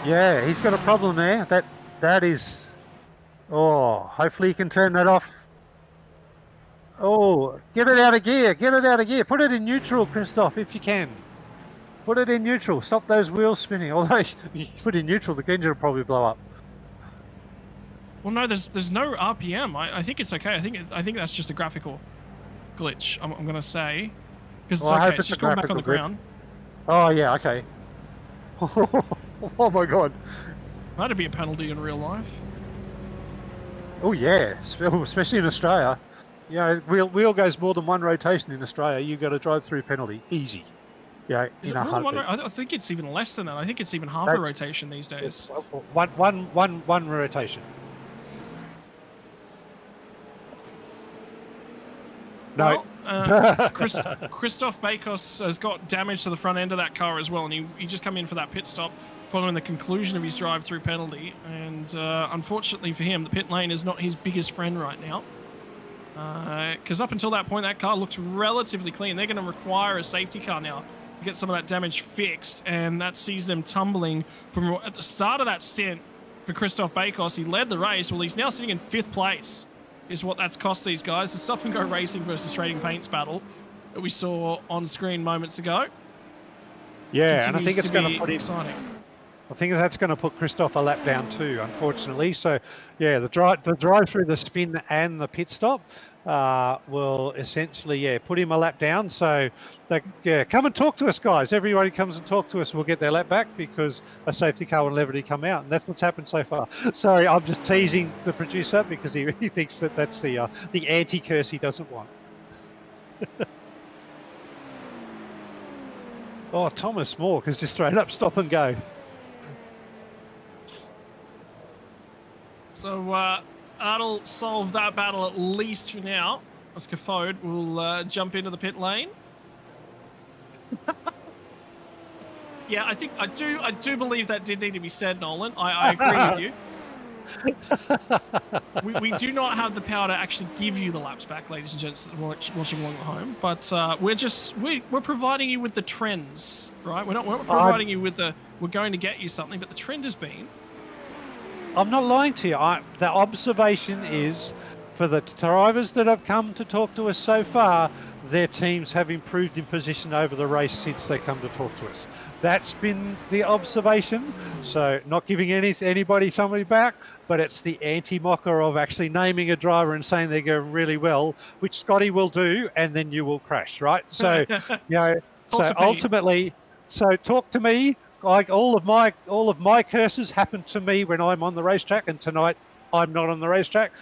Yeah, he's got a problem there. That is. Oh, hopefully he can turn that off. Oh, get it out of gear. Put it in neutral, Christoph, if you can. Put it in neutral. Stop those wheels spinning. Although you put it in neutral, the engine will probably blow up. Well, no, there's no RPM. I think it's okay. I think that's just a graphical glitch. I'm gonna say, because it's okay. It's just going back on the ground. Oh yeah, okay. Oh my God. That'd be a penalty in real life. Oh yeah, especially in Australia. Wheel goes more than one rotation in Australia. You got a drive-through penalty, easy. Yeah, is it more than I think it's even less than that. I think it's even half a rotation these days. One rotation. No. Well, Christoph Bakos has got damage to the front end of that car as well, and he just come in for that pit stop following the conclusion of his drive-through penalty. And unfortunately for him, the pit lane is not his biggest friend right now. Because up until that point, that car looked relatively clean. They're going to require a safety car now to get some of that damage fixed, and that sees them tumbling from at the start of that stint for Christoph Bakos. He led the race. Well, he's now sitting in 5th place, is what that's cost these guys. The Stop and Go Racing versus Trading Paints battle that we saw on screen moments ago. Yeah, and I think it's going to put exciting. I think that's going to put Christoph a lap down too, unfortunately. So, yeah, the drive through the spin and the pit stop, will essentially, put him a lap down. So, come and talk to us, guys. Everybody comes and talk to us. We'll get their lap back because a safety car and levity come out, and that's what's happened so far. Sorry, I'm just teasing the producer because he thinks that that's the anti-curse he doesn't want. Oh, Thomas Mork is just straight up stop and go. So that'll solve that battle at least for now. As Cafode will jump into the pit lane. Yeah, I think I do believe that did need to be said, Nolan. I agree with you. we do not have the power to actually give you the laps back, ladies and gents watching along at home. But we're providing you with the trends, right? We're not providing you with we're going to get you something, but the trend has been. I'm not lying to you. The observation is, for the drivers that have come to talk to us so far, their teams have improved in position over the race since they come to talk to us. That's been the observation. So not giving somebody back, but it's the anti-mocker of actually naming a driver and saying they're going really well, which Scotty will do, and then you will crash, right? So, ultimately, talk to me. Like all of my curses happen to me when I'm on the racetrack, and tonight I'm not on the racetrack.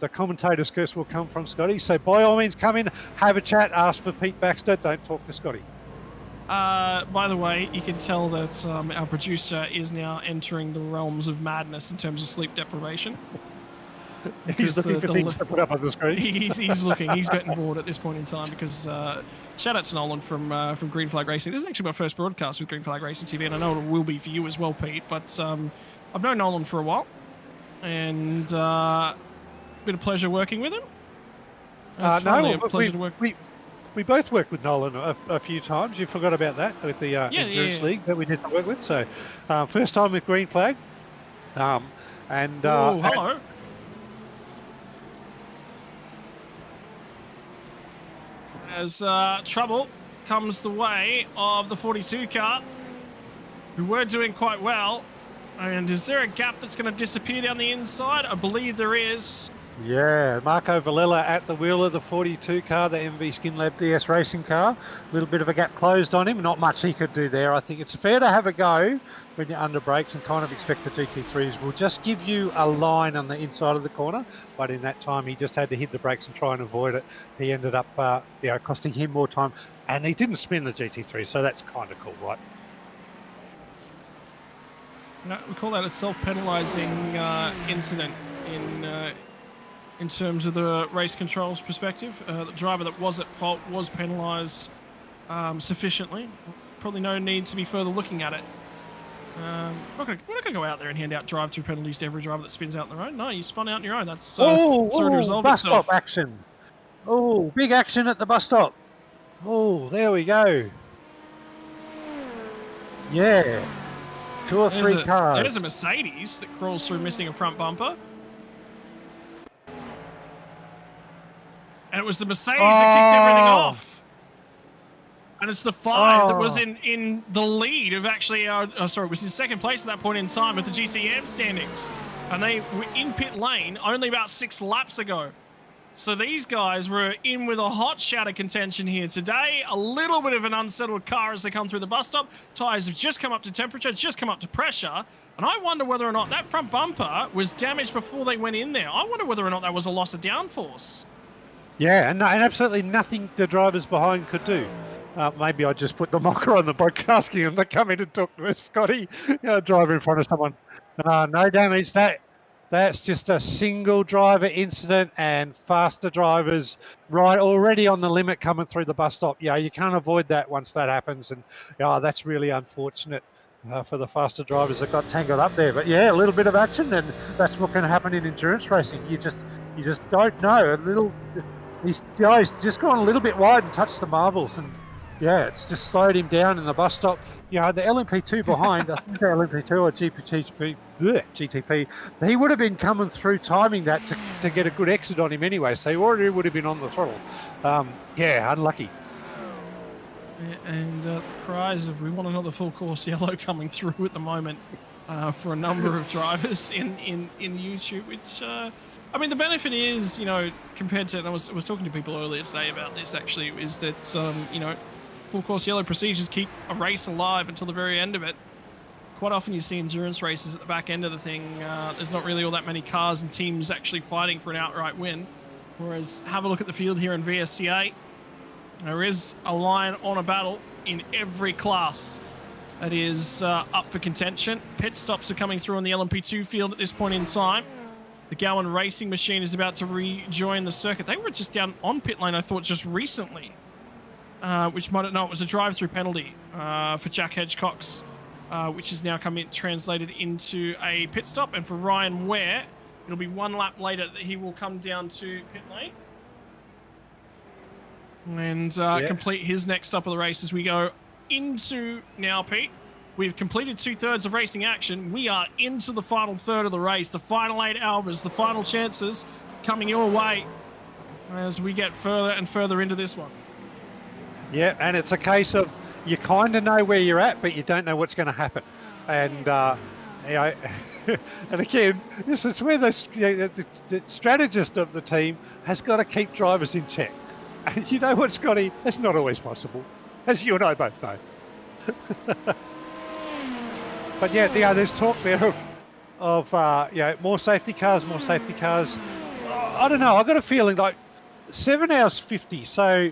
The commentator's curse will come from Scotty. So by all means, come in, have a chat, ask for Pete Baxter. Don't talk to Scotty. By the way, you can tell that our producer is now entering the realms of madness in terms of sleep deprivation. He's looking for things to put up on the screen. He's looking. He's getting bored at this point in time because shout out to Nolan from Green Flag Racing. This is actually my first broadcast with Green Flag Racing TV, and I know it will be for you as well, Pete. But I've known Nolan for a while, and been a pleasure working with him. Pleasure to work. We both worked with Nolan a few times. You forgot about that with the Endurance League that we did work with. So first time with Green Flag, hello. As trouble comes the way of the 42 car, who were doing quite well. And is there a gap that's going to disappear down the inside? I believe there is. Yeah, Marco Valella at the wheel of the 42 car, the MV Skin Lab DS racing car. A little bit of a gap closed on him. Not much he could do there. I think it's fair to have a go when you're under brakes and kind of expect the GT3s will just give you a line on the inside of the corner. But in that time, he just had to hit the brakes and try and avoid it. He ended up costing him more time. And he didn't spin the GT3, so that's kind of cool, right? No, we call that a self-penalising incident in terms of the race controls perspective. The driver that was at fault was penalised sufficiently. Probably no need to be further looking at it. We're not going to go out there and hand out drive-through penalties to every driver that spins out on the road. No, you spun out on your own. That's already resolved bus itself. Stop action. Oh, big action at the bus stop. Oh, there we go. Yeah. 2 or 3 cars. There's a Mercedes that crawls through missing a front bumper. And it was the Mercedes that kicked everything off. And it's the 5 that was in the lead of actually, it was in second place at that point in time with the GCM standings. And they were in pit lane only about 6 laps ago. So these guys were in with a hot shout of contention here today. A little bit of an unsettled car as they come through the bus stop. Tyres have just come up to temperature, just come up to pressure. And I wonder whether or not that front bumper was damaged before they went in there. I wonder whether or not that was a loss of downforce. Yeah, and absolutely nothing the drivers behind could do. Maybe I just put the mocker on the broadcast and they come in and talk to us, Scotty. Driver in front of someone. No damage. That's just a single driver incident, and faster drivers right already on the limit coming through the bus stop. Yeah, you can't avoid that once that happens, and that's really unfortunate for the faster drivers that got tangled up there. But yeah, a little bit of action, and that's what can happen in endurance racing. You just don't know. He's just gone a little bit wide and touched the marbles, and yeah, it's just slowed him down in the bus stop. The LMP2 behind, I think the LMP2 or GTP, he would have been coming through timing that to get a good exit on him anyway, so he already would have been on the throttle. Unlucky. And cries of we want another full course yellow coming through at the moment for a number of drivers in YouTube, which I mean, the benefit is, compared to, and I was talking to people earlier today about this actually, is that, full course yellow procedures keep a race alive until the very end of it. Quite often you see endurance races at the back end of the thing. There's not really all that many cars and teams actually fighting for an outright win. Whereas, have a look at the field here in VSCA. There is a line on a battle in every class that is up for contention. Pit stops are coming through on the LMP2 field at this point in time. The Gowan Racing Machine is about to rejoin the circuit. They were just down on pit lane, I thought, just recently. Which might not, it was a drive-through penalty for Jack Hedgecox, which is now translated into a pit stop. And for Ryan Ware, it'll be one lap later that he will come down to pit lane and complete his next stop of the race as we go into now, Pete. We've completed 2/3 of racing action. We are into the final third of the race. The final 8 hours, the final chances coming your way as we get further and further into this one. Yeah, and it's a case of you kind of know where you're at, but you don't know what's going to happen. And, and again, this is where the strategist of the team has got to keep drivers in check. And you know what, Scotty? That's not always possible, as you and I both know. But yeah, there's talk there of more safety cars, I don't know. I've got a feeling like 7 hours 50. So,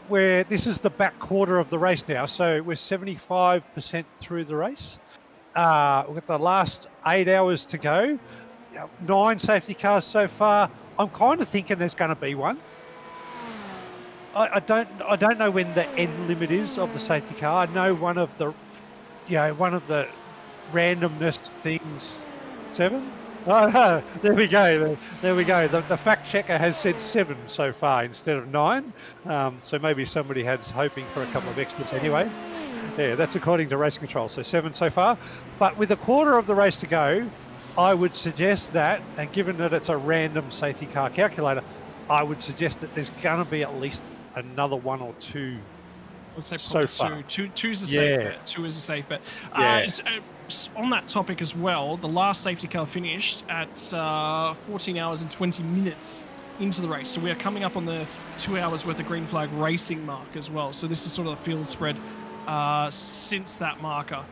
where this is the back quarter of the race now. So we're 75% through the race. We've got the last 8 hours to go. 9 safety cars so far. I'm kind of thinking there's going to be one. I don't know when the end limit is of the safety car. I know one of the randomness things, 7. Oh, no, there we go. The fact checker has said 7 so far instead of 9. So maybe somebody was hoping for a couple of extras anyway. Yeah, that's according to race control. So 7 so far. But with a quarter of the race to go, I would suggest that, and given that it's a random safety car calculator, I would suggest that there's going to be at least another 1 or 2. I would say probably so far. Two's a safe bet. 2 is a safe bet. On that topic as well, the last safety car finished at 14 hours and 20 minutes into the race. So we are coming up on the 2 hours worth of green flag racing mark as well. So this is sort of the field spread since that marker.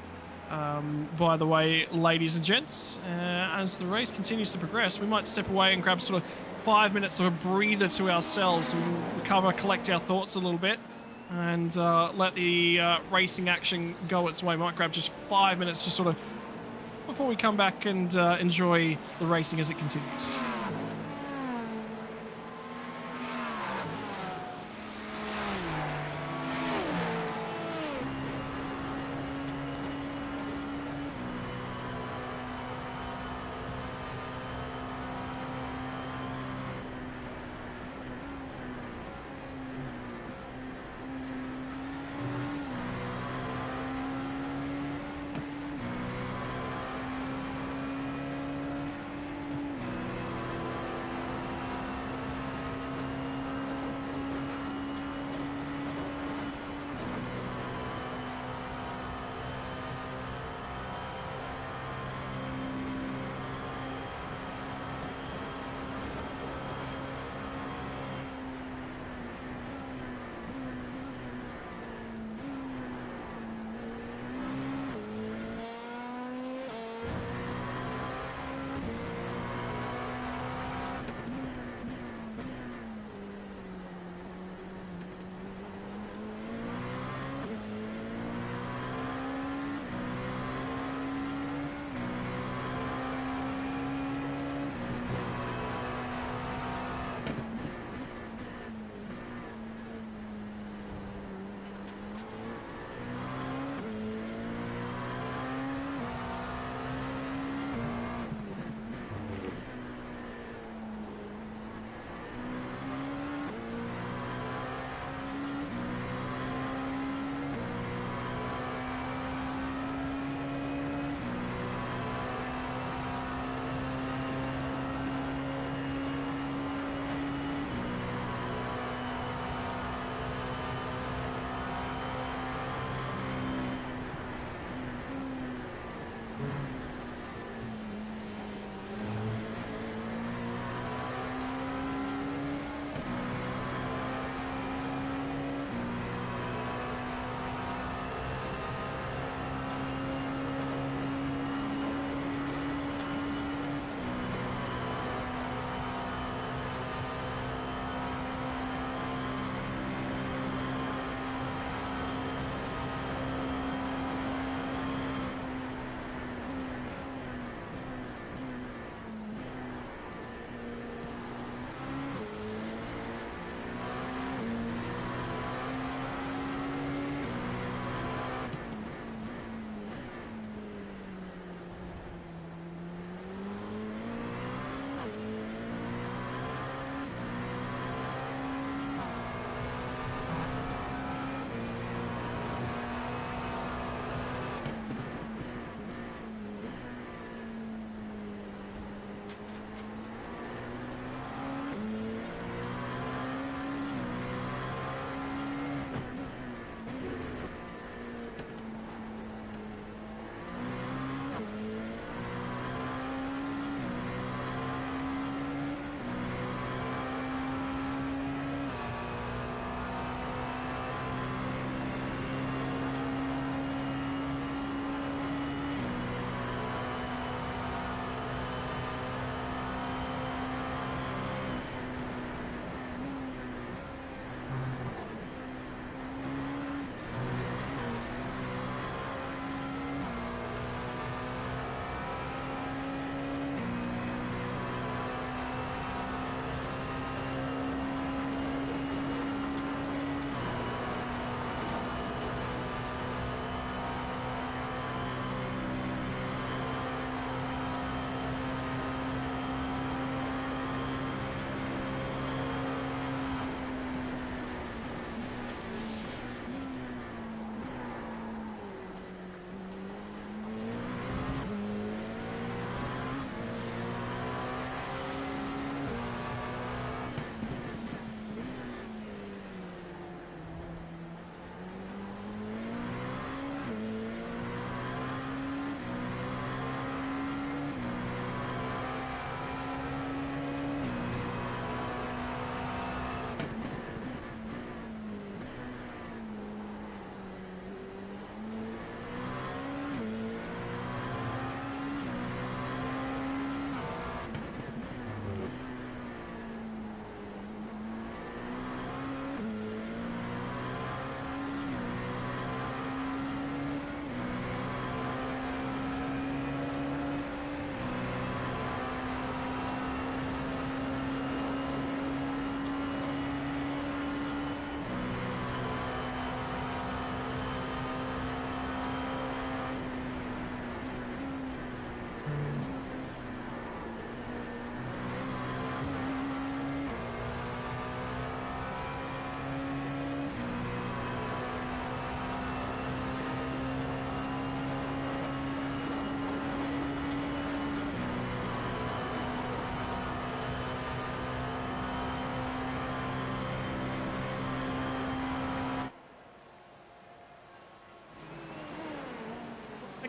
By the way, ladies and gents, as the race continues to progress, we might step away and grab sort of 5 minutes of a breather to ourselves and recover, collect our thoughts a little bit, and let the racing action go its way. Might grab just 5 minutes just sort of before we come back and enjoy the racing as it continues.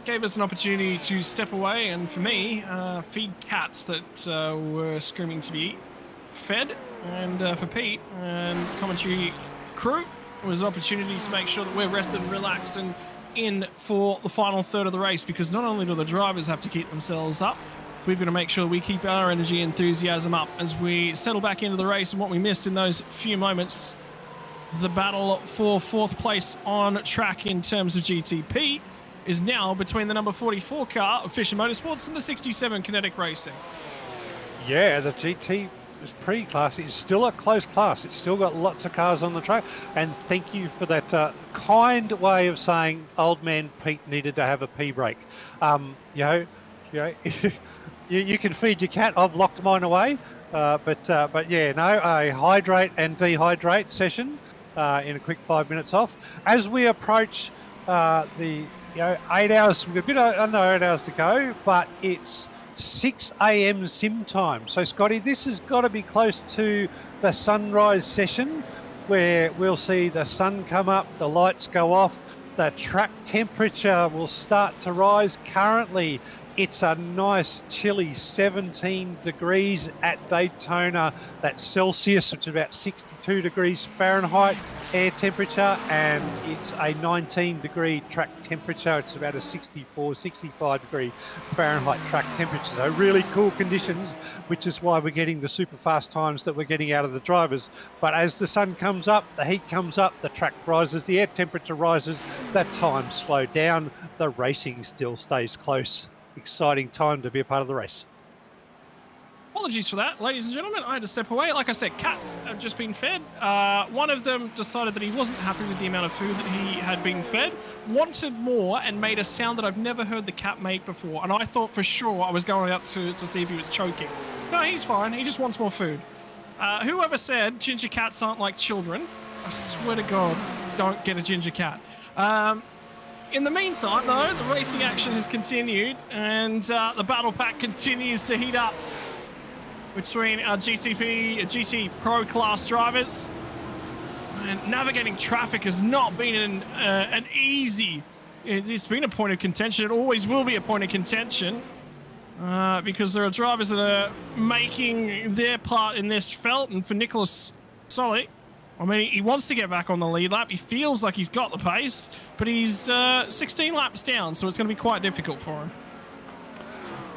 that gave us an opportunity to step away and, for me, feed cats that were screaming to be fed. And for Pete and commentary crew, it was an opportunity to make sure that we're rested and relaxed and in for the final third of the race, because not only do the drivers have to keep themselves up, we've got to make sure we keep our energy and enthusiasm up as we settle back into the race. And what we missed in those few moments, the battle for fourth place on track in terms of GTP, is now between the number 44 car of Fisher Motorsports and the 67 Kinetic Racing. Yeah, the GT is pretty classy. It's still a close class. It's still got lots of cars on the track. And thank you for that kind way of saying old man Pete needed to have a pee break. You can feed your cat. I've locked mine away. But yeah, no, a hydrate and dehydrate session in a quick 5 minutes off. As we approach the 8 hours, we've got a bit under 8 hours to go, but it's 6 a.m. sim time. So, Scotty, this has got to be close to the sunrise session where we'll see the sun come up, the lights go off, the track temperature will start to rise. Currently, it's a nice chilly 17 degrees at Daytona. That's Celsius, which is about 62 degrees Fahrenheit air temperature, and it's a 19-degree track temperature. It's about a 64, 65 degree Fahrenheit track temperature. So really cool conditions, which is why we're getting the super fast times that we're getting out of the drivers. But as the sun comes up, the heat comes up, the track rises, the air temperature rises, the times slow down, the racing still stays close. Exciting time to be a part of the race. Apologies for that, ladies and gentlemen. I had to step away. Like I said, cats have just been fed. One of them decided that he wasn't happy with the amount of food that he had been fed, wanted more, and made a sound that I've never heard the cat make before. And I thought for sure I was going up to see if he was choking. No, he's fine. He just wants more food. Whoever said ginger cats aren't like children, I swear to God, don't get a ginger cat. In the meantime, though, the racing action has continued, and the battle pack continues to heat up between our GT Pro class drivers. And navigating traffic has not been an easy. It's been a point of contention. It always will be a point of contention because there are drivers that are making their part in this felt. And for Nicholas Solly, I mean, he wants to get back on the lead lap. He feels like he's got the pace, but he's 16 laps down, so it's going to be quite difficult for him.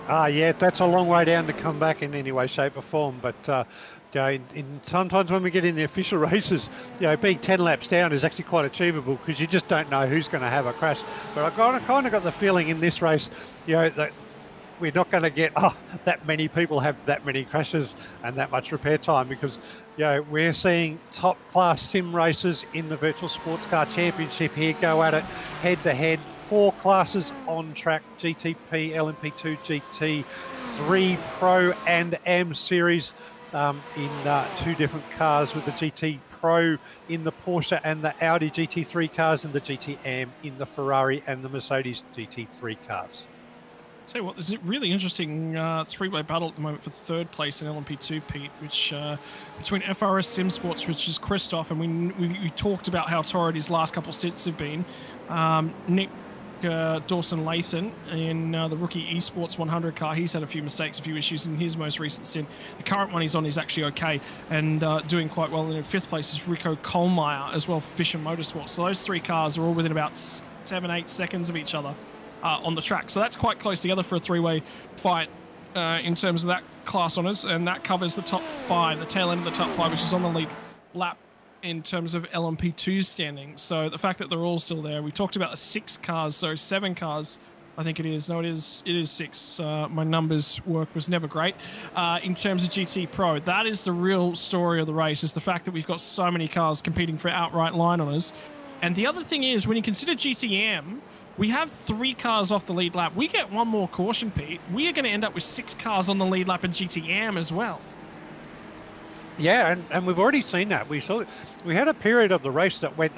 Yeah, that's a long way down to come back in any way, shape or form. But sometimes when we get in the official races, being 10 laps down is actually quite achievable because you just don't know who's going to have a crash. But I kind of got the feeling in this race, that we're not going to get that many people have that many crashes and that much repair time because we're seeing top class sim races in the Virtual Sports Car Championship here go at it head to head. 4 classes on track: GTP, LMP2, GT, 3 Pro and Am series in 2 different cars, with the GT Pro in the Porsche and the Audi GT3 cars, and the GT Am in the Ferrari and the Mercedes GT3 cars. Tell you what, there's a really interesting three-way battle at the moment for third place in LMP2, Pete, which between FRS Sim Sports, which is Christoph, and we talked about how torrid his last couple of stints have been. Nick Dawson-Lathan in the rookie esports 100 car, he's had a few mistakes, a few issues in his most recent stint. The current one he's on is actually okay and doing quite well. And in fifth place is Rico Kohlmeyer as well for Fisher Motorsports. So those 3 cars are all within about 7-8 seconds of each other on the track. So that's quite close together for a 3-way fight in terms of that class honours, and that covers the top 5, the tail end of the top 5, which is on the lead lap in terms of LMP2 standing. So the fact that they're all still there, we talked about the 6 cars, so 7 cars, I think it is. No, it is 6. My numbers work was never great. In terms of GT Pro, that is the real story of the race, is the fact that we've got so many cars competing for outright line honours. And the other thing is, when you consider GTM, we have 3 cars off the lead lap. We get 1 more caution, Pete. We are going to end up with 6 cars on the lead lap in GTM as well. Yeah, and we've already seen that. We had a period of the race that went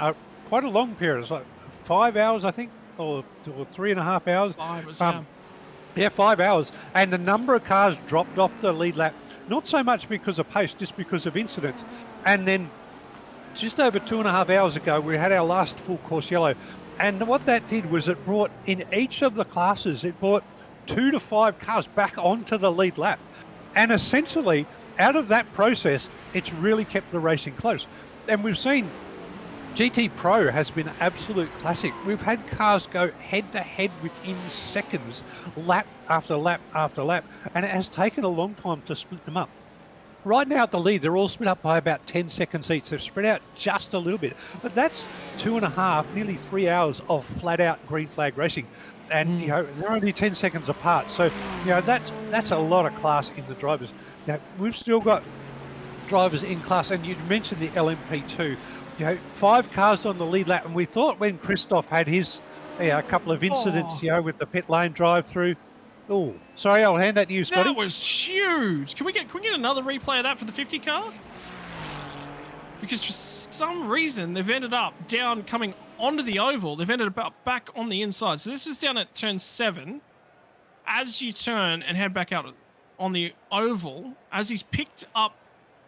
quite a long period. It was like 5 hours, I think, or 3.5 hours. 5 was, yeah, 5 hours. And the number of cars dropped off the lead lap, not so much because of pace, just because of incidents. And then just over 2.5 hours ago, we had our last full course yellow. And what that did was it brought, in each of the classes, it brought 2 to 5 cars back onto the lead lap. And essentially, out of that process, it's really kept the racing close. And we've seen GT Pro has been an absolute classic. We've had cars go head-to-head within seconds, lap after lap after lap, and it has taken a long time to split them up. Right now at the lead, they're all split up by about 10 seconds each. They've spread out just a little bit, but that's 2.5, nearly 3 hours of flat-out green flag racing. And, you know, they're only 10 seconds apart. So, you know, that's a lot of class in the drivers. Now, we've still got drivers in class, and you mentioned the LMP2. You know, 5 cars on the lead lap, and we thought when Christoph had his a couple of incidents, you know, with the pit lane drive-through. Oh, sorry, I'll hand that to you, Scotty. That was huge. Can we get another replay of that for the 50 car? Because for some reason they've ended up down coming onto the oval. They've ended up back on the inside. So this is down at turn 7. As you turn and head back out on the oval, as he's picked up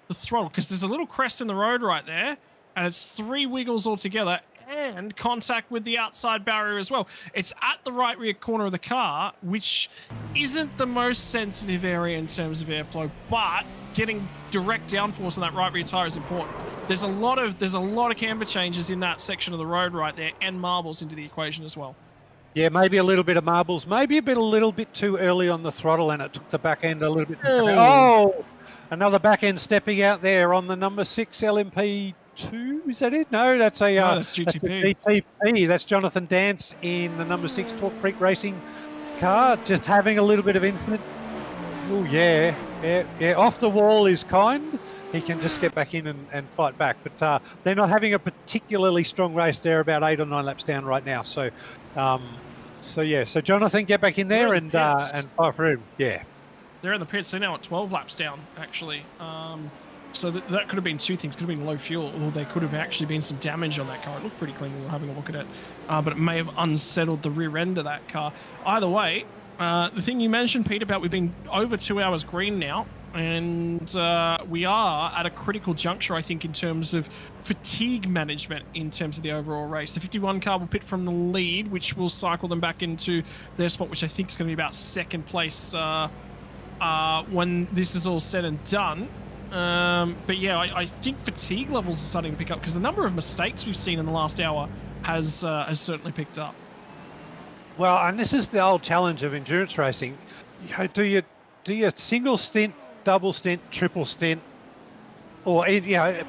the throttle, because there's a little crest in the road right there, and it's 3 wiggles altogether, and contact with the outside barrier as well. It's at the right rear corner of the car, which isn't the most sensitive area in terms of airflow, but getting direct downforce on that right rear tire is important. There's a lot of camber changes in that section of the road right there, and marbles into the equation as well. Yeah, maybe a little bit of marbles, maybe a little bit too early on the throttle, and it took the back end a little bit. Oh, another back end stepping out there on the number 6 LMP2. Is that it? No, that's a that's GTP. That's a GTP. That's Jonathan Dance in the number 6 Torque Freak Racing car, just having a little bit of incident. Oh yeah. Off the wall is kind. He can just get back in and fight back. But they're not having a particularly strong race. They're about 8 or 9 laps down right now. So, so Jonathan, get back in there and fight for him. Yeah. They're in the pits. They're now at 12 laps down, actually. So that could have been 2 things. Could have been low fuel, or there could have actually been some damage on that car. It looked pretty clean when we were having a look at it. But it may have unsettled the rear end of that car. Either way, the thing you mentioned, Pete, about we've been over 2 hours green now, and we are at a critical juncture, I think, in terms of fatigue management in terms of the overall race. The 51 car will pit from the lead, which will cycle them back into their spot, which I think is going to be about 2nd place when this is all said and done. But yeah, I think fatigue levels are starting to pick up, because the number of mistakes we've seen in the last hour has certainly picked up. Well, and this is the old challenge of endurance racing. You know, do you single stint, double stint, triple stint, or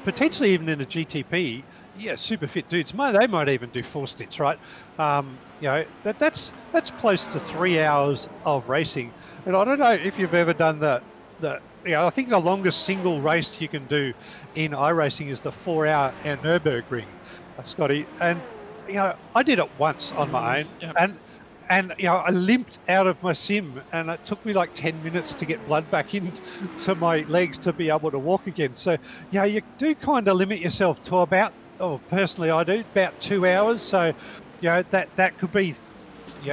potentially even in a GTP? Yeah, super fit dudes. They might even do 4 stints, right? That's close to 3 hours of racing. And I don't know if you've ever done the I think the longest single race you can do in iRacing is the 4-hour Nürburgring, Scotty. And I did it once on my own, and I limped out of my sim, and it took me like 10 minutes to get blood back into my legs to be able to walk again. So you do kind of limit yourself to about, personally I do, about 2 hours. So that could be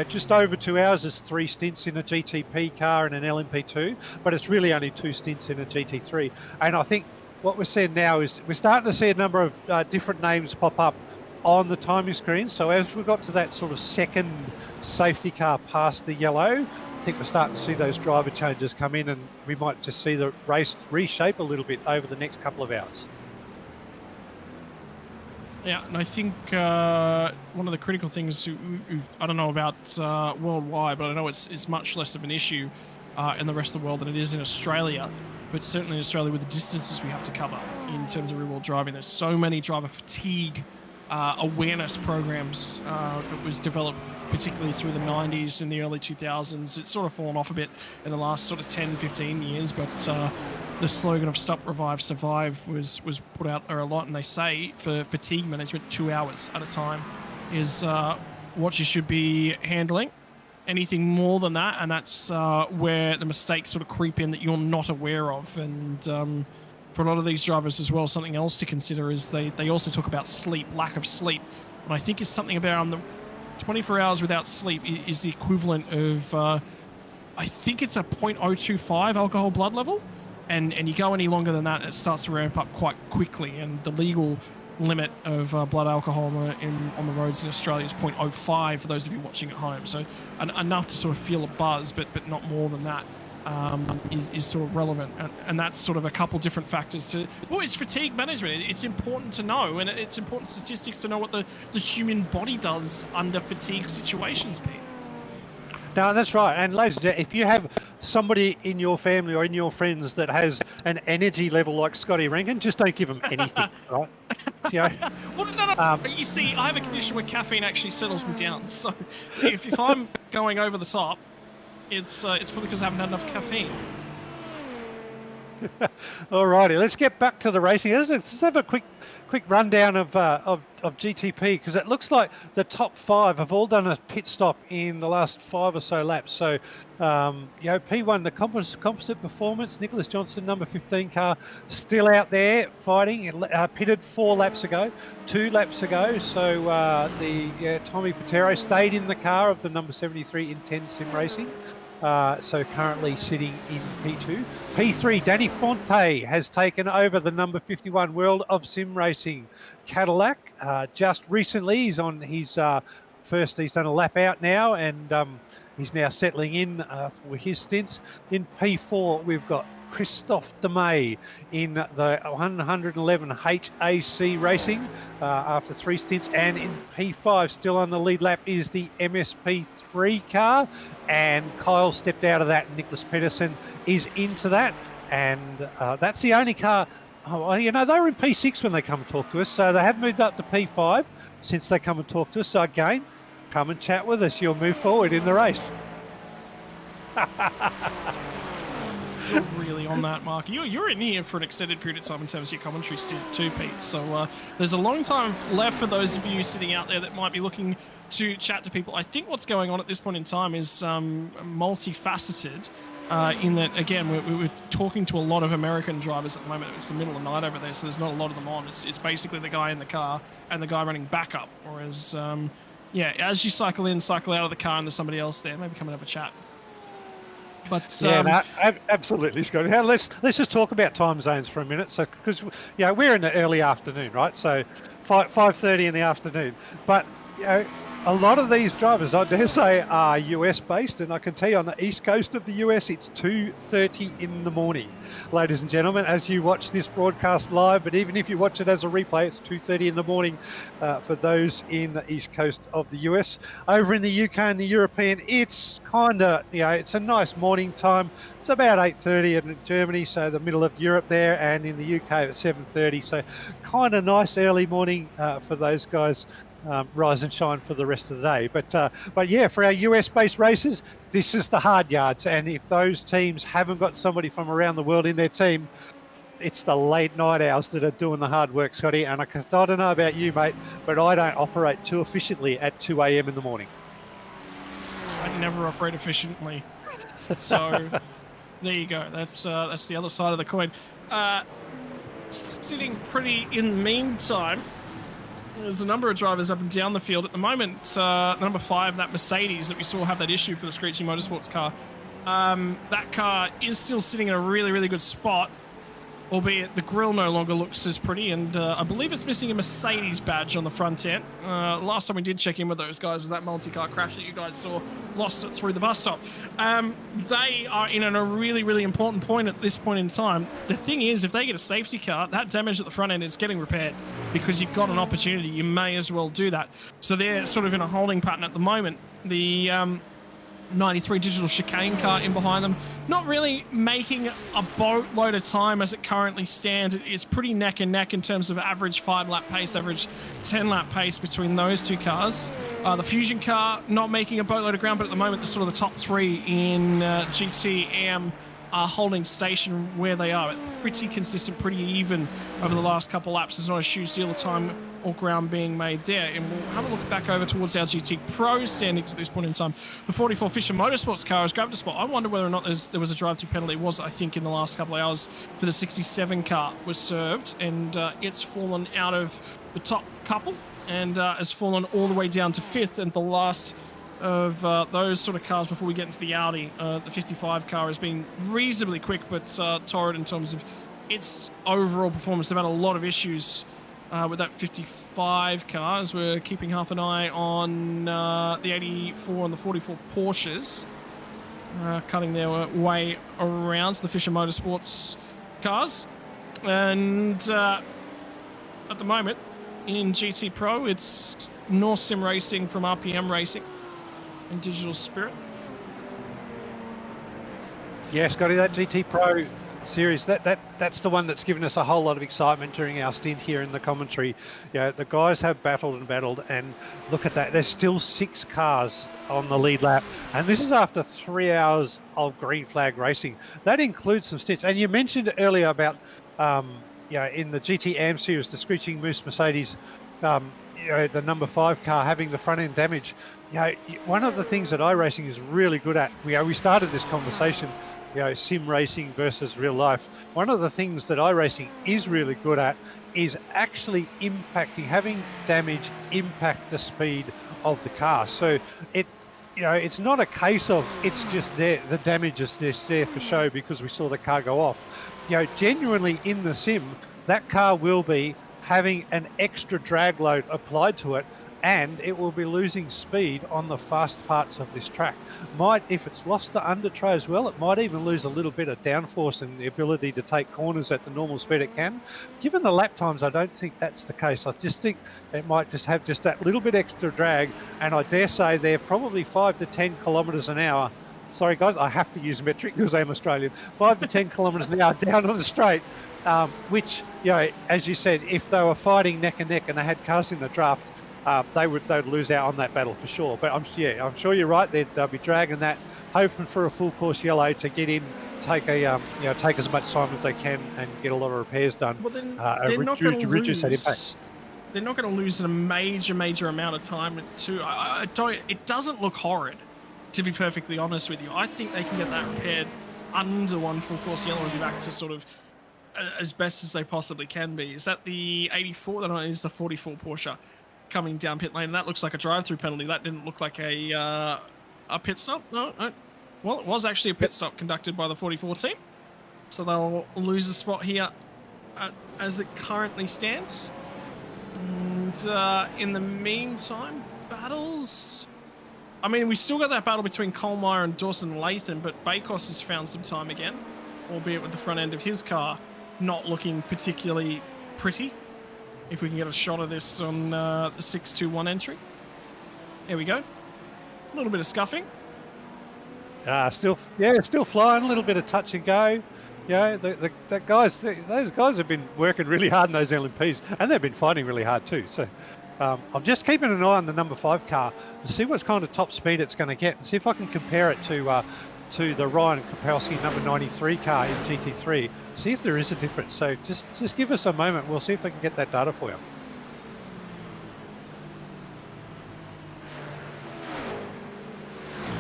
just over 2 hours is 3 stints in a GTP car and an LMP2, but it's really only 2 stints in a GT3. And I think what we're seeing now is we're starting to see a number of different names pop up on the timing screen. So as we got to that sort of 2nd safety car past the yellow, I think we're starting to see those driver changes come in, and we might just see the race reshape a little bit over the next couple of hours. Yeah, and I think one of the critical things, I don't know about worldwide, but I know it's much less of an issue in the rest of the world than it is in Australia. But certainly in Australia, with the distances we have to cover in terms of real-world driving, there's so many driver fatigue awareness programs that was developed particularly through the 90s and the early 2000s. It's sort of fallen off a bit in the last sort of 10, 15 years, but the slogan of Stop, Revive, Survive was put out there a lot, and they say for fatigue management, 2 hours at a time is what you should be handling. Anything more than that, and that's where the mistakes sort of creep in that you're not aware of. And for a lot of these drivers as well, something else to consider is they also talk about sleep, lack of sleep. And I think it's something about the 24 hours without sleep is the equivalent of, I think it's a 0.025 alcohol blood level. And you go any longer than that, it starts to ramp up quite quickly. And the legal limit of blood alcohol on the roads in Australia is 0.05 for those of you watching at home. So enough to sort of feel a buzz, but not more than that. Is sort of relevant, and that's sort of a couple different factors to. Well, it's fatigue management. It's important to know, and it's important statistics to know what the human body does under fatigue situations, Pete. No, that's right. And ladies and gentlemen, if you have somebody in your family or in your friends that has an energy level like Scotty Rankin, just don't give them anything, right? You know? Well, no. You see, I have a condition where caffeine actually settles me down. So if I'm going over the top, it's probably because I haven't had enough caffeine. Alrighty, let's get back to the racing. Let's have a quick rundown of GTP, because it looks like the top 5 have all done a pit stop in the last 5 or so laps. So, you know, P1, the composite performance, Nicholas Johnson, number 15 car, still out there fighting. Pitted 4 laps ago, 2 laps ago. So Tommy Patero stayed in the car of the number 73 Intense Sim Racing. So currently sitting in P2. P3, Danny Fonte has taken over the number 51 World of Sim Racing Cadillac. Just recently, he's on his first, he's done a lap out now, and he's now settling in for his stints. In P4, we've got Christophe Demay in the 111 HAC Racing after 3 stints, and in P5, still on the lead lap, is the MSP3 car, and Kyle stepped out of that. Nicholas Pedersen is into that, and that's the only car. Oh, you know, they were in P6 when they come and talk to us, so they have moved up to P5 since they come and talk to us. So again, come and chat with us. You'll move forward in the race. You're really on that, Mark. You're in here for an extended period of time in terms of your commentary stint too, Pete. So there's a long time left for those of you sitting out there that might be looking to chat to people. I think what's going on at this point in time is multifaceted. In that, again, we're talking to a lot of American drivers at the moment. It's the middle of the night over there, so there's not a lot of them on. It's basically the guy in the car and the guy running backup. Whereas, yeah, as you cycle in, cycle out of the car, and there's somebody else there, maybe come and have a chat. But yeah, no, absolutely, Scott. Now, let's just talk about time zones for a minute. So, because we're in the early afternoon, right? So, 5:30 in the afternoon. But a lot of these drivers, I dare say, are US based, and I can tell you on the east coast of the US, it's 2:30 in the morning, ladies and gentlemen, as you watch this broadcast live. But even if you watch it as a replay, it's 2:30 in the morning for those in the east coast of the US. Over in the UK and the European, it's kind of, it's a nice morning time. It's about 8:30 in Germany, so the middle of Europe there, and in the UK at 7:30. So kind of nice early morning for those guys. Rise and shine for the rest of the day. But yeah, for our US-based races, this is the hard yards. And if those teams haven't got somebody from around the world in their team, it's the late night hours that are doing the hard work, Scotty. And I don't know about you, mate, but I don't operate too efficiently at 2 a.m. in the morning. I never operate efficiently. So there you go. That's the other side of the coin. Sitting pretty in the meantime, there's a number of drivers up and down the field at the moment. Number 5, that Mercedes that we saw have that issue for the Screechy Motorsports car. That car is still sitting in a really, really good spot, albeit the grille no longer looks as pretty, and I believe it's missing a Mercedes badge on the front end. Last time we did check in with those guys was that multi-car crash that you guys saw, lost it through the bus stop. They are in a really, really important point at this point in time. The thing is, if they get a safety car, that damage at the front end is getting repaired, because you've got an opportunity. You may as well do that. So they're sort of in a holding pattern at the moment. The 93 digital chicane car in behind them, not really making a boatload of time as it currently stands. It's pretty neck and neck in terms of average 5-lap pace, average 10-lap pace between those two cars. The Fusion car not making a boatload of ground, but at the moment, the sort of the top 3 in GT are holding station where they are. Pretty consistent, pretty even over the last couple laps. There's not a huge deal of time or ground being made there. And we'll have a look back over towards our GT Pro standings at this point in time. The 44 Fisher Motorsports car has grabbed a spot. I wonder whether or not there was a drive-through penalty. It was, I think, in the last couple of hours for the 67 car was served, and it's fallen out of the top couple and has fallen all the way down to 5th, and the last of those sort of cars before we get into the Audi. The 55 car has been reasonably quick, but torrid in terms of its overall performance. They've had a lot of issues with that 55 car, as we're keeping half an eye on the 84 and the 44 Porsches, cutting their way around the Fisher Motorsports cars. And at the moment, in GT Pro, it's North Sim Racing from RPM Racing and Digital Spirit. Yeah, Scotty, that GT Pro series, that's the one that's given us a whole lot of excitement during our stint here in the commentary. You know, the guys have battled, and look at that. There's still 6 cars on the lead lap, and this is after 3 hours of green flag racing. That includes some stints. And you mentioned earlier about, in the GT Am series, the Screeching Moose Mercedes, the number 5 car having the front end damage. One of the things that iRacing is really good at, we started this conversation, sim racing versus real life. One of the things that iRacing is really good at is actually having damage impact the speed of the car. So it's not a case of it's just there, the damage is just there for show because we saw the car go off. Genuinely in the sim, that car will be having an extra drag load applied to it, and it will be losing speed on the fast parts of this track. If it's lost the undertray as well, it might even lose a little bit of downforce and the ability to take corners at the normal speed it can. Given the lap times, I don't think that's the case. I just think it might just have just that little bit extra drag, and I dare say they're probably 5 to 10 kilometres an hour. Sorry guys, I have to use metric because I'm Australian. 5 to 10 kilometres an hour down on the straight, which, as you said, if they were fighting neck and neck and they had cars in the draft, they'd lose out on that battle for sure. But I'm sure you're right. They'd be dragging that, hoping for a full course yellow to get in, take as much time as they can, and get a lot of repairs done. Well, then they're not going to reduce that impact. They're not going to lose a major amount of time. It doesn't look horrid, to be perfectly honest with you. I think they can get that repaired under one full course yellow and be back to sort of as best as they possibly can be. Is that the 84? That is the 44 Porsche coming down pit lane. That looks like a drive-through penalty. That didn't look like a pit stop. No. Well, it was actually a pit stop conducted by the 44 team. So they'll lose a spot here as it currently stands. And in the meantime, battles... I mean, we still got that battle between Colmeyer and Dawson Latham, but Bakos has found some time again, albeit with the front end of his car not looking particularly pretty. If we can get a shot of this on the 621 entry. There we go. A little bit of scuffing. Still flying, a little bit of touch and go. Those guys have been working really hard in those LMPs, and they've been fighting really hard too. So I'm just keeping an eye on the number 5 car to see what kind of top speed it's going to get, and see if I can compare it to the Ryan Kapowski number 93 car in GT3. See if there is a difference. So just give us a moment. We'll see if I can get that data for you.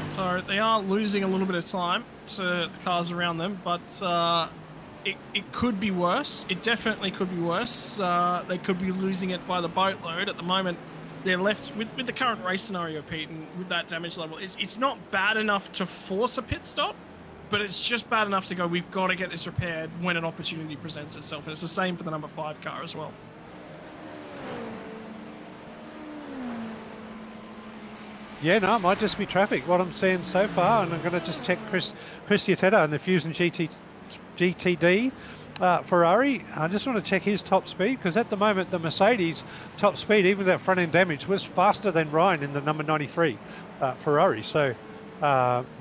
So they are losing a little bit of time to the cars around them, but it could be worse. It definitely could be worse. They could be losing it by the boatload. At the moment, they're left with the current race scenario, Pete, and with that damage level. It's not bad enough to force a pit stop, but it's just bad enough to go, we've got to get this repaired when an opportunity presents itself. And it's the same for the number 5 car as well. Yeah, no, it might just be traffic, what I'm seeing so far. And I'm going to just check Chris Diatetta and the Fusion GTD Ferrari. I just want to check his top speed, because at the moment the Mercedes top speed, even with that front end damage, was faster than Ryan in the number 93 Ferrari. So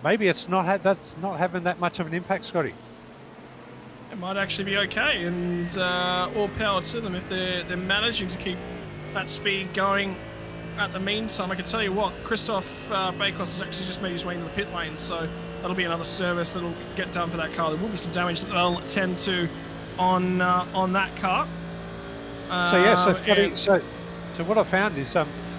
maybe that's not having that much of an impact, Scotty. It might actually be okay, and all power to them if they're managing to keep that speed going. At the meantime, I can tell you what, Christoph Bakos has actually just made his way into the pit lane, so that'll be another service that'll get done for that car. There will be some damage that they'll attend to on that car. So what I found is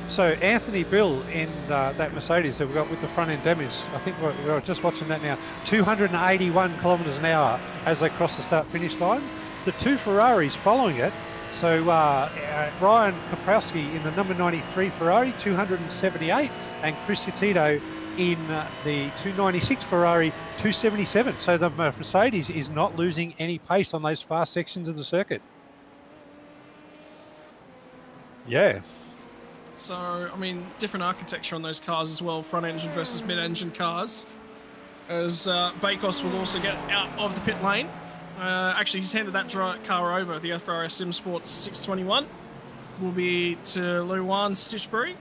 so Anthony Bill in that Mercedes that we've got with the front end damage, I think we're just watching that now, 281 kilometres an hour as they cross the start finish line. The 2 Ferraris following it, so Ryan Kaprowski in the number 93 Ferrari, 278, and Chris Tito in the 296 Ferrari, 277. So the Mercedes is not losing any pace on those fast sections of the circuit. Yeah. So, I mean, different architecture on those cars as well, front engine versus mid engine cars. As Bakos will also get out of the pit lane. Actually, he's handed that car over, the FRS Sim Sports 621. Will be to Luwan Stitchbury.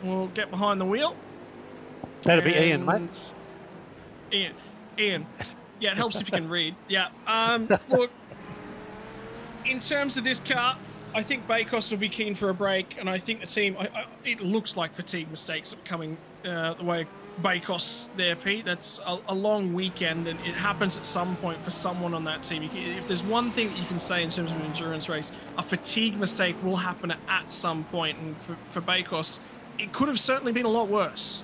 Will get behind the wheel. That'll be Ian, mate. Ian. Yeah, it helps if you can read. Yeah. Look, in terms of this car, I think Bakos will be keen for a break, and I think the team, it looks like fatigue mistakes are coming the way of Bakos there, Pete. That's a long weekend, and it happens at some point for someone on that team. If there's one thing that you can say in terms of an endurance race, a fatigue mistake will happen at some point, and for Bakos, it could have certainly been a lot worse.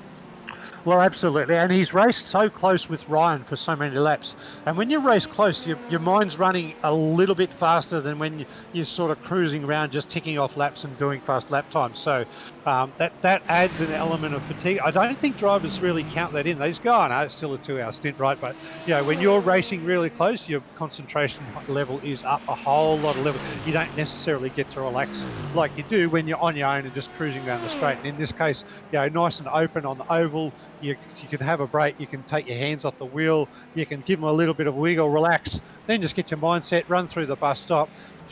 Well, absolutely, and he's raced so close with Ryan for so many laps. And when you race close, your mind's running a little bit faster than when you're sort of cruising around, just ticking off laps and doing fast lap times. So that adds an element of fatigue. I don't think drivers really count that in. They just go, "Oh, no, it's still a 2-hour stint, right?" But when you're racing really close, your concentration level is up a whole lot of level. You don't necessarily get to relax like you do when you're on your own and just cruising down the straight. And in this case, nice and open on the oval. You can have a break, you can take your hands off the wheel, you can give them a little bit of wiggle, relax, then just get your mindset, run through the bus stop,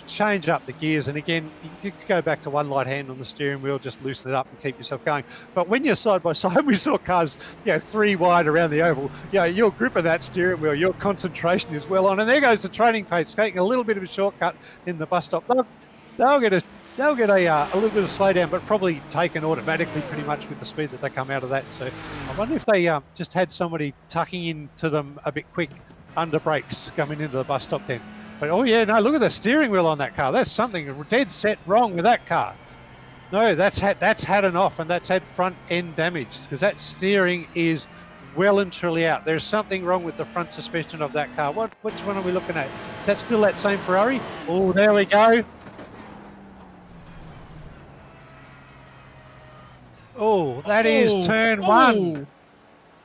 change up the gears, and again, you go back to one light hand on the steering wheel, just loosen it up and keep yourself going. But when you're side by side, we saw cars, 3 wide around the oval, you're gripping that steering wheel, your concentration is well on, and there goes the training pace, taking a little bit of a shortcut in the bus stop. They'll get a little bit of slowdown, but probably taken automatically pretty much with the speed that they come out of that. So I wonder if they just had somebody tucking into them a bit quick under brakes coming into the bus stop then. But look at the steering wheel on that car. That's something dead set wrong with that car. No, that's had an off, and that's had front end damage, because that steering is well and truly out. There's something wrong with the front suspension of that car. Which one are we looking at? Is that still that same Ferrari? Oh, there we go. Oh, that is turn one.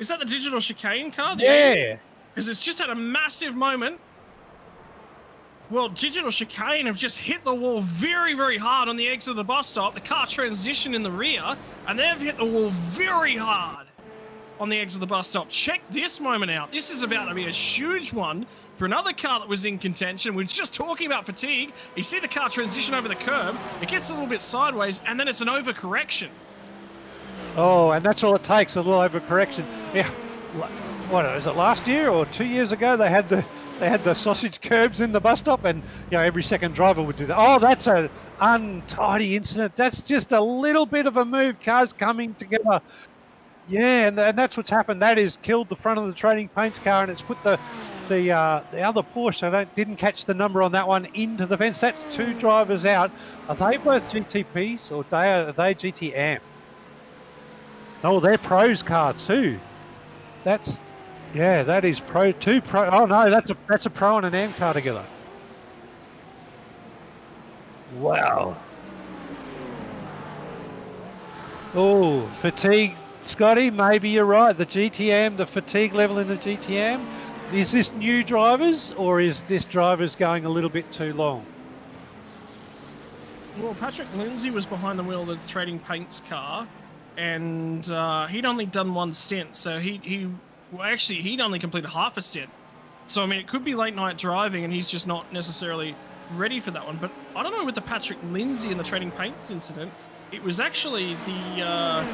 Is that the digital chicane car? Yeah. Because it's just had a massive moment. Well, digital chicane have just hit the wall very, very hard on the exit of the bus stop. The car transitioned in the rear, and they've hit the wall very hard on the exit of the bus stop. Check this moment out. This is about to be a huge one for another car that was in contention. We're just talking about fatigue. You see the car transition over the curb. It gets a little bit sideways, and then it's an overcorrection. Oh, and that's all it takes, a little overcorrection. Yeah, what is it, last year or 2 years ago? They had the sausage curbs in the bus stop, and every second driver would do that. Oh, that's an untidy incident. That's just a little bit of a move. Cars coming together. Yeah, and that's what's happened. That is killed the front of the Trading Paints car, and it's put the other Porsche, didn't catch the number on that one, into the fence. That's 2 drivers out. Are they both GTPs or are they GT Am? Oh, they're pros car too. That is pro. 2 pro. Oh no, that's a pro and an Am car together. Wow. Oh, fatigue, Scotty. Maybe you're right. The GTM, the fatigue level in the GTM. Is this new drivers, or is this drivers going a little bit too long? Well, Patrick Lindsay was behind the wheel of the Trading Paints car, and he'd only done 1 stint, so he'd only completed half a stint. So I mean, it could be late night driving, and he's just not necessarily ready for that one. But I don't know, with the Patrick Lindsay and the Trading Paints incident, it was actually the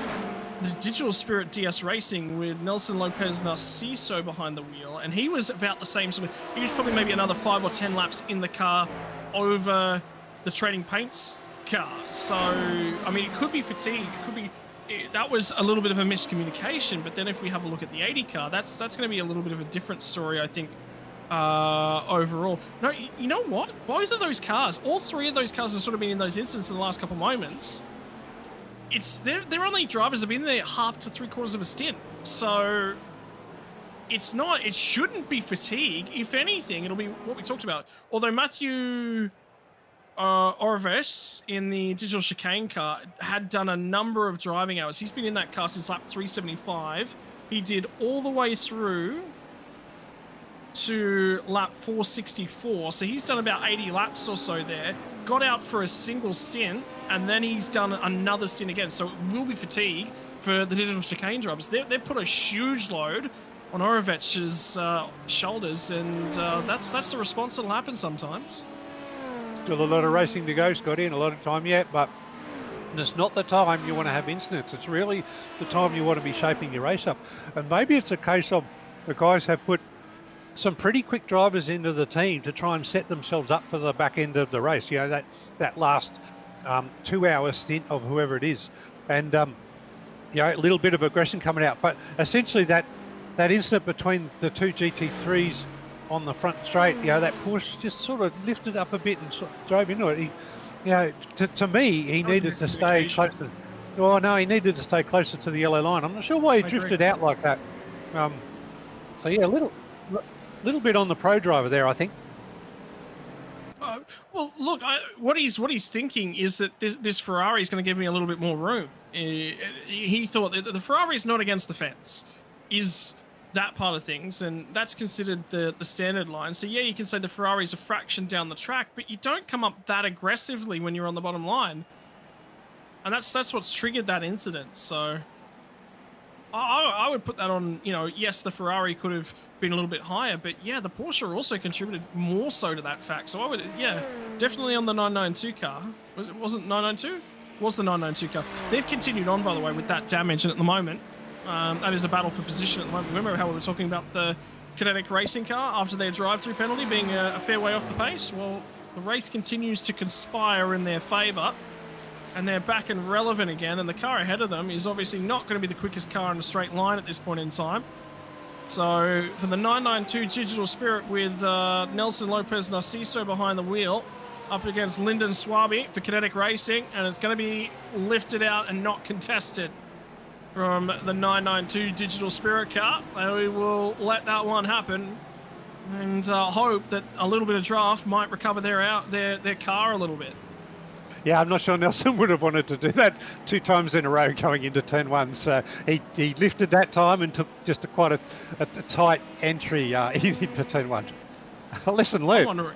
Digital Spirit DS Racing with Nelson Lopez Narciso behind the wheel, and he was about the same sort of. He was probably maybe another 5 or 10 laps in the car over the Trading Paints car. So I mean, it could be fatigue. It could be. That was a little bit of a miscommunication, but then if we have a look at the 80 car, that's going to be a little bit of a different story, I think, overall. No, you know what? Both of those cars, all 3 of those cars have sort of been in those instances in the last couple of moments. They're only drivers that have been there half to 3/4 of a stint. So it shouldn't be fatigue. If anything, it'll be what we talked about. Although Matthew Orves in the digital chicane car had done a number of driving hours. He's been in that car since lap 375. He did all the way through to lap 464. So he's done about 80 laps or so there. Got out for a single stint, and then he's done another stint again. So it will be fatigue for the digital chicane drivers. They've put a huge load on Orovech's shoulders, and that's the response that'll happen sometimes. Still a lot of racing to go, Scotty, and a lot of time yet, but it's not the time you want to have incidents. It's really the time you want to be shaping your race up. And maybe it's a case of the guys have put some pretty quick drivers into the team to try and set themselves up for the back end of the race. You know, that last 2-hour stint of whoever it is. And, you know, a little bit of aggression coming out. But essentially that incident between the two GT3s on the front straight, you know, that Porsche just sort of lifted up a bit and sort of drove into it. He, you know, to me, he needed to stay closer. Oh no, he needed to stay closer to the yellow line. I'm not sure why he drifted out like that. So yeah, a little bit on the pro driver there, I think. Well, look, what he's thinking is that this Ferrari is going to give me a little bit more room. He thought that the Ferrari is not against the fence, is that part of things, and that's considered the standard line. So yeah, you can say the Ferrari's a fraction down the track, but you don't come up that aggressively when you're on the bottom line, and that's what's triggered that incident. So I would put that on, you know, yes, the Ferrari could have been a little bit higher, but yeah, the Porsche also contributed more so to that fact. So I would, yeah, definitely on the 992 car. Wasn't 992? It was the 992 car. They've continued on, by the way, with that damage, and at the moment, that is a battle for position at the moment. Remember how we were talking about the Kinetic Racing car after their drive-through penalty being a fair way off the pace? Well, the race continues to conspire in their favour, and they're back and relevant again, and the car ahead of them is obviously not going to be the quickest car in a straight line at this point in time. So for the 992 Digital Spirit with Nelson Lopez Narciso behind the wheel, up against Lyndon Swaby for Kinetic Racing, and it's going to be lifted out and not contested from the 992 Digital Spirit car. And we will let that one happen and hope that a little bit of draft might recover their car a little bit. Yeah, I'm not sure Nelson would have wanted to do that 2 times in a row going into turn 1. So he lifted that time and took just quite a tight entry into turn 1. Lesson learned. I wonder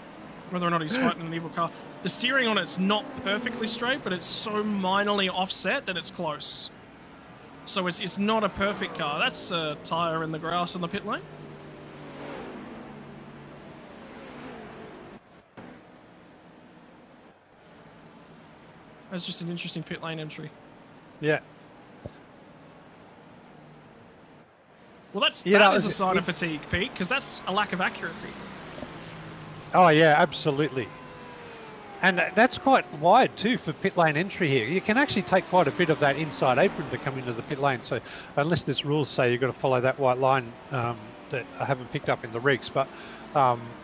whether or not he's fighting an evil car. The steering on it's not perfectly straight, but it's so minorly offset that it's close. So it's not a perfect car. That's a tyre in the grass in the pit lane. That's just an interesting pit lane entry. Yeah. Well, that is a sign of fatigue, Pete, because that's a lack of accuracy. Oh yeah, absolutely. And that's quite wide too for pit lane entry here. You can actually take quite a bit of that inside apron to come into the pit lane. So unless there's rules say you've got to follow that white line that I haven't picked up in the regs. But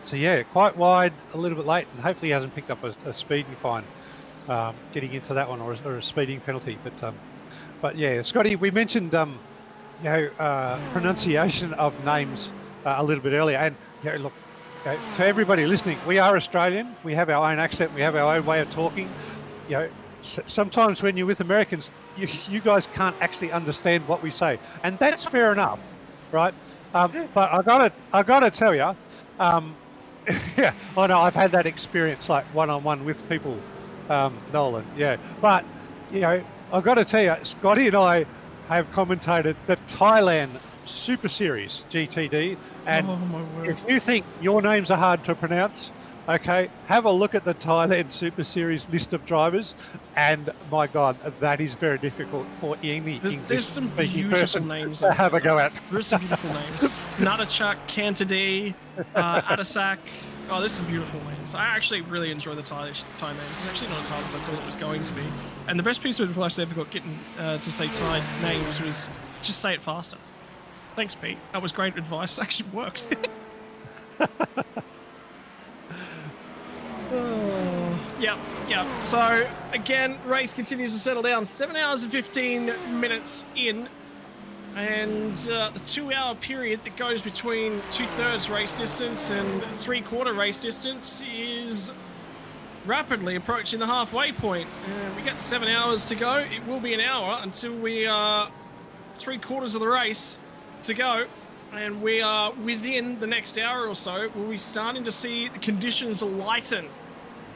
so yeah, quite wide, a little bit late, and hopefully he hasn't picked up a speeding fine getting into that one, or a speeding penalty. But yeah, Scotty, we mentioned pronunciation of names a little bit earlier, and look. Okay, to everybody listening, we are Australian. We have our own accent. We have our own way of talking. You know, sometimes when you're with Americans, you guys can't actually understand what we say, and that's fair enough, right? But I gotta tell you, yeah, I know I've had that experience, like one-on-one with people, Nolan. Yeah, but you know, I've got to tell you, Scotty and I have commentated the Thailand Super Series GTD, and if you think your names are hard to pronounce, okay, have a look at the Thailand Super Series list of drivers, and my God, that is very difficult for any There's some beautiful names to have a go at. There's some beautiful names. Natachuk, Cantadee, Atasak. Oh, there's some beautiful names. I actually really enjoy the Thai names. It's actually not as hard as I thought it was going to be. And the best piece of advice I ever got getting to say Thai names was just say it faster. Thanks, Pete. That was great advice. It actually works. Yeah. So, again, race continues to settle down. 7 hours and 15 minutes in. And the 2-hour period that goes between 2/3 race distance and 3/4 race distance is rapidly approaching the halfway point. We got 7 hours to go. It will be an hour until we are 3/4 of the race to go. And we are within the next hour or so, we'll be starting to see the conditions lighten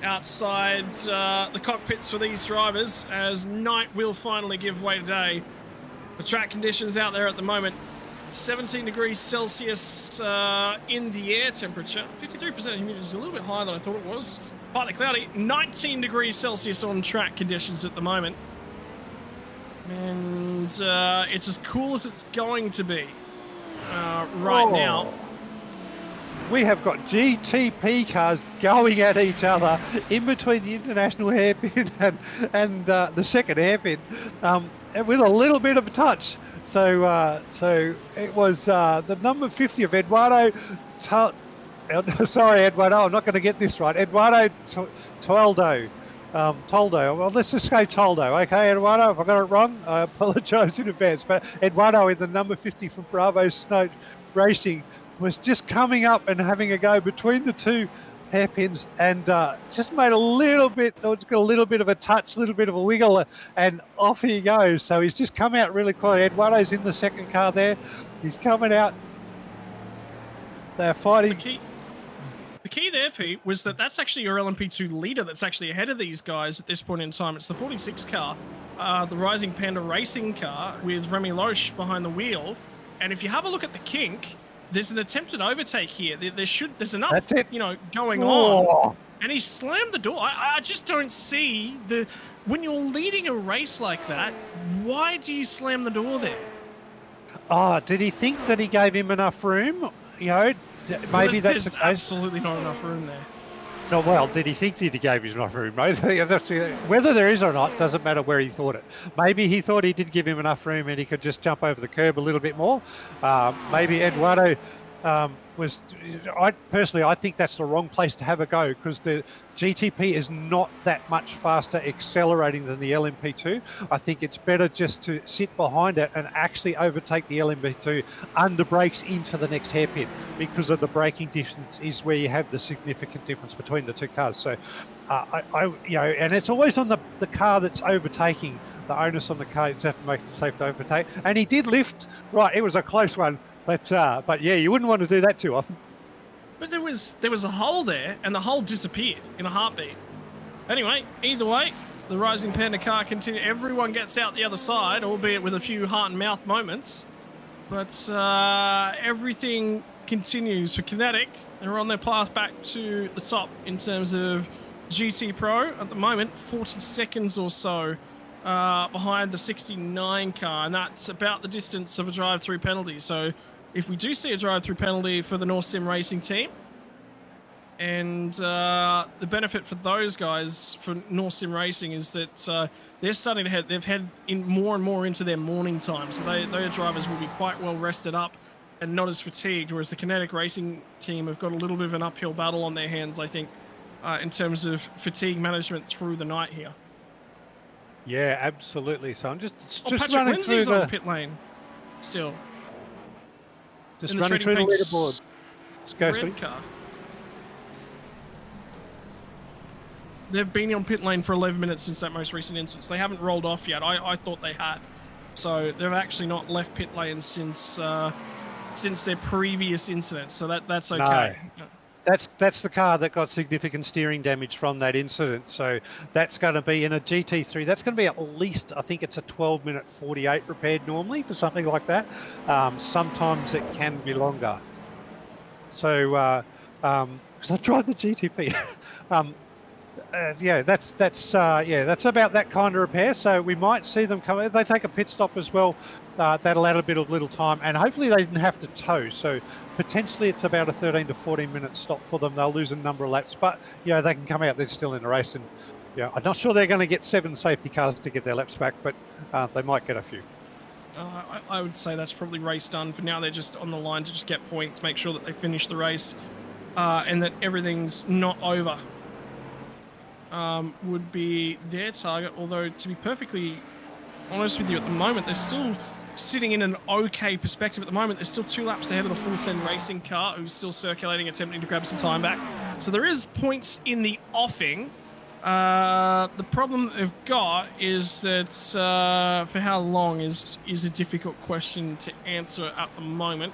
outside the cockpits for these drivers as night will finally give way to day. The track conditions out there at the moment, 17 degrees Celsius in the air temperature, 53% humidity is a little bit higher than I thought it was. Partly cloudy, 19 degrees Celsius on track conditions at the moment. And it's as cool as it's going to be right now. We have got GTP cars going at each other in between the international hairpin and the second hairpin with a little bit of a touch. So it was the number 50 of Eduardo. Sorry, Eduardo, I'm not going to get this right. Eduardo Toldo. Well, let's just say Toldo. Okay, Eduardo, if I got it wrong, I apologise in advance. But Eduardo in the number 50 from Bravo Snow Racing was just coming up and having a go between the two hairpins and just made a little bit of a touch, a little bit of a wiggle, and off he goes. So he's just come out really quickly. Eduardo's in the second car there. He's coming out. They're fighting. The key there, Pete, was that's actually your LMP2 leader that's actually ahead of these guys at this point in time. It's the 46 car, the Rising Panda Racing car with Remy Loesch behind the wheel. And if you have a look at the kink, there's an attempted overtake here. There's enough, going on. And he slammed the door. I just don't see when you're leading a race like that, why do you slam the door there? Oh, did he think that he gave him enough room? Maybe there's absolutely not enough room there. No, well, did he think that he gave him enough room? Whether there is or not doesn't matter where he thought it. Maybe he thought he did give him enough room and he could just jump over the curb a little bit more. Maybe Eduardo was. I think that's the wrong place to have a go because the GTP is not that much faster accelerating than the LMP2. I think it's better just to sit behind it and actually overtake the LMP2 under brakes into the next hairpin because of the braking distance is where you have the significant difference between the two cars. So, and it's always on the car that's overtaking. The onus on the car is to have to make it safe to overtake. And he did lift. Right, it was a close one. But yeah, you wouldn't want to do that too often. But there was a hole there, and the hole disappeared in a heartbeat. Anyway, either way, the Rising Panda car continues. Everyone gets out the other side, albeit with a few heart and mouth moments. But everything continues for Kinetic. They're on their path back to the top in terms of GT Pro at the moment, 40 seconds or so behind the 69 car, and that's about the distance of a drive-through penalty. So if we do see a drive-through penalty for the North Sim Racing team, and the benefit for those guys, for North Sim Racing, is that they're starting to they've head in more and more into their morning time. So their drivers will be quite well rested up and not as fatigued, whereas the Kinetic Racing team have got a little bit of an uphill battle on their hands, I think, in terms of fatigue management through the night here. Yeah, absolutely. So I'm just Patrick running Lindsay's through on pit lane still. Just running through the leaderboard. Let's go, red car. They've been on pit lane for 11 minutes since that most recent instance. They haven't rolled off yet. I thought they had. So they've actually not left pit lane since their previous incident. So that's okay. No. That's the car that got significant steering damage from that incident. So that's going to be in a GT3. That's going to be at least, I think it's a 12-minute 48 repaired normally for something like that. Sometimes it can be longer. So, because I tried the GTP. That's about that kind of repair. So we might see them come. If they take a pit stop as well, that'll add a bit of little time, and hopefully they didn't have to tow. So potentially it's about a 13 to 14 minute stop for them. They'll lose a number of laps, but they can come out. They're still in the race, and I'm not sure they're going to get 7 safety cars to get their laps back, but they might get a few. I would say that's probably race done for now. They're just on the line to just get points, make sure that they finish the race, and that everything's not over. Would be their target, although to be perfectly honest with you, at the moment they're still sitting in an okay perspective. At the moment they're still 2 laps ahead of the Full Send Racing car, who's still circulating, attempting to grab some time back. So there is points in the offing. The problem that they've got is that for how long is a difficult question to answer at the moment.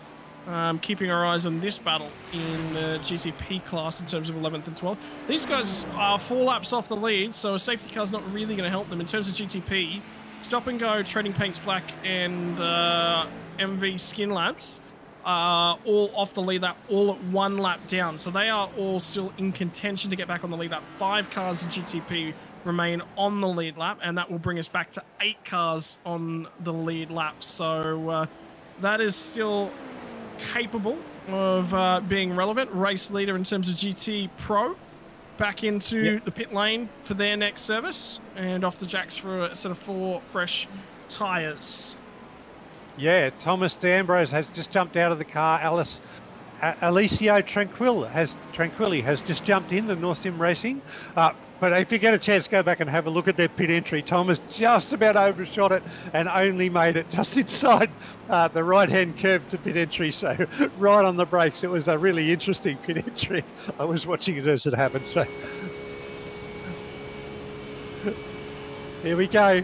keeping our eyes on this battle in the GTP class in terms of 11th and 12th. These guys are 4 laps off the lead, so a safety car's not really going to help them. In terms of GTP, Stop and Go, Trading Paints Black, and MV Skin Labs are all off the lead lap, all at 1 lap down. So they are all still in contention to get back on the lead lap. 5 cars in GTP remain on the lead lap, and that will bring us back to 8 cars on the lead lap. So that is still capable of being relevant. Race leader in terms of GT Pro back into the pit lane for their next service, and off the jacks for a set of 4 fresh tyres. Yeah, Thomas D'Ambrose has just jumped out of the car. Alessio Tranquilli has just jumped in, the North Sim Racing. But if you get a chance, go back and have a look at their pit entry. Thomas just about overshot it and only made it just inside the right-hand curve to pit entry, so right on the brakes. It was a really interesting pit entry. I was watching it as it happened. So here we go.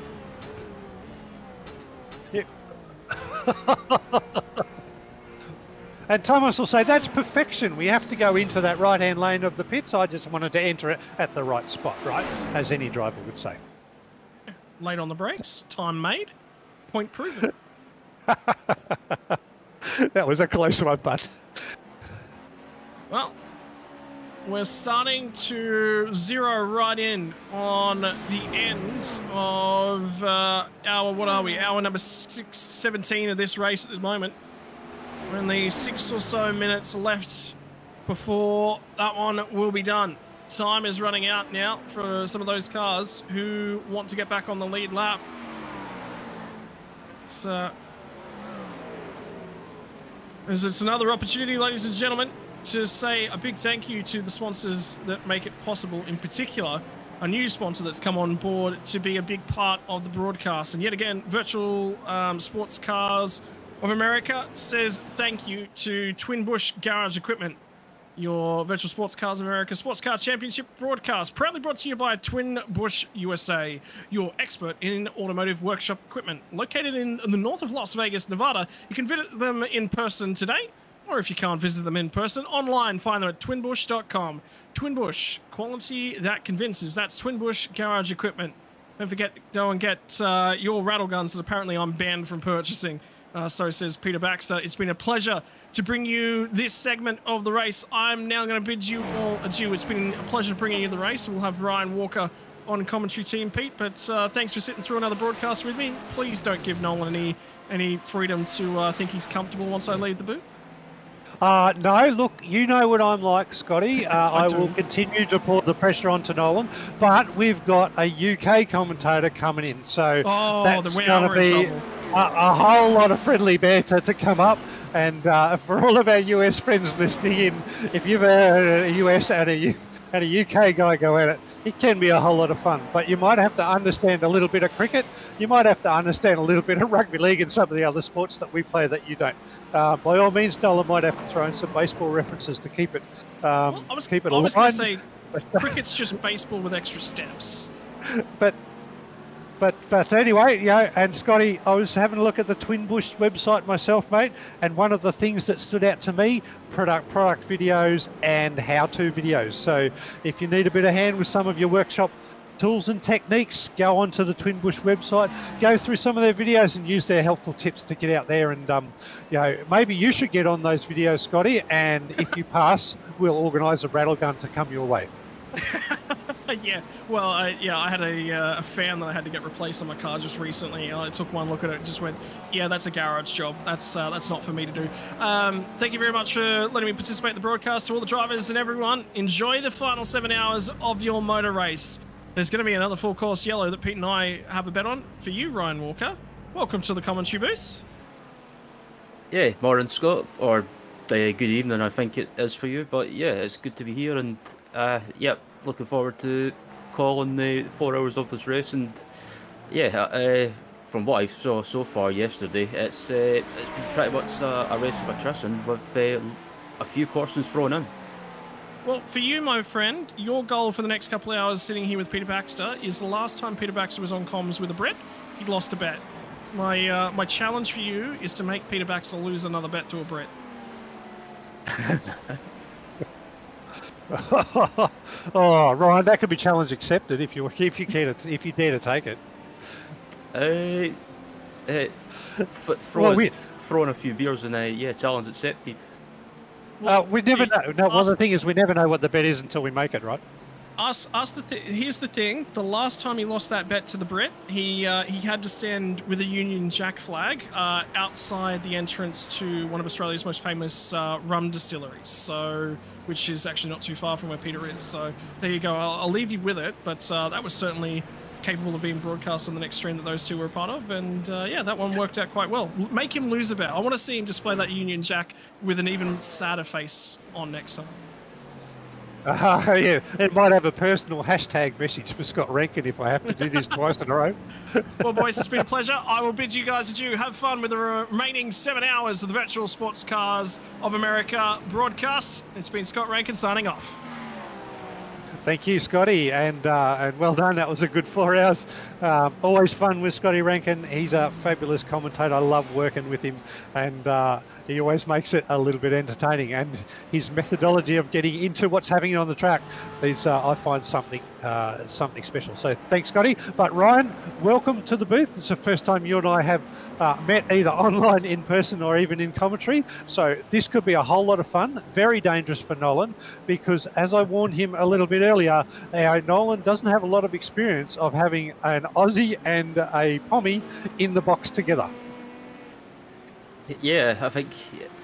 Yep. And Thomas will say, that's perfection. We have to go into that right-hand lane of the pits. I just wanted to enter it at the right spot, right? As any driver would say. Late on the brakes, time made, point proven. That was a close one, bud. Well, we're starting to zero right in on the end of our number 17 of this race at the moment. Only 6 or so minutes left before that one will be done. Time is running out now for some of those cars who want to get back on the lead lap. So, it's another opportunity, ladies and gentlemen, to say a big thank you to the sponsors that make it possible, in particular, a new sponsor that's come on board to be a big part of the broadcast. And yet again, Virtual Sports Cars of America says thank you to Twin Bush Garage Equipment, your Virtual Sports Cars of America Sports Car Championship broadcast, proudly brought to you by Twin Bush USA, your expert in automotive workshop equipment. Located in the north of Las Vegas, Nevada, you can visit them in person today, or if you can't visit them in person, online, find them at twinbush.com. Twin Bush, quality that convinces. That's Twin Bush Garage Equipment. Don't forget, go and get your rattle guns that apparently I'm banned from purchasing. So says Peter Baxter. It's been a pleasure to bring you this segment of the race. I'm now going to bid you all adieu. It's been a pleasure bringing you the race. We'll have Ryan Walker on commentary team, Pete. But thanks for sitting through another broadcast with me. Please don't give Nolan any freedom to think he's comfortable once I leave the booth. No, look, you know what I'm like, Scotty. I will continue to put the pressure onto Nolan, but we've got a UK commentator coming in, so that's going to be a whole lot of friendly banter to come up. And for all of our US friends listening in, if you've heard a US and a UK guy go at it, it can be a whole lot of fun. But you might have to understand a little bit of cricket. You might have to understand a little bit of rugby league and some of the other sports that we play that you don't. By all means, Nolan might have to throw in some baseball references to keep it I was going to say cricket's just baseball with extra steps. But anyway, and Scotty, I was having a look at the Twin Bush website myself, mate, and one of the things that stood out to me, product videos and how-to videos. So if you need a bit of hand with some of your workshop tools and techniques, go onto the Twin Bush website, go through some of their videos and use their helpful tips to get out there. And maybe you should get on those videos, Scotty, and if you pass, we'll organise a rattle gun to come your way. Yeah, well, I had a fan that I had to get replaced on my car just recently. I took one look at it and just went, yeah, that's a garage job. That's not for me to do. Thank you very much for letting me participate in the broadcast. To all the drivers and everyone, enjoy the final 7 hours of your motor race. There's going to be another full course yellow that Pete and I have a bet on for you, Ryan Walker. Welcome to the commentary booth. Yeah, morning, Scott, or good evening, I think it is for you. But yeah, it's good to be here, and looking forward to calling the 4 hours of this race. And yeah, from what I saw so far yesterday, it's been pretty much a race of attrition with a few cautions thrown in. Well, for you, my friend, your goal for the next couple of hours sitting here with Peter Baxter is the last time Peter Baxter was on comms with a Brit, he lost a bet. My challenge for you is to make Peter Baxter lose another bet to a Brit. Oh, Ryan, that could be challenge accepted if you dare to take it. Throwing a few beers and yeah, challenge accepted. We never know. No, well, the thing is, we never know what the bet is until we make it, right? Here's the thing. The last time he lost that bet to the Brit, he had to stand with a Union Jack flag outside the entrance to one of Australia's most famous rum distilleries. So, which is actually not too far from where Peter is. So there you go. I'll leave you with it. But that was certainly capable of being broadcast on the next stream that those two were a part of. And yeah, that one worked out quite well. Make him lose a bet. I want to see him display that Union Jack with an even sadder face on next time. Yeah, it might have a personal hashtag message for Scott Rankin if I have to do this twice in a row. Well, boys, it's been a pleasure. I will bid you guys adieu. Have fun with the remaining 7 hours of the Virtual Sports Cars of America broadcast. It's been Scott Rankin signing off. Thank you, Scotty, and well done. That was a good 4 hours. Always fun with Scotty Rankin. He's a fabulous commentator. I love working with him, and he always makes it a little bit entertaining. And his methodology of getting into what's happening on the track is, I find, something special. So thanks, Scotty. But Ryan, welcome to the booth. It's the first time you and I have met either online, in person, or even in commentary. So this could be a whole lot of fun. Very dangerous for Nolan, because as I warned him a little bit earlier, Nolan doesn't have a lot of experience of having an Aussie and a Pommy in the box together. Yeah, I think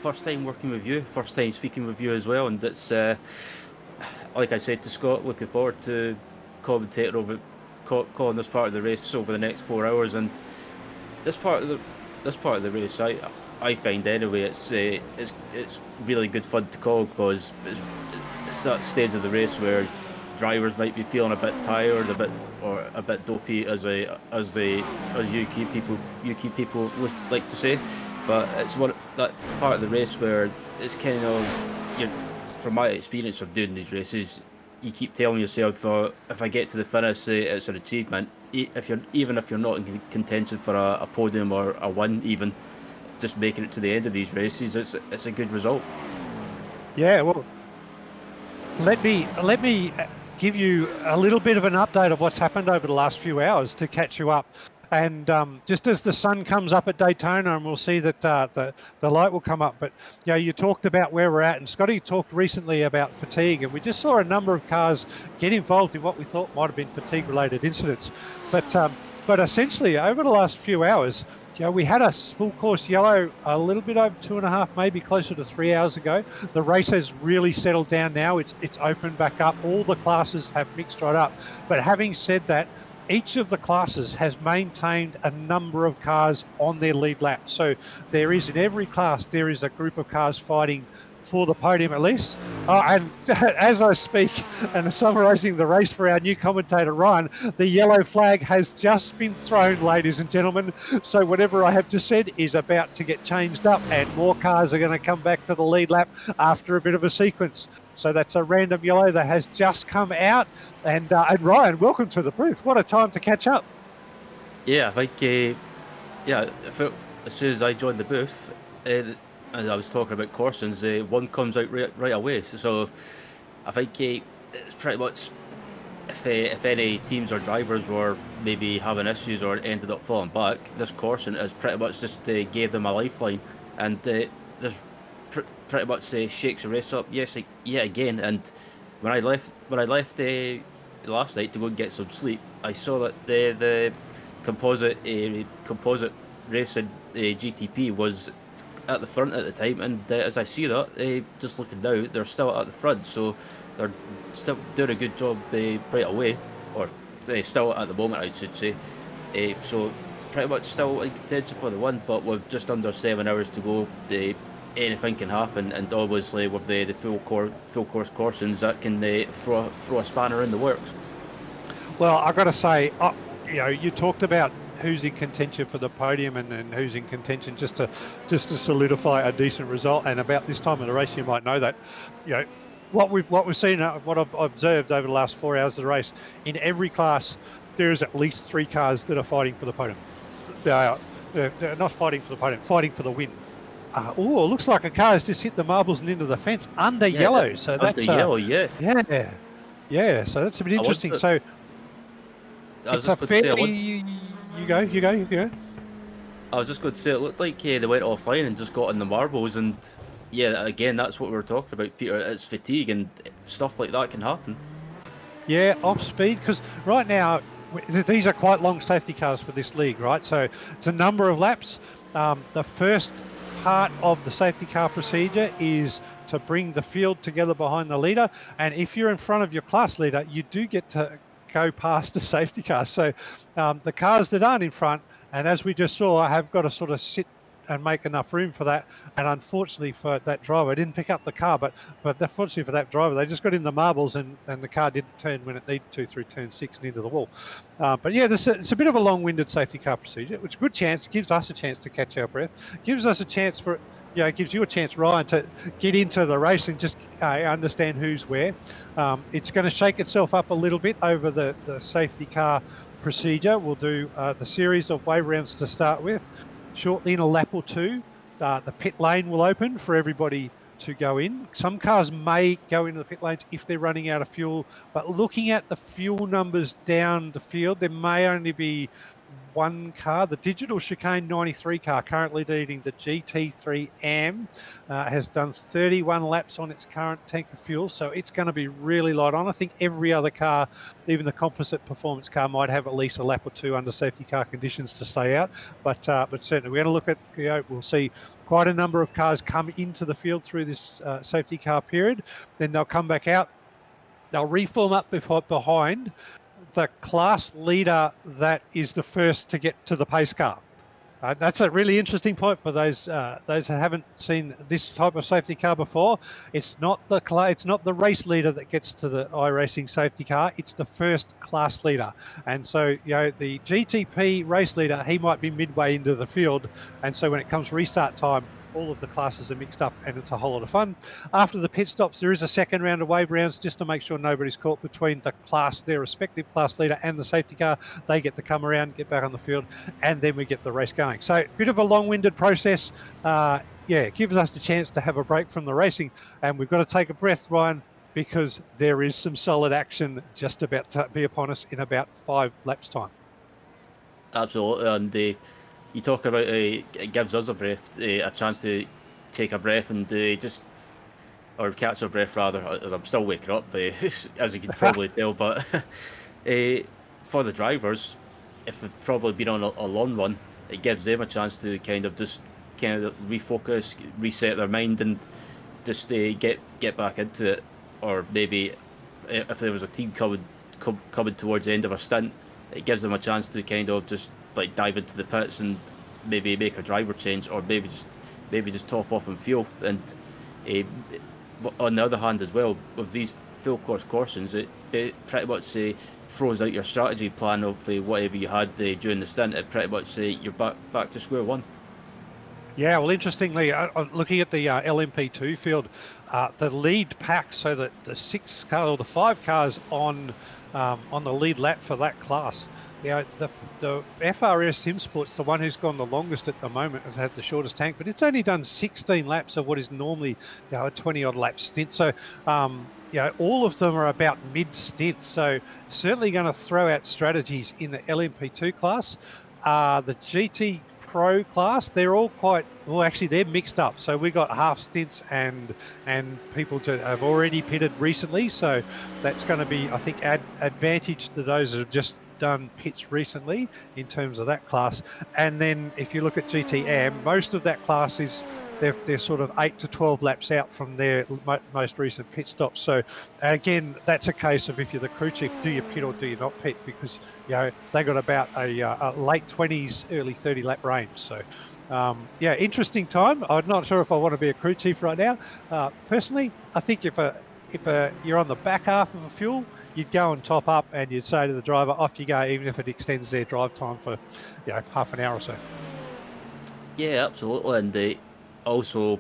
first time working with you, first time speaking with you as well, and it's like I said to Scott, looking forward to commentating over calling this part of the race over the next 4 hours. And this part of the race, I find anyway, it's really good fun to call, because it's that stage of the race where drivers might be feeling a bit tired, a bit dopey, as UK people would like to say. But it's that part of the race where it's kind of, from my experience of doing these races, you keep telling yourself, if I get to the finish, it's an achievement. Even if you're not in contention for a podium or a win, even just making it to the end of these races, it's a good result. Yeah, well, let me give you a little bit of an update of what's happened over the last few hours to catch you up. And just as the sun comes up at Daytona, and we'll see that the light will come up. But you talked about where we're at, and Scotty talked recently about fatigue, and we just saw a number of cars get involved in what we thought might have been fatigue-related incidents. But essentially, over the last few hours, we had a full course yellow a little bit over 2.5, maybe closer to 3 hours ago. The race has really settled down now. It's opened back up. All the classes have mixed right up. But having said that, each of the classes has maintained a number of cars on their lead lap. So there is, in every class, there is a group of cars fighting for the podium at least. And as I speak and summarising the race for our new commentator, Ryan, the yellow flag has just been thrown, ladies and gentlemen. So whatever I have just said is about to get changed up, and more cars are going to come back to the lead lap after a bit of a sequence. So that's a random yellow that has just come out. And Ryan, welcome to the booth. What a time to catch up. Yeah, I think, as soon as I joined the booth, and I was talking about Corsons, one comes out right away. So I think it's pretty much, if any teams or drivers were maybe having issues or ended up falling back, this Corson is pretty much just gave them a lifeline, and there's pretty much shakes the race up. Yes, yeah, again. And when I left last night to go and get some sleep, I saw that the composite racing GTP was at the front at the time, and as I see that, just looking now, they're still at the front, so they're still doing a good job right away, or still at the moment, I should say. So pretty much still in contention for the win, but with just under 7 hours to go, anything can happen, and obviously with the full course Corsons, that can throw a spanner in the works. Well, I've got to say, you talked about who's in contention for the podium and who's in contention just to solidify a decent result. And about this time of the race, you might know that, what we've seen, what I've observed over the last 4 hours of the race, in every class, there is at least 3 cars that are fighting for the podium. They're not fighting for the podium, fighting for the win. Oh, it looks like a car has just hit the marbles and into the fence under yellow. So under that's yellow, yeah. Yeah. So that's a bit interesting. So I was it's a just going to say, fairly. You go. I was just going to say, it looked like they went offline and just got in the marbles, and yeah, again, that's what we were talking about, Peter. It's fatigue and stuff like that can happen. Yeah, off speed, because right now these are quite long safety cars for this league, right? So it's a number of laps. The first part of the safety car procedure is to bring the field together behind the leader, and if you're in front of your class leader, you do get to go past the safety car. So the cars that aren't in front, and as we just saw, have got to sort of sit and make enough room for that. And unfortunately for that driver, I didn't pick up the car, but unfortunately for that driver, they just got in the marbles and the car didn't turn when it needed to through turn 6 and into the wall. But yeah, it's a bit of a long-winded safety car procedure, which is a good chance, gives us a chance to catch our breath, gives us a chance for, it gives you a chance, Ryan, to get into the race and just understand who's where. It's going to shake itself up a little bit over the safety car procedure. We'll do the series of wave rounds to start with. Shortly in a lap or two, the pit lane will open for everybody to go in. Some cars may go into the pit lanes if they're running out of fuel, but looking at the fuel numbers down the field, there may only be one car. The Digital Chicane 93 car, currently leading the GT3 AM, has done 31 laps on its current tank of fuel, so it's going to be really light on. I think every other car, even the composite performance car, might have at least a lap or two under safety car conditions to stay out. But certainly we're going to look at, we'll see quite a number of cars come into the field through this safety car period. Then they'll come back out. They'll reform up behind the class leader that is the first to get to the pace car. That's a really interesting point for those who haven't seen this type of safety car before. It's not the race leader that gets to the iRacing safety car. It's the first class leader. And so, the GTP race leader, he might be midway into the field. And so when it comes restart time, all of the classes are mixed up and it's a whole lot of fun. After the pit stops, there is a second round of wave rounds just to make sure nobody's caught between their respective class leader and the safety car. They get to come around, get back on the field, and then we get the race going. So a bit of a long-winded process. It gives us the chance to have a break from the racing, and we've got to take a breath, Ryan, because there is some solid action just about to be upon us in about 5 laps time. Absolutely, and you talk about it gives us a chance to take a breath and or catch our breath rather. I'm still waking up, as you can probably tell, but for the drivers, if they've probably been on a long run, it gives them a chance to kind of refocus, reset their mind, and just get back into it. Or maybe if there was a team coming towards the end of a stint, it gives them a chance to kind of just like dive into the pits and maybe make a driver change, or maybe just top up on fuel. And on the other hand as well, with these full course cautions, it pretty much throws out your strategy plan of whatever you had during the stint. It pretty much you're back to square one. Yeah, well, interestingly, looking at the LMP2 field, the lead pack, so that the 5 cars on the lead lap for that class. The FRS SimSport's the one who's gone the longest at the moment, has had the shortest tank, but it's only done 16 laps of what is normally a 20-odd lap stint. So, all of them are about mid-stint. So, certainly going to throw out strategies in the LMP2 class. The GT Pro class, they're all they're mixed up. So we got half stints and people have already pitted recently. So that's going to be, I think, advantage to those that have just done pits recently in terms of that class. And then if you look at GTM, most of that class is they're sort of 8 to 12 laps out from their most recent pit stops. So again, that's a case of if you're the crew chief, do you pit or do you not pit? Because they got about a late 20s, early 30 lap range. So interesting time. I'm not sure if I want to be a crew chief right now. Personally, I think if you're on the back half of a fuel, you'd go and top up and you'd say to the driver, off you go, even if it extends their drive time for half an hour or so. Yeah, absolutely. And also,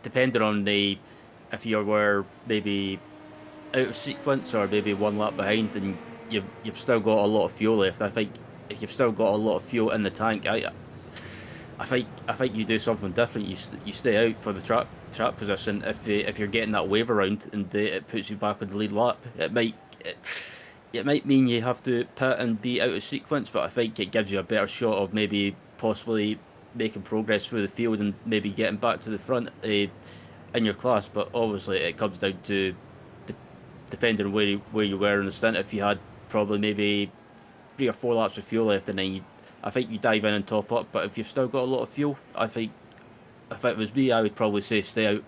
depending on if you were maybe out of sequence or maybe one lap behind, and you've still got a lot of fuel left. I think if you've still got a lot of fuel in the tank, I think you do something different. You stay out for the trap position. If you're getting that wave around and it puts you back on the lead lap, it might mean you have to pit and be out of sequence. But I think it gives you a better shot of maybe possibly making progress through the field and maybe getting back to the front in your class. But obviously it comes down to depending on where you were in the stint. If you had probably maybe 3 or 4 laps of fuel left, and then I think you dive in and top up. But if you've still got a lot of fuel, I think if it was me, I would probably say stay out.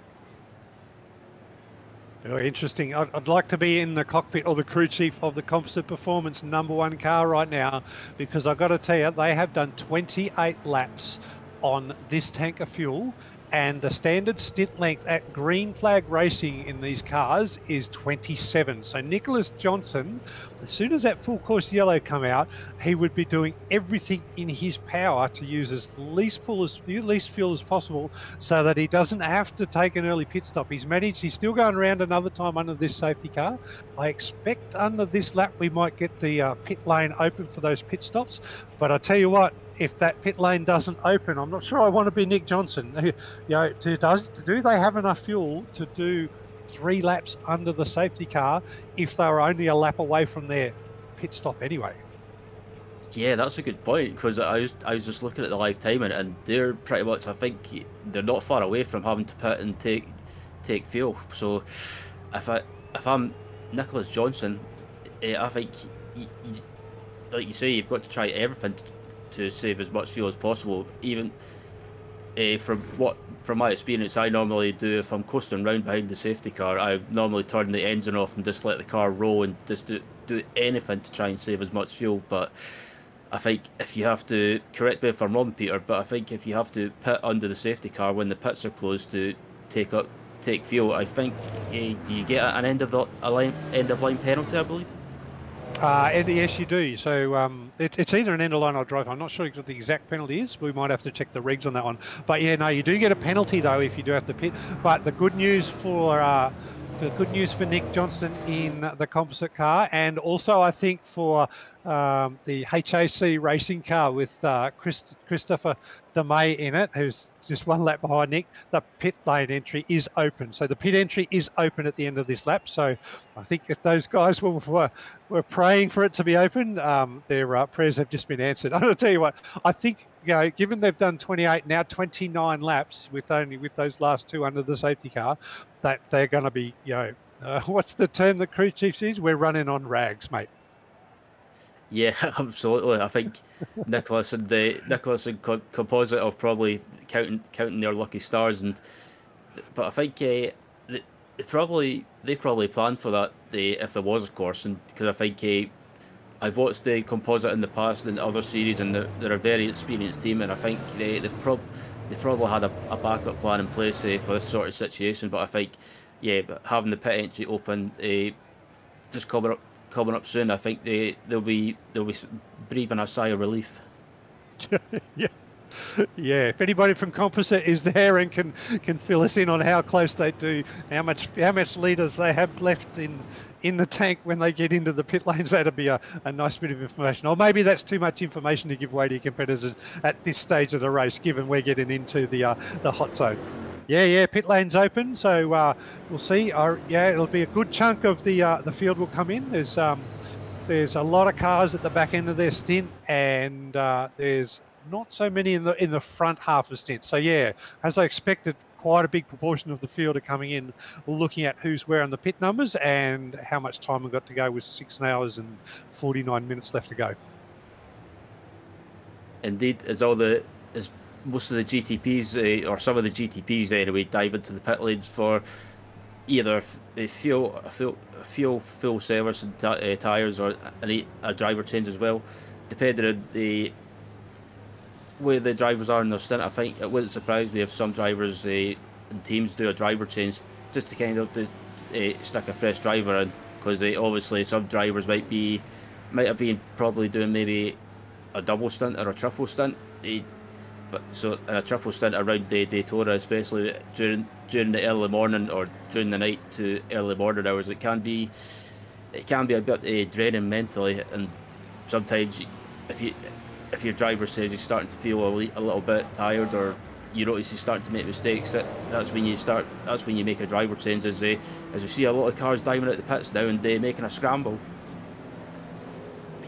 Oh, interesting. I'd like to be in the cockpit or the crew chief of the Composite Performance #1 car right now, because I've got to tell you, they have done 28 laps on this tank of fuel, and the standard stint length at green flag racing in these cars is 27. So Nicholas Johnson, as soon as that full course yellow come out, he would be doing everything in his power to use as least fuel as possible, so that he doesn't have to take an early pit stop. He's still going around another time under this safety car. I expect under this lap we might get the pit lane open for those pit stops, but I tell you what, if that pit lane doesn't open, I'm not sure I want to be Nick Johnson. Do they have enough fuel to do 3 laps under the safety car if they were only a lap away from their pit stop anyway? Yeah, that's a good point, because I was just looking at the live timing, and they're pretty much, I think they're not far away from having to pit and take fuel. So if I'm Nicholas Johnson, I think like you say, you've got to try everything to save as much fuel as possible. Even from my experience, I normally do, if I'm coasting round behind the safety car, I normally turn the engine off and just let the car roll and just do anything to try and save as much fuel. But I think if you have to, correct me if I'm wrong, Peter, but I think if you have to pit under the safety car when the pits are closed to take fuel, I think do you get an end of line penalty, I believe? Yes, you do. So it's either an end of line or drive. I'm not sure what the exact penalty is. We might have to check the regs on that one. But yeah, no, you do get a penalty though if you do have to pit. But the good news for Nick Johnston in the composite car, and also I think for the HAC racing car with Christopher DeMay in it, who's just 1 lap behind Nick, the pit lane entry is open. So the pit entry is open at the end of this lap. So I think if those guys were praying for it to be open, their prayers have just been answered. I'm going to tell you what, I think, given they've done 28, now 29 laps with those last 2 under the safety car, that they're going to be, what's the term the crew chief says? We're running on rags, mate. Yeah, absolutely. I think Nicholas and Composite are probably counting their lucky stars, but I think they probably planned for that if there was a course, and because I think I've watched the Composite in the past in other series, and they're a very experienced team, and I think they probably had a backup plan in place for this sort of situation. But I think having the pit entry open just coming up soon, I think they'll be breathing a sigh of relief. Yeah, if anybody from Composite is there and can fill us in on how close they do, how much litres they have left in the tank when they get into the pit lanes, that'd be a nice bit of information. Or maybe that's too much information to give away to your competitors at this stage of the race, given we're getting into the hot zone. Yeah, pit lane's open, so we'll see. It'll be a good chunk of the field will come in. There's a lot of cars at the back end of their stint, and there's not so many in the front half of stint. So yeah, as I expected, quite a big proportion of the field are coming in, looking at who's where on the pit numbers and how much time we've got to go, with 6 hours and 49 minutes left to go. Indeed, as most of the GTPs, or some of the GTPs anyway, dive into the pit lanes for either a full service and tyres, or a driver change as well, depending on where the drivers are in their stint. I think it wouldn't surprise me if some drivers and teams do a driver change just to kind of stick a fresh driver in, because obviously some drivers might have been probably doing maybe a double stint or a triple stint. But so in a triple stint around the Daytona, especially during the early morning or during the night to early morning hours, it can be a bit draining mentally, and sometimes if your driver says he's starting to feel a little bit tired, or you notice he's starting to make mistakes, that's when you make a driver change, as we see a lot of cars diving out the pits now and making a scramble.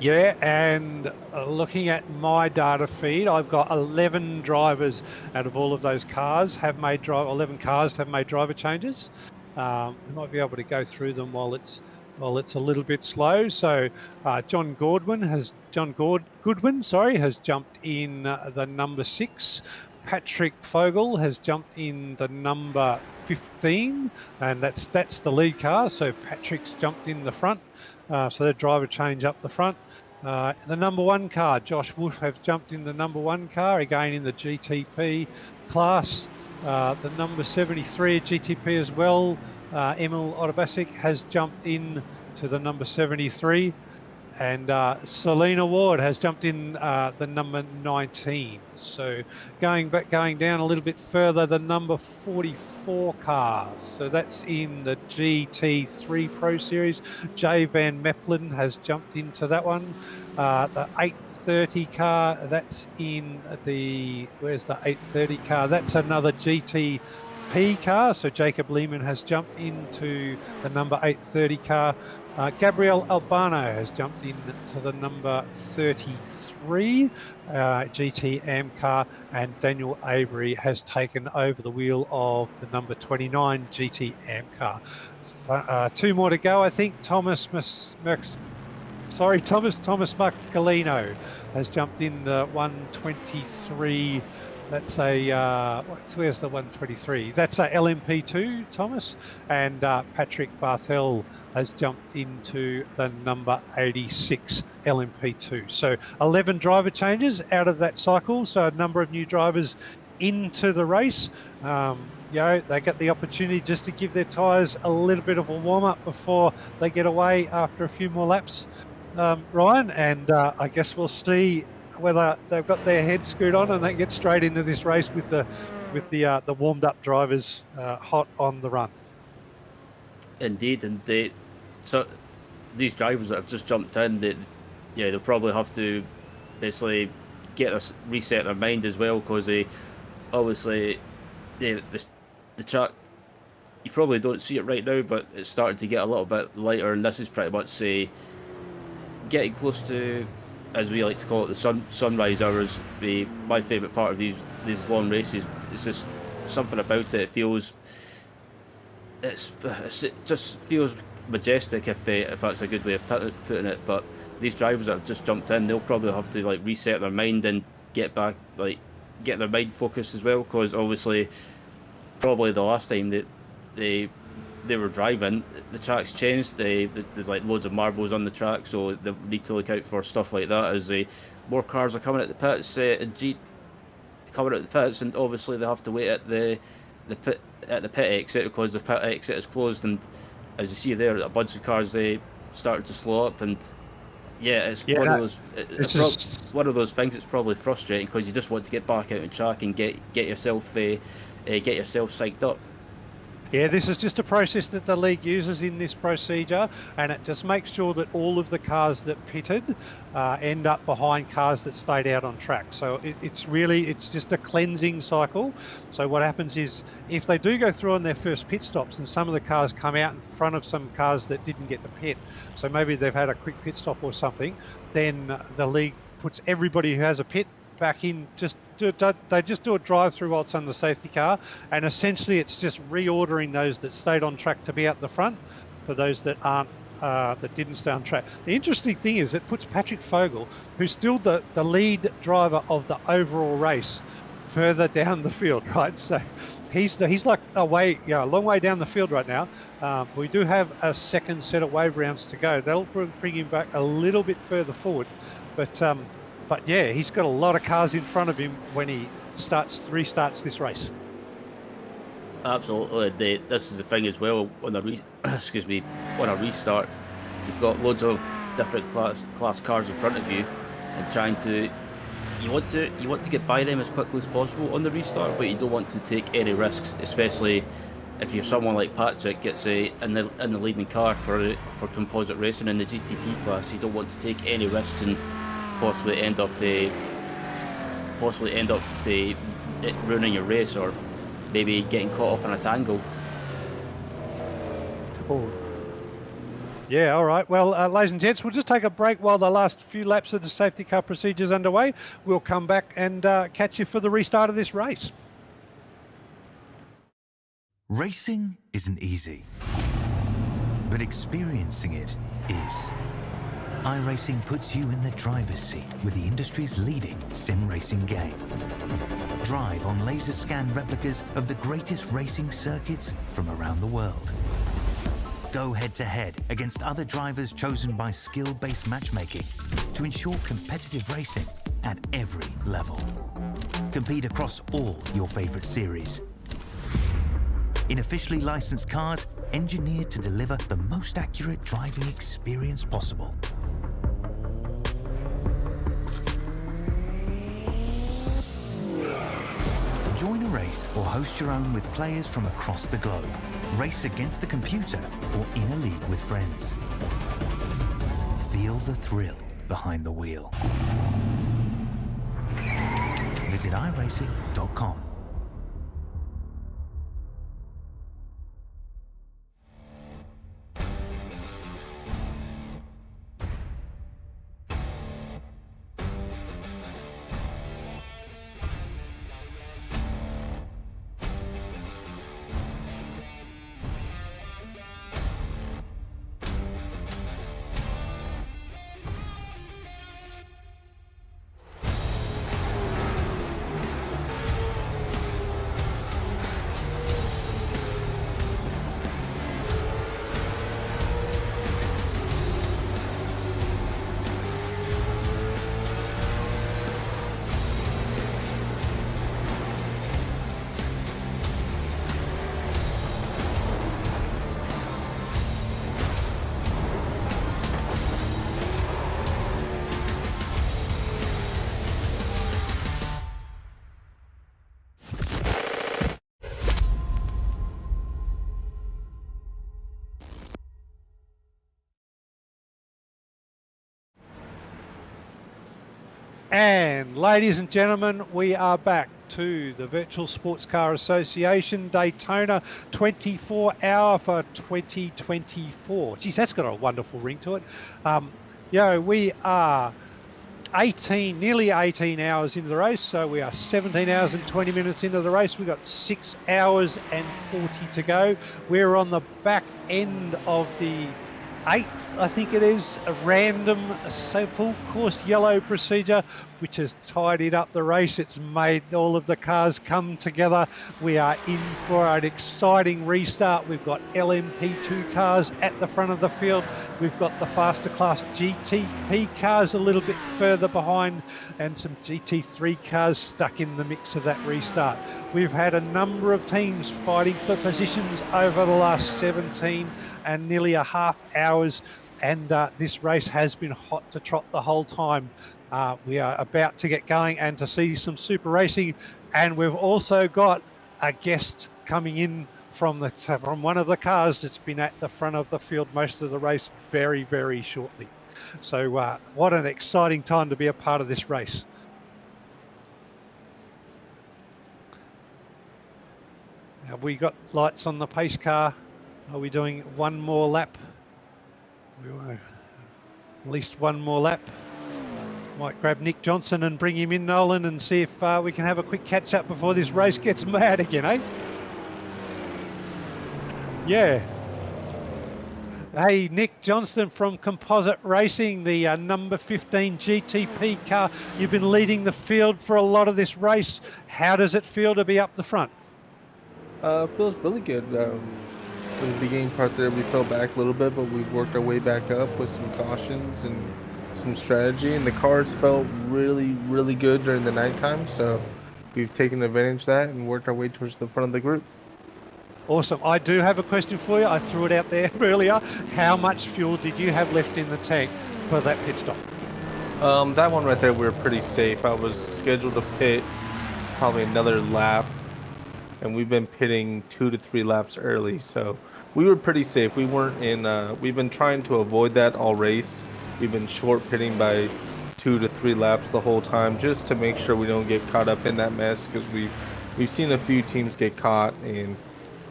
Yeah, and looking at my data feed, I've got 11 drivers out of all of those cars 11 cars have made driver changes. We might be able to go through them while it's a little bit slow. So John Goodwin has jumped in the number 6. Patrick Fogel has jumped in the number 15, and that's the lead car. So Patrick's jumped in the front. So the driver change up the front. The number 1 car, Josh Wolf, have jumped in the number 1 car, again in the GTP class. The number 73 GTP as well, Emil Otobasic, has jumped in to the number 73. And Selena Ward has jumped in the number 19. So going down a little bit further, the number 44 car. So that's in the GT3 Pro Series. Jay Van Meppelen has jumped into that one. The 830 car, that's in where's the 830 car? That's another GTP car. So Jacob Lehman has jumped into the number 830 car. Gabriel Albano has jumped in to the number 33 GT Am car, and Daniel Avery has taken over the wheel of the number 29 GT Am car. 2 more to go, I think. Thomas Marcolino has jumped in the 123. That's where's the 123? That's a LMP2, Thomas. And Patrick Barthel has jumped into the number 86 LMP2. So 11 driver changes out of that cycle. So a number of new drivers into the race. They get the opportunity just to give their tyres a little bit of a warm up before they get away after a few more laps, Ryan. And I guess we'll see whether they've got their head screwed on and they get straight into this race with the warmed up drivers hot on the run. Indeed, and so these drivers that have just jumped in, they'll probably have to basically reset their mind as well, because the track, you probably don't see it right now, but it's starting to get a little bit lighter, and this is pretty much getting close to, as we like to call it, the sunrise hours. My favourite part of these long races. It's just something about it. It just feels majestic, if that's a good way of putting it. But these drivers that have just jumped in, they'll probably have to reset their mind and get back, get their mind focused as well, because obviously probably the last time that they were driving, the track's changed. There's loads of marbles on the track, so they need to look out for stuff like that as more cars are coming at the pits, and obviously they have to wait at the pit exit, because the pit exit is closed. And as you see there, a bunch of cars, they started to slow up, and it's one of those. It's one of those things. It's probably frustrating, because you just want to get back out on track and get yourself psyched up. Yeah, this is just a process that the league uses in this procedure, and it just makes sure that all of the cars that pitted end up behind cars that stayed out on track. So it's just a cleansing cycle. So what happens is, if they do go through on their first pit stops and some of the cars come out in front of some cars that didn't get to pit, so maybe they've had a quick pit stop or something, then the league puts everybody who has a pit back in. They just do a drive through while it's on the safety car, and essentially it's just reordering those that stayed on track to be out the front for those that didn't stay on track. The interesting thing is it puts Patrick Fogel, who's still the lead driver of the overall race, further down the field, right? So he's like a long way down the field right now. We do have a second set of wave rounds to go. That'll bring him back a little bit further forward, but yeah, he's got a lot of cars in front of him when he restarts this race. Absolutely. This is the thing as well. When a restart, you've got loads of different class cars in front of you, and you want to get by them as quickly as possible on the restart, but you don't want to take any risks, especially if you're someone like Patrick gets in the leading car for composite racing in the GTP class. You don't want to take any risks and possibly end up possibly end up ruining your race or maybe getting caught up in a tangle. Cool. Yeah, all right. Well, ladies and gents, we'll just take a break while the last few laps of the safety car procedure is underway. We'll come back and catch you for the restart of this race. Racing isn't easy, but experiencing it is. iRacing puts you in the driver's seat with the industry's leading sim racing game. Drive on laser scan replicas of the greatest racing circuits from around the world. Go head-to-head against other drivers chosen by skill-based matchmaking to ensure competitive racing at every level. Compete across all your favorite series. In officially licensed cars, engineered to deliver the most accurate driving experience possible. Join a race or host your own with players from across the globe. Race against the computer or in a league with friends. Feel the thrill behind the wheel. Visit iRacing.com. And ladies and gentlemen, we are back to the Virtual Sports Car Association Daytona 24-hour for 2024. Geez, that's got a wonderful ring to it. We are nearly 18 hours into the race, so we are 17 hours and 20 minutes into the race. We've got 6 hours and 40 to go. We're on the back end of the 8th, I think it is, a random full course yellow procedure, which has tidied up the race. It's made all of the cars come together. We are in for an exciting restart. We've got LMP2 cars at the front of the field. We've got the faster class GTP cars a little bit further behind, and some GT3 cars stuck in the mix of that restart. We've had a number of teams fighting for positions over the last 17 and nearly a half hours, and this race has been hot to trot the whole time. We are about to get going and to see some super racing, and we've also got a guest coming in from one of the cars that's been at the front of the field most of the race very, very shortly. So what an exciting time to be a part of this race. Have we got lights on the pace car? Are we doing one more lap? We want at least one more lap. Might grab Nick Johnson and bring him in, Nolan, and see if we can have a quick catch up before this race gets mad again, eh? Yeah. Hey, Nick Johnston from Composite Racing, the number 15 GTP car. You've been leading the field for a lot of this race. How does it feel to be up the front? Feels really good. In the beginning part there, we fell back a little bit, but we've worked our way back up with some cautions and some strategy, and the cars felt really, really good during the nighttime, so we've taken advantage of that and worked our way towards the front of the group. Awesome. I do have a question for you. I threw it out there earlier. How much fuel did you have left in the tank for that pit stop? That one right there, we were pretty safe. I was scheduled to pit probably another lap, and we've been pitting 2 to 3 laps early, so we were pretty safe. We weren't in, we've been trying to avoid that all race. We've been short pitting by 2 to 3 laps the whole time, just to make sure we don't get caught up in that mess, because we've seen a few teams get caught, and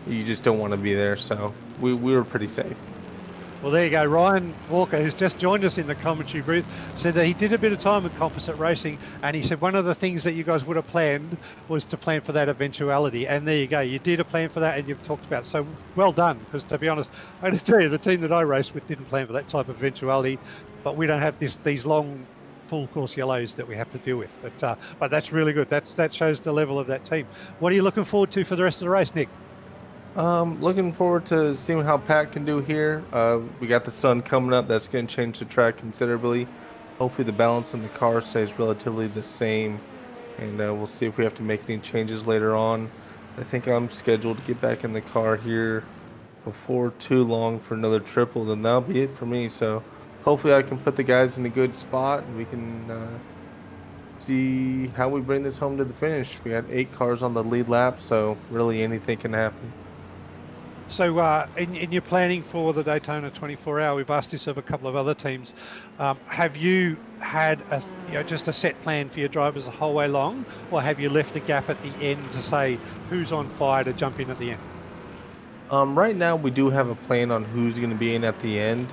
you just don't want to be there. So we were pretty safe. Well, there you go. Ryan Walker, who's just joined us in the commentary booth, said that he did a bit of time in composite racing, and he said one of the things that you guys would have planned was to plan for that eventuality. And there you go. You did a plan for that, and you've talked about it. So well done, because to be honest, I got to tell you, the team that I raced with didn't plan for that type of eventuality, but we don't have these long full course yellows that we have to deal with. But that's really good. That shows the level of that team. What are you looking forward to for the rest of the race, Nick? Looking forward to seeing how Pat can do here. We got the sun coming up. That's going to change the track considerably. Hopefully the balance in the car stays relatively the same, and we'll see if we have to make any changes later on. I think I'm scheduled to get back in the car here before too long for another triple, then that'll be it for me. So hopefully I can put the guys in a good spot, and we can see how we bring this home to the finish. We got 8 cars on the lead lap, so really anything can happen. So in your planning for the Daytona 24-hour, we've asked this of a couple of other teams. Have you had just a set plan for your drivers the whole way long, or have you left a gap at the end to say who's on fire to jump in at the end? Right now we do have a plan on who's going to be in at the end,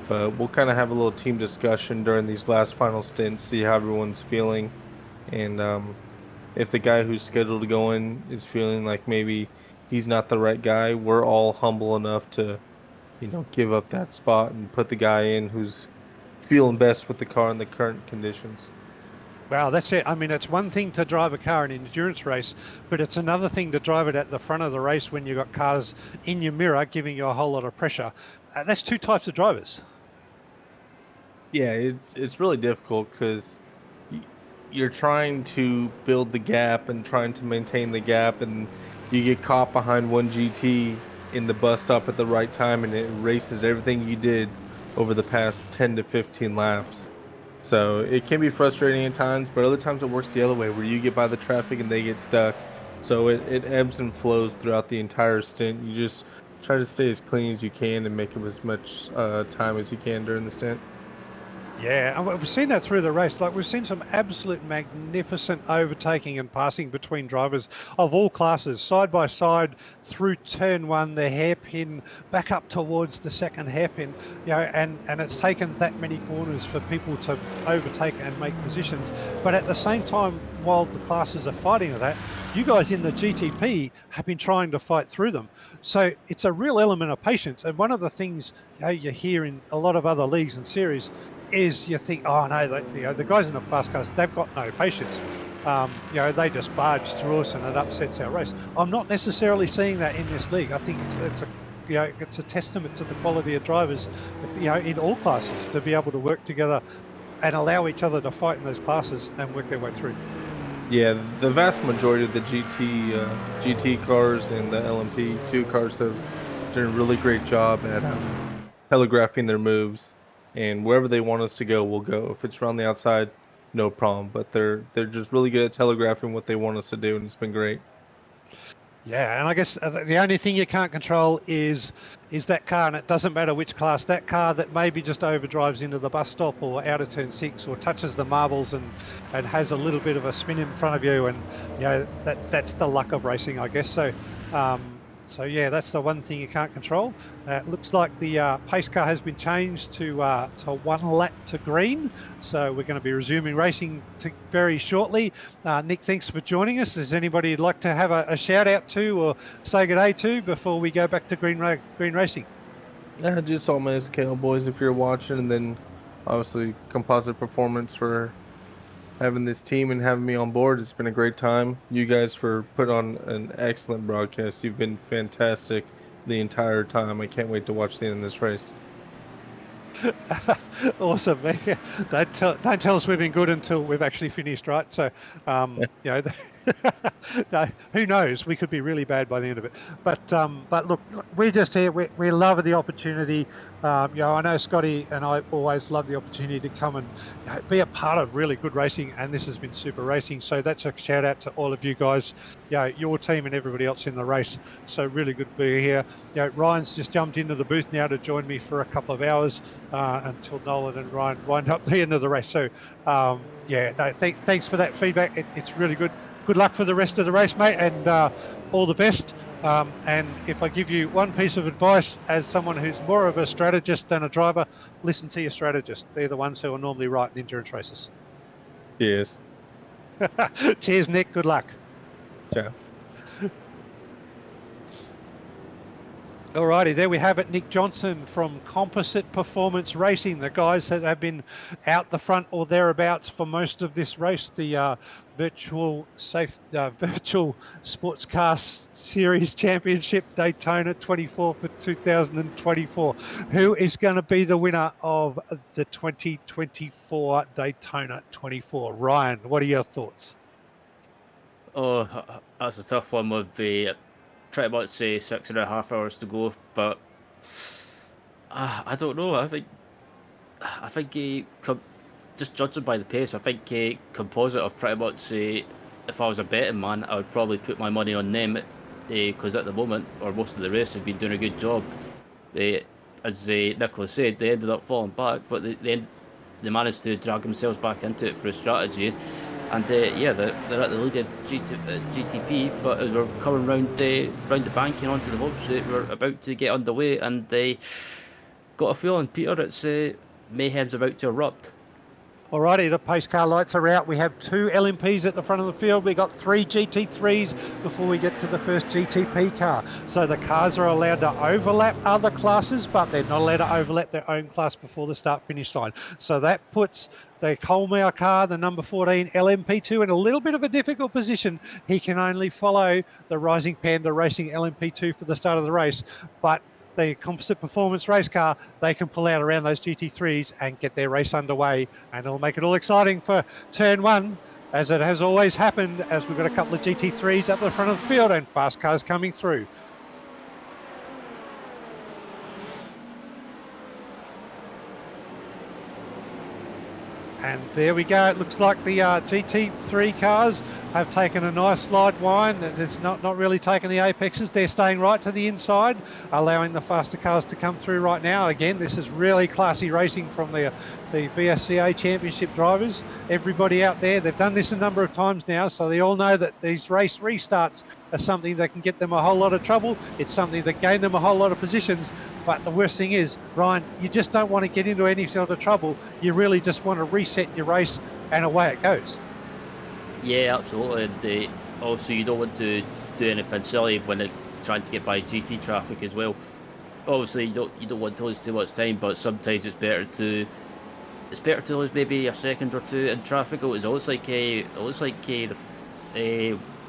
but we'll kind of have a little team discussion during these last final stints, see how everyone's feeling, and if the guy who's scheduled to go in is feeling like maybe he's not the right guy, we're all humble enough to, give up that spot and put the guy in who's feeling best with the car in the current conditions. Wow, that's it. I mean, it's one thing to drive a car in an endurance race, but it's another thing to drive it at the front of the race when you've got cars in your mirror giving you a whole lot of pressure. That's 2 types of drivers. Yeah, it's really difficult because you're trying to build the gap and trying to maintain the gap, and you get caught behind one GT in the bus stop at the right time, and it erases everything you did over the past 10 to 15 laps. So it can be frustrating at times, but other times it works the other way, where you get by the traffic and they get stuck. So it ebbs and flows throughout the entire stint. You just try to stay as clean as you can and make up as much time as you can during the stint. Yeah, and we've seen that through the race. Like, we've seen some absolute magnificent overtaking and passing between drivers of all classes, side by side through turn 1, the hairpin, back up towards the second hairpin. And it's taken that many corners for people to overtake and make positions. But at the same time, while the classes are fighting that, you guys in the GTP have been trying to fight through them. So it's a real element of patience. And one of the things you hear in a lot of other leagues and series is you think, oh no, the guys in the fast cars, they've got no patience. They just barge through us and it upsets our race. I'm not necessarily seeing that in this league. I think it's a testament to the quality of drivers, in all classes, to be able to work together and allow each other to fight in those classes and work their way through. Yeah, the vast majority of the GT cars and the LMP2 cars have done a really great job at telegraphing their moves, and wherever they want us to go, we'll go. If it's around the outside, no problem. But they're just really good at telegraphing what they want us to do, and it's been great. Yeah, and I guess the only thing you can't control is that car, and it doesn't matter which class. That car that maybe just overdrives into the bus stop or out of turn 6 or touches the marbles and has a little bit of a spin in front of you, and that's the luck of racing, I guess. So yeah, that's the one thing you can't control. It looks like the pace car has been changed to 1 lap to green. So we're going to be resuming racing very shortly. Nick, thanks for joining us. Is anybody you'd like to have a shout out to or say good day to before we go back to green racing? Just all my SKL boys if you're watching, and then obviously Composite Performance for having this team and having me on board. It's been a great time. You guys for putting on an excellent broadcast. You've been fantastic the entire time. I can't wait to watch the end of this race. Awesome. Don't tell us we've been good until we've actually finished, right? So, no, who knows? We could be really bad by the end of it. But look, we're just here. We love the opportunity. I know Scotty and I always love the opportunity to come and be a part of really good racing, and this has been super racing. So that's a shout out to all of you guys, your team and everybody else in the race. So really good to be here. Ryan's just jumped into the booth now to join me for a couple of hours. until Nolan and Ryan wind up the end of the race. So, yeah, no, thanks for that feedback. It's really good. Good luck for the rest of the race, mate, and all the best. And if I give you one piece of advice as someone who's more of a strategist than a driver, listen to your strategist. They're the ones who are normally right in endurance races. Yes. Cheers, Nick. Good luck. Ciao. Alrighty, there we have it. Nick Johnson from Composite Performance Racing, the guys that have been out the front or thereabouts for most of this race, the virtual sports car series championship Daytona 24 for 2024. Who is going to be the winner of the 2024 Daytona 24? Ryan, what are your thoughts? Oh, that's a tough one with the pretty much 6.5 hours to go, but I don't know. I think just judging by the pace, I think Composite have pretty much if I was a betting man, I would probably put my money on them because at the moment, or most of the race, have been doing a good job. As Nicholas said, they ended up falling back, but they managed to drag themselves back into it through strategy. And yeah, they're at the lead of GTP, but as we're coming round the bank and onto the home straight, we're about to get underway, and they got a feeling, Peter, it's mayhem's about to erupt. Alrighty, the pace car lights are out. We have 2 LMPs at the front of the field. We got 3 GT3s before we get to the first GTP car. So the cars are allowed to overlap other classes, but they're not allowed to overlap their own class before the start-finish line. So that puts the Colmar car, the number 14 LMP2, in a little bit of a difficult position. He can only follow the Rising Panda Racing LMP2 for the start of the race, but the Composite Performance race car, they can pull out around those GT3s and get their race underway, and it'll make it all exciting for turn 1, as it has always happened, as we've got a couple of GT3s up the front of the field and fast cars coming through. And there we go. It looks like the GT3 cars have taken a nice slide wind. It's not really taking the apexes. They're staying right to the inside, allowing the faster cars to come through right now. Again, this is really classy racing from the VSCA championship drivers. Everybody out there, they've done this a number of times now, so they all know that these race restarts are something that can get them a whole lot of trouble. It's something that gain them a whole lot of positions. But the worst thing is, Ryan, you just don't want to get into any sort of trouble. You really just want to reset your race, and away it goes. Yeah, absolutely. And also, you don't want to do anything silly when trying to get by GT traffic as well. Obviously, you don't want to lose too much time, but sometimes it's better to lose maybe a second or two in traffic. It looks like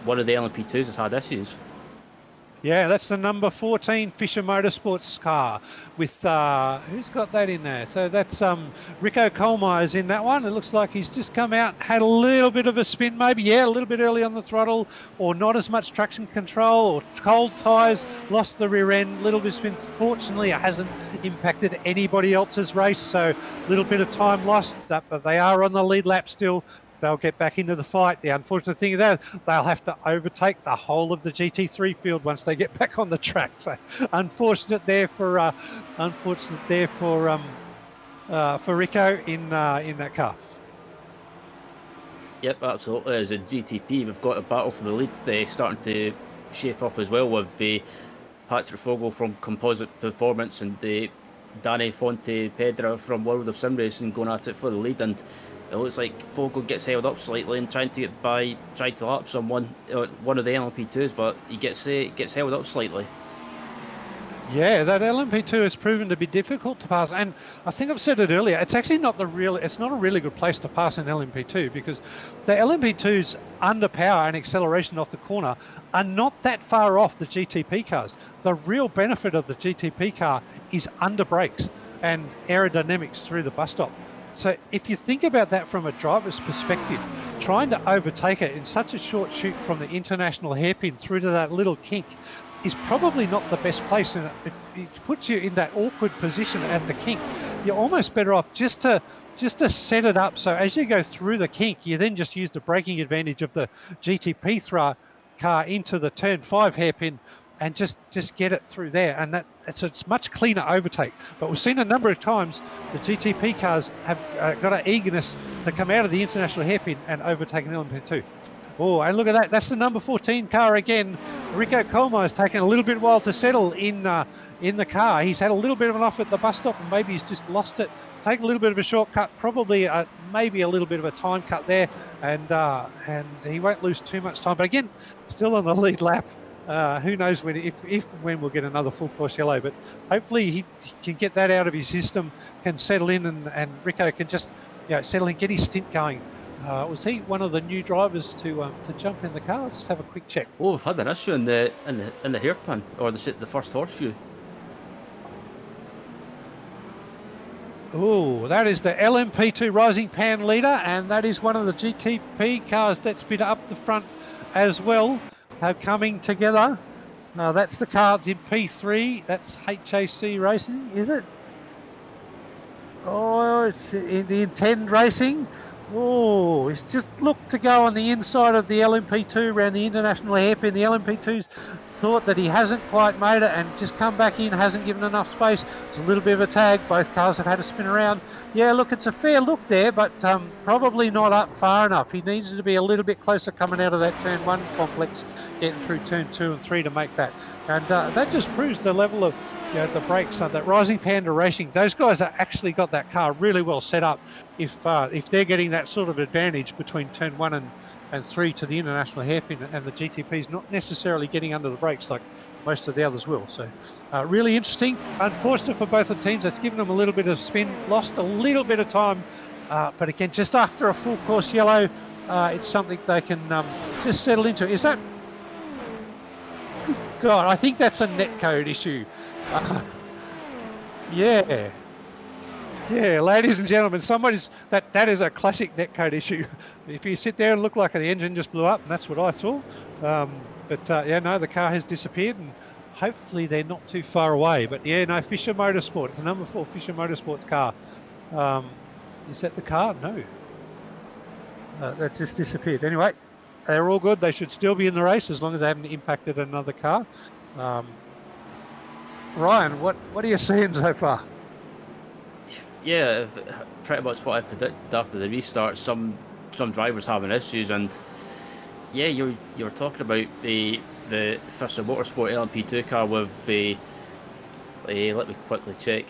one of the LMP2s has had issues. Yeah, that's the number 14 Fisher Motorsports car with, who's got that in there? So that's Rico Colmeyer's in that one. It looks like he's just come out, had a little bit of a spin maybe, yeah, a little bit early on the throttle, or not as much traction control, or cold tyres, lost the rear end, little bit of spin. Fortunately, it hasn't impacted anybody else's race, so a little bit of time lost, but they are on the lead lap still. They'll get back into the fight. The unfortunate thing is that they'll have to overtake the whole of the GT3 field once they get back on the track. So unfortunate there for Rico in that car. Yep, absolutely. As a GTP, we've got a battle for the lead starting to shape up as well, with Patrick Fogel from Composite Performance and Danny Fonte Pedra from World of Sim Racing going at it for the lead. And it looks like Fogel gets held up slightly and trying to lap someone, one of the LMP2s, but he gets held up slightly. Yeah, that LMP2 has proven to be difficult to pass, and I think I've said it earlier. It's actually not a really good place to pass an LMP2, because the LMP2's underpower and acceleration off the corner are not that far off the GTP cars. The real benefit of the GTP car is under brakes and aerodynamics through the bus stop. So if you think about that from a driver's perspective, trying to overtake it in such a short shoot from the international hairpin through to that little kink is probably not the best place, and it puts you in that awkward position at the kink. You're almost better off just to set it up so as you go through the kink, you then just use the braking advantage of the GTP car into the turn 5 hairpin and just get it through there, and it's much cleaner overtake. But we've seen a number of times the GTP cars have got an eagerness to come out of the international hairpin and overtake an LMP2. Oh, and look at that. That's the number 14 car again. Rico Colmai's taken a little bit while to settle in the car. He's had a little bit of an off at the bus stop, and maybe he's just lost it. Take a little bit of a shortcut, probably maybe a little bit of a time cut there, and he won't lose too much time. But again, still on the lead lap. Who knows when we'll get another full course yellow, but hopefully he can get that out of his system, can settle in, and Rico can just settle in, get his stint going. Was he one of the new drivers to jump in the car? Just have a quick check. Oh, we've had an issue in the hairpin, or the first horseshoe. Oh, that is the LMP2 Rising Pan leader, and that is one of the GTP cars that's been up the front as well, coming together. That's the car that's in P3. That's HAC Racing, is it? Oh, it's in the Intend Racing. Oh, it's just looked to go on the inside of the LMP2 around the international hairpin. The LMP2's thought that he hasn't quite made it and just come back in, hasn't given enough space. It's a little bit of a tag. Both cars have had to spin around. Yeah, look, it's a fair look there, but probably not up far enough. He needs to be a little bit closer coming out of that turn 1 complex, getting through turn 2 and 3 to make that. And that just proves the level of the brakes on that Rising Panda Racing. Those guys have actually got that car really well set up. If they're getting that sort of advantage between turn 1 and 3 to the international hairpin, and the GTP's not necessarily getting under the brakes like most of the others will. So really interesting. Unfortunate for both the teams. That's given them a little bit of spin, lost a little bit of time. But again, just after a full course yellow, it's something they can just settle into. Is that... God, I think that's a netcode issue. Yeah, ladies and gentlemen, that is a classic netcode issue. If you sit there and look like the engine just blew up, and that's what I saw. No, the car has disappeared, and hopefully they're not too far away. But yeah, no, Fisher Motorsport. It's a number 4 Fisher Motorsports car. Is that the car? No. That just disappeared. Anyway, they're all good. They should still be in the race as long as they haven't impacted another car. Ryan, what are you seeing so far? Yeah, pretty much what I predicted after the restart. Some drivers having issues, and yeah, you were talking about the Fisher Motorsport LMP2 car with let me quickly check.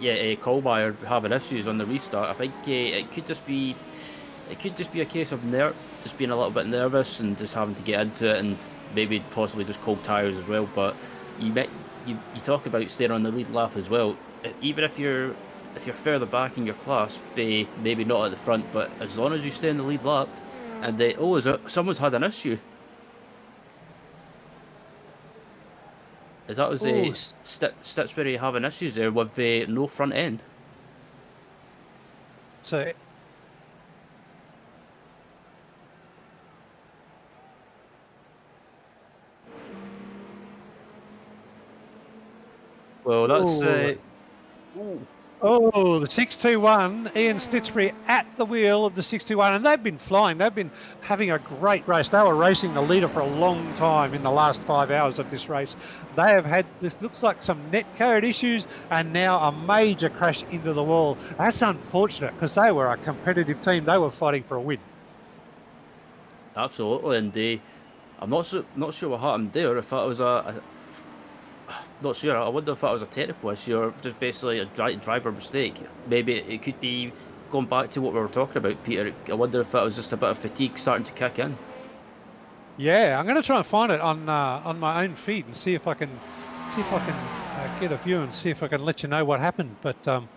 Colmeyer having issues on the restart. I think it could just be a case of just being a little bit nervous and just having to get into it, and maybe possibly just cold tires as well. But you talk about staying on the lead lap as well. Even if you're further back in your class, maybe not at the front, but as long as you stay in the lead lap, and someone's had an issue. That was Stitsbury having issues there with no front end. So. Well, that's... Oh, the 621, Ian Stitsbury at the wheel of the 621, and they've been flying. They've been having a great race. They were racing the leader for a long time in the last 5 hours of this race. They have had, this looks like some netcode issues, and now a major crash into the wall. That's unfortunate because they were a competitive team. They were fighting for a win. Absolutely, and I'm not sure what happened there. If that was not sure. I wonder if that was a technical issue or just basically a driver mistake. Maybe it could be going back to what we were talking about, Peter. I wonder if that was just a bit of fatigue starting to kick in. Yeah, I'm going to try and find it on my own feed and see if I can get a view and see if I can let you know what happened. But I'm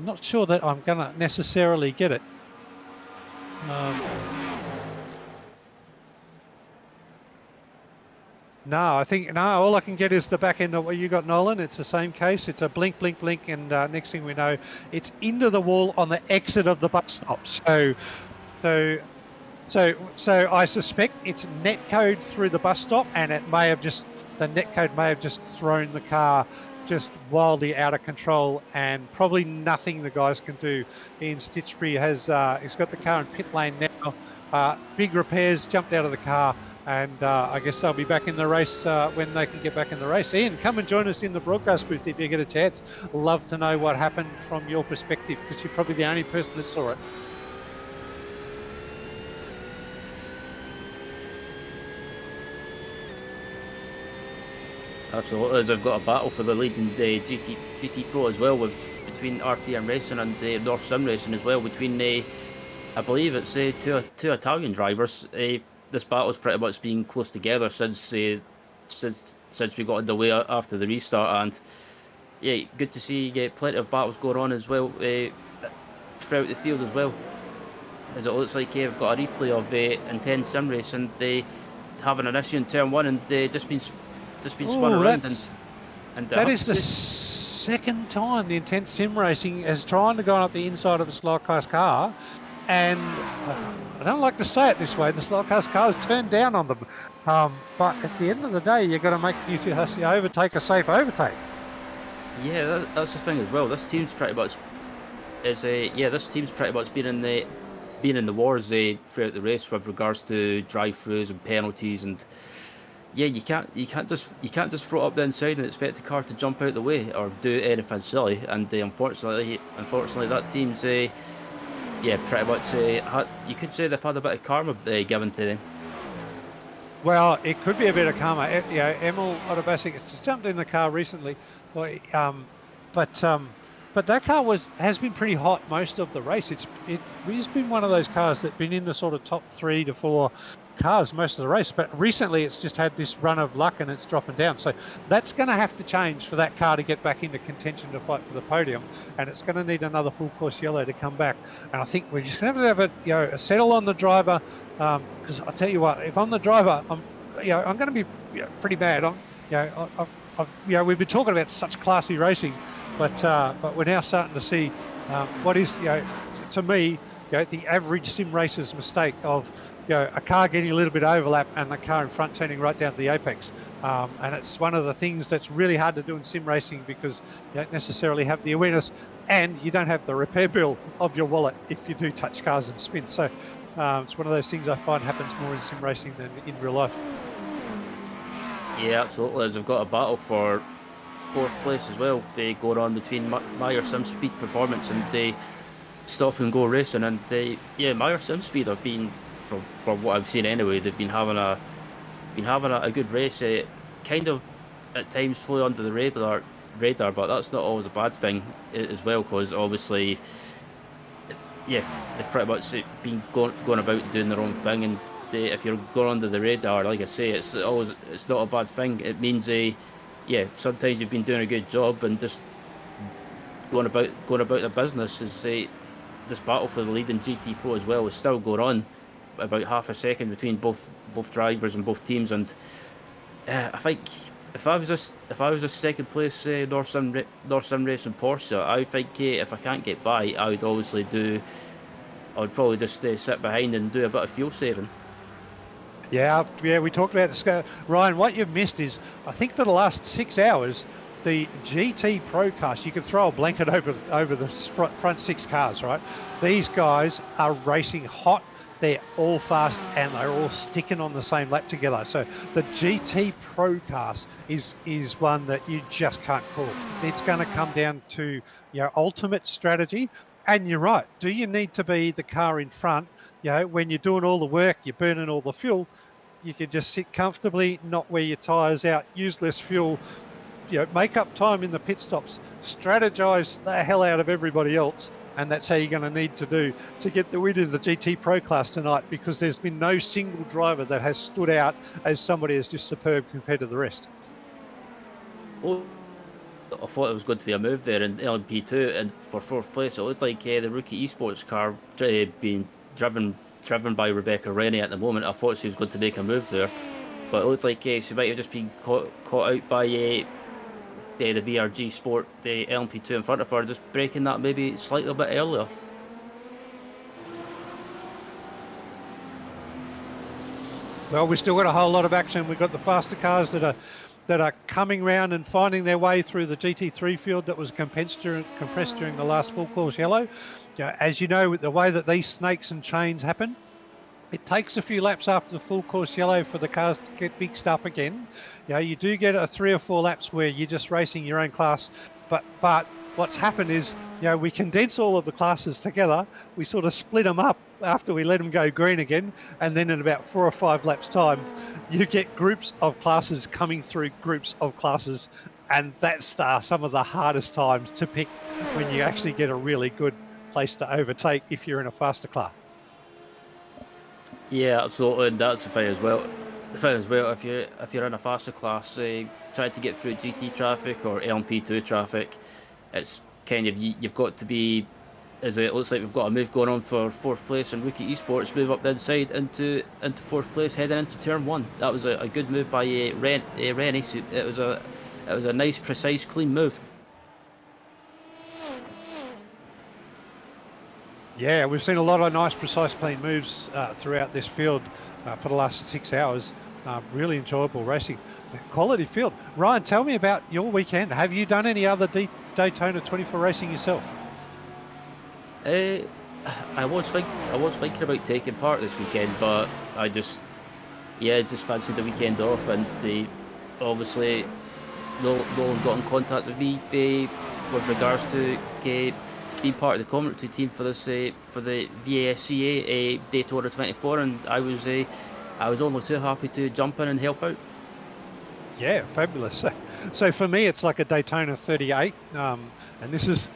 not sure that I'm going to necessarily get it. No, all I can get is the back end of what you got, Nolan. It's the same case. It's a blink, blink, blink, and next thing we know, it's into the wall on the exit of the bus stop. So I suspect it's netcode through the bus stop, and the netcode may have just thrown the car just wildly out of control, and probably nothing the guys can do. Ian Stitsbury he's got the car in pit lane now. Big repairs, jumped out of the car. And I guess they'll be back in the race when they can get back in the race. Ian, come and join us in the broadcast booth if you get a chance. Love to know what happened from your perspective, because you're probably the only person that saw it. Absolutely, as I've got a battle for the lead in the GT Pro as well, between RPM Racing and North Sim Racing as well, between I believe it's two Italian drivers. This battle's pretty much been close together since we got underway after the restart, and yeah, good to see plenty of battles going on as well throughout the field as well. As it looks like we've got a replay of Intense Sim Racing having an issue in turn 1 and just been spun around, and that is the second time the Intense Sim Racing has tried to go up the inside of a slot class car, and I don't like to say it this way, the slot class car has turned down on them. But at the end of the day, you've got to make the overtake a safe overtake. Yeah, that's the thing as well. This team's pretty much been in the wars throughout the race with regards to drive-throughs and penalties, and yeah, you can't just throw it up the inside and expect the car to jump out the way or do anything silly. And unfortunately, that team's pretty much you could say they've had a bit of karma given to them. Well, it could be a bit of karma. Emil Otobasic has just jumped in the car recently, but that car has been pretty hot most of the race. It's been one of those cars that's been in the sort of top 3 to 4 cars most of the race, but recently it's just had this run of luck and it's dropping down. So that's going to have to change for that car to get back into contention to fight for the podium, and it's going to need another full course yellow to come back. And I think we're just going to have a settle on the driver, because I'll tell you what, if I'm the driver, I'm going to be pretty bad. We've been talking about such classy racing, but we're now starting to see what is to me the average sim racer's mistake of a car getting a little bit overlap and the car in front turning right down to the apex. And it's one of the things that's really hard to do in sim racing, because you don't necessarily have the awareness and you don't have the repair bill of your wallet if you do touch cars and spin. So it's one of those things I find happens more in sim racing than in real life. Yeah, absolutely. As we've got a battle for 4th place as well, going on between Meyer Sim Speed Performance and Stop and Go Racing. And Meyer Sim Speed have been, from what I've seen anyway, they've been having a good race. Kind of at times flew under the radar, but that's not always a bad thing as well, because obviously, they've pretty much been going about doing their own thing, and if you're going under the radar, like I say, it's not a bad thing. It means sometimes you've been doing a good job and just going about the business. This battle for the lead in GT Pro as well is still going on, about half a second between both drivers and both teams. And I think if I was a second place North Sim Racing Porsche, I think if I can't get by, I would probably just sit behind and do a bit of fuel saving. Yeah, we talked about this. Ryan, what you've missed is, I think for the last 6 hours, the GT Pro cars, you could throw a blanket over the front 6 cars, right? These guys are racing hot. They're all fast and they're all sticking on the same lap together. So the GT Pro cast is one that you just can't call. It's going to come down to ultimate strategy. And you're right. Do you need to be the car in front? When you're doing all the work, you're burning all the fuel, you can just sit comfortably, not wear your tyres out, use less fuel, make up time in the pit stops, strategize the hell out of everybody else. And that's how you're going to need to do to get the win in the GT Pro class tonight, because there's been no single driver that has stood out as somebody who's just superb compared to the rest. Well, I thought it was going to be a move there in LMP2, and for 4th place, it looked like the rookie esports car being driven by Rebecca Rennie at the moment. I thought she was going to make a move there, but it looked like she might have just been caught out by the VRG Sport, the LMP2 in front of her, just breaking that maybe slightly a bit earlier. Well, we've still got a whole lot of action. We've got the faster cars that are coming round and finding their way through the GT3 field that was compressed during the last full course yellow. As you know, with the way that these snakes and chains happen, It takes a few laps after the full course yellow for the cars to get mixed up again. You do get a 3 or 4 laps where you're just racing your own class, but what's happened is, we condense all of the classes together. We sort of split them up after we let them go green again, and then in about 4 or 5 laps time, you get groups of classes coming through groups of classes, and that's some of the hardest times to pick when you actually get a really good place to overtake if you're in a faster class. Yeah, absolutely, and that's the thing as well. If you're in a faster class, trying to get through GT traffic or LMP2 traffic, it's kind of you've got to be. As it looks like we've got a move going on for 4th place and Rookie Esports move up the inside into 4th place heading into turn 1. That was a good move by Rennie. It was a nice, precise, clean move. Yeah, we've seen a lot of nice, precise, clean moves throughout this field for the last 6 hours. Really enjoyable racing. Quality field. Ryan, tell me about your weekend. Have you done any other Daytona 24 racing yourself? I was thinking about taking part this weekend, but I just fancied the weekend off, and obviously no one got in contact with me with regards to being part of the commentary team for this for the VSCA Daytona 24, and I was only too happy to jump in and help out. Yeah, fabulous. So for me, it's like a Daytona 38, and this is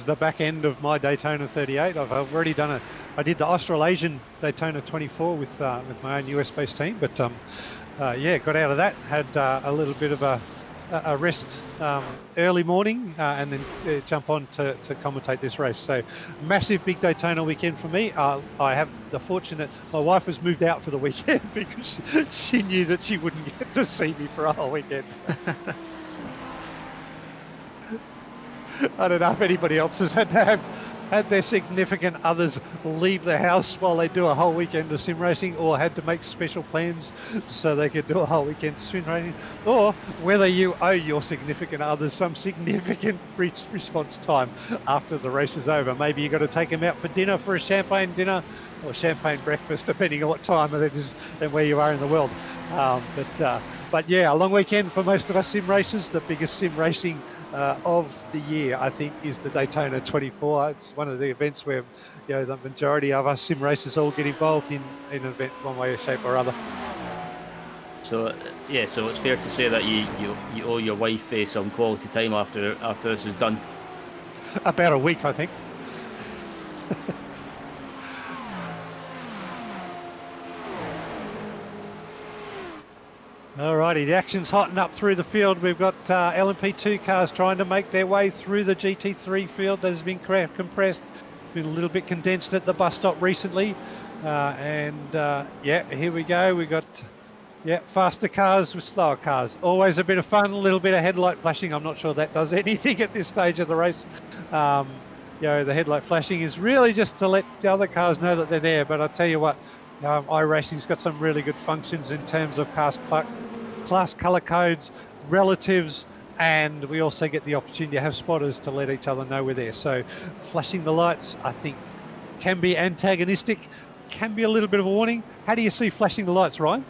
the back end of my Daytona 38. I've already done I did the Australasian Daytona 24 with my own US-based team, but yeah, got out of that, had a little bit of a rest early morning, and then jump on to commentate this race. So massive big Daytona weekend for me. I have the fortunate, my wife has moved out for the weekend because she knew that she wouldn't get to see me for a whole weekend. I don't know if anybody else has had their significant others leave the house while they do a whole weekend of sim racing, or had to make special plans so they could do a whole weekend of sim racing, or whether you owe your significant others some significant response time after the race is over. Maybe you've got to take them out for dinner, for a champagne dinner or champagne breakfast, depending on what time it is and where you are in the world. But yeah, a long weekend for most of us sim racers. The biggest sim racing of the year, I think, is the Daytona 24. It's one of the events where the majority of us sim racers all get involved in an event one way, shape or other. So yeah, so it's fair to say that you owe your wife some quality time after this is done. About a week, I think. Alrighty, the action's hotting up through the field. We've got LMP2 cars trying to make their way through the GT3 field that has been compressed, been a little bit condensed at the bus stop recently. Yeah, here we go. We got faster cars with slower cars. Always a bit of fun, a little bit of headlight flashing. I'm not sure that does anything at this stage of the race. The headlight flashing is really just to let the other cars know that they're there. But I'll tell you what, iRacing's got some really good functions in terms of class color codes, relatives, and we also get the opportunity to have spotters to let each other know we're there. So flashing the lights, I think, can be antagonistic, can be a little bit of a warning. How do you see flashing the lights, Ryan?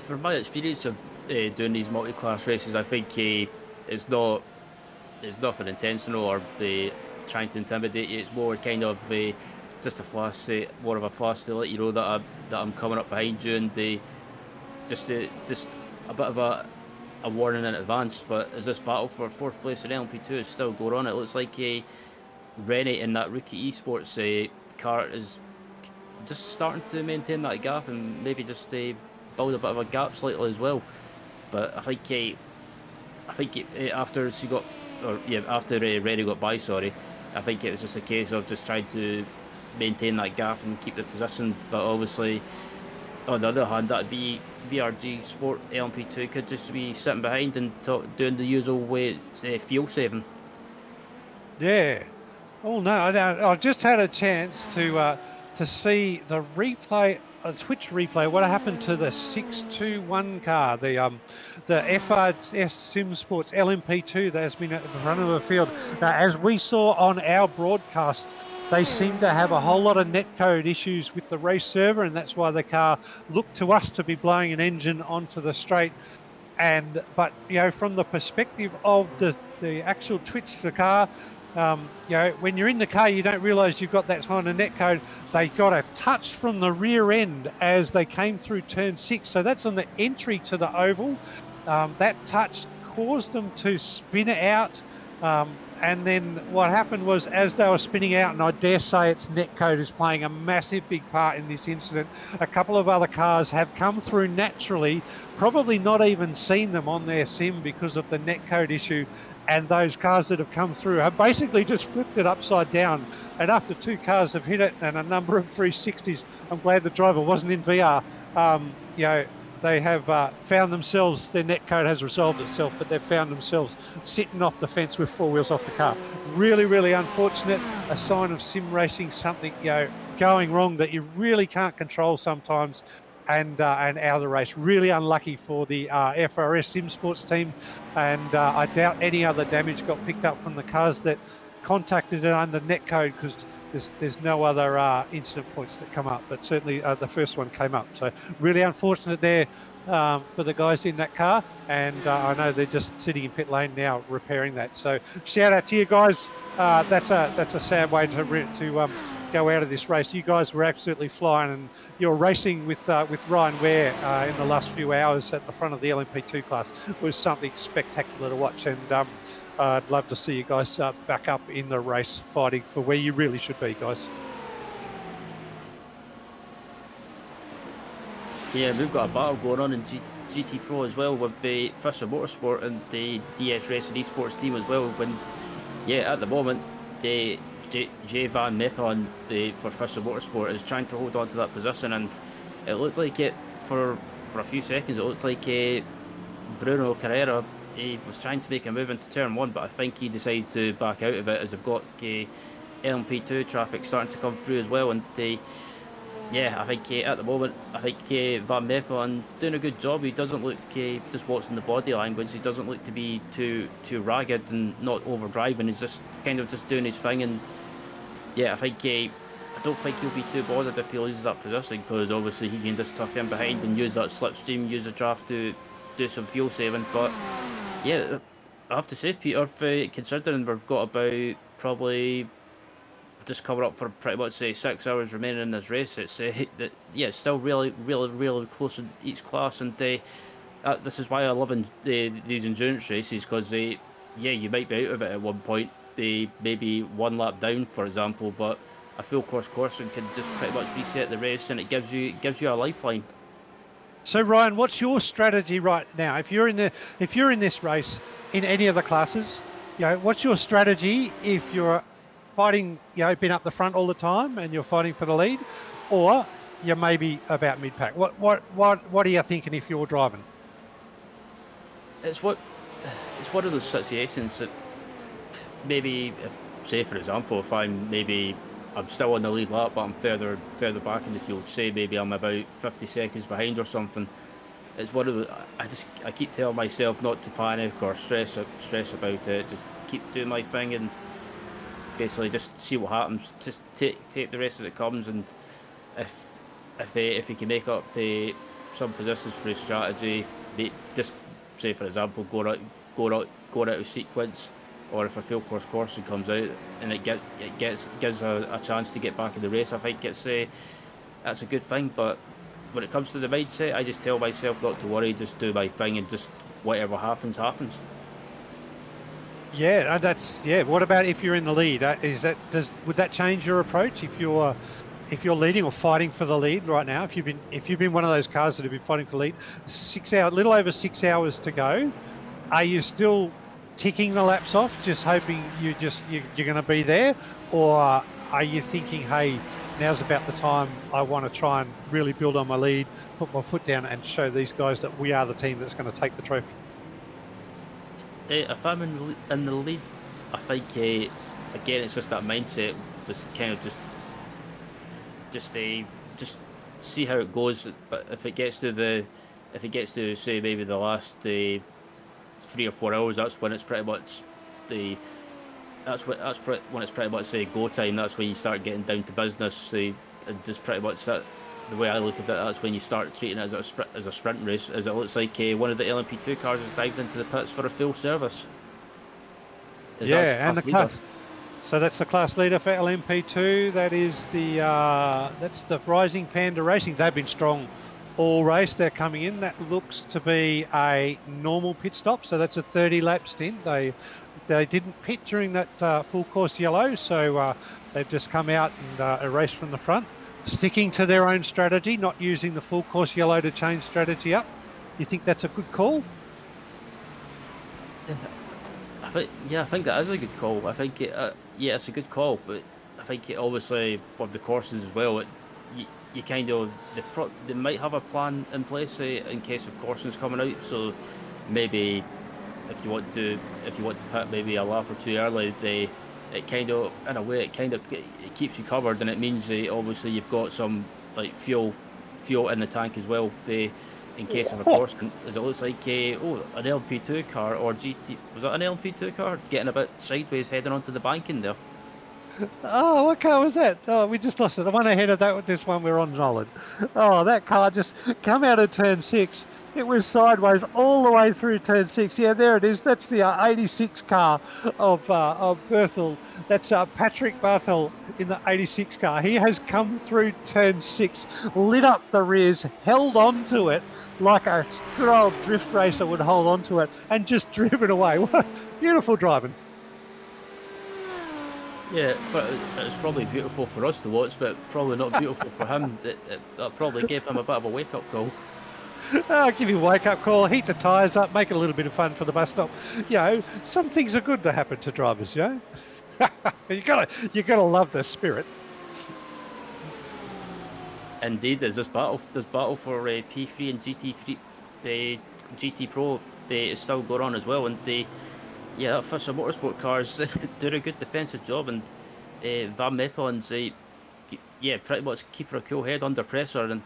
From my experience of doing these multi-class races, I think it's nothing intentional or trying to intimidate you. It's more kind of just a flash, more of a flash to let you know that I'm coming up behind you, and just a bit of a warning in advance. But as this battle for 4th place in LMP2 is still going on, it looks like Rennie in that Rookie Esports car is just starting to maintain that gap, and maybe just build a bit of a gap slightly as well. But I think after Rennie got by, I think it was just a case of just trying to maintain that gap and keep the position. But obviously, on the other hand, that VRG Sport LMP2 could just be sitting behind and doing the usual way, fuel saving. Yeah. Oh no, I just had a chance to see the replay, a Twitch replay. What happened to the 621 car, the FRS Sim Sports LMP2 that has been at the front of the field. Now, as we saw on our broadcast they seem to have a whole lot of netcode issues with the race server, and that's why the car looked to us to be blowing an engine onto the straight. But from the perspective of the actual twitch of the car, when you're in the car, you don't realise you've got that kind of netcode. They got a touch from the rear end as they came through turn 6, so that's on the entry to the oval. That touch caused them to spin it out. And then what happened was, as they were spinning out, and I dare say its netcode is playing a massive big part in this incident, a couple of other cars have come through naturally, probably not even seen them on their sim because of the netcode issue, and those cars that have come through have basically just flipped it upside down. And after 2 cars have hit it and a number of 360s, I'm glad the driver wasn't in VR. They have found themselves, their netcode has resolved itself, but they've found themselves sitting off the fence with 4 wheels off the car. Really, really unfortunate. A sign of sim racing, something going wrong that you really can't control sometimes, and out of the race. Really unlucky for the FRS Sim Sports team, and I doubt any other damage got picked up from the cars that contacted it under netcode, because there's no other incident points that come up, but certainly the first one came up. So really unfortunate there for the guys in that car, and I know they're just sitting in pit lane now repairing that. So shout out to you guys. That's a sad way to go out of this race. You guys were absolutely flying, and you're racing with Ryan Ware in the last few hours at the front of the LMP2 class. It was something spectacular to watch, and I'd love to see you guys back up in the race, fighting for where you really should be, guys. Yeah, we've got a battle going on in GT Pro as well with the Fisher Motorsport and the DS Racing Esports team as well. When, at the moment, Jay Van Meppel for Fisher Motorsport is trying to hold on to that position, and it looked like it for a few seconds. It looked like Bruno Carrera, he was trying to make a move into turn 1, but I think he decided to back out of it as they've got LMP2 traffic starting to come through as well. And I think at the moment, I think Van Meppel doing a good job. He doesn't look, just watching the body language, he doesn't look to be too ragged and not overdriving. He's just kind of just doing his thing. And I think I don't think he'll be too bothered if he loses that position, because obviously he can just tuck in behind and use that slipstream, use the draft to do some fuel saving. But I have to say, Peter, considering we've got about probably just coming up for pretty much 6 hours remaining in this race, it's still really, really, really close in each class. And this is why I love these endurance races, because you might be out of it at one point, maybe 1 lap down, for example, but a full course coursing can just pretty much reset the race, and it gives you a lifeline. So Ryan, what's your strategy right now? If you're in this race in any of the classes, what's your strategy if you're fighting, been up the front all the time and you're fighting for the lead, or you're maybe about mid-pack? What are you thinking if you're driving? It's one of those situations that maybe, say for example, if I'm still on the lead lap, but I'm further back in the field. Say maybe I'm about 50 seconds behind or something. It's one of the. I keep telling myself not to panic or stress about it. Just keep doing my thing and basically just see what happens. Just take the rest as it comes, and if he can make up some positions for his strategy, just say for example go out of sequence. Or if a full course coursing comes out and it gives a chance to get back in the race, I think that's a good thing. But when it comes to the mindset, I just tell myself not to worry, just do my thing, and just whatever happens. Yeah, What about if you're in the lead? Would that change your approach if you're leading or fighting for the lead right now? If you've been one of those cars that have been fighting for the lead, little over 6 hours to go, are you still ticking the laps off, just hoping you're going to be there, or are you thinking, hey, now's about the time I want to try and really build on my lead, put my foot down, and show these guys that we are the team that's going to take the trophy? If I'm in the lead, I think again it's just that mindset, just kind of just see how it goes. But if it gets to say maybe the last 3 or 4 hours, that's when it's pretty much when it's pretty much say go time. That's when you start getting down to business. Just pretty much that. The way I look at it, that's when you start treating it as a sprint race. As it looks like one of the LMP2 cars has dived into the pits for a full service. And the class. So that's the class leader for LMP2. That is that's the Rising Panda Racing. They've been strong all race. They're coming in. That looks to be a normal pit stop. So that's a 30-lap stint. They didn't pit during that full course yellow. So they've just come out and erased from the front, sticking to their own strategy, not using the full course yellow to change strategy up. You think that's a good call? I think that is a good call. I think it's a good call, but I think obviously with the courses as well, you kind of they might have a plan in place in case of courses coming out. So maybe if you want to pit maybe a lap or two early, it kind of in a way it keeps you covered, and it means that obviously you've got some like fuel in the tank as well. In case of a course, as it looks like an LP2 car or GT, was that an LP2 car getting a bit sideways heading onto the bank in there? Oh, what car was that? Oh, we just lost it. The one ahead of that with this one we're on, Nolan. Oh, that car just come out of turn 6. It was sideways all the way through turn 6. Yeah, there it is. That's the 86 car of Berthel. That's Patrick Berthel in the 86 car. He has come through turn 6, lit up the rears, held on to it like a good old drift racer would hold on to it, and just driven away. What beautiful driving. Yeah, but it's probably beautiful for us to watch, but probably not beautiful for him. That probably gave him a bit of a wake-up call. I'll give you a wake-up call, heat the tyres up, make it a little bit of fun for the bus stop. Some things are good to happen to drivers, you gotta love the spirit. Indeed, there's this battle for P3 and GT3, the GT Pro. Is still going on as well, and that Fisher Motorsport cars do a good defensive job, and Van Meppelen's pretty much keeping a cool head under pressure, and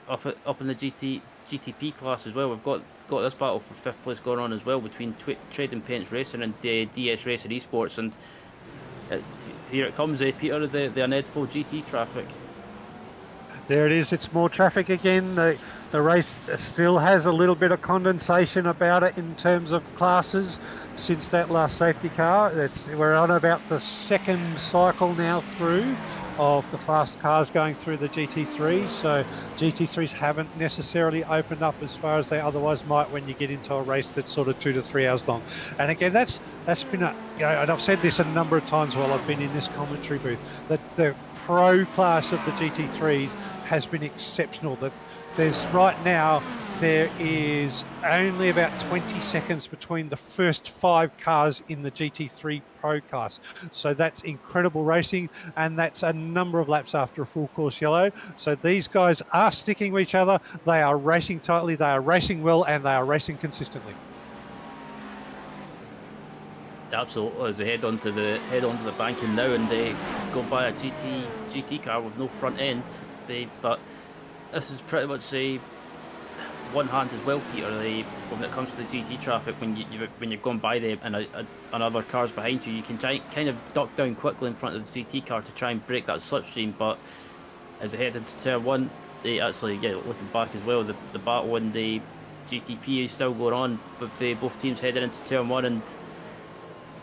up in the GTP class as well. We've got this battle for 5th place going on as well between Trading Paints Racing and DS Racing Esports, and here it comes, Peter, the inevitable GT traffic. There it is. It's more traffic again. The race still has a little bit of condensation about it in terms of classes since that last safety car. We're on about the second cycle now through of the fast cars going through the GT3. So GT3s haven't necessarily opened up as far as they otherwise might when you get into a race that's sort of 2 to 3 hours long. And again, that's been and I've said this a number of times while I've been in this commentary booth, that the pro class of the GT3s has been exceptional. That there is only about 20 seconds between the first 5 cars in the GT3 Pro class. So that's incredible racing, and that's a number of laps after a full course yellow. So these guys are sticking with each other. They are racing tightly, they are racing well, and they are racing consistently. Absolutely, as they head onto the banking now, and they go by a GT car with no front end. But this is pretty much one hand as well, Peter. When it comes to the GT traffic, when you're going by them and another car's behind you, you can kind of duck down quickly in front of the GT car to try and break that slipstream. But as they head into turn 1, they actually looking back as well, the battle in the GTP is still going on with both teams heading into turn 1, and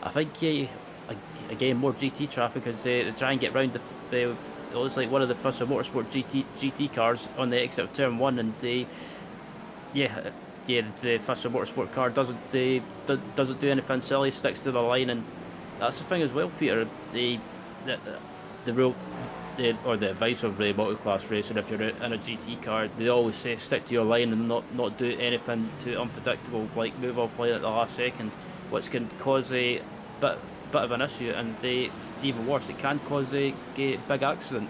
I think again more GT traffic as they try and get round it looks like one of the Fisher Motorsport GT cars on the exit of turn 1, and the Fisher Motorsport car doesn't do anything silly, sticks to the line, and that's the thing as well, Peter. The advice of the multi-class racing, if you're in a GT car, they always say stick to your line and not do anything too unpredictable, like move off line at the last second, which can cause a bit of an issue, and even worse, it can cause a big accident.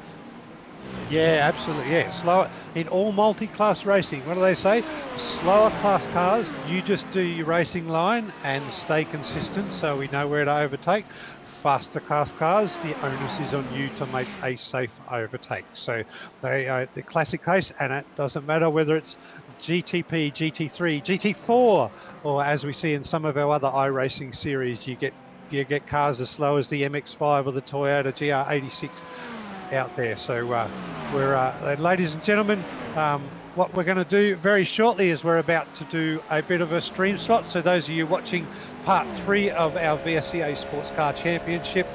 Yeah, absolutely. Yeah, slower in all multi-class racing. What do they say? Slower class cars, you just do your racing line and stay consistent, so we know where to overtake. Faster class cars, the onus is on you to make a safe overtake. So they are the classic case, and it doesn't matter whether it's GTP, GT3, GT4, or as we see in some of our other iRacing series, you get you get cars as slow as the MX-5 or the Toyota GR86 out there. So ladies and gentlemen, what we're going to do very shortly is we're about to do a bit of a stream slot. So those of you watching part 3 of our VSCA Sports Car Championship,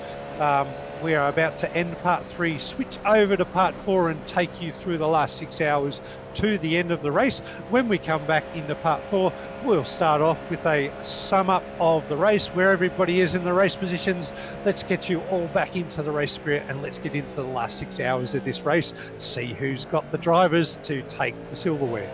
we are about to end part 3, switch over to part 4 and take you through the last 6 hours to the end of the race. When we come back into part 4, we'll start off with a sum up of the race, where everybody is in the race positions. Let's get you all back into the race spirit and let's get into the last 6 hours of this race, see who's got the drivers to take the silverware.